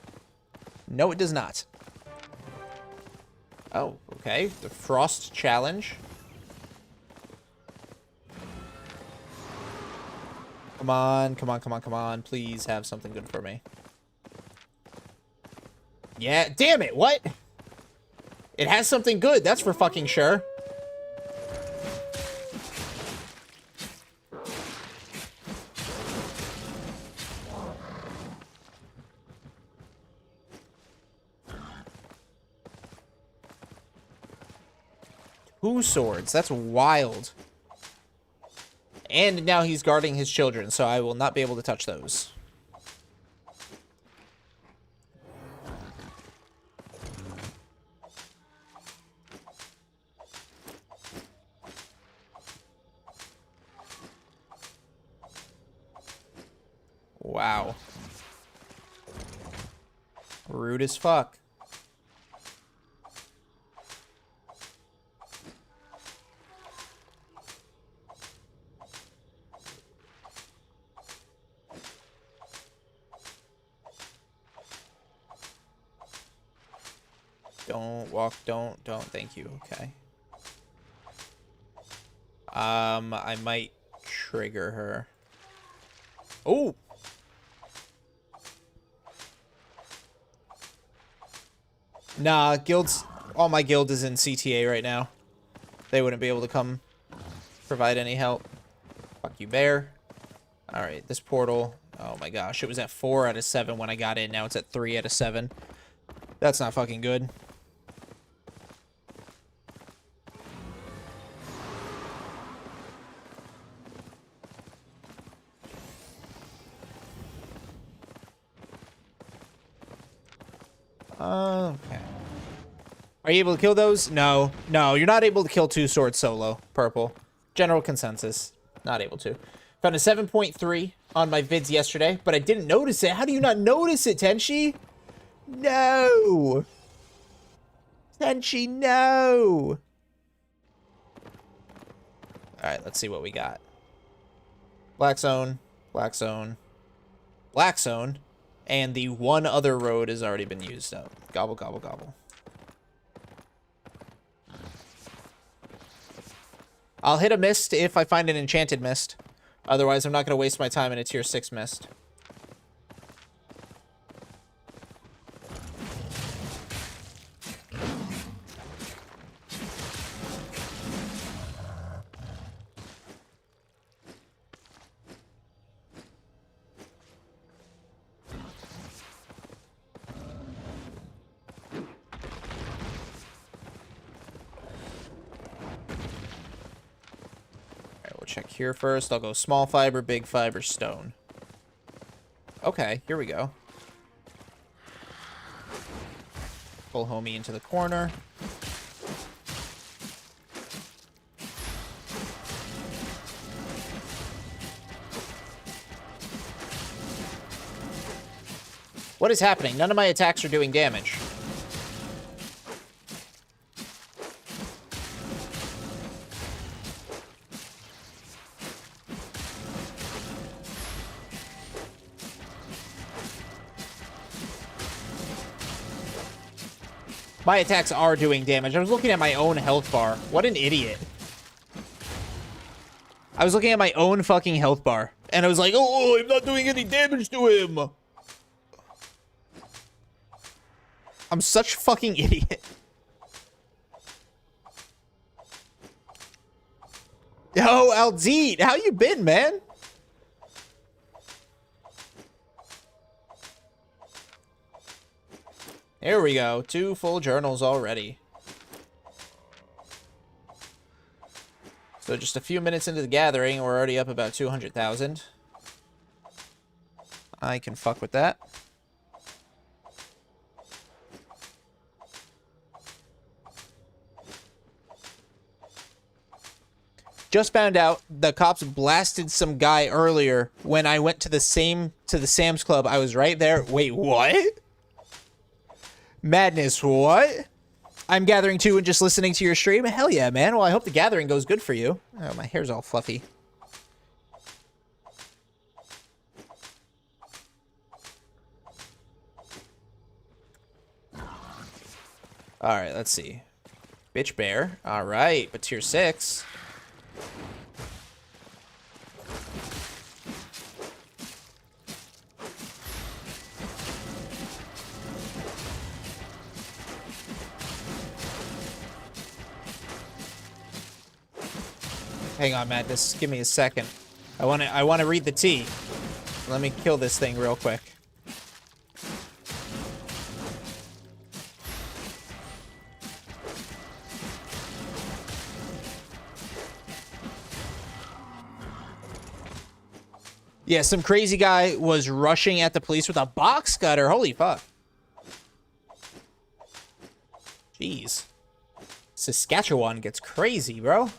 No, it does not. Oh, okay. The Frost Challenge. Come on, come on, come on, come on. Please have something good for me. Yeah, damn it, what? It has something good, that's for fucking sure. Two swords, that's wild. And now he's guarding his children, so I will not be able to touch those. Wow. Rude as fuck. Don't walk, don't, thank you, okay. I might trigger her. Oh! Nah, guilds, all my guild is in CTA right now. They wouldn't be able to come provide any help. Fuck you, bear. Alright, this portal, oh my gosh, it was at 4 out of 7 when I got in, now it's at 3 out of 7. That's not fucking good. Okay. Are you able to kill those? No. No, you're not able to kill two swords solo. Purple. General consensus. Not able to. Found a 7.3 on my vids yesterday, but I didn't notice it. How do you not notice it, Tenshi? No. Tenchi, no! Alright, let's see what we got. Black zone, black zone, black zone, and the one other road has already been used up. Gobble, gobble, gobble. I'll hit a mist if I find an enchanted mist. Otherwise, I'm not going to waste my time in a tier 6 mist. Check here first. I'll go small fiber, big fiber, stone. Okay, here we go. Pull homie into the corner. What is happening? None of my attacks are doing damage. My attacks are doing damage. I was looking at my own health bar. What an idiot. I was looking at my own fucking health bar. And I was like, oh, I'm not doing any damage to him. I'm such a fucking idiot. Yo, Aldeed, how you been, man? Here we go. 2 full journals already. So just a few minutes into the gathering, we're already up about 200,000. I can fuck with that. Just found out the cops blasted some guy earlier when I went to the Sam's Club. I was right there. Wait, what? Madness, what? I'm gathering too and just listening to your stream? Hell yeah, man. Well, I hope the gathering goes good for you. Oh, my hair's all fluffy. Alright, let's see. Bitch bear. Alright, but tier 6. Hang on, Madness. Give me a second. I want to read the tea. Let me kill this thing real quick. Yeah, some crazy guy was rushing at the police with a box cutter. Holy fuck. Jeez. Saskatchewan gets crazy, bro.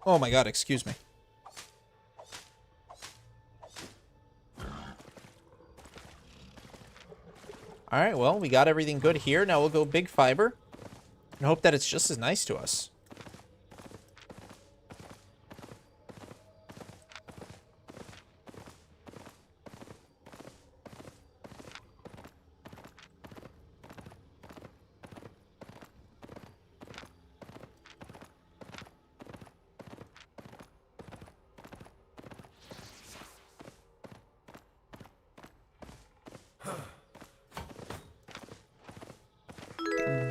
Oh my god, excuse me. Alright, well, we got everything good here. Now we'll go big fiber and hope that it's just as nice to us.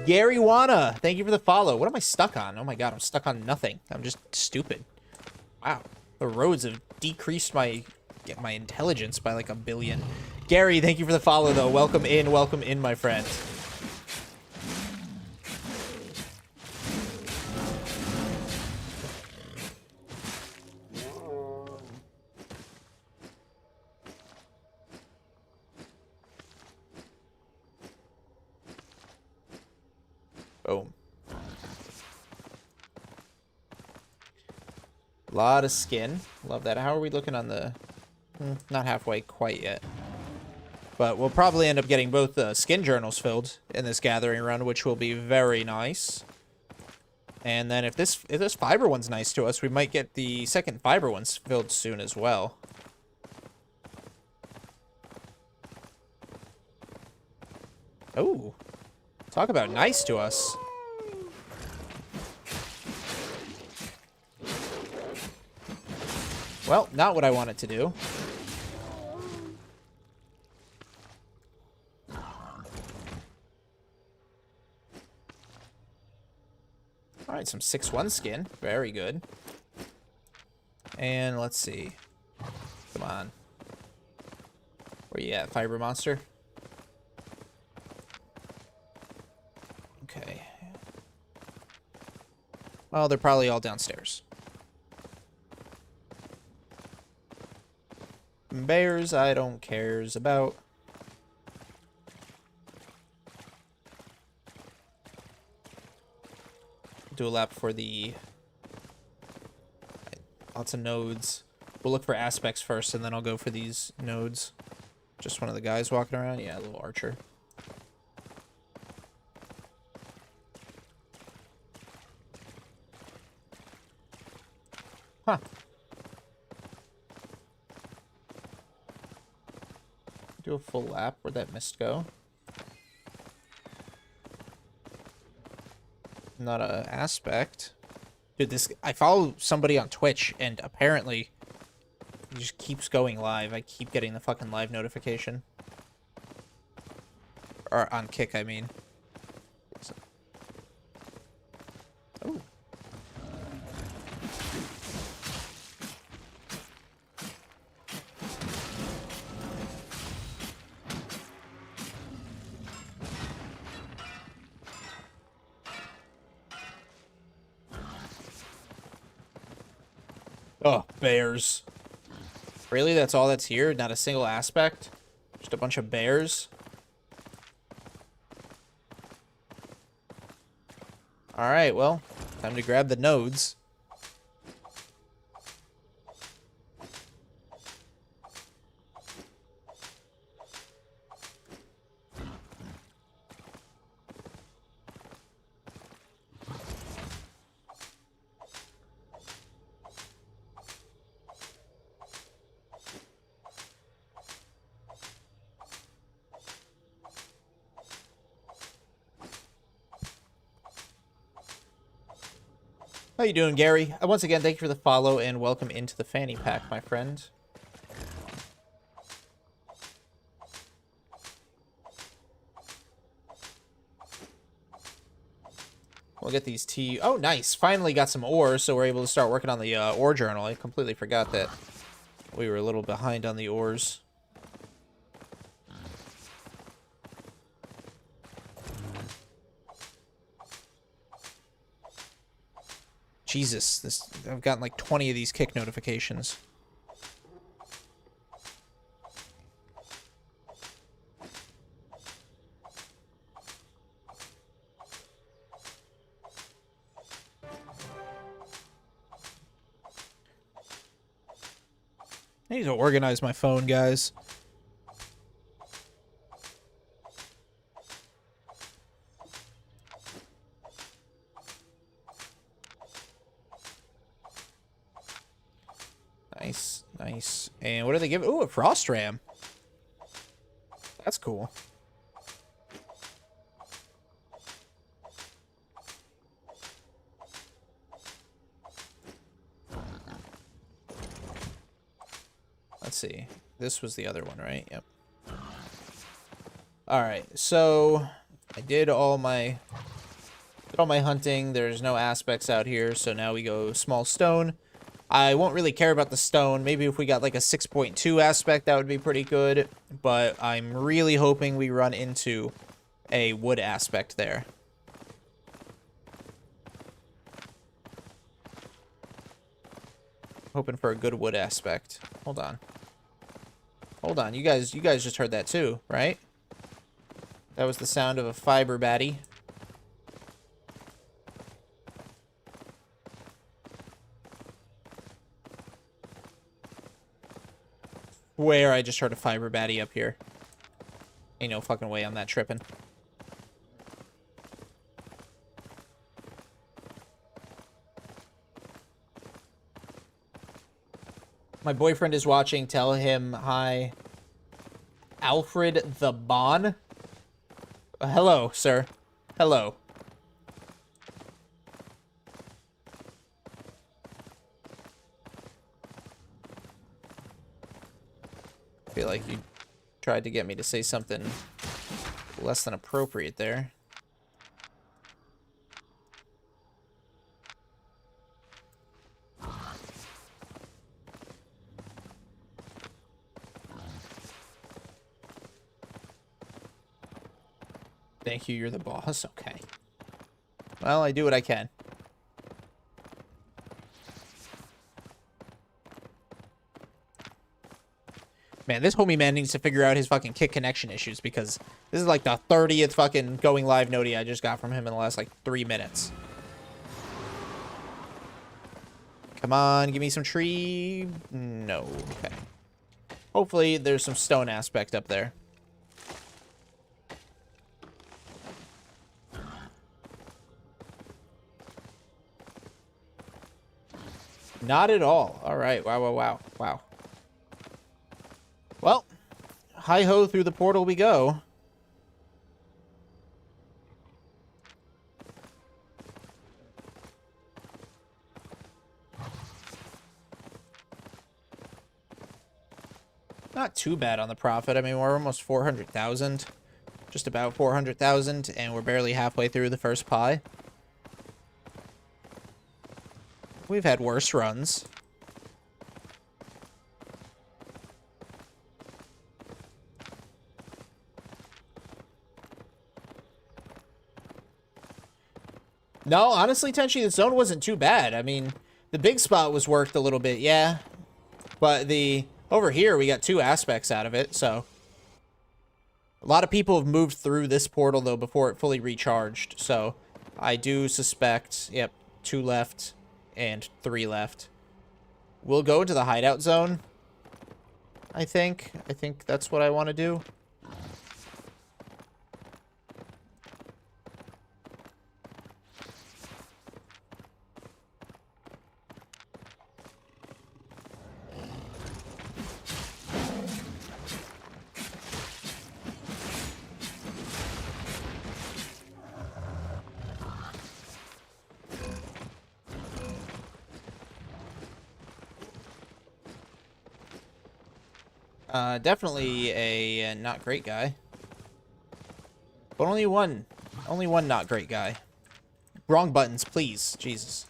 Gary Wana, thank you for the follow. What am I stuck on? Oh my god, I'm stuck on nothing. I'm just stupid. Wow. The roads have decreased my intelligence by like 1 billion. Gary, thank you for the follow, though. Welcome in, my friend. Boom. A lot of skin. Love that. How are we looking on the... not halfway quite yet. But we'll probably end up getting both skin journals filled in this gathering run, which will be very nice. And then if this fiber one's nice to us, we might get the second fiber ones filled soon as well. Oh, talk about nice to us. Well, not what I wanted to do. Alright, some 6-1 skin. Very good. And let's see. Come on. Where you at, Fiber Monster? Okay. Well, they're probably all downstairs. Bears, I don't cares about. Do a lap for the... lots of nodes. We'll look for aspects first, and then I'll go for these nodes. Just one of the guys walking around? Yeah, a little archer. Huh. Do a full lap. Where'd that mist go? Not a aspect. Dude, this... I follow somebody on Twitch, and apparently he just keeps going live. I keep getting the fucking live notification. Or on Kick, I mean. Oh. Oh, bears. Really? That's all that's here? Not a single aspect? Just a bunch of bears? Alright, well, time to grab the nodes. How you doing, Gary? Once again, thank you for the follow and welcome into the fanny pack, my friend. We'll get these tea. Oh, nice. Finally got some ore, so we're able to start working on the ore journal. I completely forgot that we were a little behind on the ores. Jesus, I've gotten like 20 of these Kick notifications. I need to organize my phone, guys. Nice, nice. And what do they give? Ooh, a frost ram. That's cool. Let's see. This was the other one, right? Yep. Alright, so I did all my hunting. There's no aspects out here, so now we go small stone. I won't really care about the stone. Maybe if we got like a 6.2 aspect, that would be pretty good. But I'm really hoping we run into a wood aspect there. Hoping for a good wood aspect. Hold on. Hold on. You guys just heard that too, right? That was the sound of a fiber baddie. swear I just heard a fiber baddie up here. Ain't no fucking way I'm that tripping. My boyfriend is watching. Tell him hi. Alfred the Bon. Hello, sir. Hello. I feel like you tried to get me to say something less than appropriate there. Thank you, you're the boss. Okay. Well, I do what I can. Man, this homie man needs to figure out his fucking kick connection issues because this is like the 30th fucking going live noti I just got from him in the last like 3 minutes. Come on, give me some tree. No. Okay. Hopefully there's some stone aspect up there. Not at all. All right. Wow, wow, wow, wow. Well, hi-ho through the portal we go. Not too bad on the profit. I mean, we're almost 400,000. Just about 400,000, and we're barely halfway through the first pie. We've had worse runs. No, honestly, Tenchi, the zone wasn't too bad. I mean, the big spot was worked a little bit, yeah. But over here, we got 2 aspects out of it, so. A lot of people have moved through this portal, though, before it fully recharged. So, I do suspect, yep, 2 left and 3 left. We'll go into the hideout zone, I think. I think that's what I want to do. Definitely a not great guy. But only one not great guy. Wrong buttons, please. Jesus.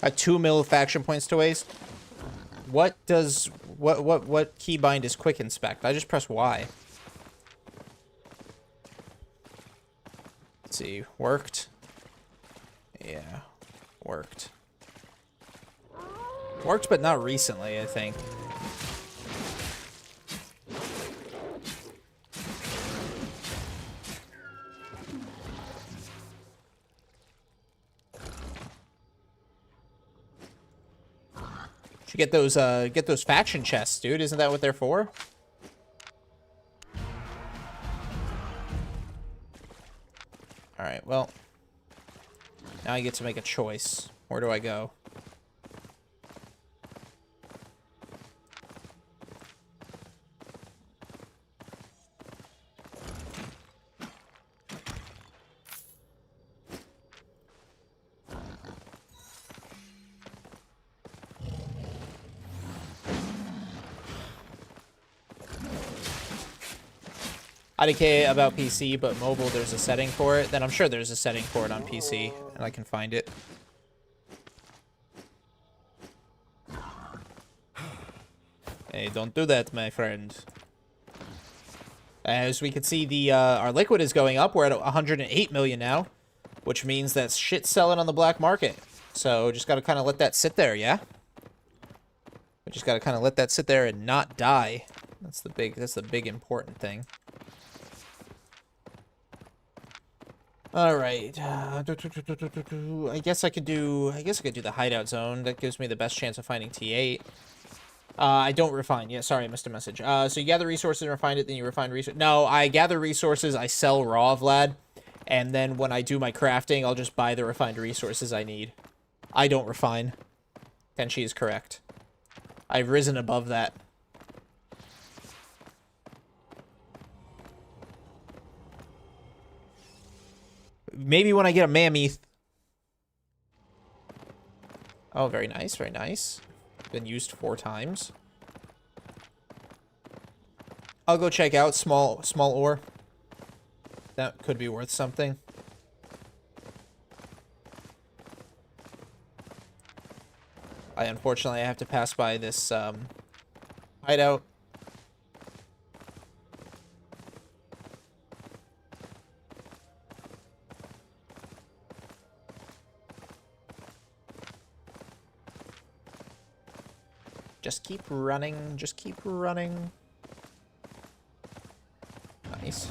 Got 2 mil faction points to waste. What keybind is quick inspect? I just press Y. Let's see, worked. Yeah, worked. Worked, but not recently, I think. Should get those faction chests, dude. Isn't that what they're for? All right, well, now I get to make a choice. Where do I go? IDK about PC, but mobile there's a setting for it. Then I'm sure there's a setting for it on PC, and I can find it. Hey, don't do that, my friend. As we can see, the our liquid is going up. We're at 108 million now, which means that shit's selling on the black market. So just got to kind of let that sit there, yeah? We just got to kind of let that sit there and not die. That's the big important thing. All right. I guess I could do the hideout zone. That gives me the best chance of finding T8. I don't refine. Yeah, sorry, I missed a message. So you gather resources and refine it, then you refine resources. No, I gather resources, I sell raw, Vlad. And then when I do my crafting, I'll just buy the refined resources I need. I don't refine. Tenchi is correct. I've risen above that. Maybe when I get a mammoth. Oh, very nice, very nice. Been used 4 times. I'll go check out small ore. That could be worth something. Unfortunately, I have to pass by this hideout. Just keep running. Just keep running. Nice.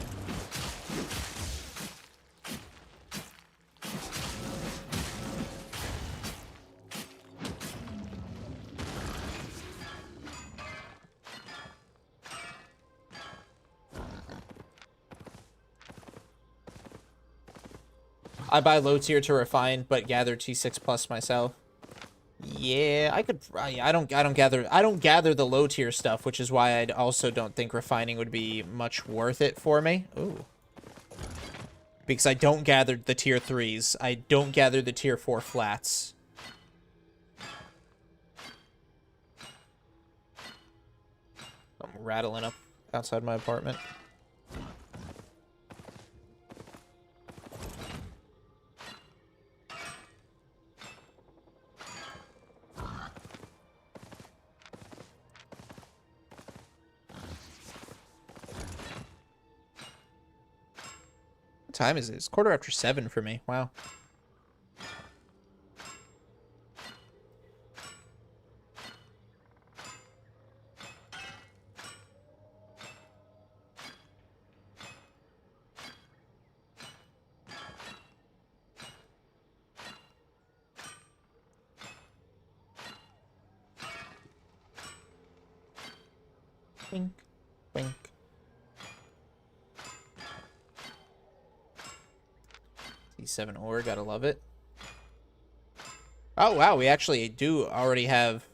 I buy low tier to refine, but gather T6 plus myself. Yeah, I could. I don't gather the low tier stuff, which is why I also don't think refining would be much worth it for me. Ooh, because I don't gather the tier 3s. I don't gather the tier 4 flats. I'm rattling up outside my apartment. Time is it? It's 7:15 for me. Wow. Wink, wink. T7 ore, gotta love it. Oh, wow, we actually do already have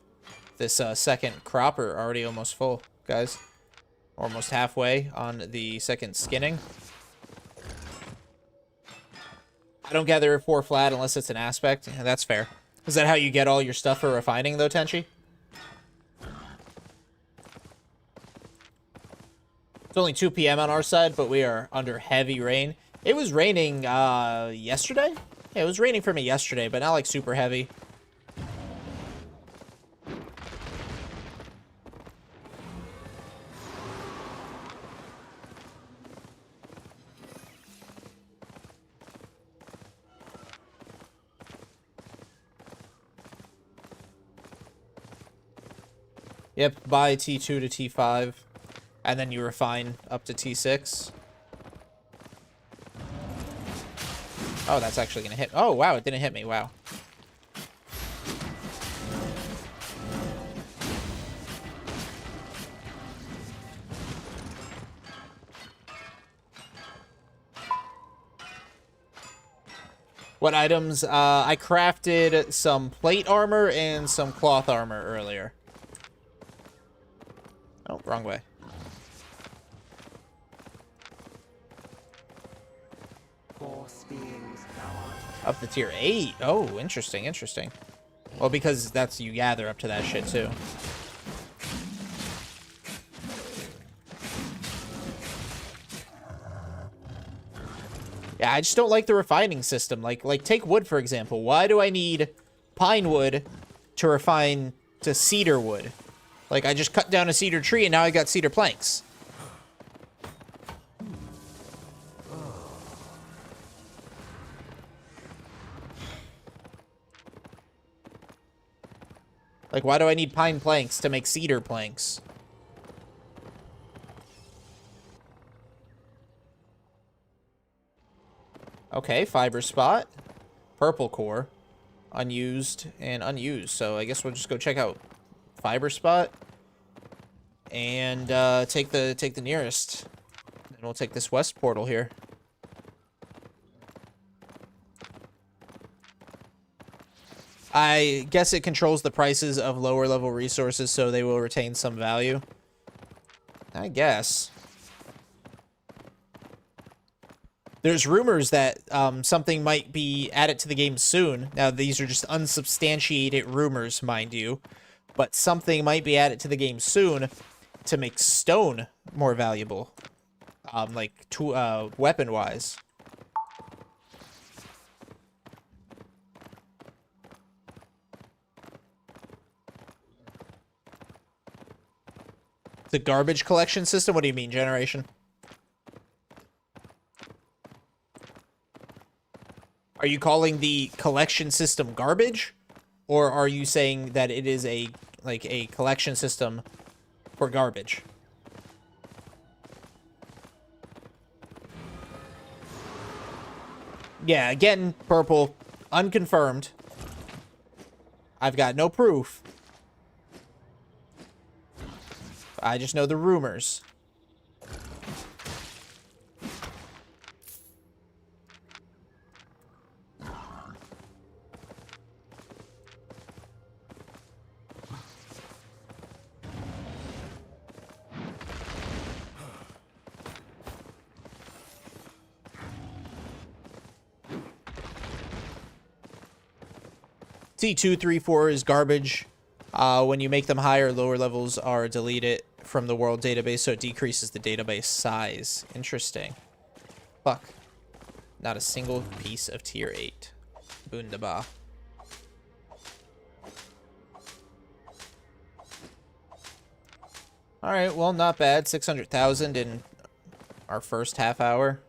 this second cropper already almost full, guys. Almost halfway on the second skinning. I don't gather 4 flat unless it's an aspect. Yeah, that's fair. Is that how you get all your stuff for refining, though, Tenchi? It's only 2 p.m. on our side, but we are under heavy rain. It was raining yesterday? Yeah, it was raining for me yesterday, but not like super heavy. Yep, buy T2 to T5, and then you refine up to T6. Oh, that's actually gonna hit. Oh, wow, it didn't hit me. Wow. What items? I crafted some plate armor and some cloth armor earlier. Oh, wrong way. Up to tier 8. Oh, interesting, interesting. Well, because that's you gather up to that shit too. Yeah, I just don't like the refining system. Like take wood for example. Why do I need pine wood to refine to cedar wood? Like I just cut down a cedar tree and now I got cedar planks. Like, why do I need pine planks to make cedar planks? Okay, fiber spot. Purple core. Unused and unused. So I guess we'll just go check out fiber spot. And take the nearest. And we'll take this west portal here. I guess it controls the prices of lower level resources, so they will retain some value. I guess. There's rumors that something might be added to the game soon. Now, these are just unsubstantiated rumors, mind you. But something might be added to the game soon to make stone more valuable. Weapon-wise. The garbage collection system? What do you mean, generation? Are you calling the collection system garbage? Or are you saying that it is a collection system for garbage? Yeah, again, purple, unconfirmed. I've got no proof. I just know the rumors. T2, 3, 4 is garbage. When you make them higher, lower levels are deleted from the world database, so it decreases the database size. Interesting. Fuck. Not a single piece of tier 8. Bundaba. Alright, well, not bad. 600,000 in our first half hour.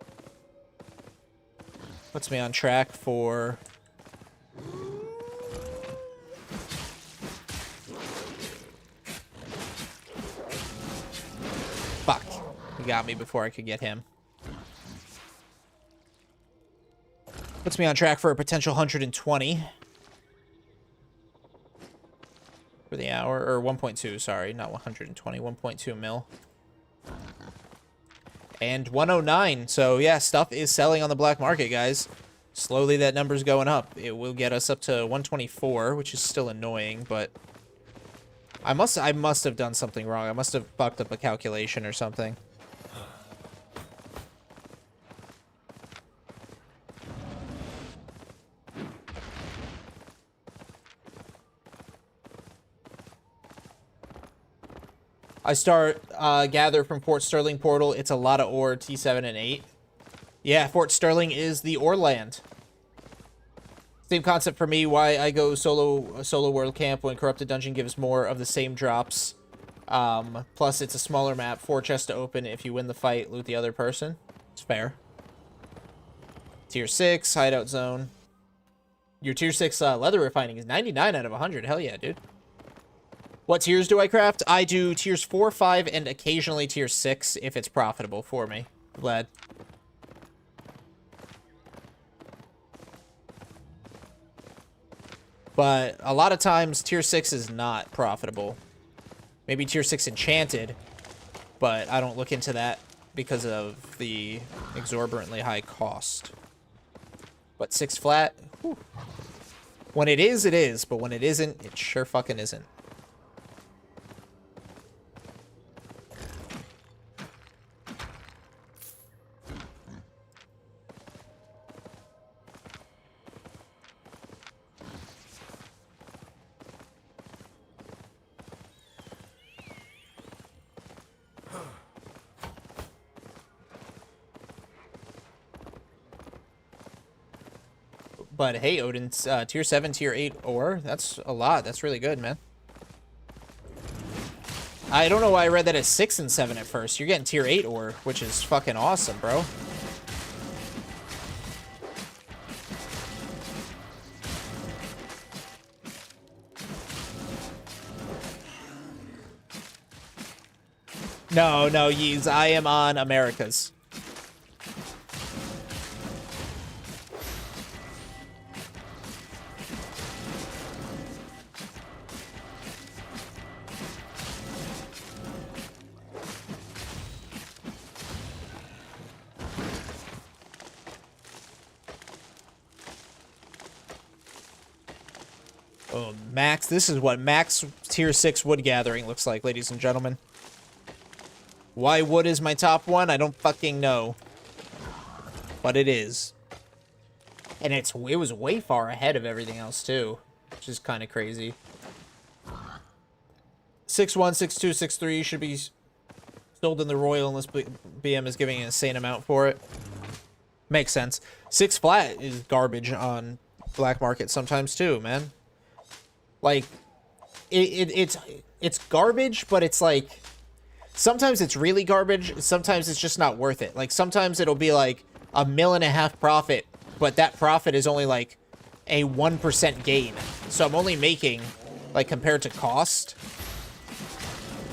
Puts me on track for... Fuck. He got me before I could get him. Puts me on track for a potential 120. For the hour, or 1.2, sorry, not 120, 1.2 mil. And 109, so yeah, stuff is selling on the black market, guys. Slowly that number's going up. It will get us up to 124, which is still annoying, but... I must have done something wrong. I must have fucked up a calculation or something. I start gather from Fort Sterling portal. It's a lot of ore, T7 and 8. Yeah, Fort Sterling is the ore land. Same concept for me, why I go solo world camp when Corrupted Dungeon gives more of the same drops. Plus, it's a smaller map, 4 chests to open. If you win the fight, loot the other person. It's fair. Tier 6, hideout zone. Your tier 6 leather refining is 99 out of 100. Hell yeah, dude. What tiers do I craft? I do tiers 4, 5, and occasionally tier 6 if it's profitable for me. Glad. But a lot of times, tier 6 is not profitable. Maybe tier 6 enchanted, but I don't look into that because of the exorbitantly high cost. But 6 flat, whew. When it is, it is. But when it isn't, it sure fucking isn't. But hey, Odin's tier 7, tier 8 ore. That's a lot. That's really good, man. I don't know why I read that as 6 and 7 at first. You're getting tier 8 ore, which is fucking awesome, bro. No, no, Yeez, I am on America's. Oh, max. This is what max tier 6 wood gathering looks like, ladies and gentlemen. Why wood is my top one? I don't fucking know. But it is. And it was way far ahead of everything else, too. Which is kind of crazy. 6-1, 6-2, 6-3 should be sold in the Royal unless BM is giving an insane amount for it. Makes sense. 6 flat is garbage on black market sometimes, too, man. Like, it's garbage, but it's like, sometimes it's really garbage, sometimes it's just not worth it. Like, sometimes it'll be like $1.5 million profit, but that profit is only like a 1% gain. So I'm only making, like, compared to cost,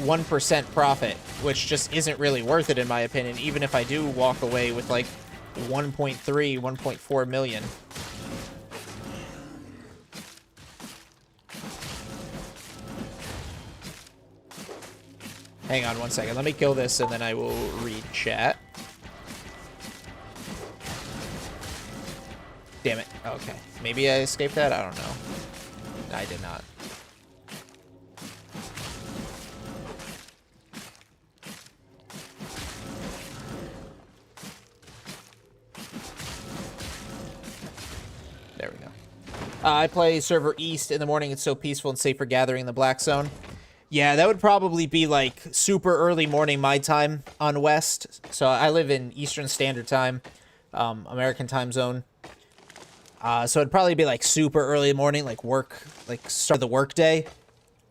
1% profit, which just isn't really worth it in my opinion, even if I do walk away with like 1.3, 1.4 million. Hang on one second. Let me kill this, and then I will read chat. Damn it. Okay. Maybe I escaped that? I don't know. I did not. There we go. I play server East in the morning. It's so peaceful and safe for gathering in the Black Zone. Yeah, that would probably be like super early morning my time on West. So I live in Eastern Standard Time, American time zone. So it'd probably be like super early morning, like work, like start the work day,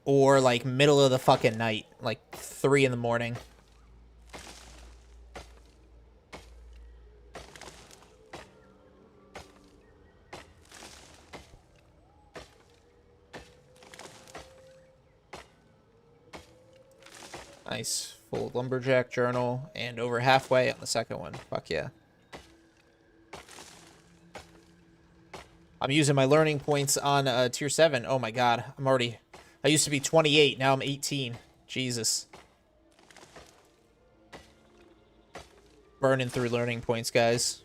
or like middle of the fucking night, like 3 in the morning. Nice. Full lumberjack journal, and over halfway on the second one. Fuck yeah. I'm using my learning points on tier 7. Oh my god. I used to be 28, now I'm 18. Jesus. Burning through learning points, guys.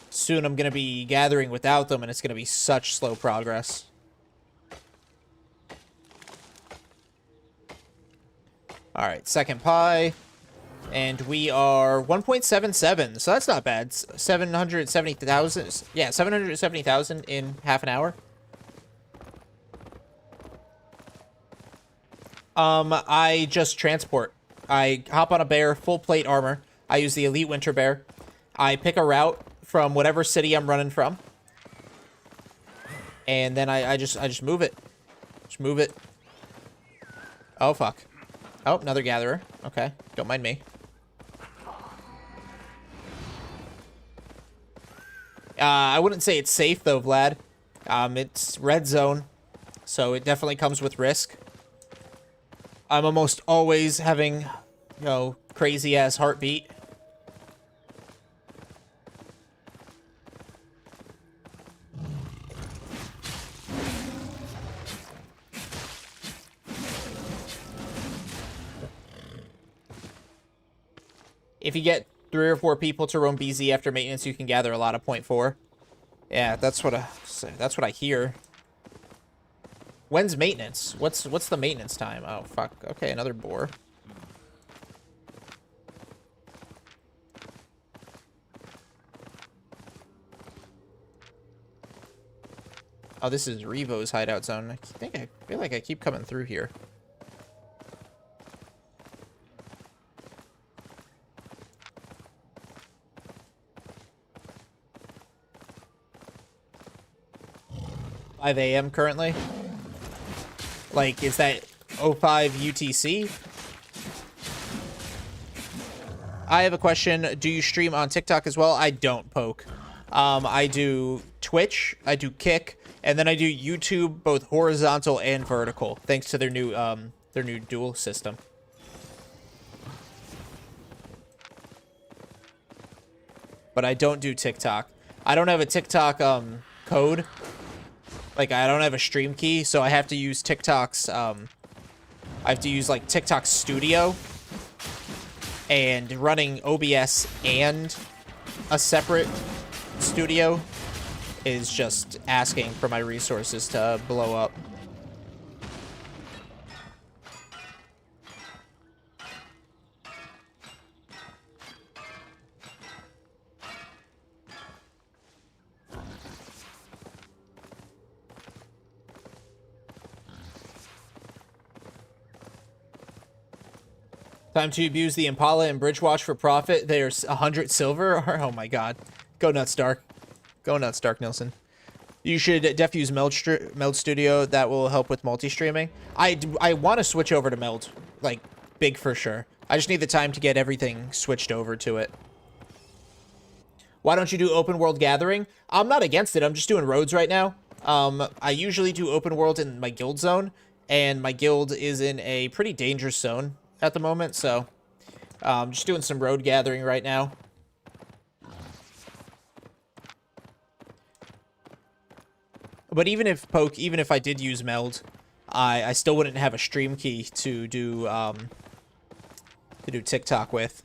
Soon I'm going to be gathering without them, and it's going to be such slow progress. Alright, second pie. And we are 1.77, so that's not bad. 770,000. Yeah, 770,000 in half an hour. I just transport. I hop on a bear, full plate armor. I use the Elite Winter Bear. I pick a route from whatever city I'm running from. And then I just move it. Just move it. Oh, fuck. Oh, another gatherer. Okay, don't mind me. I wouldn't say it's safe, though, Vlad. It's red zone, so it definitely comes with risk. I'm almost always having, you know, crazy-ass heartbeat. If you get 3 or 4 people to roam BZ after maintenance, you can gather a lot of .4. Yeah, that's what I hear. When's maintenance? What's the maintenance time? Oh fuck. Okay, another boar. Oh, this is Revo's hideout zone. I feel like I keep coming through here. .5 a.m. currently. Like, is that 05 UTC? I have a question. Do you stream on TikTok as well? I don't, Poke. I do Twitch, I do Kick, and then I do YouTube, both horizontal and vertical, thanks to their new dual system. but I don't do TikTok. I don't have a TikTok code. Like, I don't have a stream key, so I have to use TikTok's, I have to use, like, TikTok Studio. And running OBS and a separate studio is just asking for my resources to blow up. Time to abuse the Impala and Bridgewatch for profit. There's 100 silver. Oh my god. Go nuts, Dark. Go nuts, Dark Nilsson. You should use Meld Studio. That will help with multi-streaming. I want to switch over to Meld. Like, big for sure. I just need the time to get everything switched over to it. Why don't you do open world gathering? I'm not against it. I'm just doing roads right now. I usually do open world in my guild zone. And my guild is in a pretty dangerous zone at the moment, so just doing some road gathering right now. But even if I did use Meld, I still wouldn't have a stream key to do TikTok with.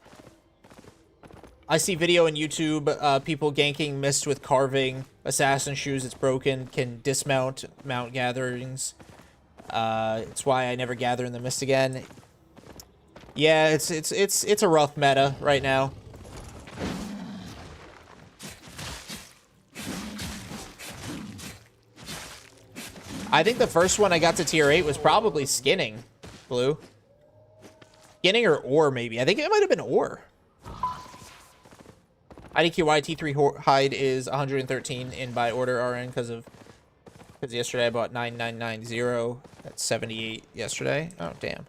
I see video on YouTube, people ganking Mist with carving, assassin shoes, it's broken, can dismount, mount gatherings. It's why I never gather in the Mist again. Yeah, it's a rough meta right now. I think the first one I got to tier 8 was probably skinning, Blue. Skinning or ore, maybe. I think it might have been ore. IDQY T3 hide is 113 in by order RN because yesterday I bought 9990 at 78 yesterday. Oh, damn.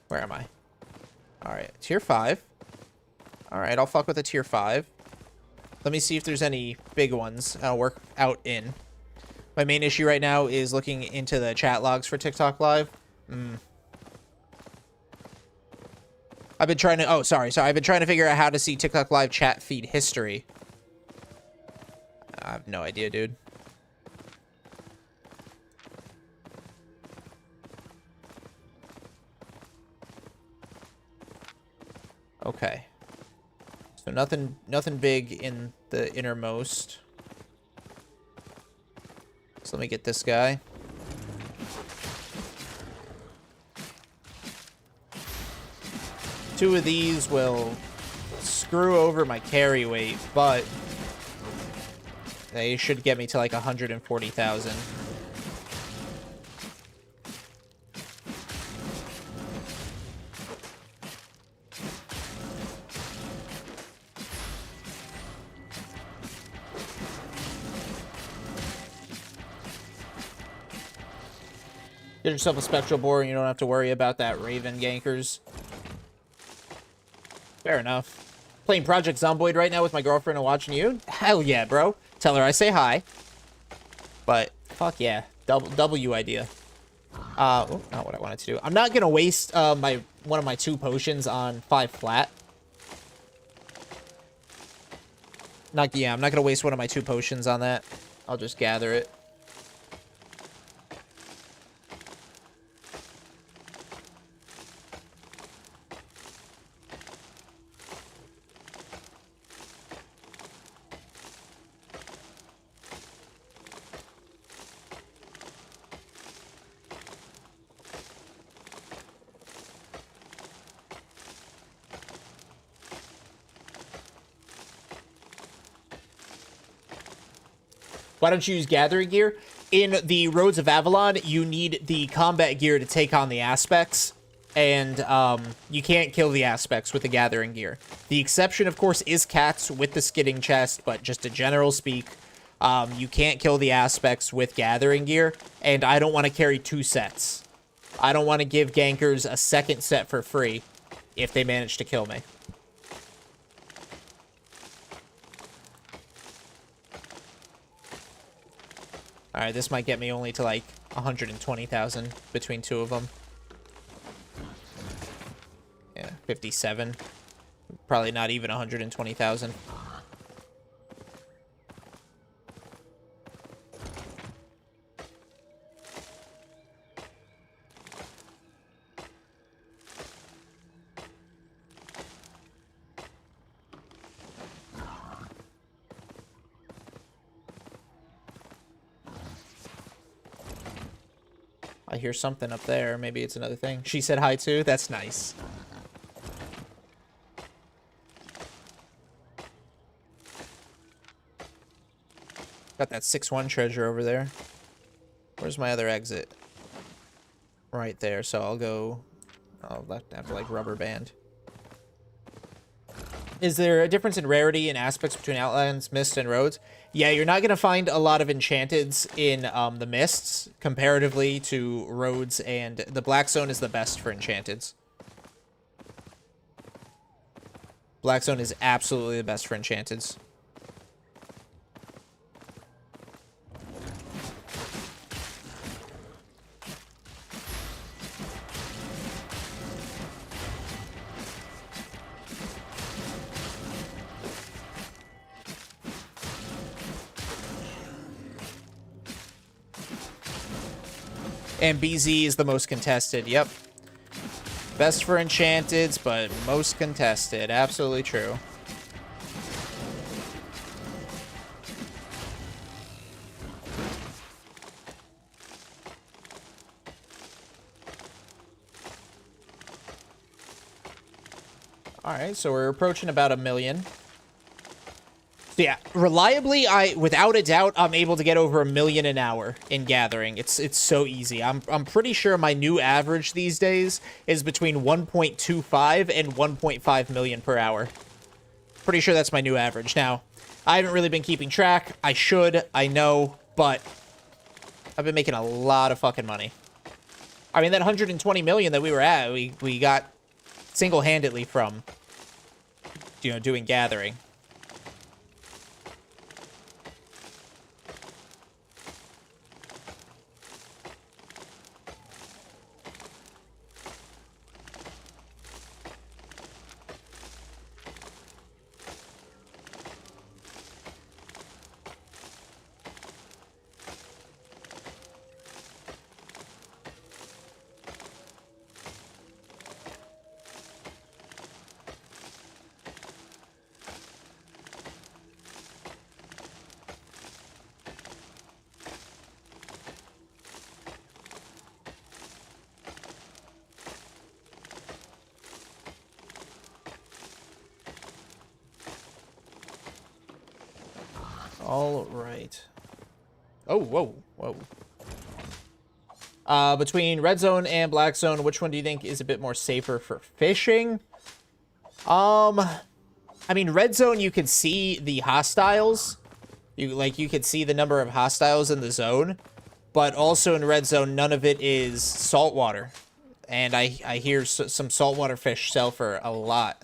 Where am I? Alright, tier 5. Alright, I'll fuck with a tier 5. Let me see if there's any big ones I'll work out in. My main issue right now is looking into the chat logs for TikTok Live. I've been trying to... Oh, sorry. I've been trying to figure out how to see TikTok Live chat feed history. I have no idea, dude. Okay. So nothing big in the innermost. So let me get this guy. Two of these will screw over my carry weight, but they should get me to like 140,000. Get yourself a spectral boar and you don't have to worry about that Raven gankers. Fair enough. Playing Project Zomboid right now with my girlfriend and watching you? Hell yeah, bro. Tell her I say hi. But, fuck yeah. W idea. Oh, not what I wanted to do. I'm not gonna waste one of my 2 potions on 5 flat. I'm not gonna waste one of my 2 potions on that. I'll just gather it. Why don't you use gathering gear? In the Roads of Avalon, you need the combat gear to take on the aspects, and you can't kill the aspects with the gathering gear. The exception, of course, is cats with the skidding chest, but just a general speak, you can't kill the aspects with gathering gear, and I don't want to carry 2 sets. I don't want to give gankers a second set for free if they manage to kill me. Alright, this might get me only to like 120,000 between 2 of them. Yeah, 57. Probably not even 120,000. I hear something up there. Maybe it's another thing. She said hi too. That's nice. Got that 6-1 treasure over there. Where's my other exit? Right there. So I'll go... I'll have to, like, rubber band. Is there a difference in rarity and aspects between Outlands, Mist, and Roads? Yeah, you're not going to find a lot of enchanteds in the Mists comparatively to Roads, and the Black Zone is the best for enchanteds. Black Zone is absolutely the best for enchanteds. And BZ is the most contested. Yep. Best for enchanteds, but most contested. Absolutely true. Alright, so we're approaching about 1 million. So yeah, reliably, without a doubt, I'm able to get over 1 million an hour in gathering. It's so easy. I'm pretty sure my new average these days is between 1.25 and 1.5 million per hour. Pretty sure that's my new average. Now, I haven't really been keeping track. I should, I know, but I've been making a lot of fucking money. I mean, that 120 million that we were at, we got single-handedly from, you know, doing gathering. All right. Oh, whoa, whoa. Between Red Zone and Black Zone, which one do you think is a bit more safer for fishing? I mean, Red Zone, you could see the hostiles. You could see the number of hostiles in the zone. But also in Red Zone, none of it is saltwater. And I hear some saltwater fish sell for a lot.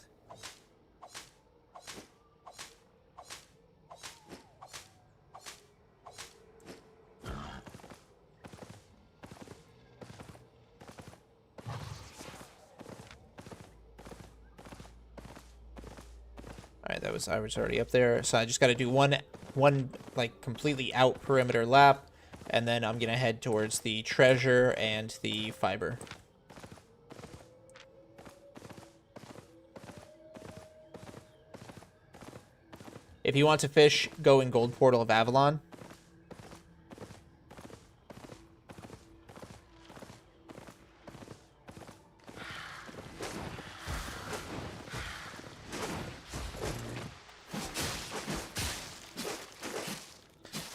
Alright, I was already up there, so I just got to do one like completely out perimeter lap, and then I'm gonna head towards the treasure and the fiber. If you want to fish, go in Gold Portal of Avalon.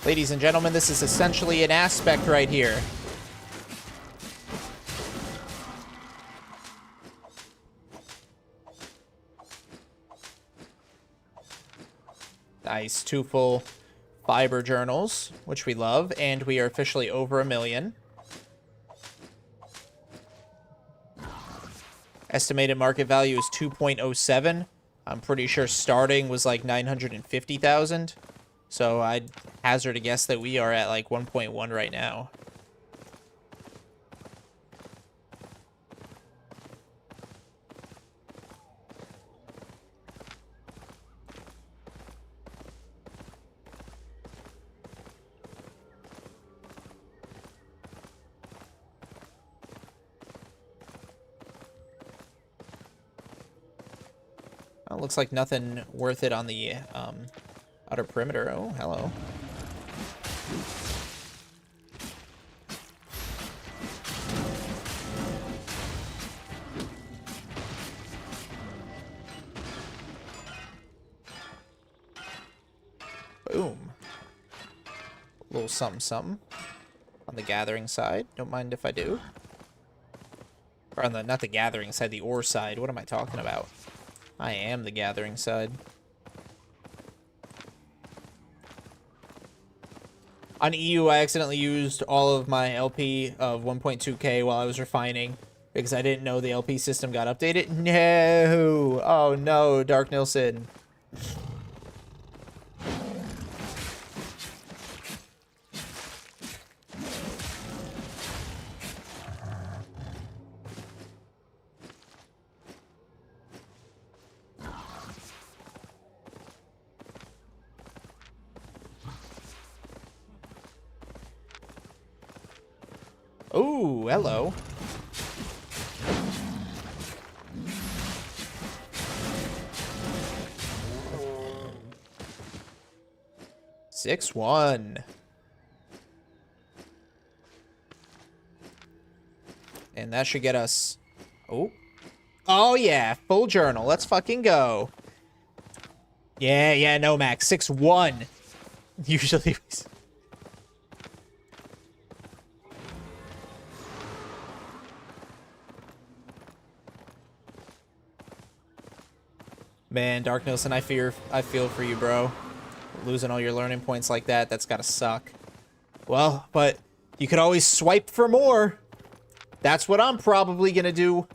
Ladies and gentlemen, this is essentially an aspect right here. Nice, 2 full fiber journals, which we love, and we are officially over 1 million. Estimated market value is 2.07. I'm pretty sure starting was like 950,000. So I'd hazard a guess that we are at like 1.1 right now. Well, looks like nothing worth it on the outer perimeter. Oh, hello. Boom. A little something something. On the gathering side. Don't mind if I do. Or on the, not the gathering side, the ore side. What am I talking about? I am the gathering side. On EU, I accidentally used all of my LP of 1.2K while I was refining because I didn't know the LP system got updated. No! Oh no, Dark Nilsson. Ooh, hello. Six one. And that should get us... Oh. Oh, yeah. Full journal. Let's fucking go. Yeah, no, Max. 6-1. Usually... Man, Dark Nilsson, I feel for you, bro. Losing all your learning points like that, that's gotta suck. Well, but you could always swipe for more. That's what I'm probably gonna do.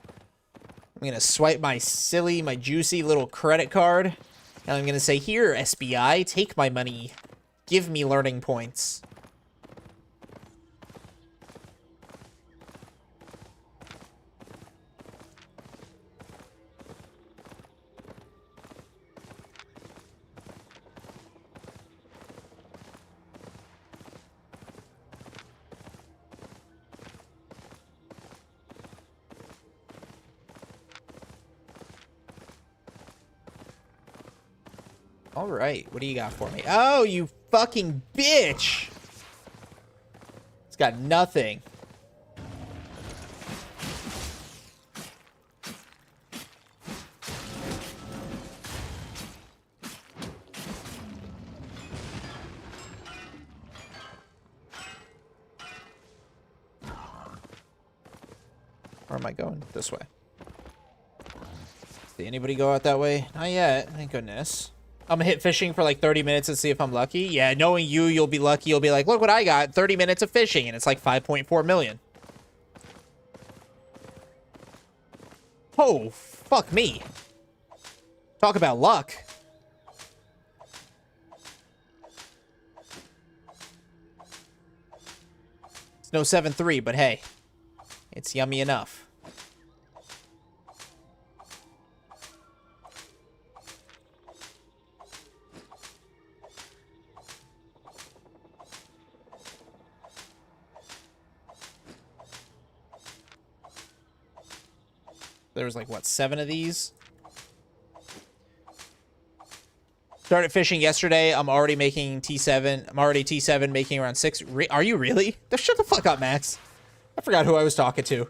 I'm gonna swipe my juicy little credit card. And I'm gonna say, here, SBI, take my money. Give me learning points. All right, what do you got for me? Oh, you fucking bitch! It's got nothing. Where am I going? This way. See anybody go out that way? Not yet, thank goodness. I'm gonna hit fishing for like 30 minutes and see if I'm lucky. Yeah, knowing you, you'll be lucky. You'll be like, look what I got. 30 minutes of fishing, and it's like 5.4 million. Oh, fuck me. Talk about luck. It's no 7-3, but hey, it's yummy enough. There was like, what, 7 of these? Started fishing yesterday. I'm already making T7. I'm already T7 making around 6. Are you really? Shut the fuck up, Max. I forgot who I was talking to.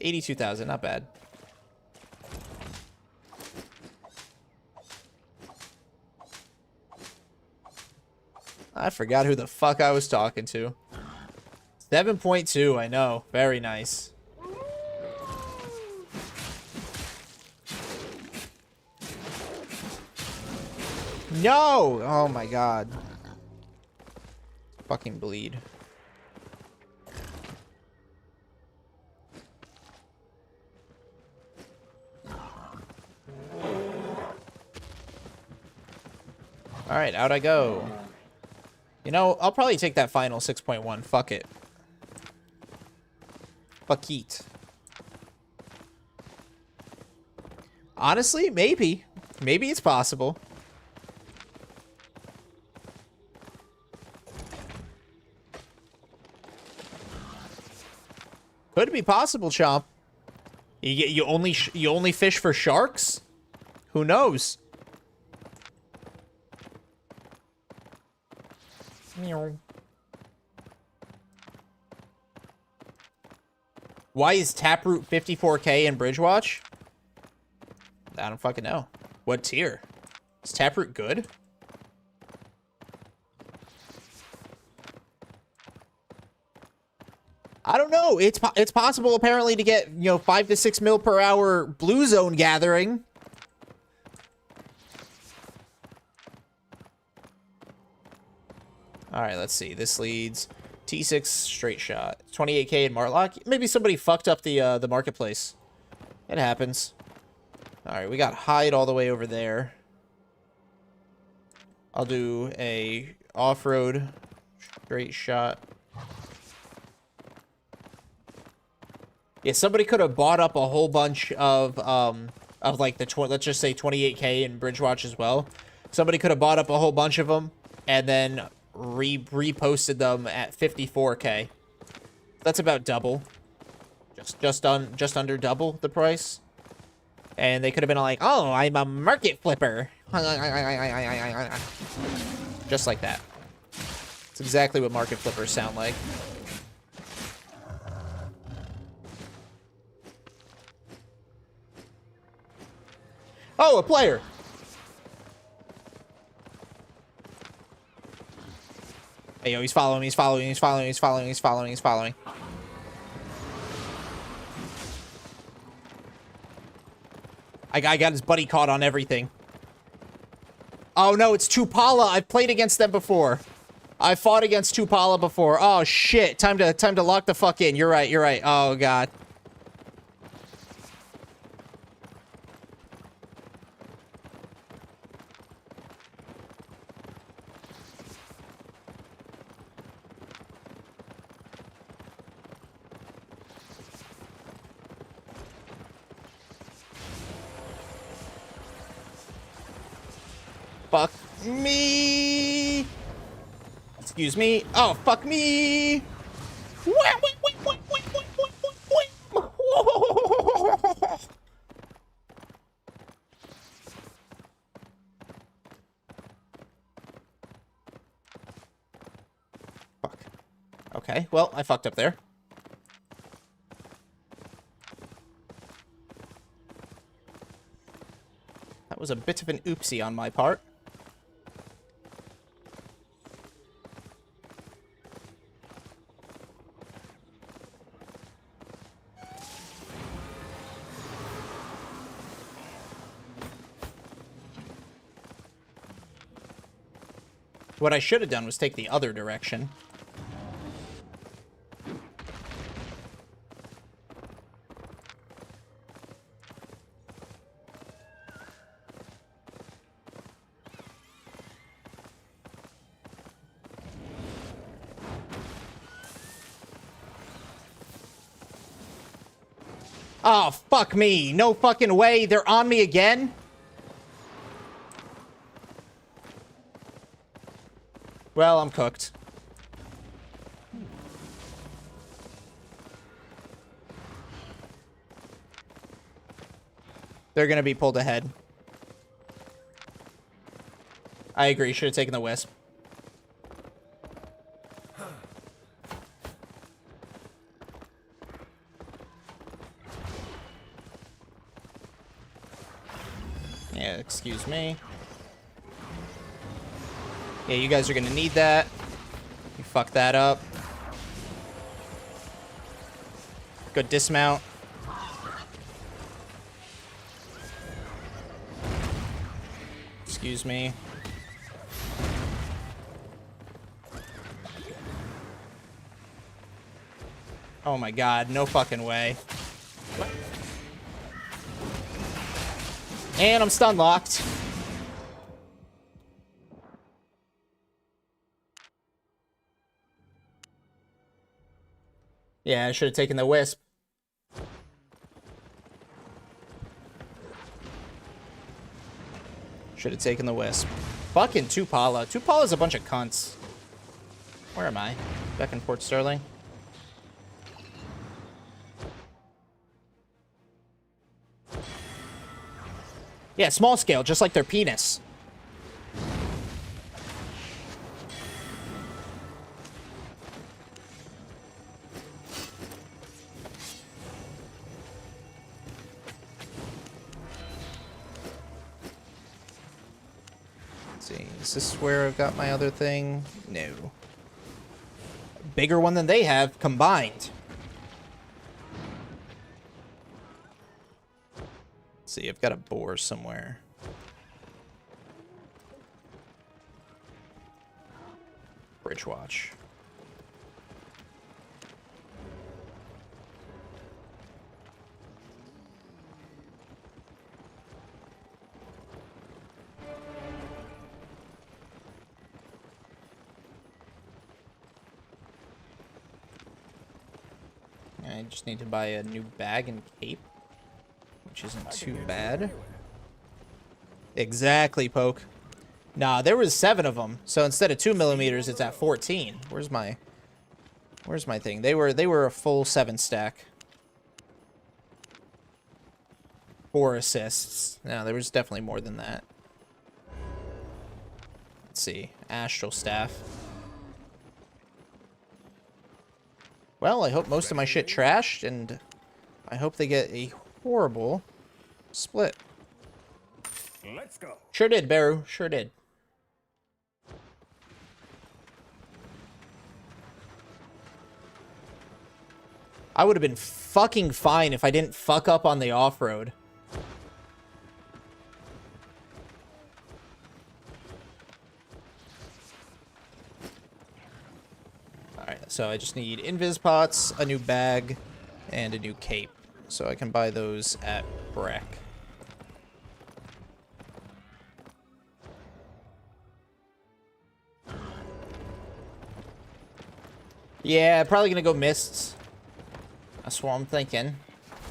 82,000, not bad. I forgot who the fuck I was talking to. 7.2, I know. Very nice. No! Oh my god. Fucking bleed. Alright, out I go. You know, I'll probably take that final 6.1. Fuck it. Fuck it. Honestly, maybe. Maybe it's possible. Could be possible, Chomp. You only fish for sharks? Who knows? Why is Taproot 54K in Bridgewatch? I don't fucking know. What tier? Is Taproot good? I don't know. It's possible apparently to get, 5 to 6 mil per hour blue zone gathering. All right, let's see. This leads T6 straight shot, 28k in Martlock. Maybe somebody fucked up the marketplace. It happens. All right, we got hide all the way over there. I'll do a off-road straight shot. Yeah, somebody could have bought up a whole bunch of like let's just say 28k in Bridgewatch as well. Somebody could have bought up a whole bunch of them and then reposted them at 54k. That's about double. Just under double the price. And they could have been like, "Oh, I'm a market flipper." Just like that. It's exactly what market flippers sound like. Oh, a player. Hey, yo, he's following me, he's following me, he's following me, he's following me, he's following me, he's following me. I got his buddy caught on everything. Oh no, it's Tupala. I've played against them before. I fought against Tupala before. Oh shit. Time to lock the fuck in. You're right, you're right. Oh god. Fuck me. Excuse me. Oh, fuck me. Fuck. Okay, well, I fucked up there. That was a bit of an oopsie on my part. What I should have done was take the other direction. Oh, fuck me. No fucking way. They're on me again? Well, I'm cooked. They're gonna be pulled ahead. I agree. Should have taken the Wisp. Yeah, excuse me. Yeah, you guys are gonna need that. You fuck that up. Good dismount. Excuse me. Oh my god, no fucking way. What? And I'm stun locked. Yeah, I should have taken the Wisp. Should have taken the Wisp. Fucking Tupala. Tupala's a bunch of cunts. Where am I? Back in Port Sterling. Yeah, small scale, just like their penis. Let's see, is this where I've got my other thing? No. Bigger one than they have combined. see, I've got a boar somewhere. Bridge watch. I just need to buy a new bag and cape, which isn't too bad. Exactly, Poke. Nah, there was 7 of them, so instead of 2 millimeters, it's at 14. Where's my thing? They were a full 7 stack. 4 assists. No, there was definitely more than that. Let's see, Astral Staff. Well, I hope most of my shit trashed, and I hope they get a horrible split. Let's go. Sure did, Baru. Sure did. I would have been fucking fine if I didn't fuck up on the off-road. Alright, so I just need invis pots, a new bag, and a new cape. So I can buy those at Breck. Yeah, probably gonna go mists. That's what I'm thinking.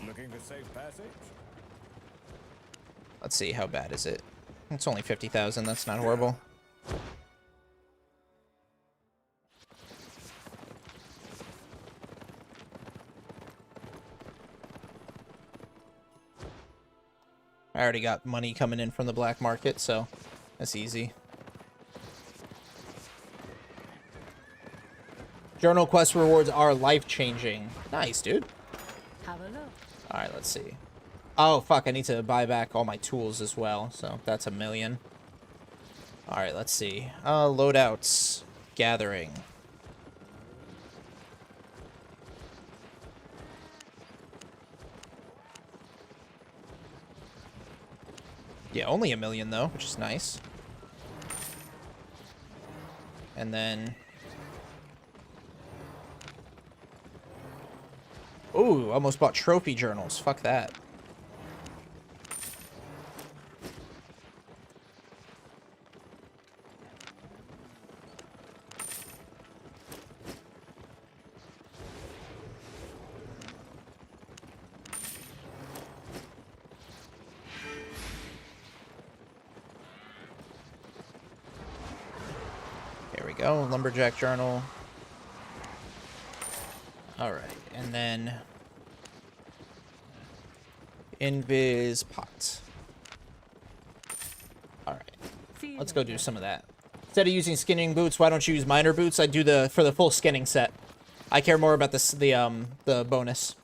Looking for safe passage? Let's see, how bad is it? It's only 50,000, that's not horrible. I already got money coming in from the black market, so that's easy. Journal quest rewards are life-changing. Nice, dude. Have a look. Alright, let's see. Oh, fuck, I need to buy back all my tools as well, so that's 1 million. Alright, let's see. Loadouts. Gathering. Yeah, only 1 million, though, which is nice. And then... Ooh, almost bought trophy journals. Fuck that. There we go. Lumberjack journal. Alright, and then invis pot. Alright, let's go do some of that. Instead of using skinning boots, why don't you use miner boots? I do for the full skinning set. I care more about the bonus.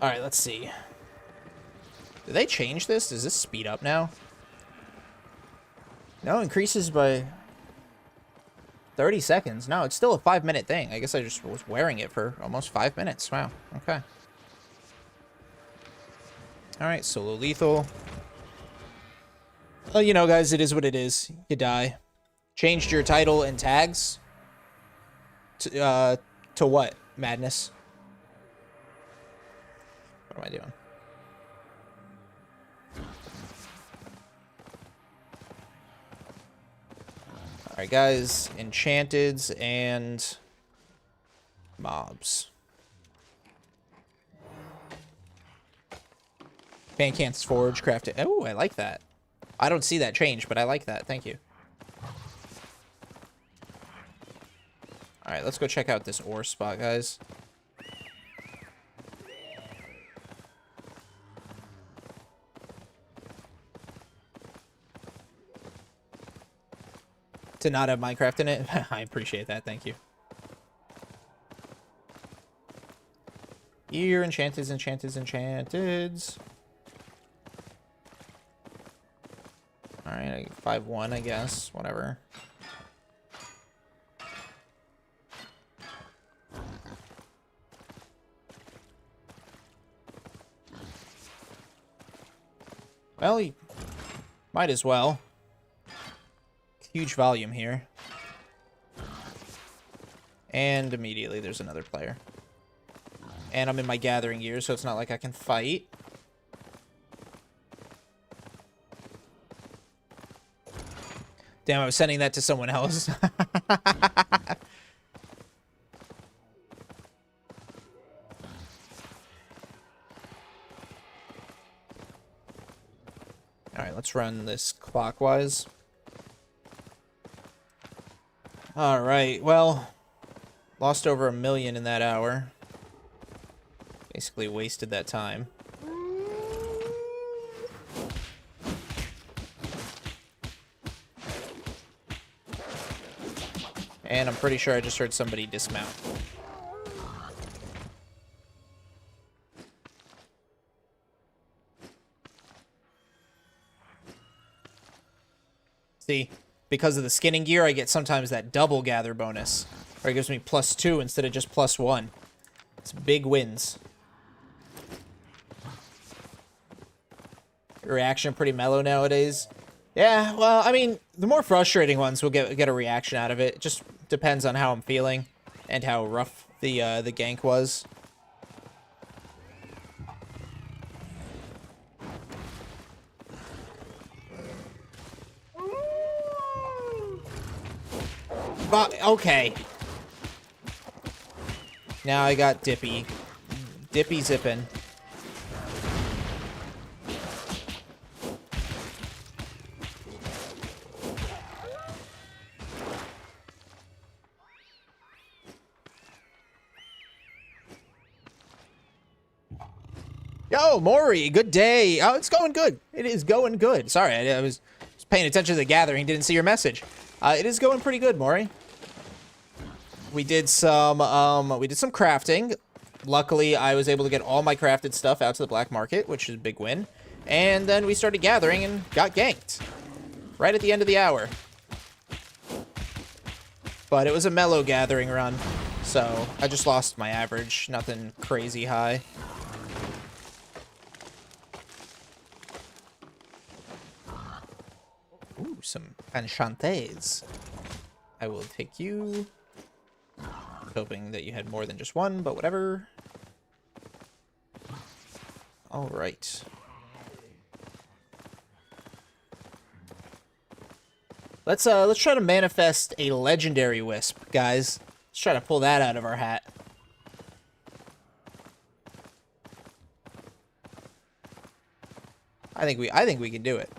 Alright, let's see. Did they change this? Does this speed up now? No, increases by 30 seconds. No, it's still a 5-minute thing. I guess I just was wearing it for almost 5 minutes. Wow. Okay. Alright, solo lethal. Well, you know, guys, it is what it is. You die. Changed your title and tags? To what? Madness? What am I doing? Alright, guys. Enchanteds and mobs. Pancant's Forge, crafted. Oh, I like that. I don't see that change, but I like that. Thank you. Alright, let's go check out this ore spot, guys. To not have Minecraft in it? I appreciate that, thank you. Here, enchanteds. Alright, 5-1, I guess. Whatever. Well, you might as well. Huge volume here. And immediately there's another player. And I'm in my gathering gear, so it's not like I can fight. Damn, I was sending that to someone else. Alright, let's run this clockwise. Alright, well, lost over 1 million in that hour. Basically wasted that time. And I'm pretty sure I just heard somebody dismount. See, because of the skinning gear, I get sometimes that double gather bonus. Or it gives me +2 instead of just +1. It's big wins. Reaction pretty mellow nowadays. Yeah, well, I mean, the more frustrating ones will get a reaction out of it. It just depends on how I'm feeling and how rough the gank was. But okay. Now I got Dippy. Dippy zipping. Yo, Maury, good day. Oh, it's going good. It is going good. Sorry, I was paying attention to the gathering. Didn't see your message. It is going pretty good, Maury. We did some crafting. Luckily, I was able to get all my crafted stuff out to the black market, which is a big win. And then we started gathering and got ganked. Right at the end of the hour. But it was a mellow gathering run. So, I just lost my average. Nothing crazy high. Ooh, some enchantés. I will take you. Hoping that you had more than just one, but whatever. All right. Let's try to manifest a legendary wisp, guys. Let's try to pull that out of our hat. I think we can do it.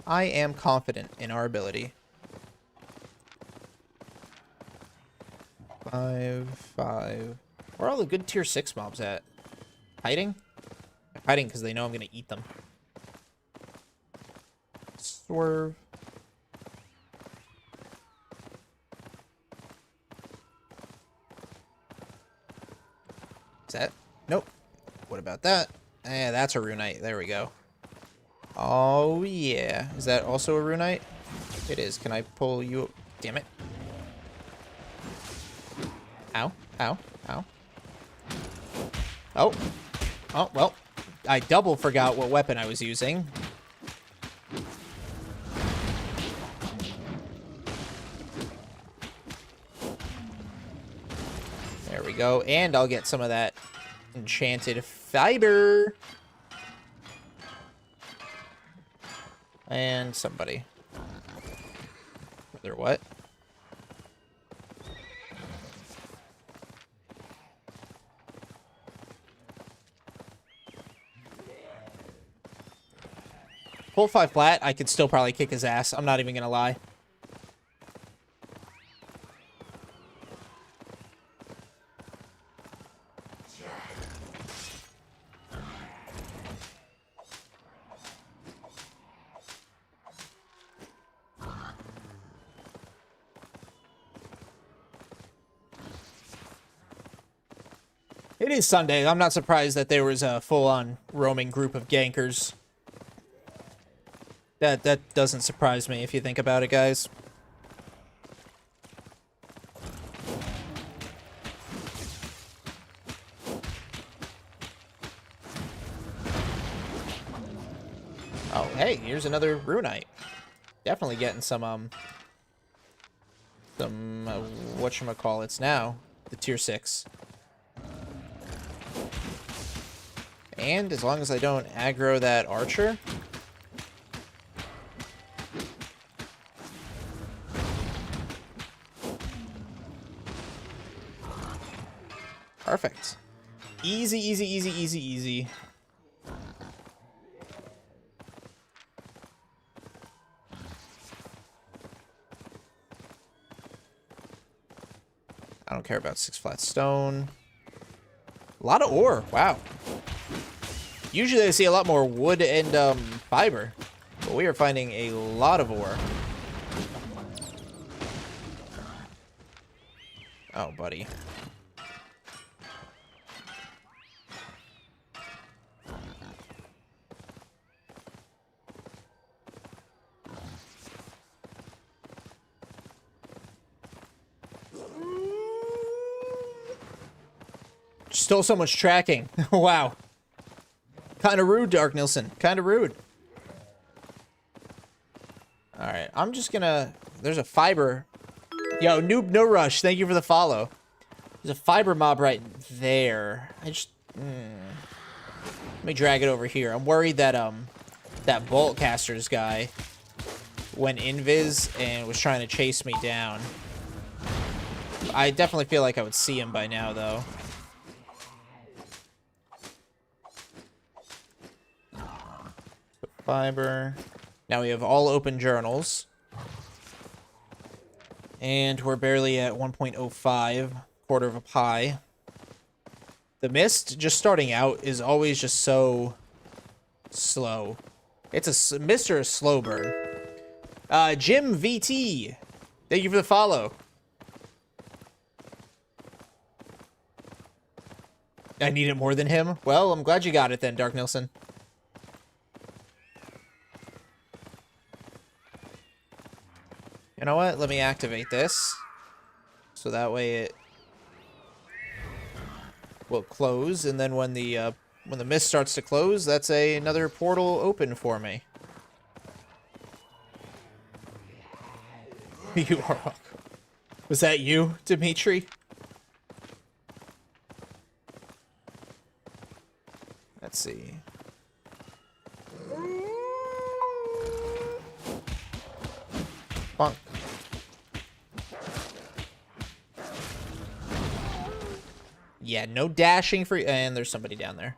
I am confident in our ability. 5. Where are all the good tier 6 mobs at? Hiding? They're hiding because they know I'm gonna eat them. Swerve. Is that? Nope. What about that? Eh, that's a runite. There we go. Oh, yeah. Is that also a runite? It is. Can I pull you? Damn it. Ow. Ow. Ow. Oh. Oh, well. I double forgot what weapon I was using. There we go. And I'll get some of that enchanted fiber. And somebody. Brother, what? Pull 5 flat, I could still probably kick his ass. I'm not even gonna lie. It is Sunday. I'm not surprised that there was a full-on roaming group of gankers. That doesn't surprise me if you think about it, guys. Oh, hey, here's another Runite. Definitely getting some whatchamacallits now. The tier 6. And as long as I don't aggro that archer. Perfect. Easy, easy, easy, easy, easy. I don't care about 6 flat stone. A lot of ore. Wow. Usually I see a lot more wood and fiber, but we are finding a lot of ore. Oh, buddy. Still so much tracking. Wow. Kind of rude, Dark Nilsson. Kind of rude. Alright, I'm just gonna... There's a fiber. Yo, Noob No Rush, thank you for the follow. There's a fiber mob right there. I just... Let me drag it over here. I'm worried that, that Bolt Casters guy went invis and was trying to chase me down. I definitely feel like I would see him by now, though. Fiber. Now we have all open journals. And we're barely at 1.05, quarter of a pie. The mist, just starting out, is always just so slow. It's a mist or a slow burn. Jim VT, thank you for the follow. I need it more than him? Well, I'm glad you got it then, Dark Nilsson. You know what? Let me activate this. So that way it will close, and then when the mist starts to close, that's another portal open for me. You are welcome. Was that you, Dimitri? Let's see. Bonk. Yeah, no dashing for... And there's somebody down there.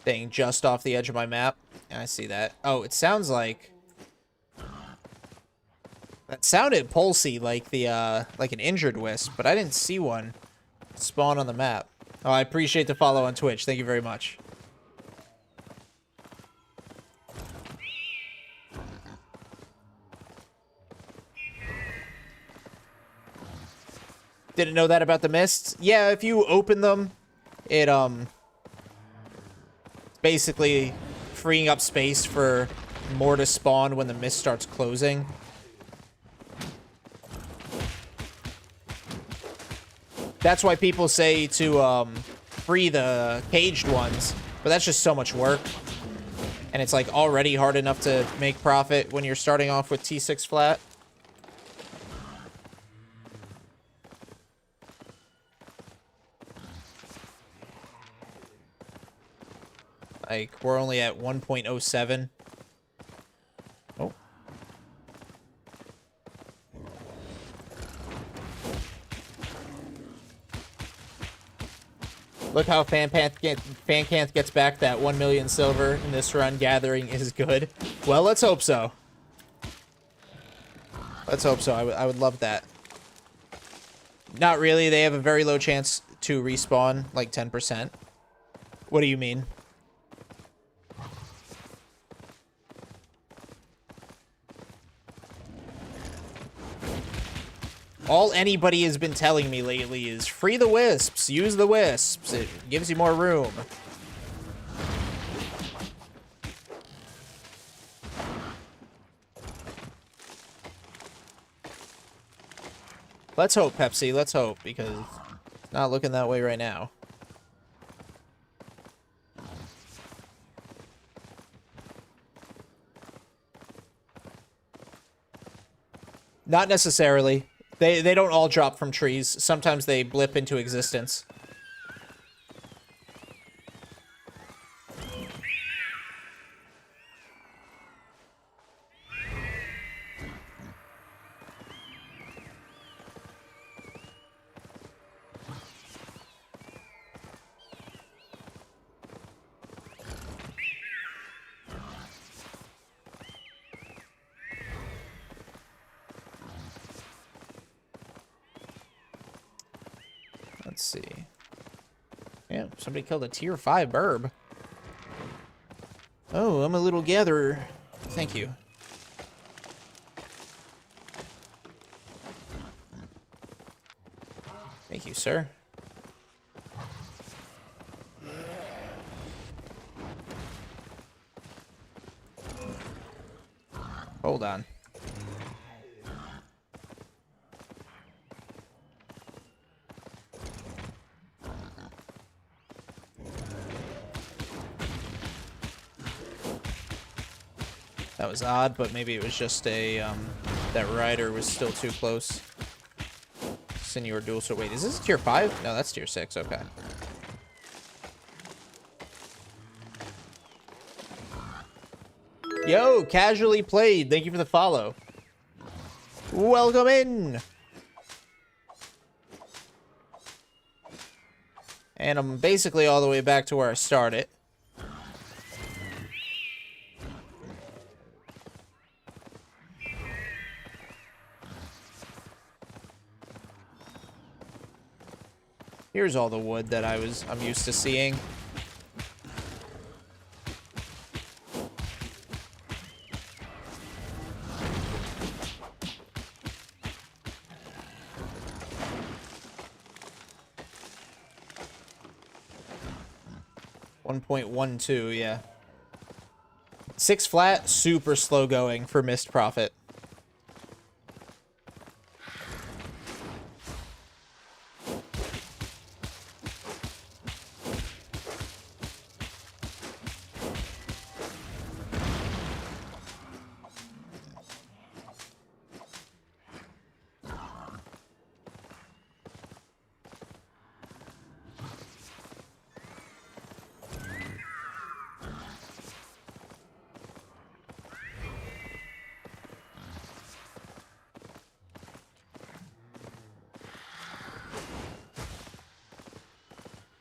Staying just off the edge of my map. I see that. Oh, it sounds like... That sounded pulsy, like the, like an injured wisp, but I didn't see one spawn on the map. Oh, I appreciate the follow on Twitch. Thank you very much. Didn't know that about the mists. Yeah, if you open them, it, basically freeing up space for more to spawn when the mist starts closing. That's why people say to, free the caged ones, but that's just so much work. And it's, like, already hard enough to make profit when you're starting off with T6 flat. Like, we're only at 1.07. Oh. Look how Fancanth gets back that 1 million silver in this run. Gathering is good. Well, let's hope so. Let's hope so. I would love that. Not really. They have a very low chance to respawn, like 10%. What do you mean? All anybody has been telling me lately is free the wisps, use the wisps. It gives you more room. Let's hope, Pepsi. Let's hope, because it's not looking that way right now. Not necessarily. They don't all drop from trees. Sometimes they blip into existence. Let's see. Yeah, somebody killed a tier 5 burb. Oh, I'm a little gatherer. Thank you. Thank you, sir. Hold on. That was odd, but maybe it was just a, that rider was still too close. Senior dual, so wait, is this tier 5? No, that's tier 6, okay. Yo, casually played, thank you for the follow. Welcome in! And I'm basically all the way back to where I started. Here's all the wood that I'm used to seeing. .12, yeah. 6 flat, super slow going for missed profit.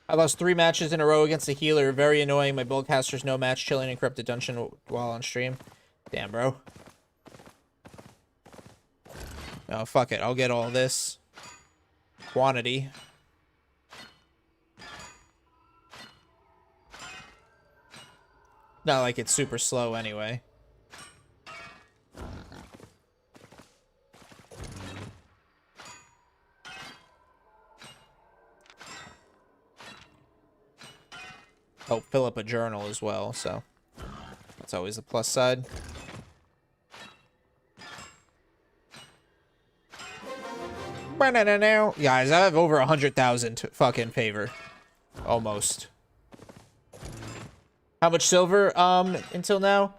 I lost 3 matches in a row against a healer. Very annoying. My bullcaster's no match, chilling in Corrupted Dungeon while on stream. Damn, bro. Oh, fuck it. I'll get all this. Quantity. Not like it's super slow anyway. Help fill up a journal as well, so that's always the plus side. Guys, I have over 100,000 fucking favor. Almost. How much silver until now?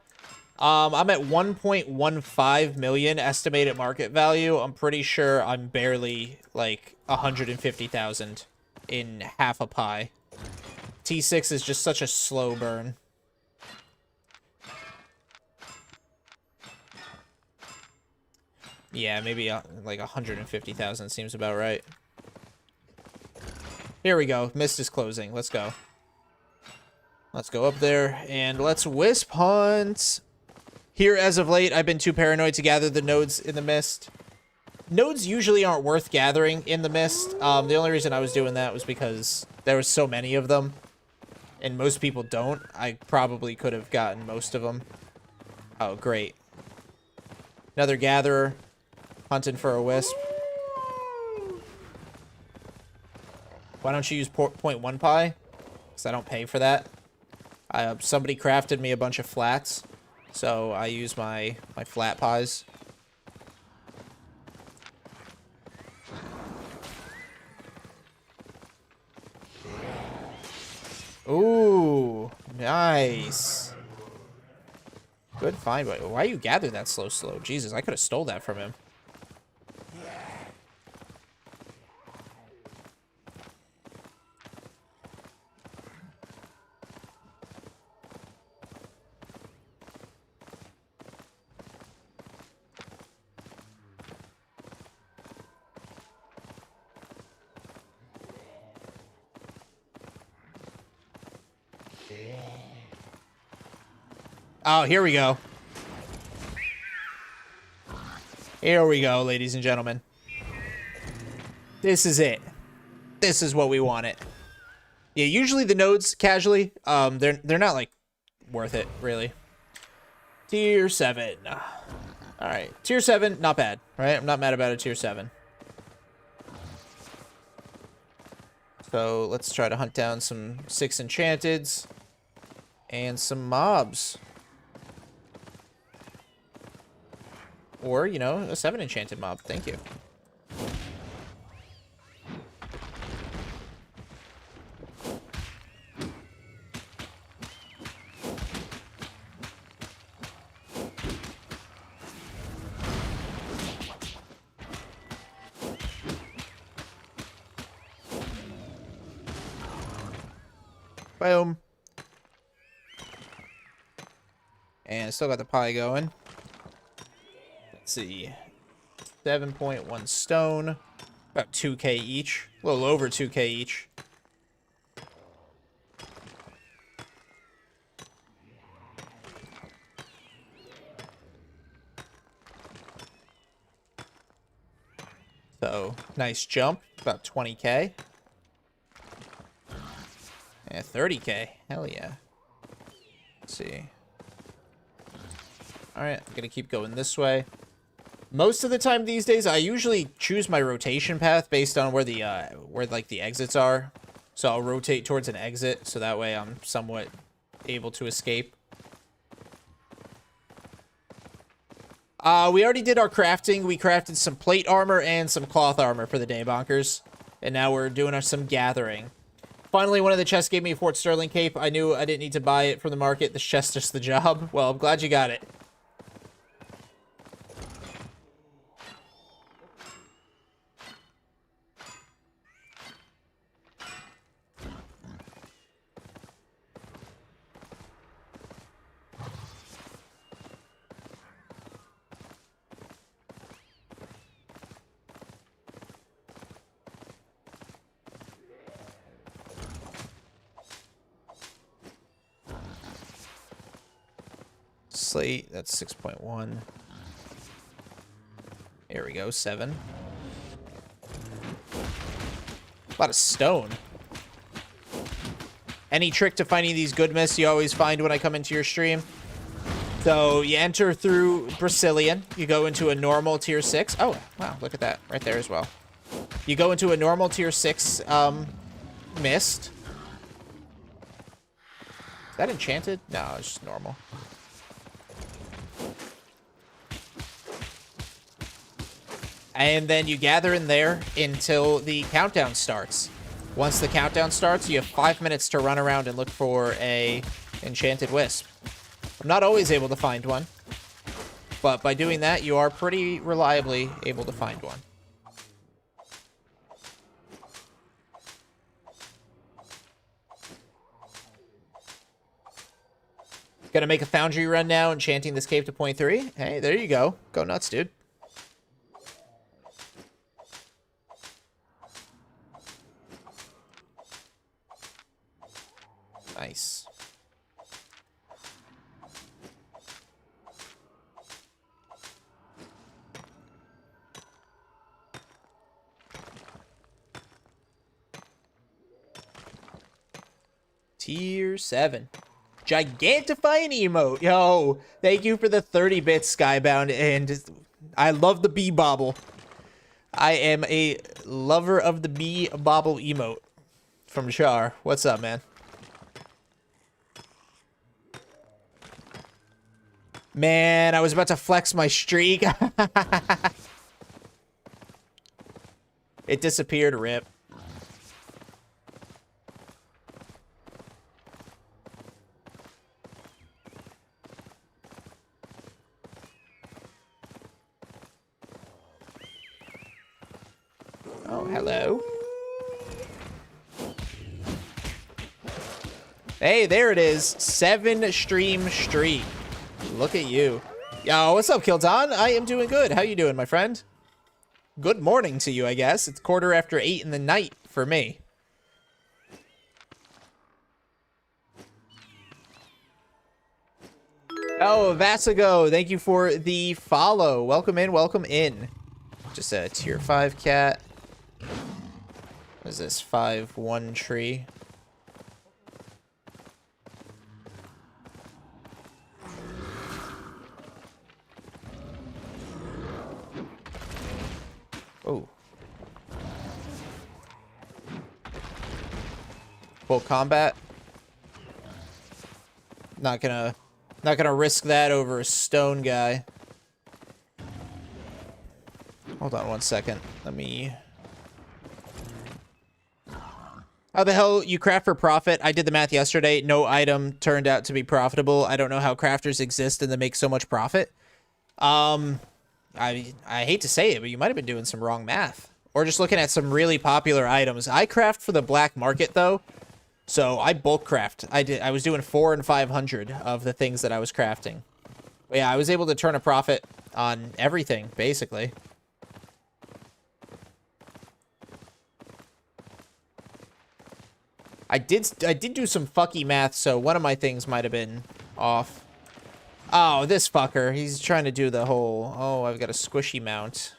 I'm at 1.15 million estimated market value. I'm pretty sure I'm barely like 150,000 in half a pie. T6 is just such a slow burn. Yeah, maybe like 150,000 seems about right. Here we go. Mist is closing. Let's go. Let's go up there and let's wisp hunt. Here, as of late, I've been too paranoid to gather the nodes in the mist. Nodes usually aren't worth gathering in the mist. The only reason I was doing that was because there was so many of them. And most people don't. I probably could have gotten most of them. Oh, great. Another gatherer. Hunting for a wisp. Why don't you use 0.1 pi? Because I don't pay for that. Somebody crafted me a bunch of flats. So I use my flat pies. Ooh, nice. Good find. Why you gather that slow? Jesus, I could have stole that from him. Oh, here we go. Here we go, ladies and gentlemen. This is it. This is what we wanted. Yeah, usually the nodes casually, they're not like worth it, really. Tier 7. All right, tier 7, not bad, right? I'm not mad about a tier 7. So let's try to hunt down some 6 enchanteds and some mobs. Or, you know, a 7 enchanted mob. Thank you. Boom. And still got the pie going. Let's see. 7.1 stone. About 2k each. A little over 2k each. So, nice jump. About 20k. And 30k. Hell yeah. Let's see. Alright, I'm gonna keep going this way. Most of the time these days, I usually choose my rotation path based on where the the exits are. So I'll rotate towards an exit, so that way I'm somewhat able to escape. We already did our crafting. We crafted some plate armor and some cloth armor for the day, bonkers. And now we're doing some gathering. Finally, one of the chests gave me a Fort Sterling cape. I knew I didn't need to buy it from the market. This chest does the job. Well, I'm glad you got it. Slate, that's 6.1. There we go, 7. A lot of stone. Any trick to finding these good myths you always find when I come into your stream? So you enter through Brazilian. You go into a normal tier 6. Oh, wow, look at that. Right there as well. You go into a normal tier 6 mist. Is that enchanted? No, it's just normal. And then you gather in there until the countdown starts. Once the countdown starts, you have 5 minutes to run around and look for a enchanted wisp. I'm not always able to find one, but by doing that, you are pretty reliably able to find one. Gonna make a foundry run now, enchanting this cave to 0.3. Hey, there you go. Go nuts, dude. Nice. Tier 7. Gigantifying emote. Yo, thank you for the 30 bits, Skybound, and I love the bee bobble. I am a lover of the bee bobble emote from Char. What's up, man? Man, I was about to flex my streak. It disappeared, rip. Hello? Hey, there it is. 7-stream streak. Look at you. Yo, what's up, Kilton? I am doing good. How you doing, my friend? Good morning to you, I guess. It's 8:15 in the night for me. Oh, Vasigo, thank you for the follow. Welcome in, welcome in. Just a tier 5 cat. What is this? 5-1 tree. Oh. Full combat. Not gonna risk that over a stone guy. Hold on one second. Let me... How the hell you craft for profit? I did the math yesterday. No item turned out to be profitable. I don't know how crafters exist and they make so much profit. I hate to say it, but you might have been doing some wrong math. Or just looking at some really popular items. I craft for the black market, though. So I bulk craft. I was doing 400 and 500 of the things that I was crafting. But yeah, I was able to turn a profit on everything, basically. I did do some fucky math, so one of my things might have been off. Oh, this fucker. He's trying to do the whole, oh, I've got a squishy mount.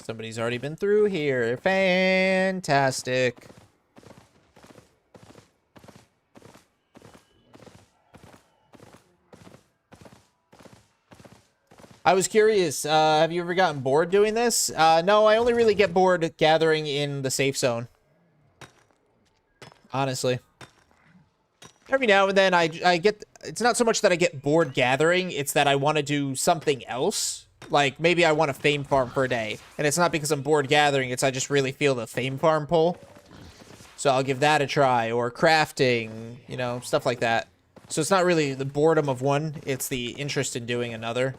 Somebody's already been through here. Fantastic. I was curious, have you ever gotten bored doing this? No, I only really get bored gathering in the safe zone. Honestly. Every now and then I get... It's not so much that I get bored gathering, it's that I want to do something else. Like, maybe I want a fame farm for a day. And it's not because I'm bored gathering, it's I just really feel the fame farm pull. So I'll give that a try. Or crafting, you know, stuff like that. So it's not really the boredom of one, it's the interest in doing another.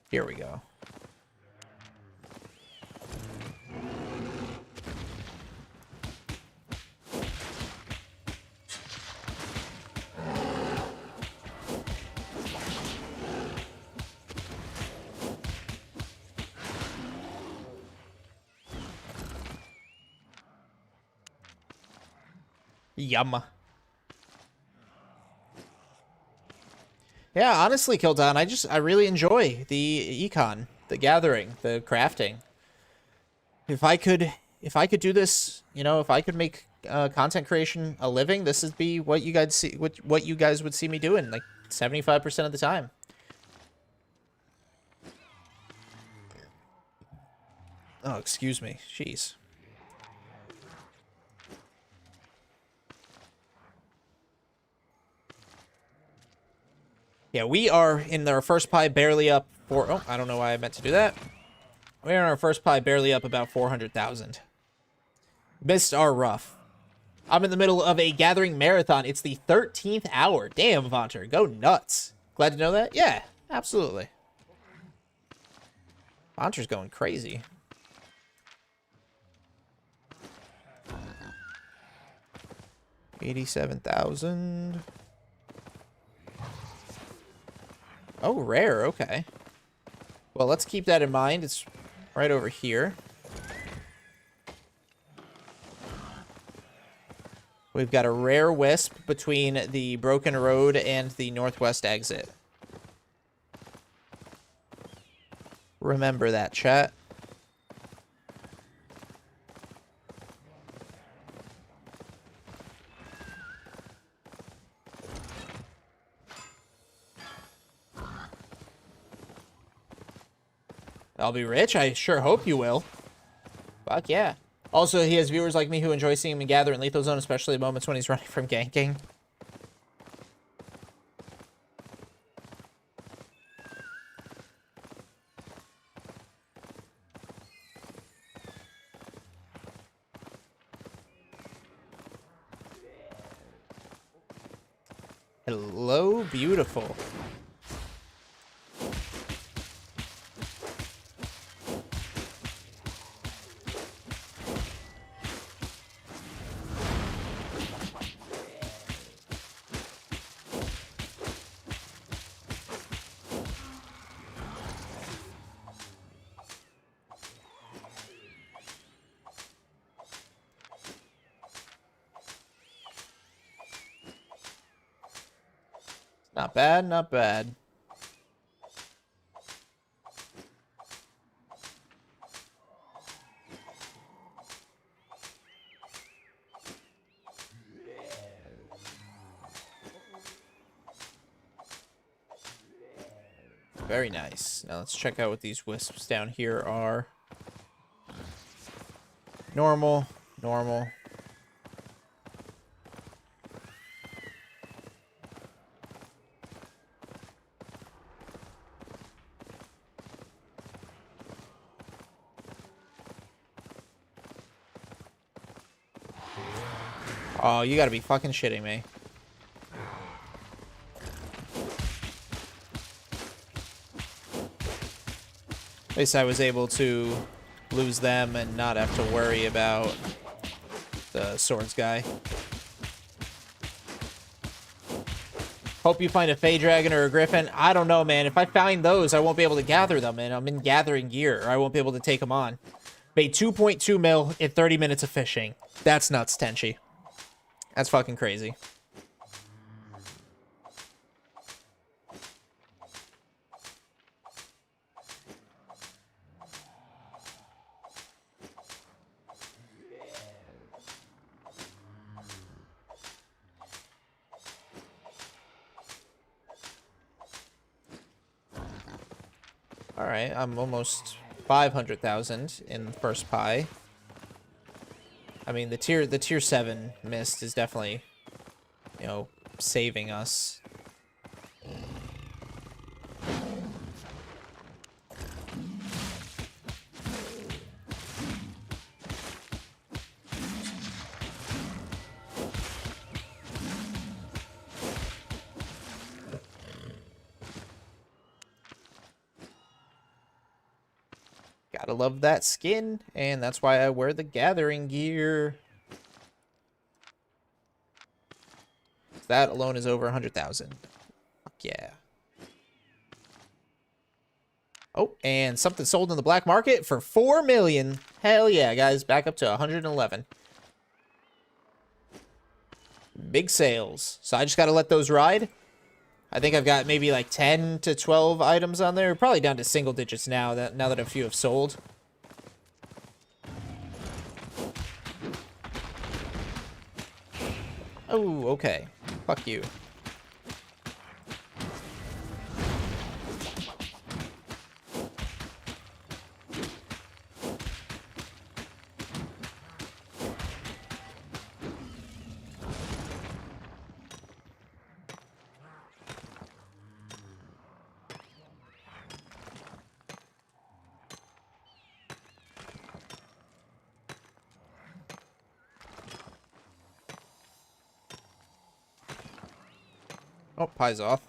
Here we go. Yum. Yeah, honestly, Kildan, I really enjoy the econ, the gathering, the crafting. If I could do this, you know, if I could make content creation a living, this would be what you guys see, what you guys would see me doing, like 75% of the time. Oh, excuse me. Jeez. Yeah, we are in our first pie barely up for... Oh, I don't know why I meant to do that. We're in our first pie barely up about 400,000. Mists are rough. I'm in the middle of a gathering marathon. It's the 13th hour. Damn, Vonter. Go nuts. Glad to know that? Yeah, absolutely. Vonter's going crazy. $87,000. Oh, rare. Okay. Well, let's keep that in mind. It's right over here. We've got a rare wisp between the broken road and the northwest exit. Remember that, chat. I'll be rich. I sure hope you will. Fuck yeah. Also, he has viewers like me who enjoy seeing him gather in lethal zone, especially at moments when he's running from ganking. Hello, beautiful. Not bad, not bad. Very nice. Now let's check out what these wisps down here are. Normal, normal. Oh, you gotta be fucking shitting me. At least I was able to lose them and not have to worry about the swords guy. Hope you find a Fey Dragon or a Griffin. I don't know, man. If I find those, I won't be able to gather them, and I'm in gathering gear, or I won't be able to take them on. Made 2.2 mil in 30 minutes of fishing. That's nuts, Tenchi. That's fucking crazy. All right, I'm almost 500,000 in the first pie. I mean, the tier 7 mist is definitely, you know, saving us. Gotta love that skin, and that's why I wear the gathering gear. That alone is over 100,000. Fuck yeah. Oh, and something sold in the black market for 4 million. Hell yeah, guys. Back up to 111. Big sales. So I just gotta let those ride. I think I've got maybe like 10 to 12 items on there. Probably down to single digits now that a few have sold. Oh, okay. Fuck you. Oh, pie's off.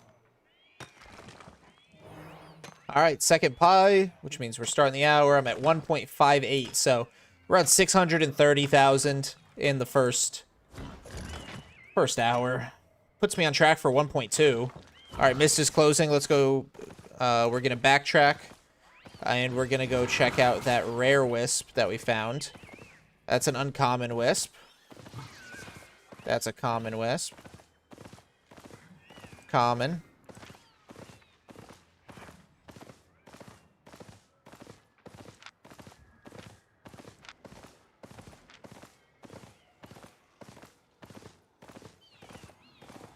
All right, second pie, which means we're starting the hour. I'm at 1.58, so we're at 630,000 in the first hour. Puts me on track for 1.2. All right, mist is closing. Let's go. We're gonna backtrack, and we're gonna go check out that rare wisp that we found. That's an uncommon wisp. That's a common wisp. Common.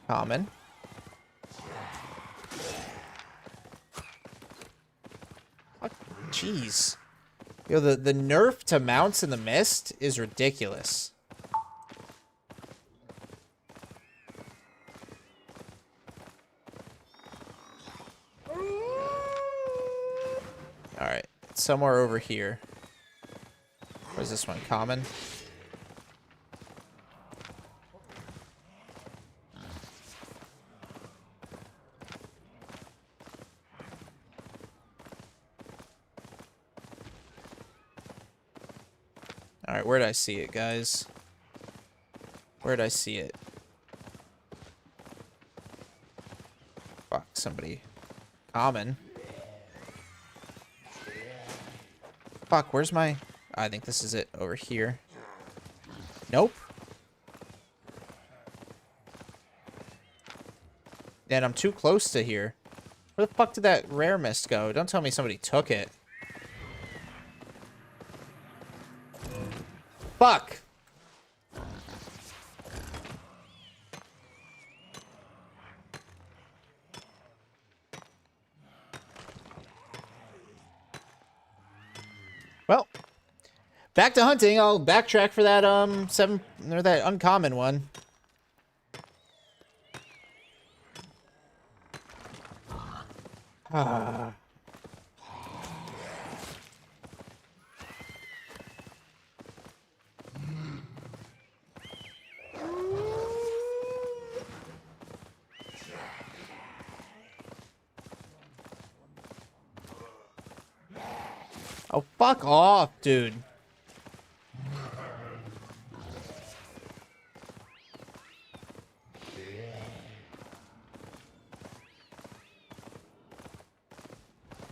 Common. Oh, jeez. Yo, the nerf to mounts in the mist is ridiculous. Alright, it's somewhere over here. Where's this one? Common? Alright, where did I see it, guys? Where did I see it? Fuck, somebody. Common. Fuck, where's my... I think this is it over here. Nope. And I'm too close to here. Where the fuck did that rare mist go? Don't tell me somebody took it. Fuck! Well, back to hunting. I'll backtrack for that that uncommon one. Ah. Oh, fuck off, dude.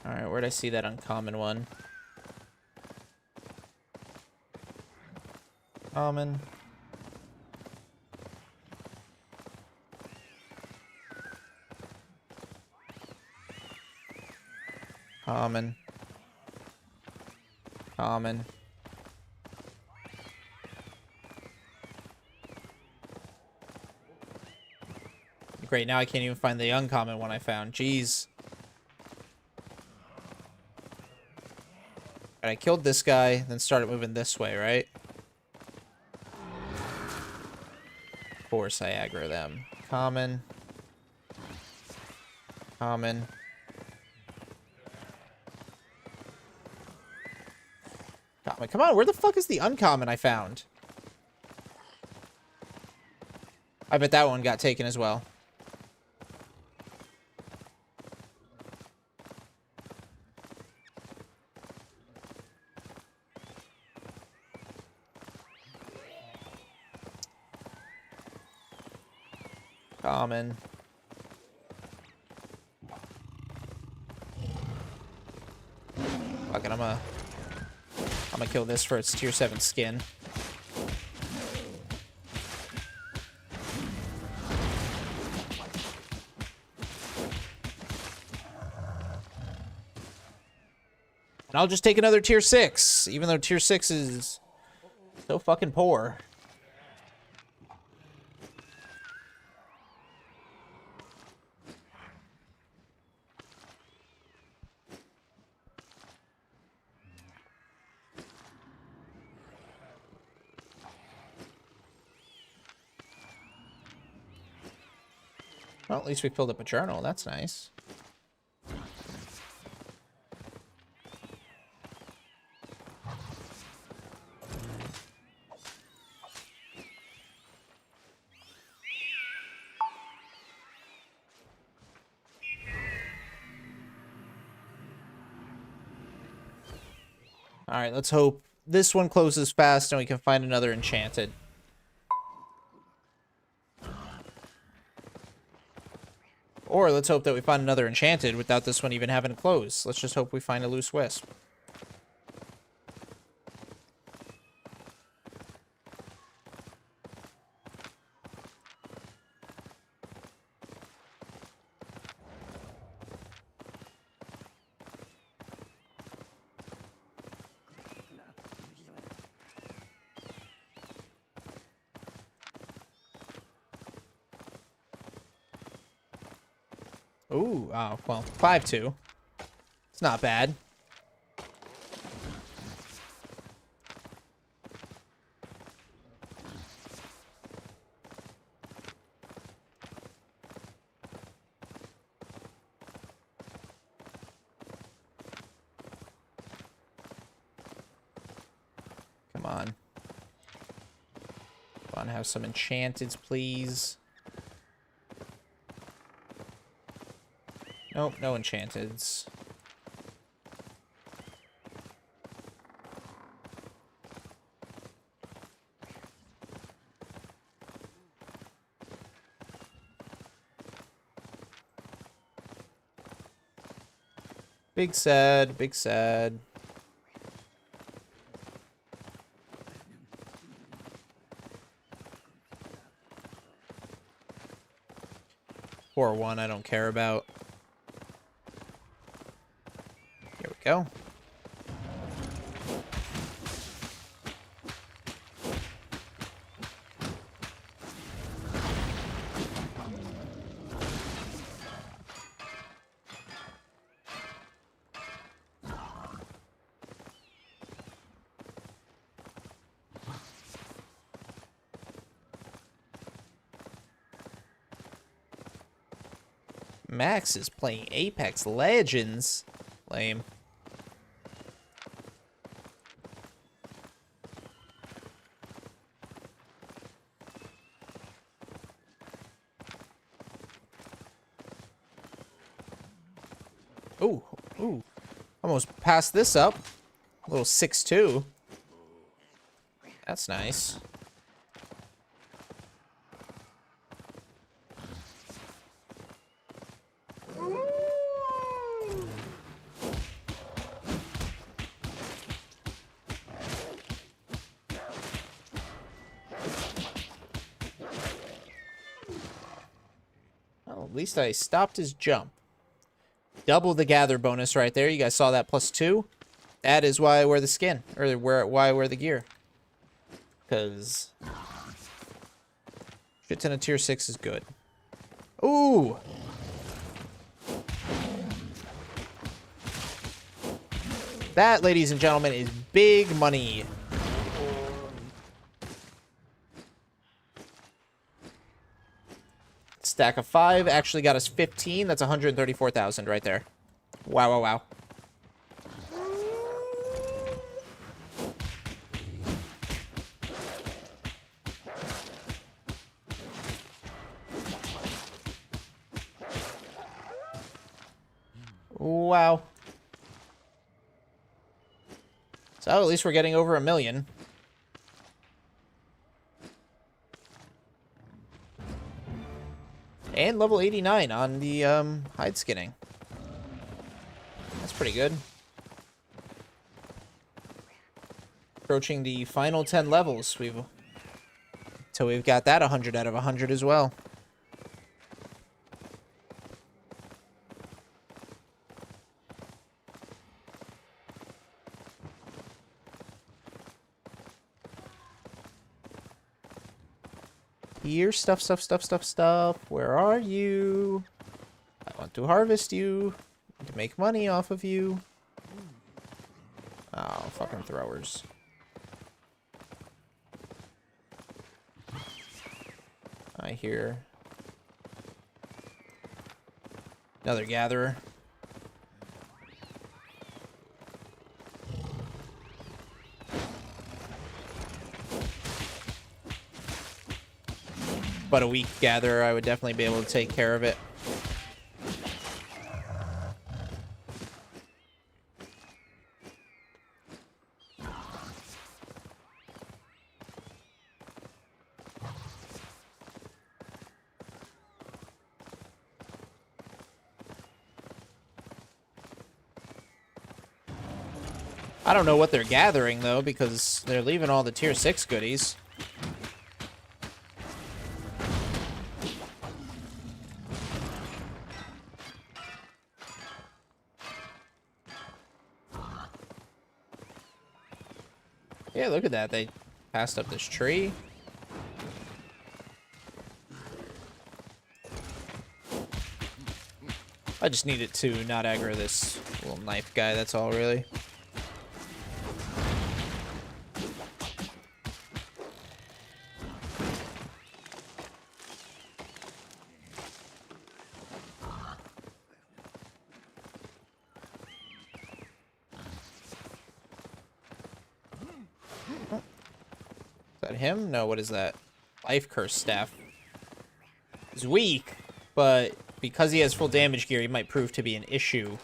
Alright, where'd I see that uncommon one? Common. Common. Common. Great, now I can't even find the uncommon one I found. Jeez. But I killed this guy, then started moving this way, right? Of course I aggro them. Common. Common. Common. Come on, where the fuck is the uncommon I found? I bet that one got taken as well. Common. Fuck it, I'm gonna kill this for its tier 7 skin. And I'll just take another tier 6, even though tier 6 is so fucking poor. Well, at least we filled up a journal. That's nice. All right, let's hope this one closes fast and we can find another enchanted. Or let's hope that we find another enchanted without this one even having to close. Let's just hope we find a loose wisp. Ooh, oh, well, 5-2. It's not bad. Come on. Come on, have some enchanteds, please. Nope, no enchanteds. Big sad, big sad. Or one I don't care about. Here we go. Max is playing Apex Legends. Lame. Ooh, ooh. Almost passed this up. A little 6-2. That's nice. Well, at least I stopped his jump. Double the gather bonus right there. You guys saw that +2. That is why I wear the skin, or why I wear the gear. Because shit ton of tier 6 is good. Ooh! That, ladies and gentlemen, is big money. Stack of 5 actually got us 15. That's 134,000 right there. Wow, wow, wow. Wow. So at least we're getting over 1 million. And level 89 on the hide skinning. That's pretty good. Approaching the final 10 levels. So we've got that 100 out of 100 as well. Here, stuff. Where are you? I want to harvest you. To make money off of you. Oh, fucking throwers. I hear another gatherer. But a weak gatherer, I would definitely be able to take care of it. I don't know what they're gathering, though, because they're leaving all the tier 6 goodies. Yeah, look at that. They passed up this tree. I just needed to not aggro this little knife guy, that's all, really. Is that him? No, what is that? Life Curse Staff. He's weak, but because he has full damage gear, he might prove to be an issue.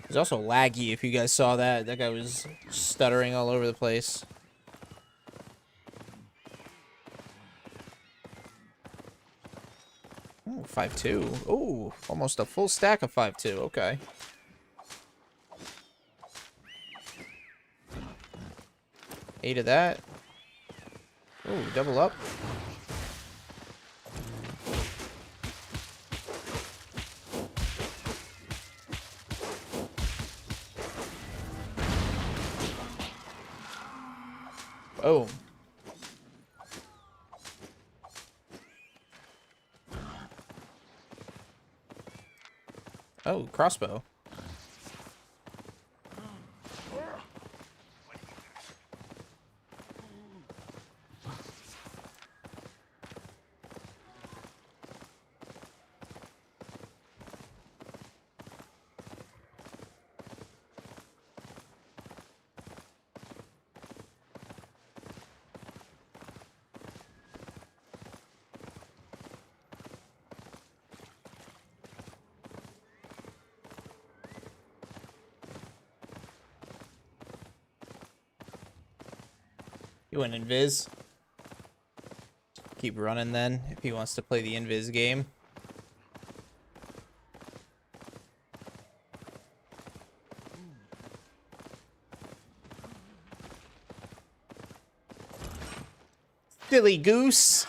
He's also laggy, if you guys saw that. That guy was stuttering all over the place. Ooh, 5.2. Ooh, almost a full stack of 5.2. Okay. Eight of that. Ooh, double up. Boom. Oh, crossbow. You went invis. Keep running then, if he wants to play the invis game. Silly goose.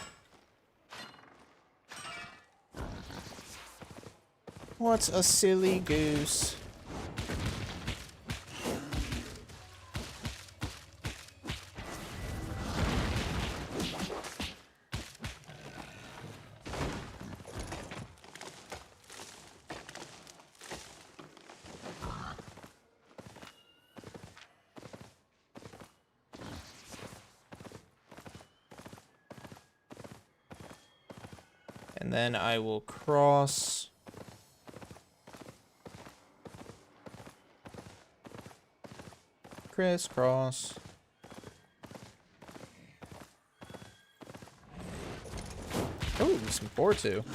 What's a silly goose? And then I will cross. Crisscross. Oh, some 4-2.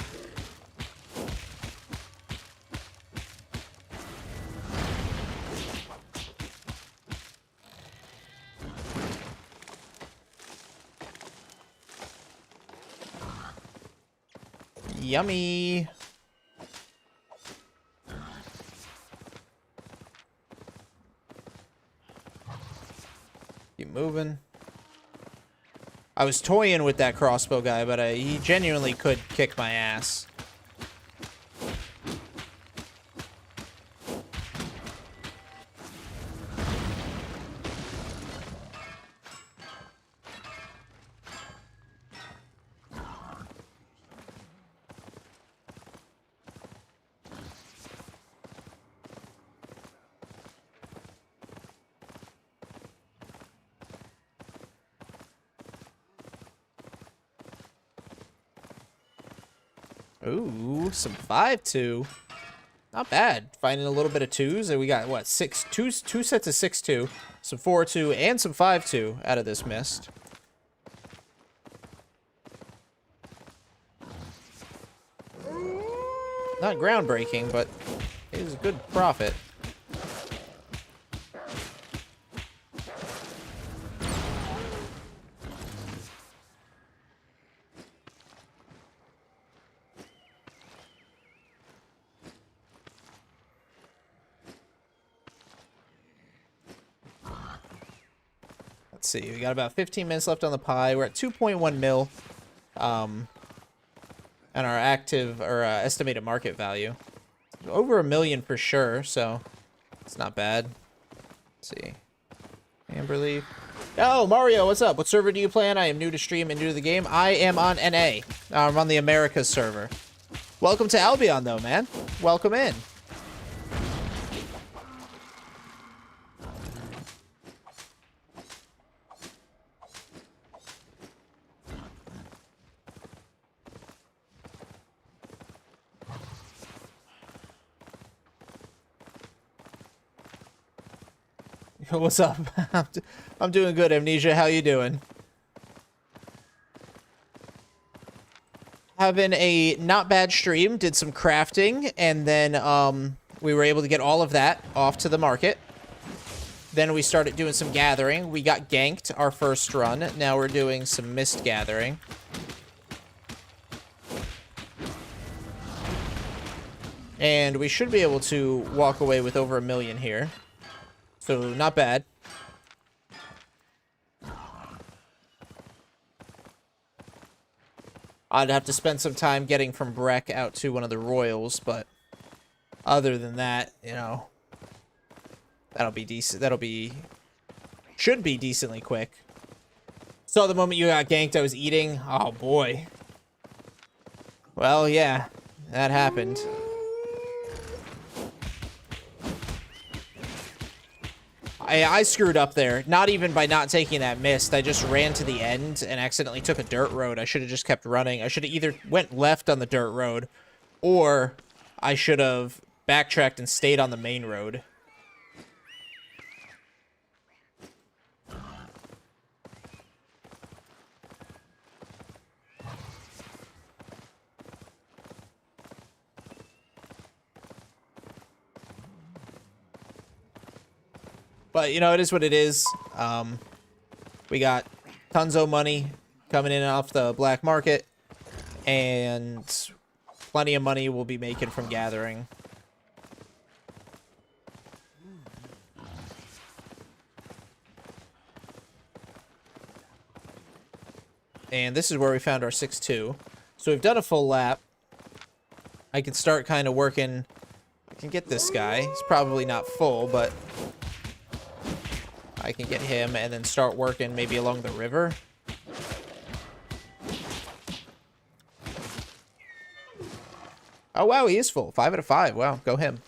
Yummy. Keep moving. I was toying with that crossbow guy, but he genuinely could kick my ass. Ooh, some 5-2. Not bad. Finding a little bit of 2s, and we got what, two sets of 6-2, some 4-2, and some 5-2 out of this mist. Not groundbreaking, but it is a good profit. Let's see, we got about 15 minutes left on the pie. We're at 2.1 mil. And our active, or estimated market value. Over $1 million for sure, so it's not bad. Let's see. Amberleaf. Oh, Mario, what's up? What server do you play on? I am new to stream and new to the game. I am on NA. I'm on the Americas server. Welcome to Albion, though, man. Welcome in. What's up? I'm doing good, Amnesia. How you doing? Having a not bad stream. Did some crafting, and then we were able to get all of that off to the market. Then we started doing some gathering. We got ganked our first run. Now we're doing some mist gathering. And we should be able to walk away with over 1 million here. So, not bad. I'd have to spend some time getting from Breck out to one of the Royals, but other than that, you know, that'll be decent. Should be decently quick. So the moment you got ganked, I was eating. Oh, boy. Well, yeah, that happened. I screwed up there. Not even by not taking that mist. I just ran to the end and accidentally took a dirt road. I should have just kept running. I should have either went left on the dirt road, or I should have backtracked and stayed on the main road. But, you know, it is what it is. We got tons of money coming in off the black market. And plenty of money we'll be making from gathering. And this is where we found our 6-2. So we've done a full lap. I can start kind of working. I can get this guy. He's probably not full, but I can get him and then start working maybe along the river. Oh, wow, he is full. 5 out of 5. Wow, go him.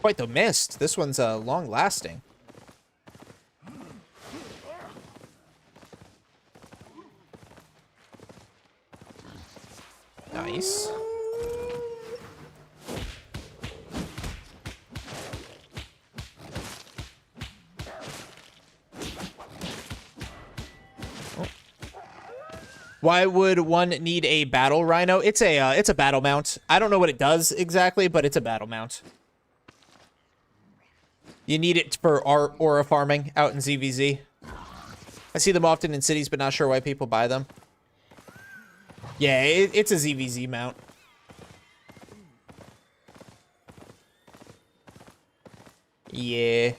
Quite the mist. This one's long lasting. Nice. Oh. Why would one need a battle rhino? It's a battle mount. I don't know what it does exactly, but it's a battle mount. You need it for aura farming out in ZVZ. I see them often in cities, but not sure why people buy them. Yeah, it's a ZVZ mount. Yeah.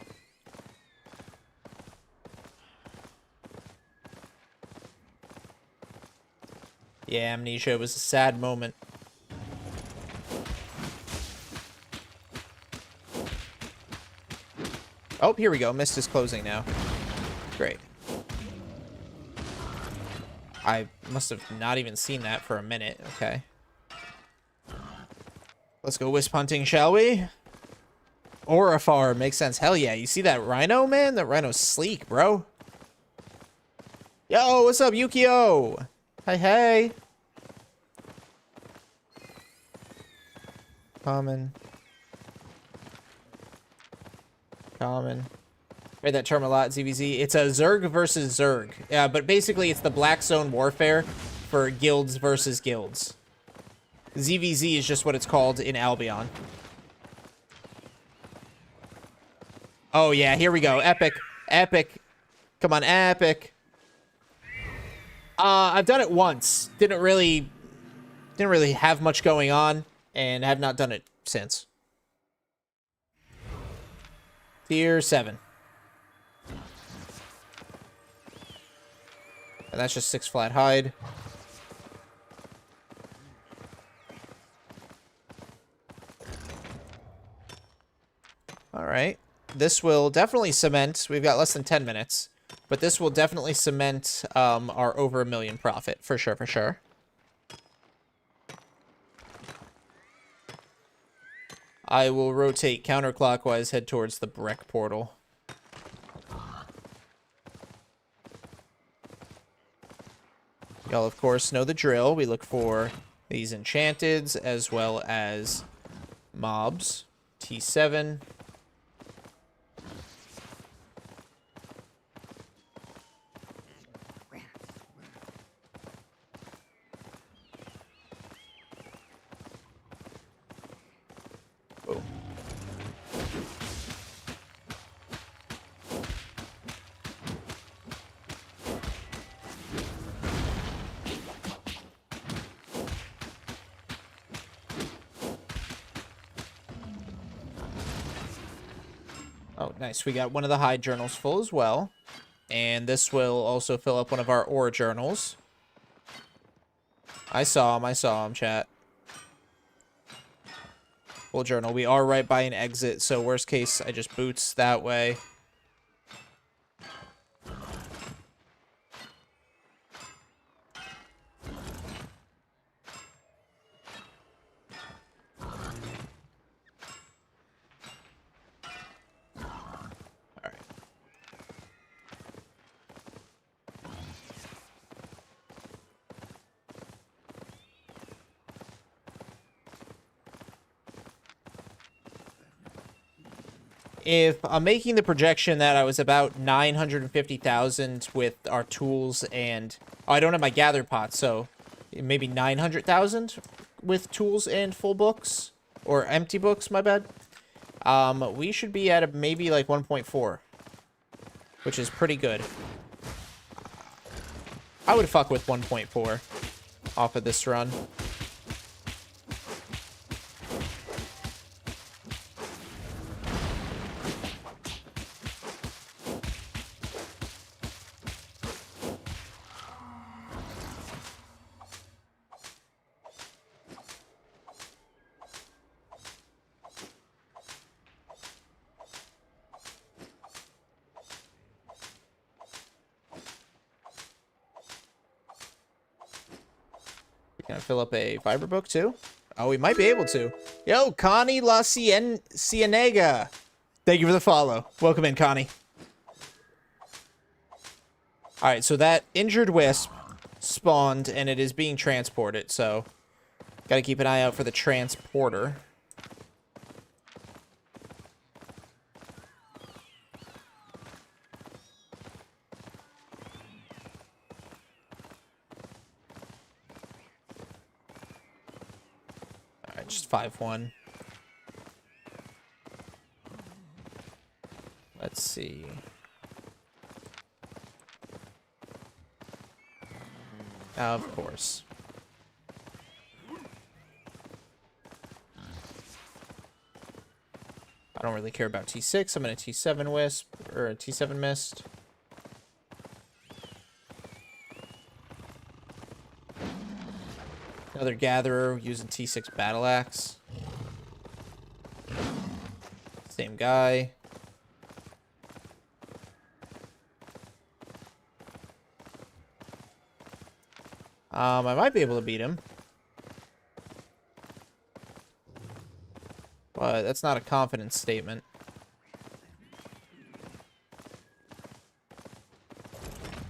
Yeah, Amnesia was a sad moment. Oh, here we go. Mist is closing now. Great. I must have not even seen that for a minute. Okay. Let's go wisp hunting, shall we? Aurifar makes sense. Hell yeah. You see that rhino, man? That rhino's sleek, bro. Yo, what's up, Yukio? Hey, hey. Common. Common. Read that term a lot, ZVZ. It's a Zerg versus Zerg. Yeah, but basically it's the Black Zone warfare for guilds versus guilds. ZVZ is just what it's called in Albion. Oh yeah, here we go. Epic. Epic. Come on, epic. I've done it once. Didn't really have much going on, and have not done it since. Tier 7. And that's just 6 flat hide. Alright. This will definitely cement. We've got less than 10 minutes. But this will definitely cement our over 1 million profit. For sure, for sure. I will rotate counterclockwise, head towards the Breck portal. Y'all, of course, know the drill. We look for these enchanteds as well as mobs. T7. Boom. Oh, nice. We got one of the hide journals full as well. And this will also fill up one of our ore journals. I saw him, chat. Full journal. We are right by an exit, so worst case, I just boots that way. If I'm making the projection that I was about 950,000 with our tools and... Oh, I don't have my gather pot, so maybe 900,000 with tools and full books. Or empty books, my bad. We should be at maybe like 1.4. Which is pretty good. I would fuck with 1.4 off of this run. Can I fill up a fiber book too? Oh, we might be able to. Yo, Connie La Cienega. Thank you for the follow. Welcome in, Connie. Alright, so that injured wisp spawned and it is being transported, so gotta keep an eye out for the transporter. Just 5-1. Let's see. Of course. I don't really care about T6. I'm in a T7 wisp or a T7 mist. Another gatherer using T6 battle axe. Same guy. I might be able to beat him. But that's not a confidence statement.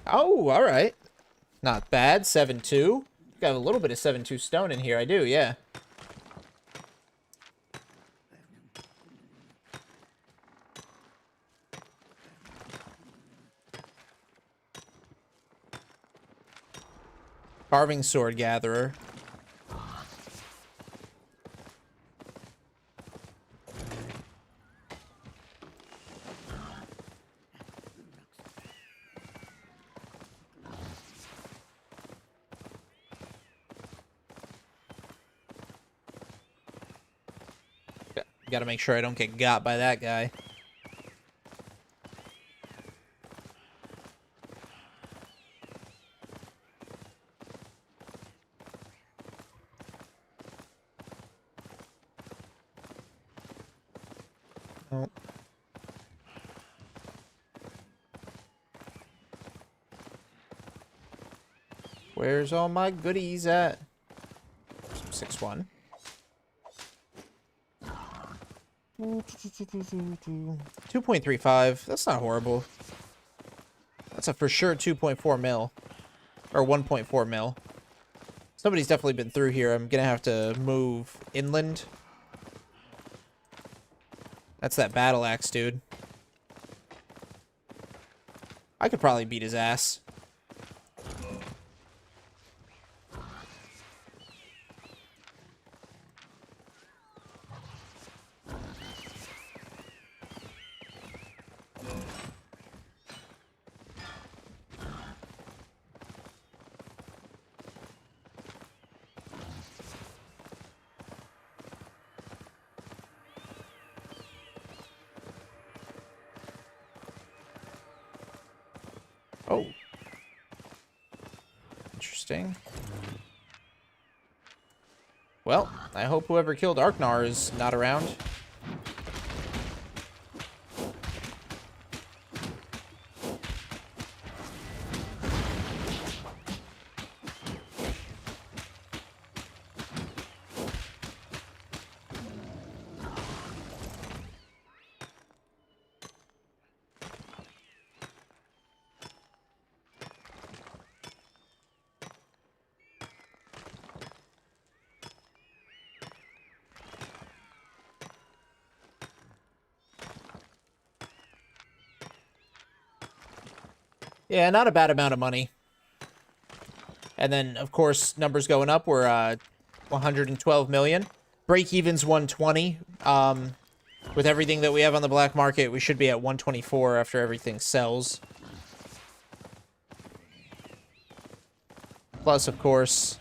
Oh, alright. Not bad. 7-2. Got a little bit of 7-2 stone in here. I do, yeah. Carving sword gatherer. Gotta make sure I don't get got by that guy. Oh. Where's all my goodies at? 6-1. 2.35. That's not horrible. That's a for sure 2.4 mil. Or 1.4 mil. Somebody's definitely been through here. I'm gonna have to move inland. That's that battle axe, dude. I could probably beat his ass. Oh. Interesting. Well, I hope whoever killed Arknar is not around. Yeah, not a bad amount of money. And then, of course, numbers going up. We're 112 million. Break-even's 120. With everything that we have on the black market, we should be at 124 after everything sells. Plus, of course,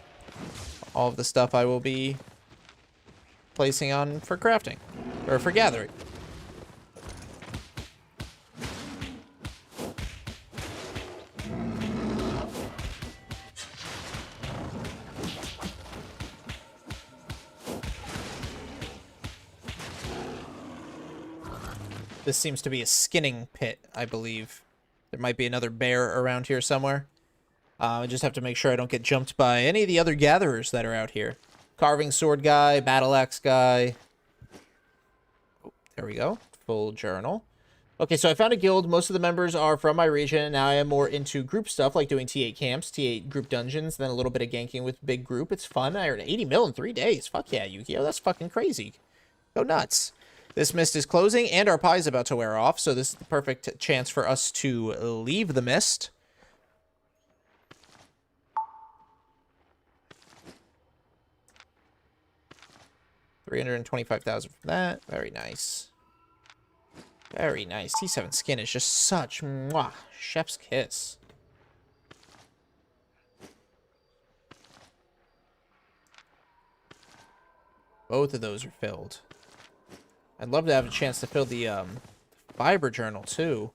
all of the stuff I will be placing on for crafting. Or for gathering. This seems to be a skinning pit, I believe. There might be another bear around here somewhere. I just have to make sure I don't get jumped by any of the other gatherers that are out here. Carving sword guy, battle axe guy. Oh, there we go. Full journal. Okay, so I found a guild. Most of the members are from my region. Now I am more into group stuff, like doing T8 camps, T8 group dungeons, then a little bit of ganking with big group. It's fun. I earned 80 mil in 3 days. Fuck yeah, Yu-Gi-Oh! That's fucking crazy. Go nuts. This mist is closing, and our pie is about to wear off, so this is the perfect chance for us to leave the mist. $325,000 from that. Very nice. Very nice. T7 skin is just such mwah, chef's kiss. Both of those are filled. I'd love to have a chance to fill the fiber journal too.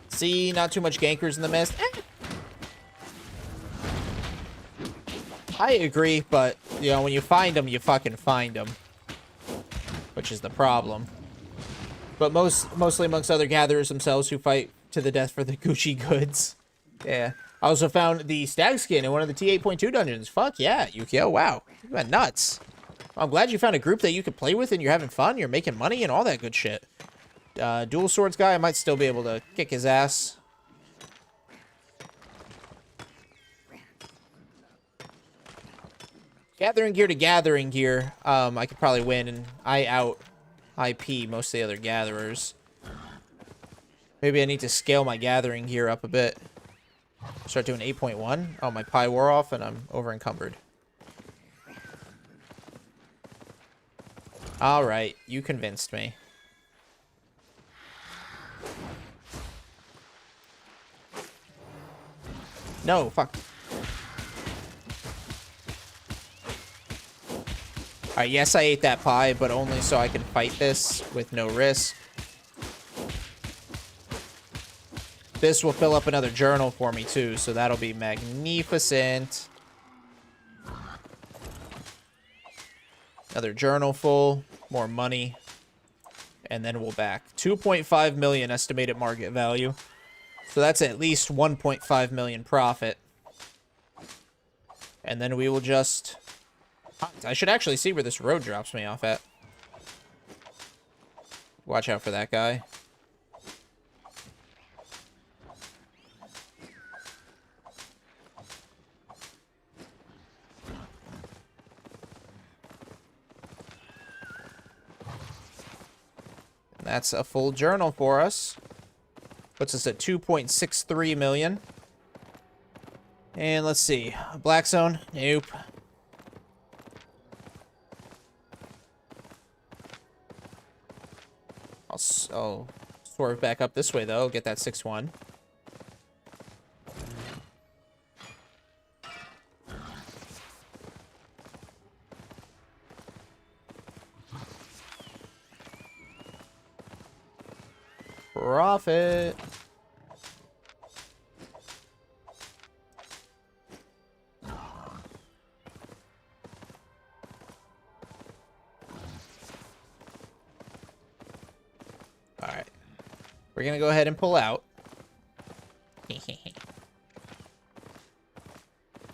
See, not too much gankers in the mist. I agree, but, you know, when you find them, you fucking find them. Which is the problem. But mostly amongst other gatherers themselves who fight to the death for the Gucci goods. Yeah. I also found the stag skin in one of the T8.2 dungeons. Fuck yeah, Yu-Gi-Oh! Wow. You went nuts. I'm glad you found a group that you could play with and you're having fun, you're making money and all that good shit. Dual swords guy, I might still be able to kick his ass. Gathering gear to gathering gear, I could probably win, and I out IP most of the other gatherers. Maybe I need to scale my gathering gear up a bit. Start doing 8.1. Oh, my pie wore off, and I'm over encumbered. All right, you convinced me. No, fuck. Alright, yes, I ate that pie, but only so I can fight this with no risk. This will fill up another journal for me, too, so that'll be magnificent. Another journal full, more money, and then we'll back. 2.5 million estimated market value. So that's at least 1.5 million profit. And then we will just... I should actually see where this road drops me off at. Watch out for that guy. And that's a full journal for us. Puts us at 2.63 million. And let's see. Black zone. Nope. I'll swerve back up this way, though. Get that 6-1. Profit. Alright. We're going to go ahead and pull out.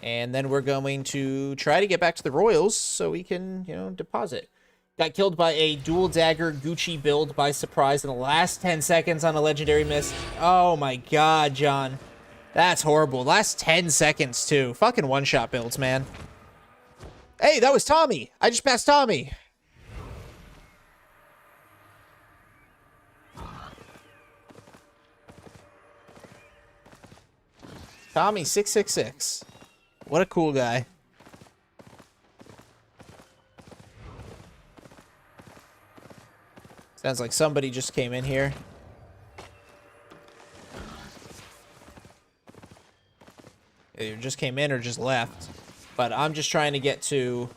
And then we're going to try to get back to the Royals so we can, you know, deposit. Got killed by a dual dagger Gucci build by surprise in the last 10 seconds on a legendary miss. Oh my god, John. That's horrible. Last 10 seconds, too. Fucking one-shot builds, man. Hey, that was Tommy. I just passed Tommy. Tommy 666. What a cool guy. Sounds like somebody just came in here. Either just came in or just left. But I'm just trying to get to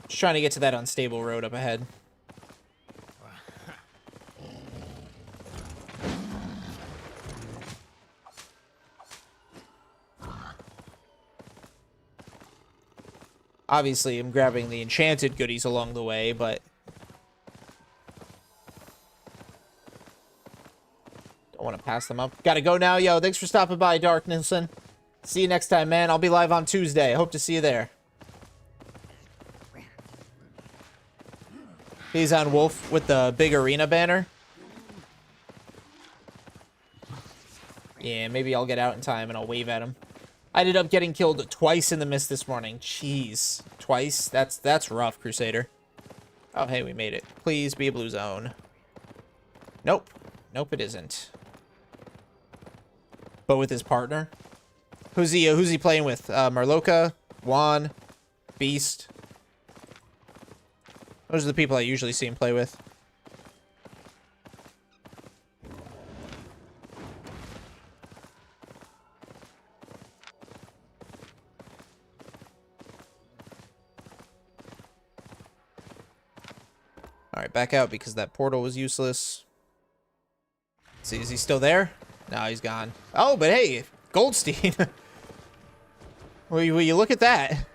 that unstable road up ahead. Obviously, I'm grabbing the enchanted goodies along the way, but don't want to pass them up. Gotta go now, yo. Thanks for stopping by, Dark Nilsson. See you next time, man. I'll be live on Tuesday. Hope to see you there. He's on Wolf with the big arena banner. Yeah, maybe I'll get out in time and I'll wave at him. I ended up getting killed twice in the mist this morning. Jeez. Twice? That's rough, Crusader. Oh, hey, we made it. Please be a blue zone. Nope. Nope, it isn't. But with his partner? Who's he playing with? Marloka? Juan? Beast? Those are the people I usually see him play with. Alright, back out because that portal was useless. Let's see, is he still there? No, he's gone. Oh, but hey, Goldstein. Will you look at that?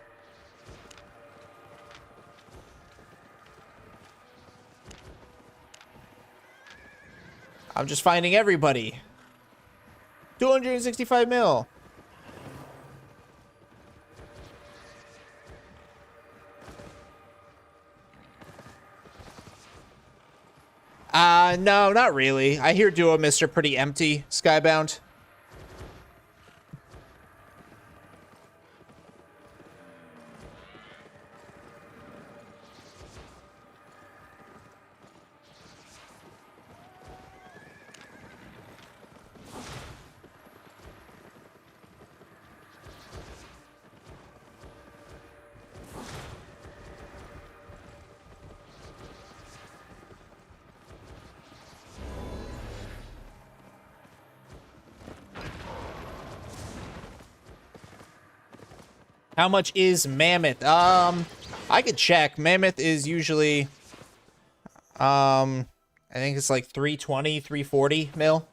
I'm just finding everybody. 265 mil. No, not really. I hear Duo Mists are pretty empty, Skybound. How much is Mammoth? I could check. Mammoth is usually, I think it's like 320, 340 mil.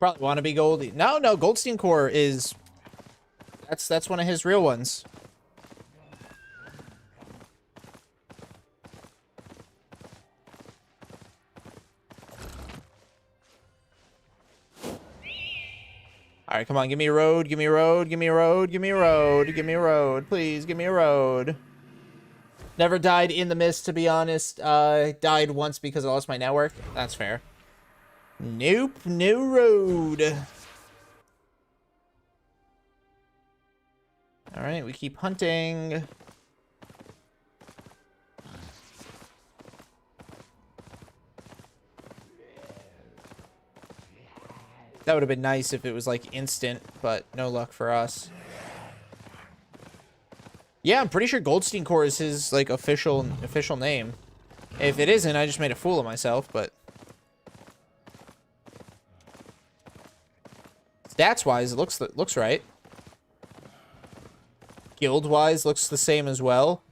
Probably want to be Goldie. No, Goldstein Core is, that's one of his real ones. All right, come on, give me a road, give me a road, give me a road, give me a road, give me a road, please, give me a road. Never died in the mist, to be honest. Died once because I lost my network. That's fair. Nope, no road. Alright, we keep hunting. That would have been nice if it was like instant, but no luck for us. Yeah, I'm pretty sure Goldstein Core is his like official name. If it isn't, I just made a fool of myself, but stats wise it looks right. Guild wise looks the same as well.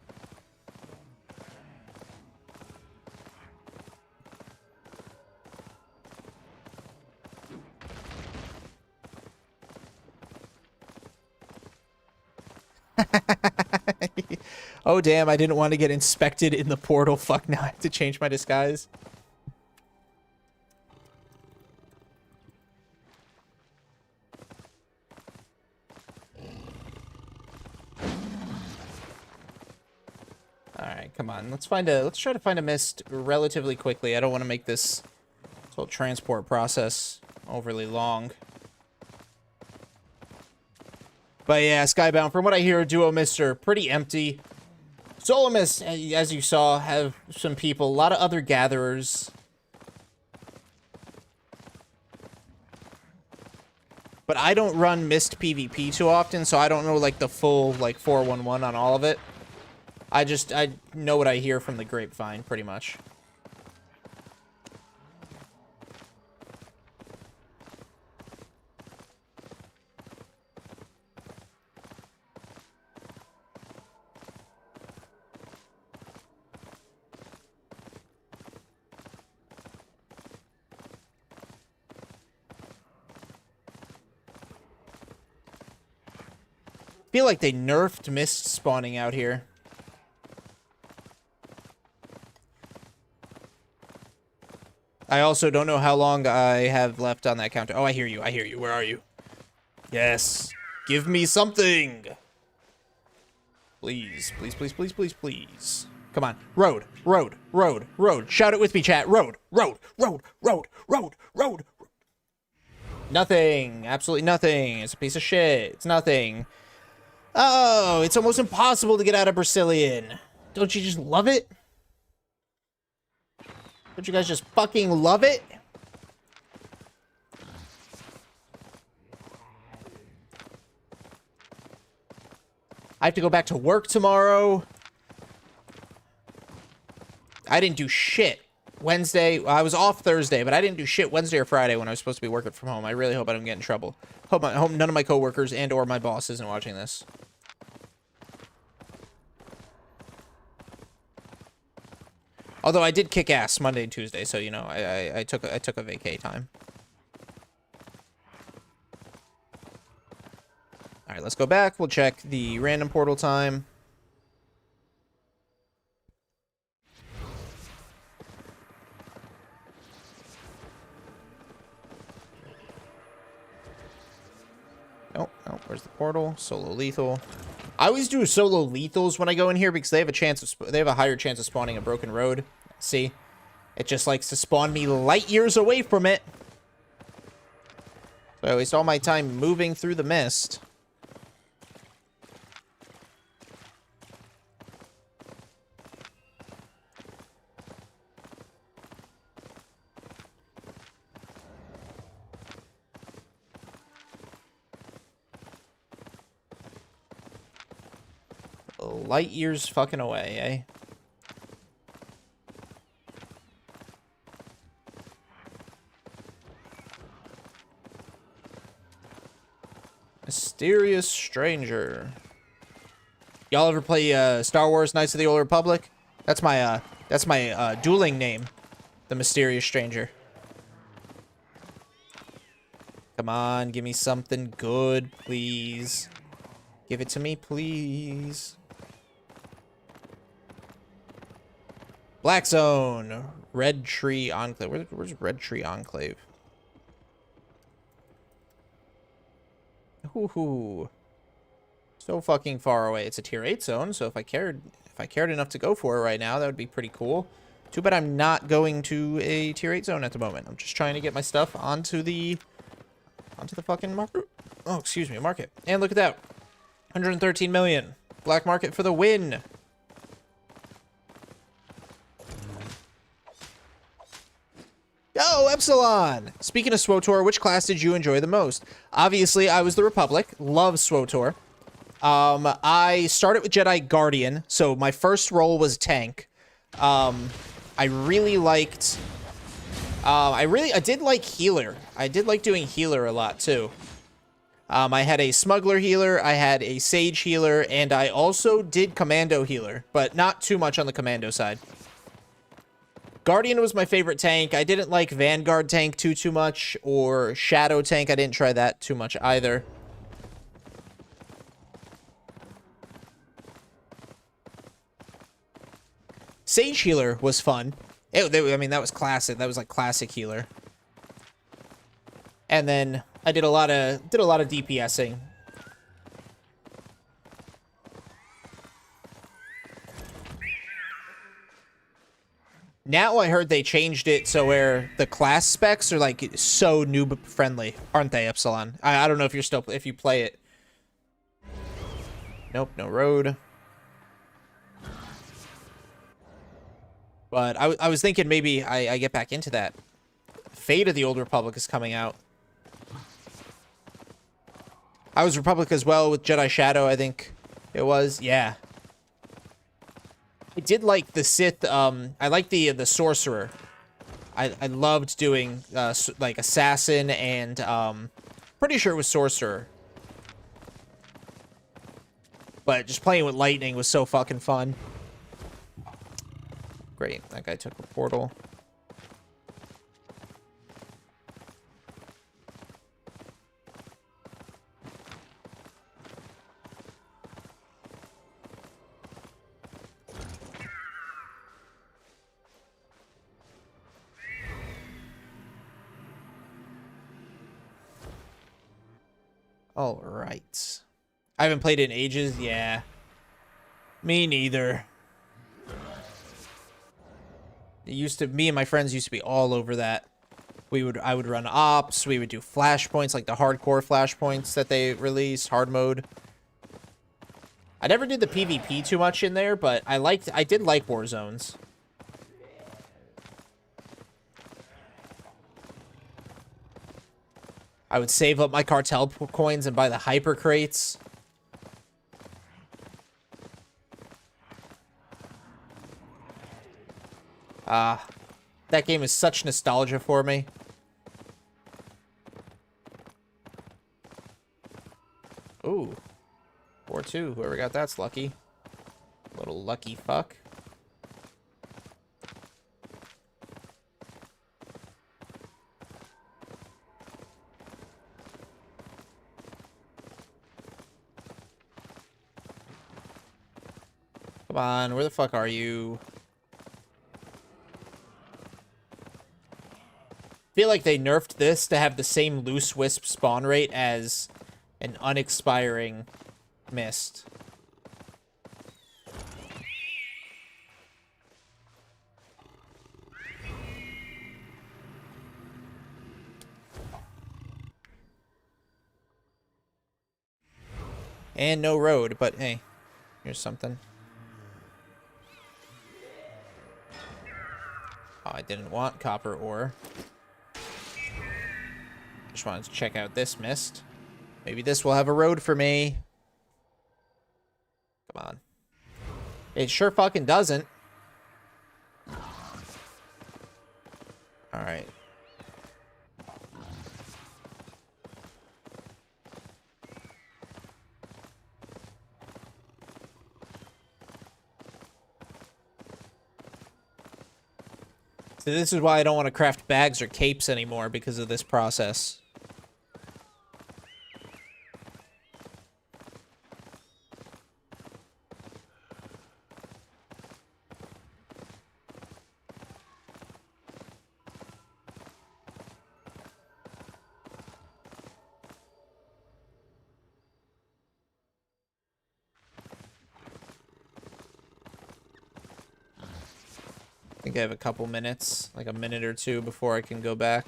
Oh, damn, I didn't want to get inspected in the portal. Fuck, now I have to change my disguise. Alright, come on. Let's try to find a mist relatively quickly. I don't want to make this whole transport process overly long. But yeah, Skybound, from what I hear, duo mists are pretty empty. Solo mists, as you saw, have some people, a lot of other gatherers. But I don't run mist PvP too often, so I don't know like the full like 411 on all of it. I know what I hear from the grapevine, pretty much. Feel like they nerfed mist spawning out here. I also don't know how long I have left on that counter. Oh, I hear you. I hear you. Where are you? Yes. Give me something. Please, please, please, please, please, please. Come on. Road, road, road, road. Shout it with me, chat. Road, road, road, road, road, road. Nothing. Absolutely nothing. It's a piece of shit. It's nothing. Oh, it's almost impossible to get out of Brazilian. Don't you just love it? Don't you guys just fucking love it? I have to go back to work tomorrow. I didn't do shit Wednesday. Well, I was off Thursday, but I didn't do shit Wednesday or Friday when I was supposed to be working from home. I really hope I don't get in trouble. Hope none of my coworkers and or my boss isn't watching this. Although I did kick ass Monday and Tuesday, so you know I took a vacay time. All right, let's go back. We'll check the random portal time. Nope, nope. Where's the portal? Solo lethal. I always do solo lethals when I go in here because they have a higher chance of spawning a broken road. See? It just likes to spawn me light years away from it. So I waste all my time moving through the mist. Light years fucking away, eh? Mysterious stranger. Y'all ever play Star Wars Knights of the Old Republic? That's my dueling name. The Mysterious Stranger. Come on, give me something good, please. Give it to me, please. Black Zone. Red Tree Enclave. Where's Red Tree Enclave? Hoo-hoo. So fucking far away. It's a tier 8 zone, so if I cared enough to go for it right now, that would be pretty cool. Too bad I'm not going to a tier 8 zone at the moment. I'm just trying to get my stuff onto the fucking market. Oh, excuse me, market. And look at that. 113 million. Black market for the win. Yo, Epsilon! Speaking of SWOTOR, which class did you enjoy the most? Obviously, I was the Republic. Love SWOTOR. I started with Jedi Guardian, so my first role was tank. I really liked... I did like healer. I did like doing healer a lot, too. I had a smuggler healer, I had a sage healer, and I also did commando healer, but not too much on the commando side. Guardian was my favorite tank. I didn't like Vanguard tank too much, or Shadow tank. I didn't try that too much either. Sage healer was fun. I mean, that was classic. That was like classic healer. And then I did a lot of DPSing. Now I heard they changed it so where the class specs are like so noob friendly, aren't they, Epsilon? I don't know if you're still if you play it. Nope, no road. But I was thinking maybe I get back into that. Fate of the Old Republic is coming out. I was Republic as well with Jedi Shadow, I think it was. Yeah. I did like the Sith. I like the Sorcerer. I loved doing like Assassin and pretty sure it was Sorcerer. But just playing with lightning was so fucking fun. Great, that guy took a portal. All right. I haven't played it in ages. Yeah. Me neither. Me and my friends used to be all over that. I would run ops, we would do flashpoints, like the hardcore flashpoints that they released, hard mode. I never did the PvP too much in there, but I did like war zones. I would save up my cartel coins and buy the hyper crates. That game is such nostalgia for me. Ooh. 4-2. Whoever got that's lucky. Little lucky fuck. Come on, where the fuck are you? Feel like they nerfed this to have the same loose wisp spawn rate as an unexpiring mist. And no road, but hey, here's something. Oh, I didn't want copper ore. Just wanted to check out this mist. Maybe this will have a road for me. Come on. It sure fucking doesn't. Alright. So this is why I don't want to craft bags or capes anymore, because of this process. I think I have a couple minutes, like a minute or two before I can go back.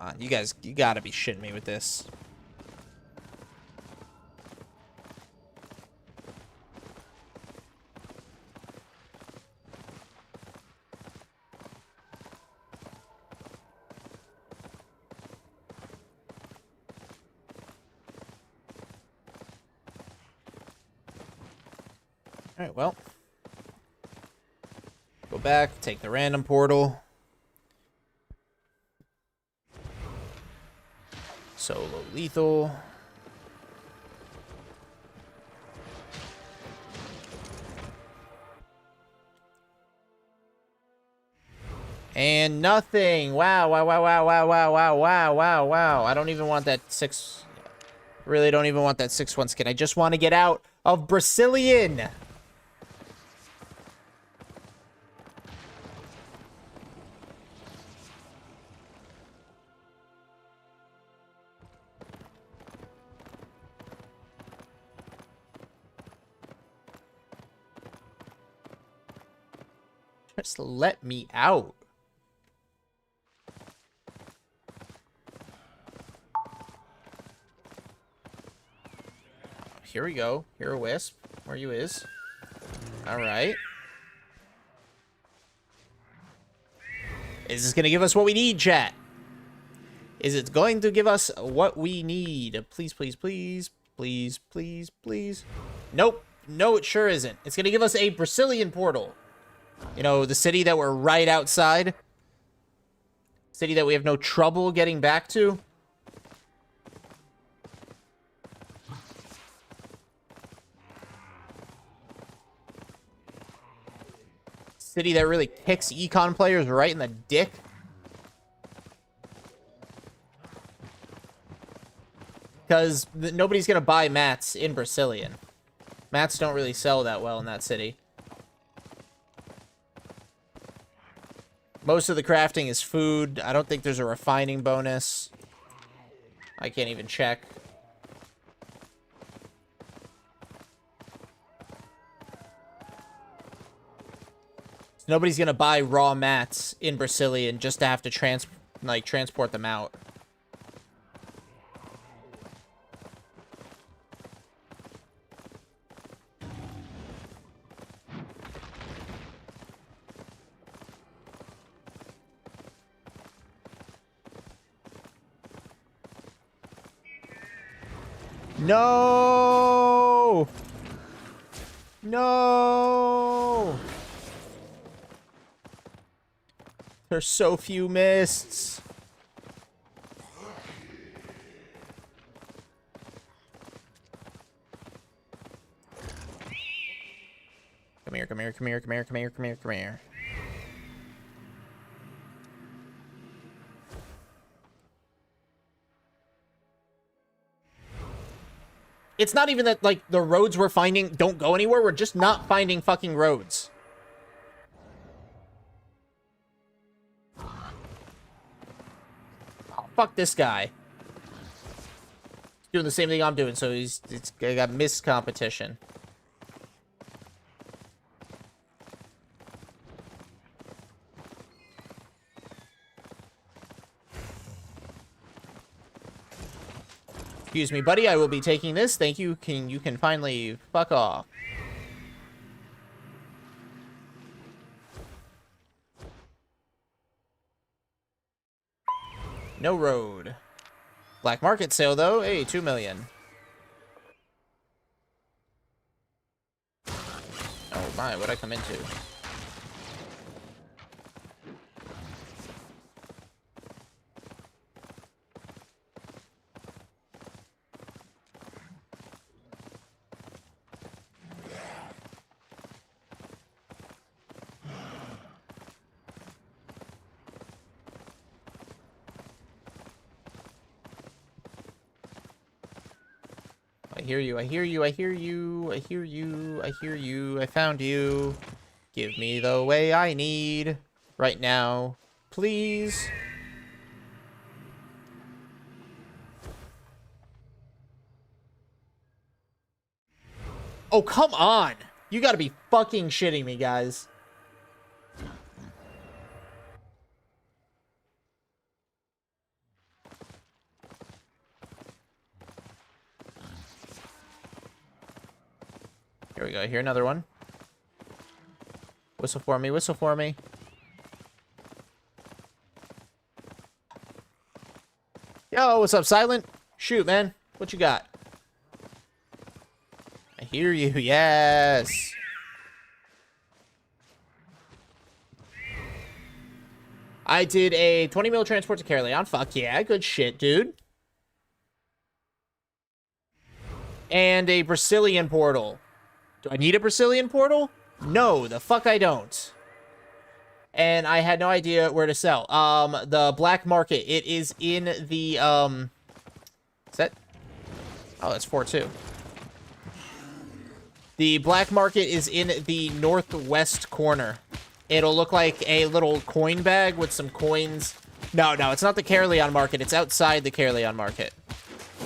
on, you guys, you gotta be shitting me with this. Alright, well. Go back, take the random portal. Solo lethal. And nothing. Wow, wow, wow, wow, wow, wow, wow, wow, wow, wow. I don't even want that 6... Really don't even want that 6/1 skin. I just want to get out of Brazilian. Just let me out. Here we go. Here, Wisp. Where you is? Alright. Is this gonna give us what we need, chat? Is it going to give us what we need? Please, please, please. Please, please, please. Nope. No, it sure isn't. It's gonna give us a Brazilian portal. You know, the city that we're right outside. City that we have no trouble getting back to. City that really kicks econ players right in the dick. Because nobody's going to buy mats in Brazilian. Mats don't really sell that well in that city. Most of the crafting is food. I don't think there's a refining bonus. I can't even check. Nobody's gonna buy raw mats in Brazilian just to have to transport them out. No! No! There's so few mists. Come here, come here, come here, come here, come here, come here, come here. It's not even that, like, the roads we're finding don't go anywhere. We're just not finding fucking roads. Oh, fuck this guy. He's doing the same thing I'm doing, so he's got missed competition. Excuse me, buddy. I will be taking this. Thank you. You can finally fuck off. No road. Black market sale though. Hey, 2 million. Oh my, what'd I come into? I hear you, I hear you, I hear you, I hear you, I hear you, I found you. Give me the way I need right now, please. Oh, come on! You gotta be fucking shitting me, guys. Here we go. Here, another one. Whistle for me. Whistle for me. Yo, what's up, Silent? Shoot, man. What you got? I hear you. Yes. I did a 20 mil transport to Caerleon. Fuck yeah. Good shit, dude. And a Brazilian portal. Do I need a Brazilian portal? No, the fuck I don't. And I had no idea where to sell. The black market. It is in the, is that? Oh, that's 4-2. The black market is in the northwest corner. It'll look like a little coin bag with some coins. No, it's not the Caerleon market. It's outside the Caerleon market.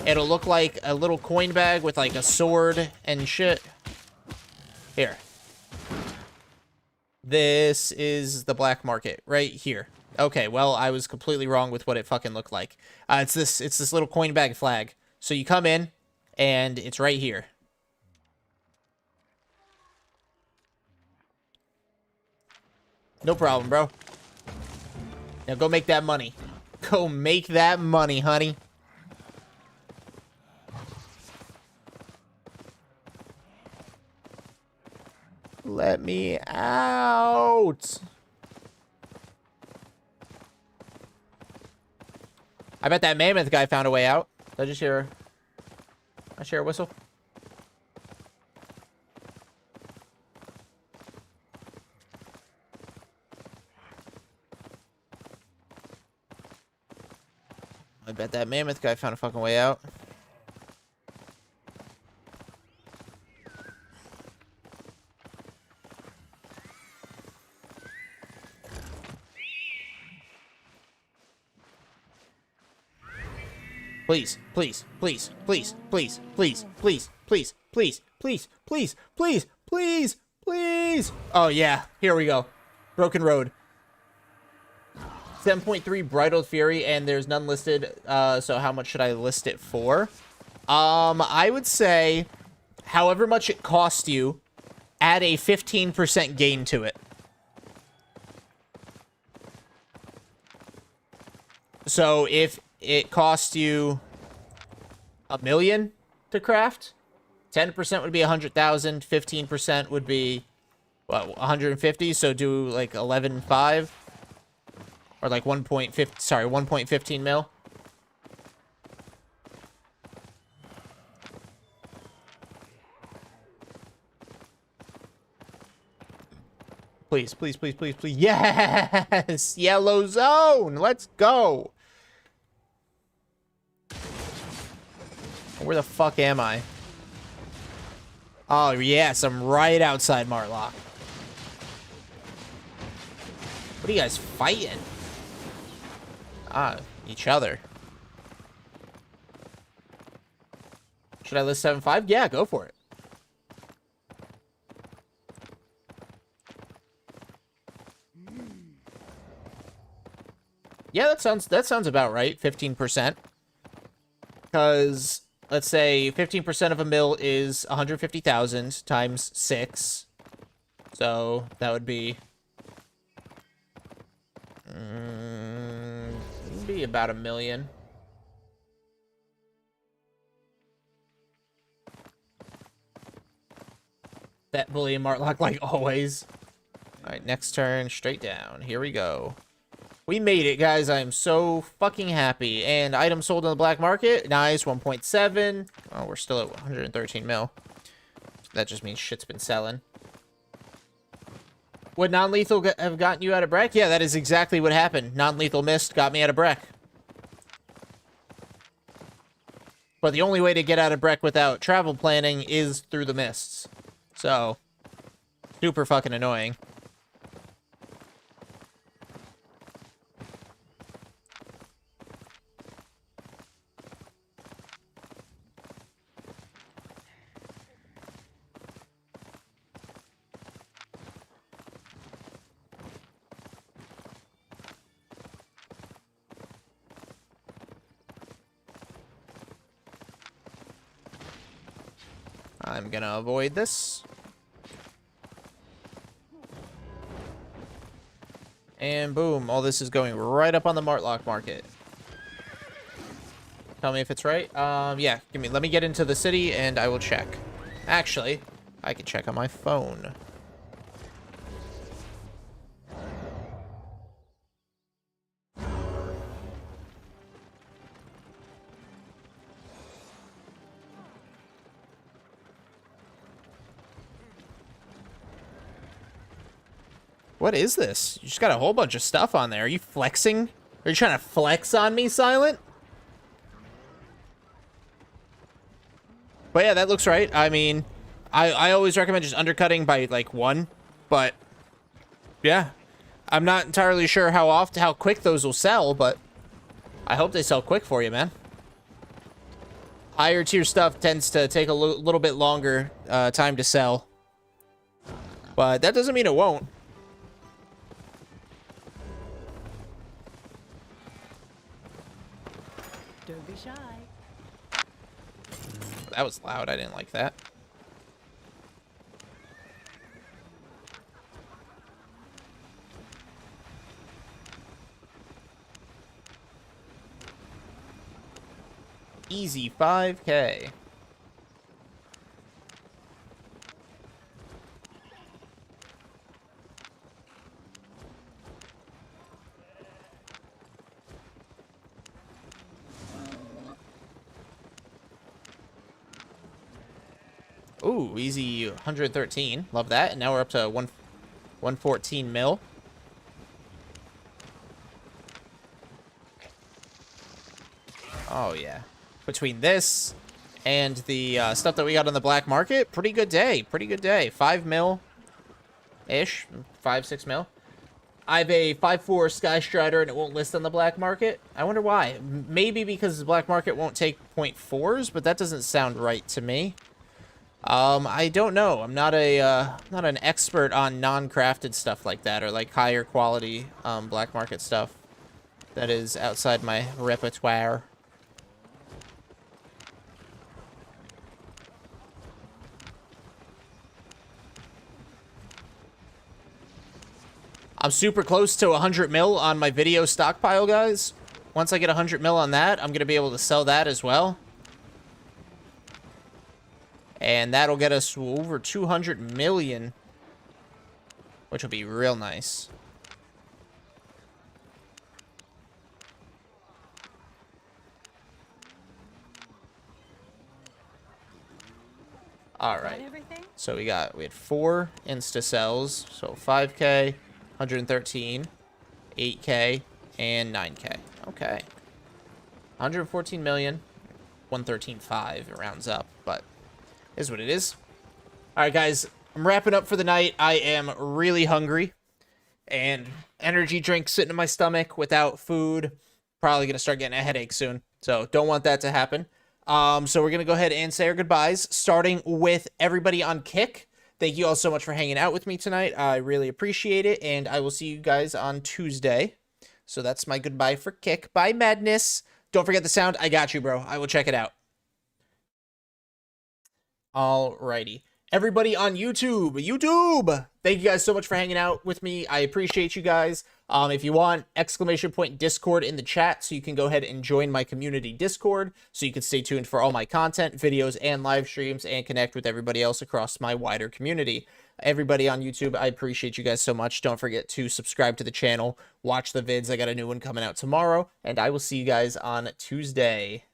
It'll look like a little coin bag with like a sword and shit. Here. This is the black market right here. Okay, well, I was completely wrong with what it fucking looked like. It's this little coin bag flag. So you come in and it's right here. No problem, bro. Now go make that money. Go make that money, honey. Let me out. I bet that mammoth guy found a way out. Did I just hear... I hear a whistle? I bet that mammoth guy found a fucking way out. Please, please, please, please, please, please, please, please, please, please, please, please, please, please. Oh yeah, here we go. Broken Road. 7.3 Bridled Fury, and there's none listed, so how much should I list it for? I would say, however much it cost you, add a 15% gain to it. So if it cost you $1 million to craft, 10% would be 100,000, 15% would be, what, 150, so do like 11.5. Or like 1.15 mil. Please, please, please, please, please. Yes! Yellow zone! Let's go! Where the fuck am I? Oh, yes, I'm right outside Martlock. What are you guys fighting? Ah, each other. Should I list 7.5? Yeah, go for it. Yeah, that sounds about right. 15%. Because let's say 15% of a mil is 150,000 times 6. So that would be about $1 million. Bet bully and Martlock like always. All right, next turn, straight down. Here we go. We made it, guys. I am so fucking happy. And items sold on the black market. Nice, 1.7. Oh, we're still at 113 mil. That just means shit's been selling. Would non-lethal have gotten you out of Breck? Yeah, that is exactly what happened. Non-lethal mist got me out of Breck. But the only way to get out of Breck without travel planning is through the mists. So, super fucking annoying. I'm gonna avoid this. And boom, all this is going right up on the Martlock market. Tell me if it's right. Yeah, let me get into the city and I will check. Actually, I can check on my phone. What is this? You just got a whole bunch of stuff on there. Are you flexing? Are you trying to flex on me, Silent? But yeah, that looks right. I mean, I always recommend just undercutting by like 1, but yeah, I'm not entirely sure how quick those will sell, but I hope they sell quick for you, man. Higher tier stuff tends to take a little bit longer time to sell, but that doesn't mean it won't. Don't be shy. That was loud. I didn't like that. Easy 5K. Ooh, easy 113. Love that. And now we're up to 114 mil. Oh, yeah. Between this and the stuff that we got on the black market, pretty good day. Pretty good day. 5 mil-ish. 5, 6 mil. I have a 5.4 Sky Strider and it won't list on the black market. I wonder why. Maybe because the black market won't take 0.4s, but that doesn't sound right to me. I don't know. I'm not an expert on non-crafted stuff like that, or like higher quality black market stuff that is outside my repertoire. I'm super close to 100 mil on my video stockpile, guys. Once I get 100 mil on that, I'm gonna be able to sell that as well. And that'll get us over 200 million, which will be real nice. All right. So we had 4 insta sells, so 5K, 113, 8K, and 9K. Okay. 114 million, 113.5. It rounds up, but is what it is. All right, guys, I'm wrapping up for the night. I am really hungry, and energy drink sitting in my stomach without food. Probably gonna start getting a headache soon, so don't want that to happen. So we're gonna go ahead and say our goodbyes, starting with everybody on Kick. Thank you all so much for hanging out with me tonight. I really appreciate it, and I will see you guys on Tuesday. So that's my goodbye for Kick. Bye, Madness. Don't forget the sound. I got you, bro. I will check it out. Alrighty. Everybody on YouTube, thank you guys so much for hanging out with me. I appreciate you guys. If you want, !Discord in the chat, so you can go ahead and join my community Discord, so you can stay tuned for all my content, videos, and live streams, and connect with everybody else across my wider community. Everybody on YouTube, I appreciate you guys so much. Don't forget to subscribe to the channel, watch the vids. I got a new one coming out tomorrow, and I will see you guys on Tuesday.